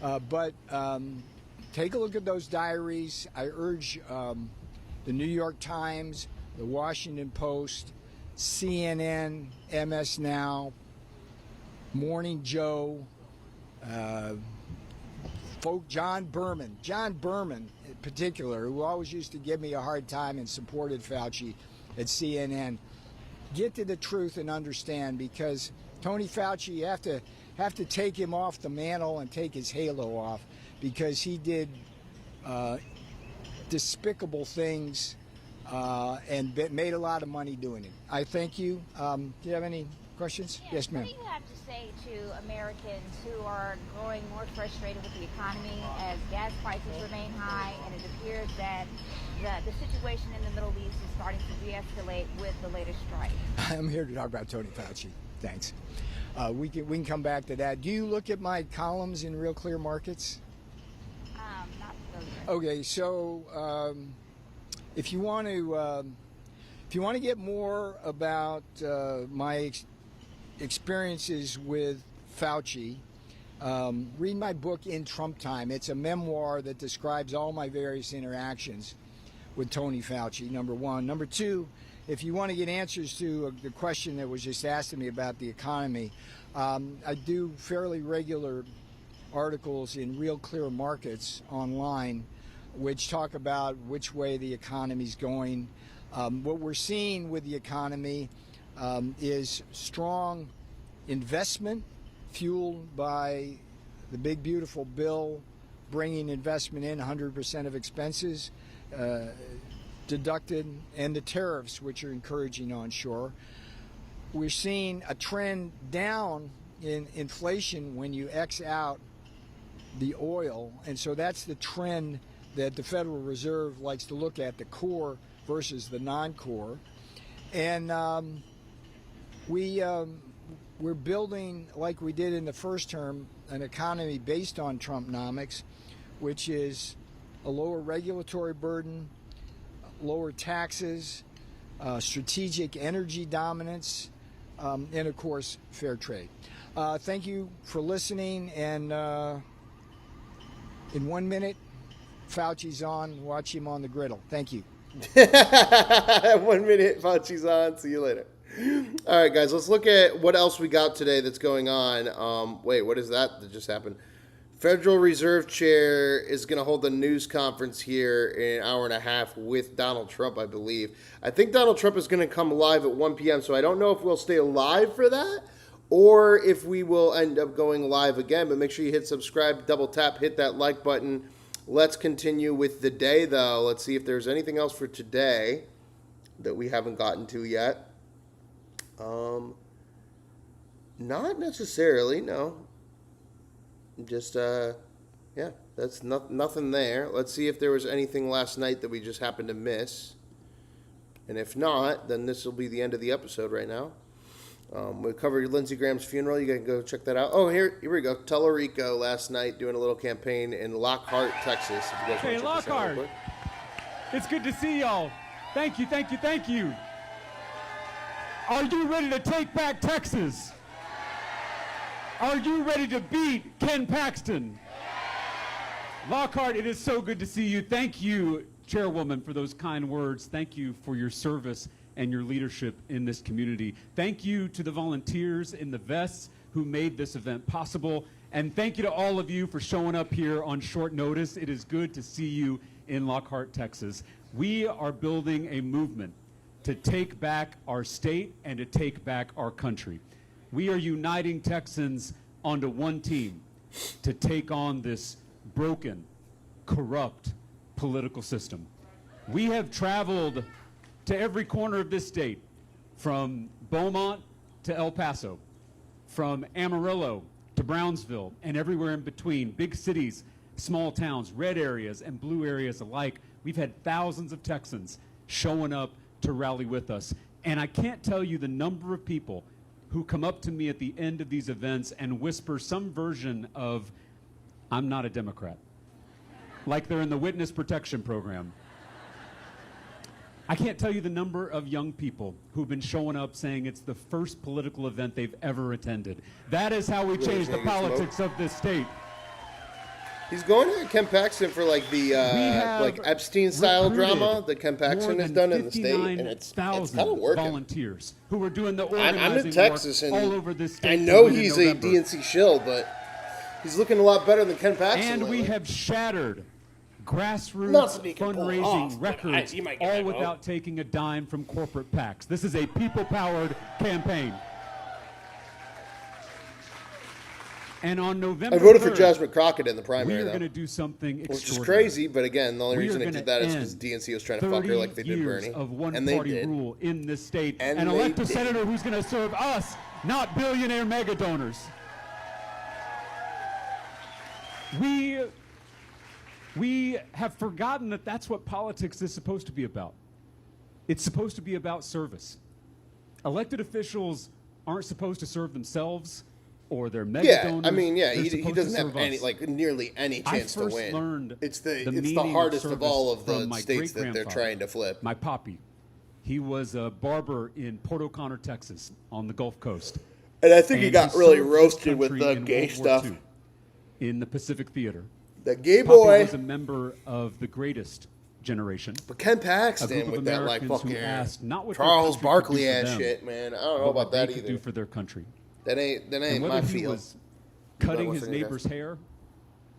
But take a look at those diaries. I urge the New York Times, the Washington Post, CNN, MS Now, Morning Joe, John Berman in particular, who always used to give me a hard time and supported Fauci at CNN. Get to the truth and understand, because Tony Fauci, you have to take him off the mantle and take his halo off, because he did despicable things and made a lot of money doing it. I thank you. Do you have any questions? Yes, ma'am. What do you have to say to Americans who are growing more frustrated with the economy as gas prices remain high, and it appears that the situation in the Middle East is starting to de-escalate with the latest strike? I'm here to talk about Tony Fauci. Thanks. We can come back to that. Do you look at my columns in Real Clear Markets? Not really. Okay, so if you want to get more about my experiences with Fauci, read my book In Trump Time. It's a memoir that describes all my various interactions with Tony Fauci, number one. Number two, if you want to get answers to the question that was just asked of me about the economy, I do fairly regular articles in Real Clear Markets online, which talk about which way the economy's going. What we're seeing with the economy is strong investment fueled by the big beautiful bill bringing investment in, 100% of expenses deducted, and the tariffs, which are encouraging onshore. We're seeing a trend down in inflation when you X out the oil, and so that's the trend that the Federal Reserve likes to look at, the core versus the non-core. And we're building, like we did in the first term, an economy based on Trumpnomics, which is a lower regulatory burden, lower taxes, strategic energy dominance, and of course, fair trade. Thank you for listening, and in 1 minute, Fauci's on. Watch him on the griddle. Thank you. 1 minute, Fauci's on. See you later. All right, guys, let's look at what else we got today that's going on. Wait, what is that just happened? Federal Reserve Chair is going to hold a news conference here in an hour and a half with Donald Trump, I believe. I think Donald Trump is going to come live at 1 p.m., so I don't know if we'll stay live for that or if we will end up going live again. But make sure you hit subscribe, double tap, hit that like button. Let's continue with the day, though. Let's see if there's anything else for today that we haven't gotten to yet. Not necessarily, no. Just, yeah, that's nothing there. Let's see if there was anything last night that we just happened to miss. And if not, then this will be the end of the episode right now. We covered Lindsey Graham's funeral. You can go check that out. Oh, here we go. Talarico last night doing a little campaign in Lockhart, Texas. If you guys Hey, want to check this out real Lockhart. quick. It's good to see y'all. Thank you, thank you, thank you. Are you ready to take back Texas? Are you ready to beat Ken Paxton? Lockhart, it is so good to see you. Thank you, Chairwoman, for those kind words. Thank you for your service and your leadership in this community. Thank you to the volunteers in the vests who made this event possible. And thank you to all of you for showing up here on short notice. It is good to see you in Lockhart, Texas. We are building a movement to take back our state and to take back our country. We are uniting Texans onto one team to take on this broken, corrupt political system. We have traveled to every corner of this state, from Beaumont to El Paso, from Amarillo to Brownsville, and everywhere in between, big cities, small towns, red areas and blue areas alike, we've had thousands of Texans showing up to rally with us. And I can't tell you the number of people who come up to me at the end of these events and whisper some version of, "I'm not a Democrat," like they're in the witness protection program. I can't tell you the number of young people who've been showing up saying it's the first political event they've ever attended. That is how we change the politics of this state. He's going to Ken Paxton for like the like Epstein-style drama that Ken Paxton has done in the state, and it's kind of working. Volunteers who are doing the organizing I'm in Texas, work and all over this state. I know he's a DNC shill, but he's looking a lot better than Ken Paxton. And we have shattered grassroots fundraising records, all without taking a dime from corporate PACs. This is a people-powered campaign. And on November I voted for 3rd, Jasmine Crockett in the primary, we are though. going to do something extraordinary. Which is crazy, but again, the only We reason are they gonna did that is end because DNC was trying to fuck her like they did 30 Bernie. years of And they one-party did. rule in this state, And and they elect a did. senator who's going to serve us, not billionaire mega donors. We have forgotten that that's what politics is supposed to be about. It's supposed to be about service. Elected officials aren't supposed to serve themselves or their mega donors. I mean, yeah, They're he supposed doesn't to have serve any, us. like, nearly any chance I to first win. learned It's the meaning hardest of service all of from the my states that they're great-grandfather, trying to flip. My papi. He was a barber in Port O'Connor, Texas, on the Gulf Coast. And I think he got really served roasted this with country the in gay World War stuff. II in the Pacific Theater. The gay Papi boy. was a member of the greatest generation. But Ken A Paxton group of with that, like, Americans who fucking asked not what their Charles country could do Barkley for ass them, shit, man. I don't know but about what that they could either. do for their country. That ain't And my whether he field. was cutting Not his listening to neighbor's that. hair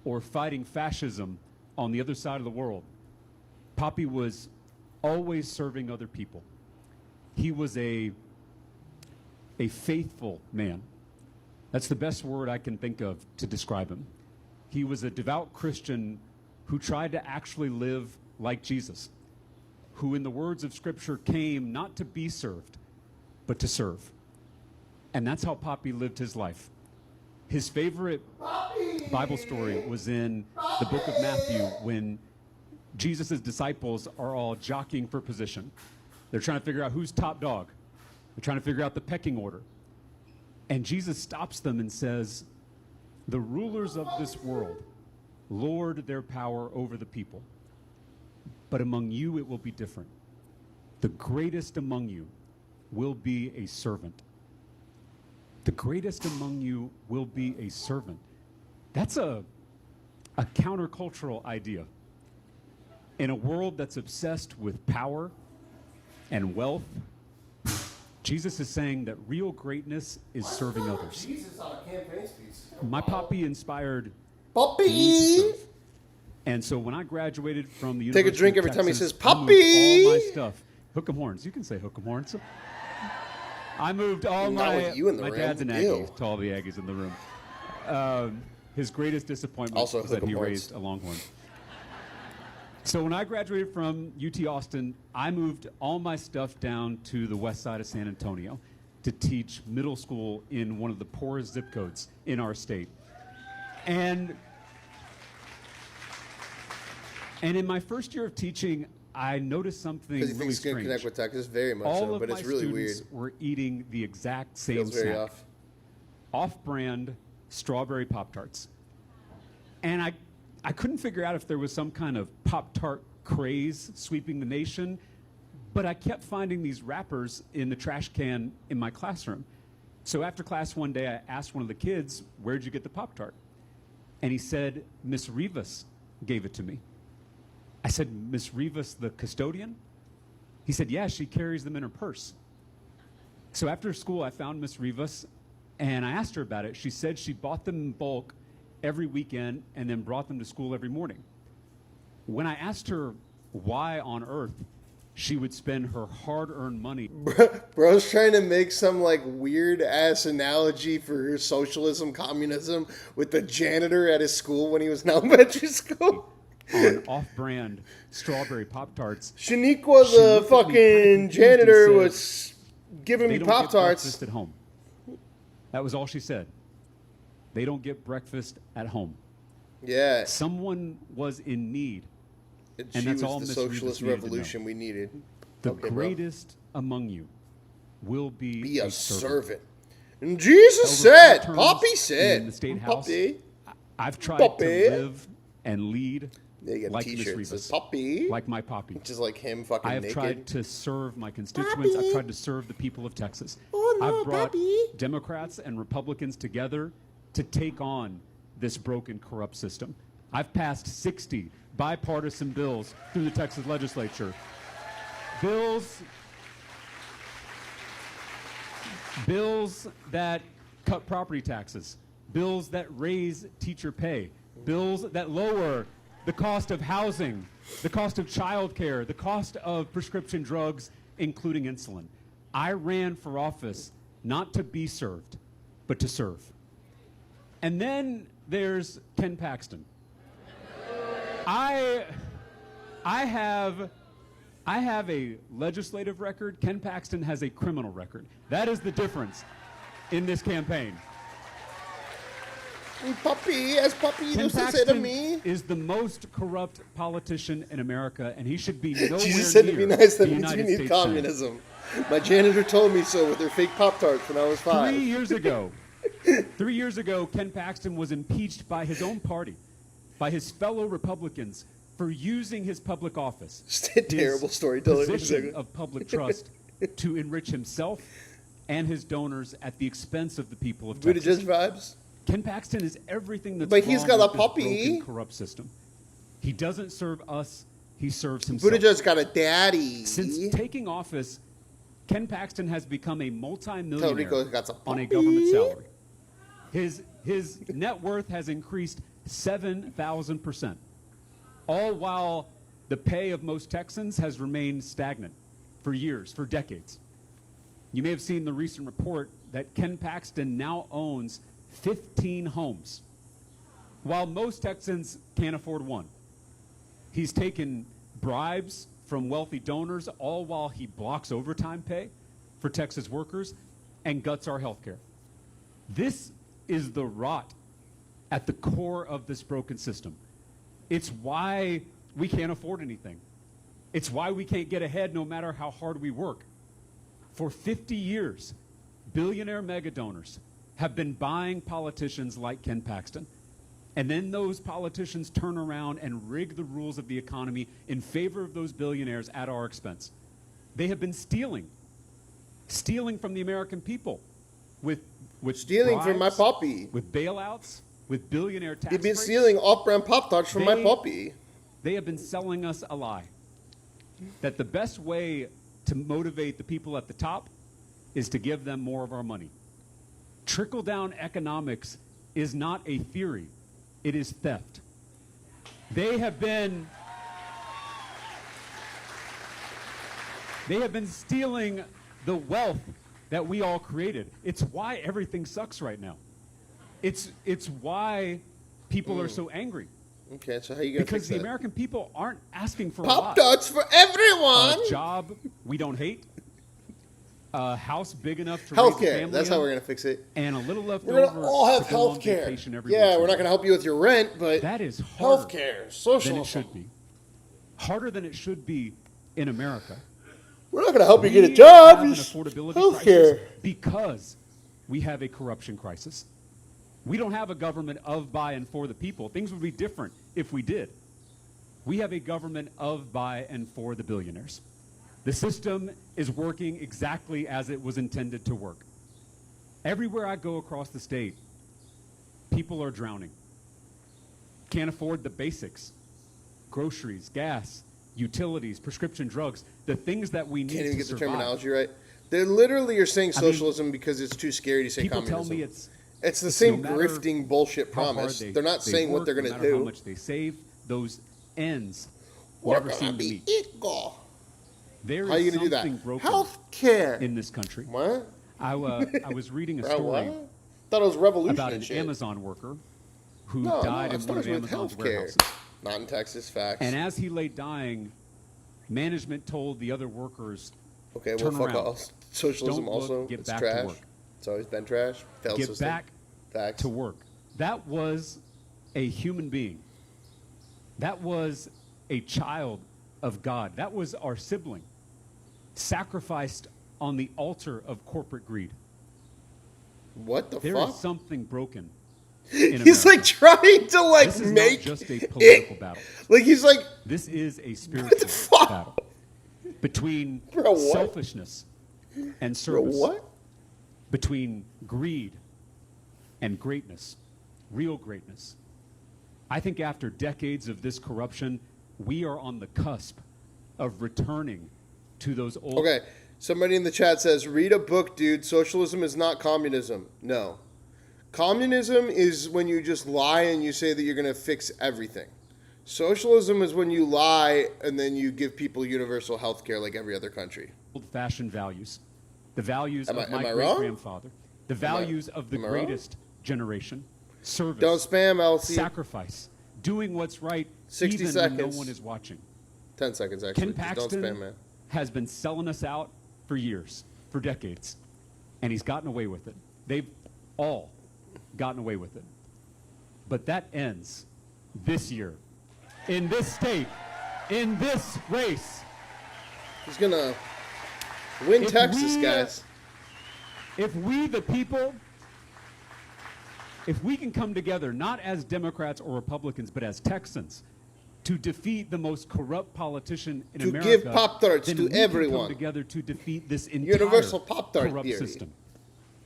or fighting fascism on the other side of the world, Papi was always serving other people. He was a faithful man. That's the best word I can think of to describe him. He was a devout Christian who tried to actually live like Jesus, who in the words of Scripture came not to be served, but to serve. And that's how Papi lived his life. His favorite Bible story was in the book of Matthew when Jesus' disciples are all jockeying for position. They're trying to figure out who's top dog. They're trying to figure out the pecking order. And Jesus stops them and says, "The rulers of this world lord their power over the people. But among you it will be different. The greatest among you will be a servant." The greatest among you will be a servant. That's a countercultural idea. In a world that's obsessed with power and wealth, Jesus is saying that real greatness is serving others. Jesus on a campaign speech. My papi inspired Papi! me to serve. And so when I graduated from the Take a University drink of every time he Texas, says, I moved "Papi!" all my stuff. Hook 'em horns. You can say hook 'em horns. I moved all Not my with you in the my room. dad's an Aggie, Ew. to all the Aggies in the room. His greatest disappointment Also was that hook 'em he horns. raised a Longhorn. So when I graduated from UT Austin, I moved all my stuff down to the west side of San Antonio to teach middle school in one of the poorest zip codes in our state. And in my first year of teaching, I noticed something Because you think really it's going to strange. connect with Texas? Very much All so, of but my it's really weird. students were eating the exact same Feels very snack. off. Off-brand strawberry Pop-Tarts. And I couldn't figure out if there was some kind of Pop-Tart craze sweeping the nation, but I kept finding these wrappers in the trash can in my classroom. So after class one day, I asked one of the kids, "Where'd you get the Pop-Tart?" And he said, "Miss Rivas gave it to me." I said, "Miss Rivas, the custodian?" He said, "Yeah, she carries them in her purse." So after school, I found Miss Rivas, and I asked her about it. She said she bought them in bulk every weekend and then brought them to school every morning. When I asked her why on earth she would spend her hard-earned money. Bro's trying to make some like weird ass analogy for socialism, communism with the janitor at his school when he was in elementary school. On off-brand strawberry Pop-Tarts. Shaniqua, She the looked at me fucking confused and janitor, said, was giving "They me don't get Pop-Tarts. breakfast at home." That was all she said. They don't get breakfast at home. Yeah. Someone was in need. And that's she was all the Ms. socialist Rivas needed to revolution know. we needed. The Okay, bro. greatest among you will be a servant. servant. And Jesus Over said, 4 terms Poppy said, in the state house, Poppy. I've tried Poppy. to live and lead Yeah, you got a like Ms. t-shirt that Rivas, says Poppy. like my Poppy. Just like him fucking I have naked. tried to serve my constituents. Poppy. I've tried to serve the people of Texas. Oh, no, I've brought Poppy. Democrats and Republicans together to take on this broken, corrupt system. I've passed 60 bipartisan bills through the Texas legislature. Bills that cut property taxes, bills that raise teacher pay, bills that lower the cost of housing, the cost of child care, the cost of prescription drugs, including insulin. I ran for office not to be served, but to serve. And then there's Ken Paxton. I have a legislative record. Ken Paxton has a criminal record. That is the difference in this campaign. Puppy, as Puppy Ken used to say to Paxton me. is the most corrupt politician in America, and he should be nowhere Jesus said to near be nice, that the means we United need States communism. My janitor told me so with her fake Pop-Tarts when I was 5. 3 years ago, 3 years ago, Ken Paxton was impeached by his own party, by his fellow Republicans, for using his public office, Terrible his storytelling. position of public trust, to enrich himself and his donors at the expense of the people of Texas. Buttigieg vibes. Ken Paxton is everything that's But he's wrong got with a this puppy. broken, corrupt system. He doesn't serve us. He serves himself. Buttigieg's got a daddy. Since taking office, Ken Paxton has become a multi-millionaire Talarico's got some on a puppy. government salary. His net worth has increased 7,000%, all while the pay of most Texans has remained stagnant for years, for decades. You may have seen the recent report that Ken Paxton now owns 15 homes, while most Texans can't afford one. He's taken bribes from wealthy donors, all while he blocks overtime pay for Texas workers and guts our health care. This is the rot at the core of this broken system. It's why we can't afford anything. It's why we can't get ahead no matter how hard we work. For 50 years, billionaire mega donors have been buying politicians like Ken Paxton. And then those politicians turn around and rig the rules of the economy in favor of those billionaires at our expense. They have been stealing from the American people with Stealing from my bribes, puppy. with bailouts, with billionaire tax You've been breaks. stealing off-brand Pop-Tarts from my puppy. They have been selling us a lie. That the best way to motivate the people at the top is to give them more of our money. Trickle-down economics is not a theory. It is theft. They have been stealing the wealth that we all created. It's why everything sucks right now. It's why people are so angry. Okay, so how are you going to Because fix the that? American people aren't asking for a lot. Pop-Tarts for everyone! A job we don't hate. A house big enough to raise a Healthcare. family That's how in, we're going to fix it. and a little left We're over going to all have to go on healthcare. vacation every Yeah, once in we're a not going to help you with your rent, but that is harder healthcare, than socialism. it should be. Harder than it should be in America. We're not going to help you get a We job. have an Just affordability healthcare. crisis because we have a corruption crisis. We don't have a government of, by, and for the people. Things would be different if we did. We have a government of, by, and for the billionaires. The system is working exactly as it was intended to work. Everywhere I go across the state, people are drowning. Can't afford the basics. Groceries, gas, utilities, prescription drugs, the things that we need Can't even to get the survive. terminology right. They literally are saying I mean, socialism because it's too scary to say people communism. tell me it's the no same matter grifting bullshit how hard promise. They're not saying what work, they're no going to matter do. How much they save, those ends We're never gonna seem to be meet. equal. There How are you is gonna do that? something broken Healthcare in this country. What? I was reading a Bro, story what? Thought it was revolution about and an shit. Amazon worker who No, died it in one of starts with Amazon's healthcare. warehouses. Not in Texas, facts. And as he lay dying, management told the other workers, Okay, well, turn fuck around. off. Socialism Don't look, also, get it's back trash. to work. It's always been trash. Failed get system. back Facts. to work. That was a human being. That was a child of God. That was our sibling, sacrificed on the altar of corporate greed. What the There fuck? is something broken in He's America. like trying to like This is make not just a political battle. Like he's like, this is a spiritual battle between Bro, what? selfishness and service. what? Between greed and greatness, real greatness. I think after decades of this corruption, we are on the cusp of returning to those old. Okay, somebody in the chat says, read a book, dude. Socialism is not communism. No. Communism is when you just lie and you say that you're going to fix everything. Socialism is when you lie and then you give people universal health care like every other country. Old-fashioned values, the values Am of I my wrong? great-grandfather, the values of the am I wrong? greatest generation, service, Don't spam, Elsie. sacrifice, doing what's right 60 even seconds. when no one is watching. 10 seconds, actually. Ken Just Paxton don't spam, man. has been selling us out for years, for decades, and he's gotten away with it. They've all gotten away with it. But that ends this year, in this state, in this race. He's going to win If Texas, we, guys. If we, the people, if we can come together, not as Democrats or Republicans, but as Texans, to defeat the most corrupt politician in To America, give Pop-Tarts then to we can everyone. come together to defeat this entire Universal Pop-Tart corrupt theory. system.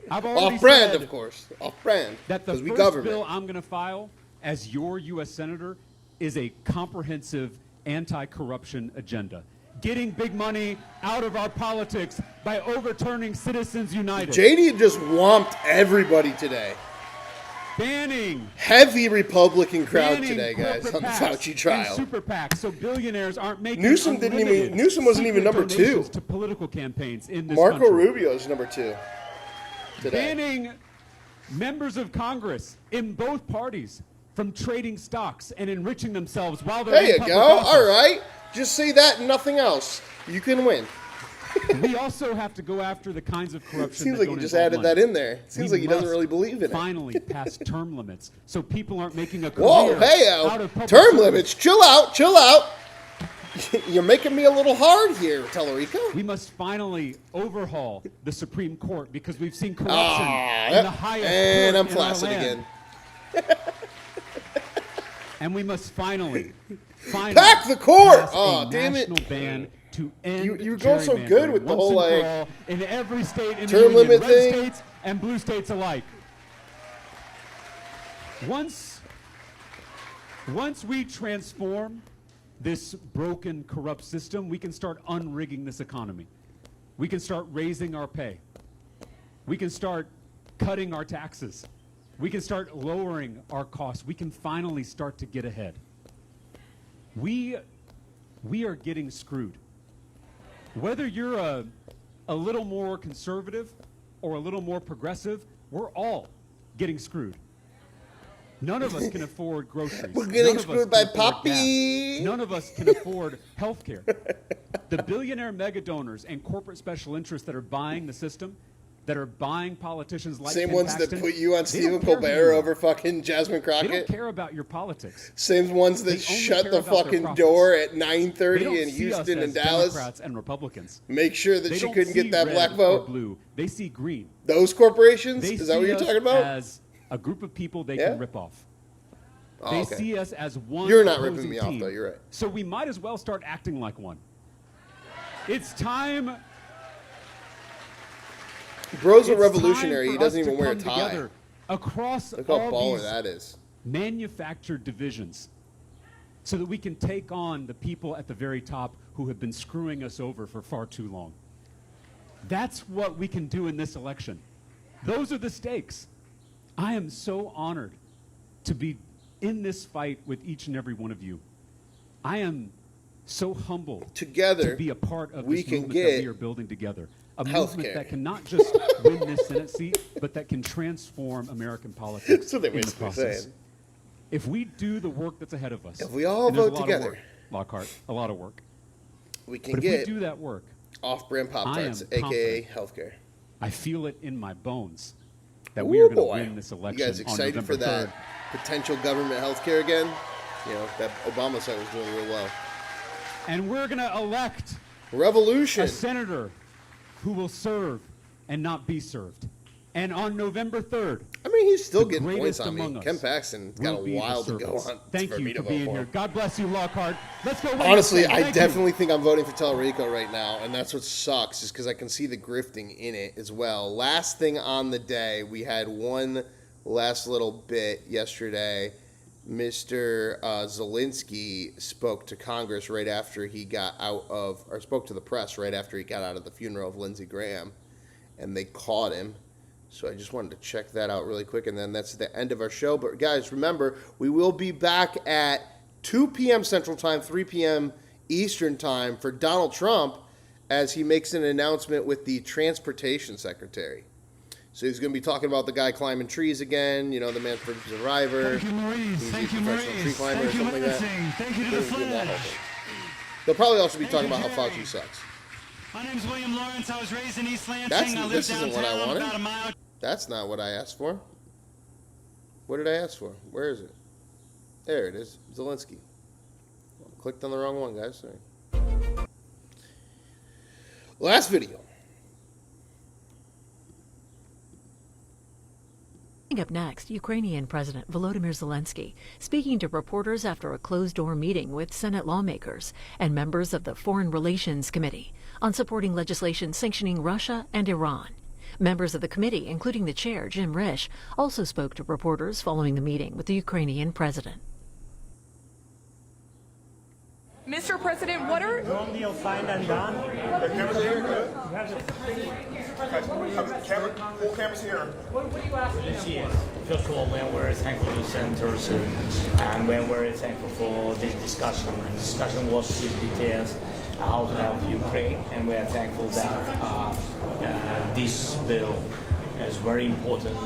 I've already Off-brand, said of course. Off-brand. that the Because we first government. bill I'm going to file as your U.S. Senator is a comprehensive anti-corruption agenda. Getting big money out of our politics by overturning Citizens United. JD just whomped everybody today. Banning Heavy Republican crowd banning today, guys, corporate on the PACs Fauci trial. and super PACs, so billionaires aren't making Newsom wasn't even number two. donations to political campaigns in this Marco country. Rubio is number 2 today. Banning members of Congress in both parties from trading stocks and enriching themselves while they're There in you public go. office. All right. Just say that and nothing else. You can win. We also have to go after the kinds of corruption Seems that like don't he just involve added money. that in there. Seems We like he doesn't must really believe in it. finally pass term limits so people aren't making a career Whoa, hey, out of public term service. limits. Chill out. Chill out. You're making me a little hard here, Talarico. We must finally overhaul the Supreme Court because we've seen corruption in the highest and court I'm in flaccid our land. again. And we must finally Pack the court! pass Oh, a damn it. national ban to end You go so good with the once whole, and for like, all in every state in term the union, limit red thing. states and blue states alike. Once we transform this broken, corrupt system, we can start unrigging this economy. We can start raising our pay. We can start cutting our taxes. We can start lowering our costs. We can finally start to get ahead. We are getting screwed. Whether you're a little more conservative or a little more progressive, we're all getting screwed. None of us can afford groceries. We're getting None of us screwed can by afford Poppy. gas. None of us can afford health care. The billionaire mega donors and corporate special interests that are buying the system, that are buying politicians like Same Ken ones Paxton, that put you on they don't Stephen care who Colbert you are. over fucking Jasmine They don't Crockett. care about your politics. Same ones They that only shut care the about their fucking profits. door at They 9:30 don't in see us Houston as and Dallas. Democrats and Republicans. Make sure that They she don't couldn't see get that red black or vote. blue. They see green. Those corporations? They Is that what see you're us talking about? as a group of people they Yeah? can rip off. Oh, They okay. see us as one. You're not opposing ripping me off, team. though. You're right. So we might as well start acting like one. It's time. Bro's a it's revolutionary. time He for doesn't us to even wear a come tie. together across Look how all baller these that is. manufactured divisions, so that we can take on the people at the very top who have been screwing us over for far too long. That's what we can do in this election. Those are the stakes. I am so honored to be in this fight with each and every one of you. I am so humbled Together, to be a part of we this can movement get that we are building together. A healthcare. movement that can not just win this Senate seat, but that can transform American politics That's what they're in the basically process. saying. If we do the work that's ahead of us, If we all and there's vote a lot together. of work, Lockhart, a lot of work. We can But if get we do that work, off-brand I Pop-Tarts, am a.k.a. healthcare. I feel it in my bones that we are going to win this election. You guys excited for that potential government health care again? You know, that Obama side was doing real well. And we're going to elect revolution, a senator who will serve and not be served. And on November 3rd, I mean, he's still getting points on me. Ken Paxton's got a while to go on. Thank you for being here. God bless you, Lockhart. Let's go. Honestly, I definitely think I'm voting for Talarico right now, and that's what sucks, is because I can see the grifting in it as well. Last thing on the day, we had one last little bit yesterday. Mr. Zelenskyy spoke to Congress right after he got out of, or spoke to the press right after he got out of the funeral of Lindsey Graham, and they caught him. So I just wanted to check that out really quick, and then that's the end of our show. But guys, remember, we will be back at 2 p.m. Central Time, 3 p.m. Eastern Time for Donald Trump as he makes an announcement with the Transportation Secretary. So he's going to be talking about the guy climbing trees again, you know, the man for survivor. Thank you, Maurice. Thank you, Maurice. Thank you, Lansing. Thank you to the Flash. They'll probably also be talking about how Fauci sucks. My name's William Lawrence. I was raised in East Lansing. I live downtown, what I wanted. about a mile. That's not what I asked for. What did I ask for? Where is it? There it is. Zelenskyy. Clicked on the wrong one, guys. Sorry. Last video. Coming up next, Ukrainian President Volodymyr Zelenskyy speaking to reporters after a closed-door meeting with Senate lawmakers and members of the Foreign Relations Committee on supporting legislation sanctioning Russia and Iran. Members of the committee, including the chair, Jim Risch, also spoke to reporters following the meeting with the Ukrainian president. Mr. President, what are... Wrong deal signed and done. Full cameras here. What do you ask this year? First of all, when we're thankful to senators and when we're thankful for this discussion. The discussion was with details how to help Ukraine, and we are thankful that this bill is very important.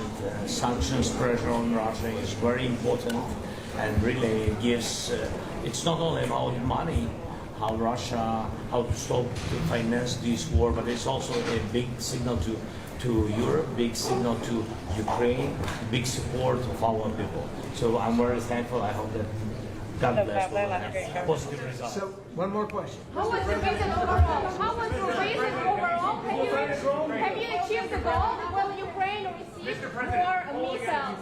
Sanctions pressure on Russia is very important, and really gives. It's not only about money, how to stop to finance this war, but it's also a big signal to Europe, big signal to Ukraine, big support of our people. So I'm very thankful. I hope that God bless will have positive results. So, one more question. How was the reason overall? How was the reason overall? Have you achieved the goal? Will Ukraine receive more missiles?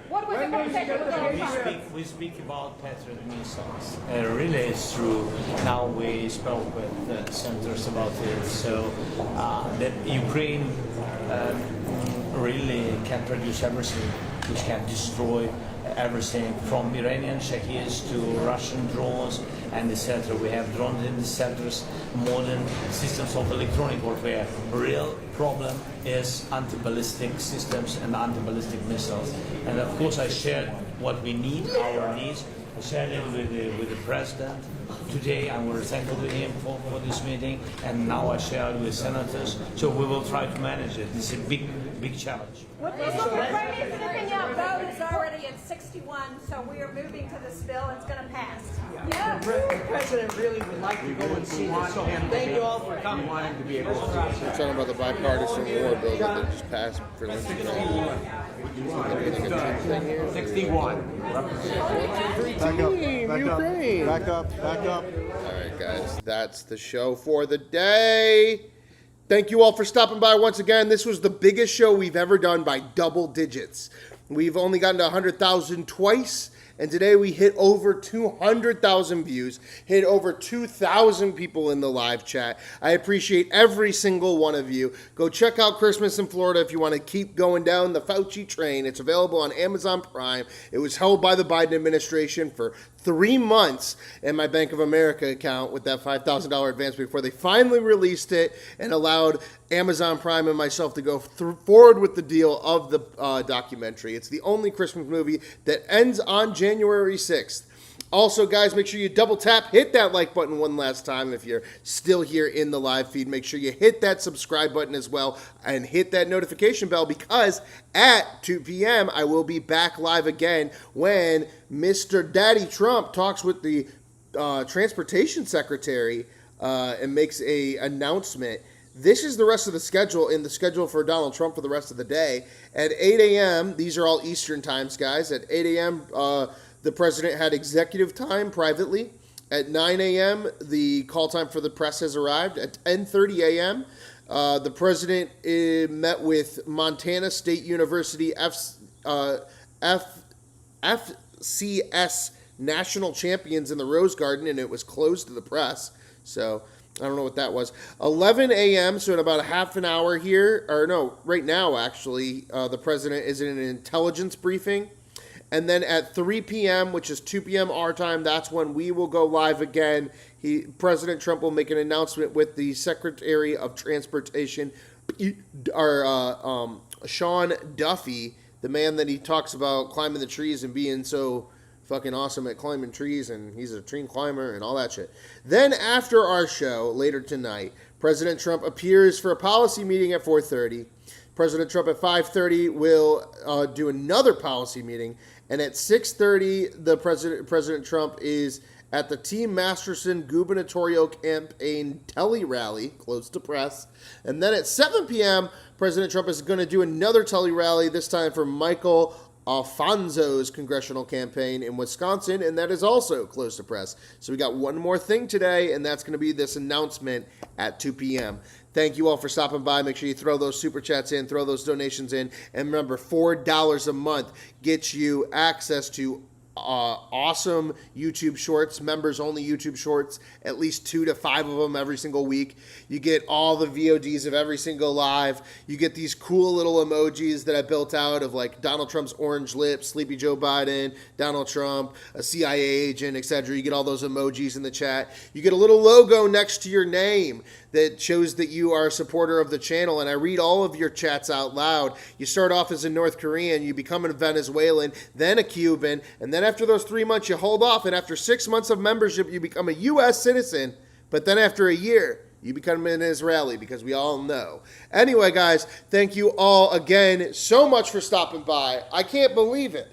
What was the conversation? We speak about Patriot missiles. Really, it's true. Now we spoke with senators about it. So that Ukraine really can produce everything, which can destroy everything from Iranian Shahis to Russian drones and etc. We have drones in the centers, modern systems of electronic warfare. Real problem is anti-ballistic systems and anti-ballistic missiles. And of course I shared what we need, our needs. I shared it with the president today. I'm very thankful to him for this meeting, and now I shared with senators. So we will try to manage it. This is a big challenge. What is the vote is already at 61, so we are moving to this bill. It's going to pass. Yeah. The president really would like to go and see this. So thank you all for coming. We're talking about the bipartisan war bill that just passed for Lindsey Graham. 61. Back up. All right, guys, that's the show for the day. Thank you all for stopping by once again. This was the biggest show we've ever done by double digits. We've only gotten to 100,000 twice, and today we hit over 200,000 views, hit over 2,000 people in the live chat. I appreciate every single one of you. Go check out Christmas in Florida if you want to keep going down the Fauci train. It's available on Amazon Prime. It was held by the Biden administration for 3 months in my Bank of America account with that $5,000 advance before they finally released it and allowed Amazon Prime and myself to go forward with the deal of the documentary. It's the only Christmas movie that ends on January 6th. Also, guys, make sure you double tap, hit that like button one last time. If you're still here in the live feed, make sure you hit that subscribe button as well and hit that notification bell, because at 2 p.m. I will be back live again when Mr. Daddy Trump talks with the Transportation Secretary and makes a announcement This is the rest of the schedule in the schedule for Donald Trump for the rest of the day. At 8 a.m., these are all Eastern times, guys. At 8 a.m., the president had executive time privately. At 9 a.m., the call time for the press has arrived. At 10:30 a.m., the president met with Montana State University FCS national champions in the Rose Garden, and it was closed to the press. So I don't know what that was. 11 a.m., so in about a half an hour here, or no, right now actually, the president is in an intelligence briefing. And then at 3 p.m., which is 2 p.m. our time, that's when we will go live again. President Trump will make an announcement with the Secretary of Transportation, Sean Duffy, the man that he talks about climbing the trees and being so fucking awesome at climbing trees, and he's a tree climber and all that shit. Then after our show, later tonight, President Trump appears for a policy meeting at 4:30. President Trump at 5:30 will do another policy meeting, and at 6:30, President Trump is at the Team Masterson gubernatorial campaign tele-rally, close to press. And then at 7 p.m., President Trump is going to do another tele-rally, this time for Michael Alfonso's congressional campaign in Wisconsin, and that is also close to press. So we got one more thing today, and that's going to be this announcement at 2 p.m. Thank you all for stopping by. Make sure you throw those super chats in, throw those donations in, and remember, $4 a month gets you access to awesome YouTube shorts, members only YouTube shorts, at least 2 to 5 of them every single week. You get all the VODs of every single live. You get these cool little emojis that I built out of like Donald Trump's orange lips, Sleepy Joe Biden, Donald Trump, a CIA agent, etc. You get all those emojis in the chat. You get a little logo next to your name that shows that you are a supporter of the channel, and I read all of your chats out loud. You start off as a North Korean, you become a Venezuelan, then a Cuban, and then after those 3 months you hold off, and after 6 months of membership you become a U.S. citizen, but then after a year you become an Israeli, because we all know. Anyway, guys, thank you all again so much for stopping by. I can't believe it.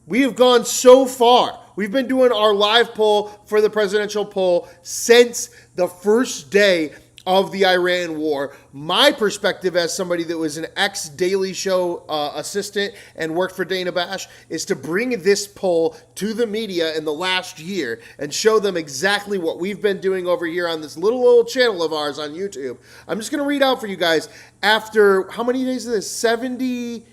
We have gone so far. We've been doing our live poll for the presidential poll since the first day of the Iran war. My perspective as somebody that was an ex-Daily Show assistant and worked for Dana Bash is to bring this poll to the media in the last year and show them exactly what we've been doing over here on this little old channel of ours on YouTube. I'm just going to read out for you guys after, how many days is this? 70,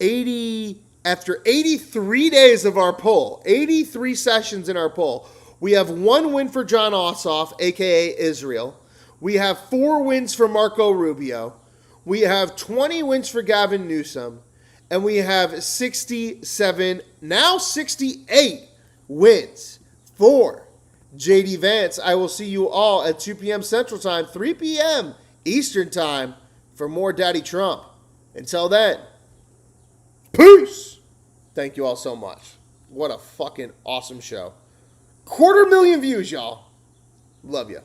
80, after 83 days of our poll, 83 sessions in our poll, we have 1 win for John Ossoff, a.k.a. Israel. We have 4 wins for Marco Rubio. We have 20 wins for Gavin Newsom. And we have 67, now 68 wins for J.D. Vance. I will see you all at 2 p.m. Central Time, 3 p.m. Eastern Time for more Daddy Trump. Until then, peace! Thank you all so much. What a fucking awesome show. 250,000 views, y'all. Love you.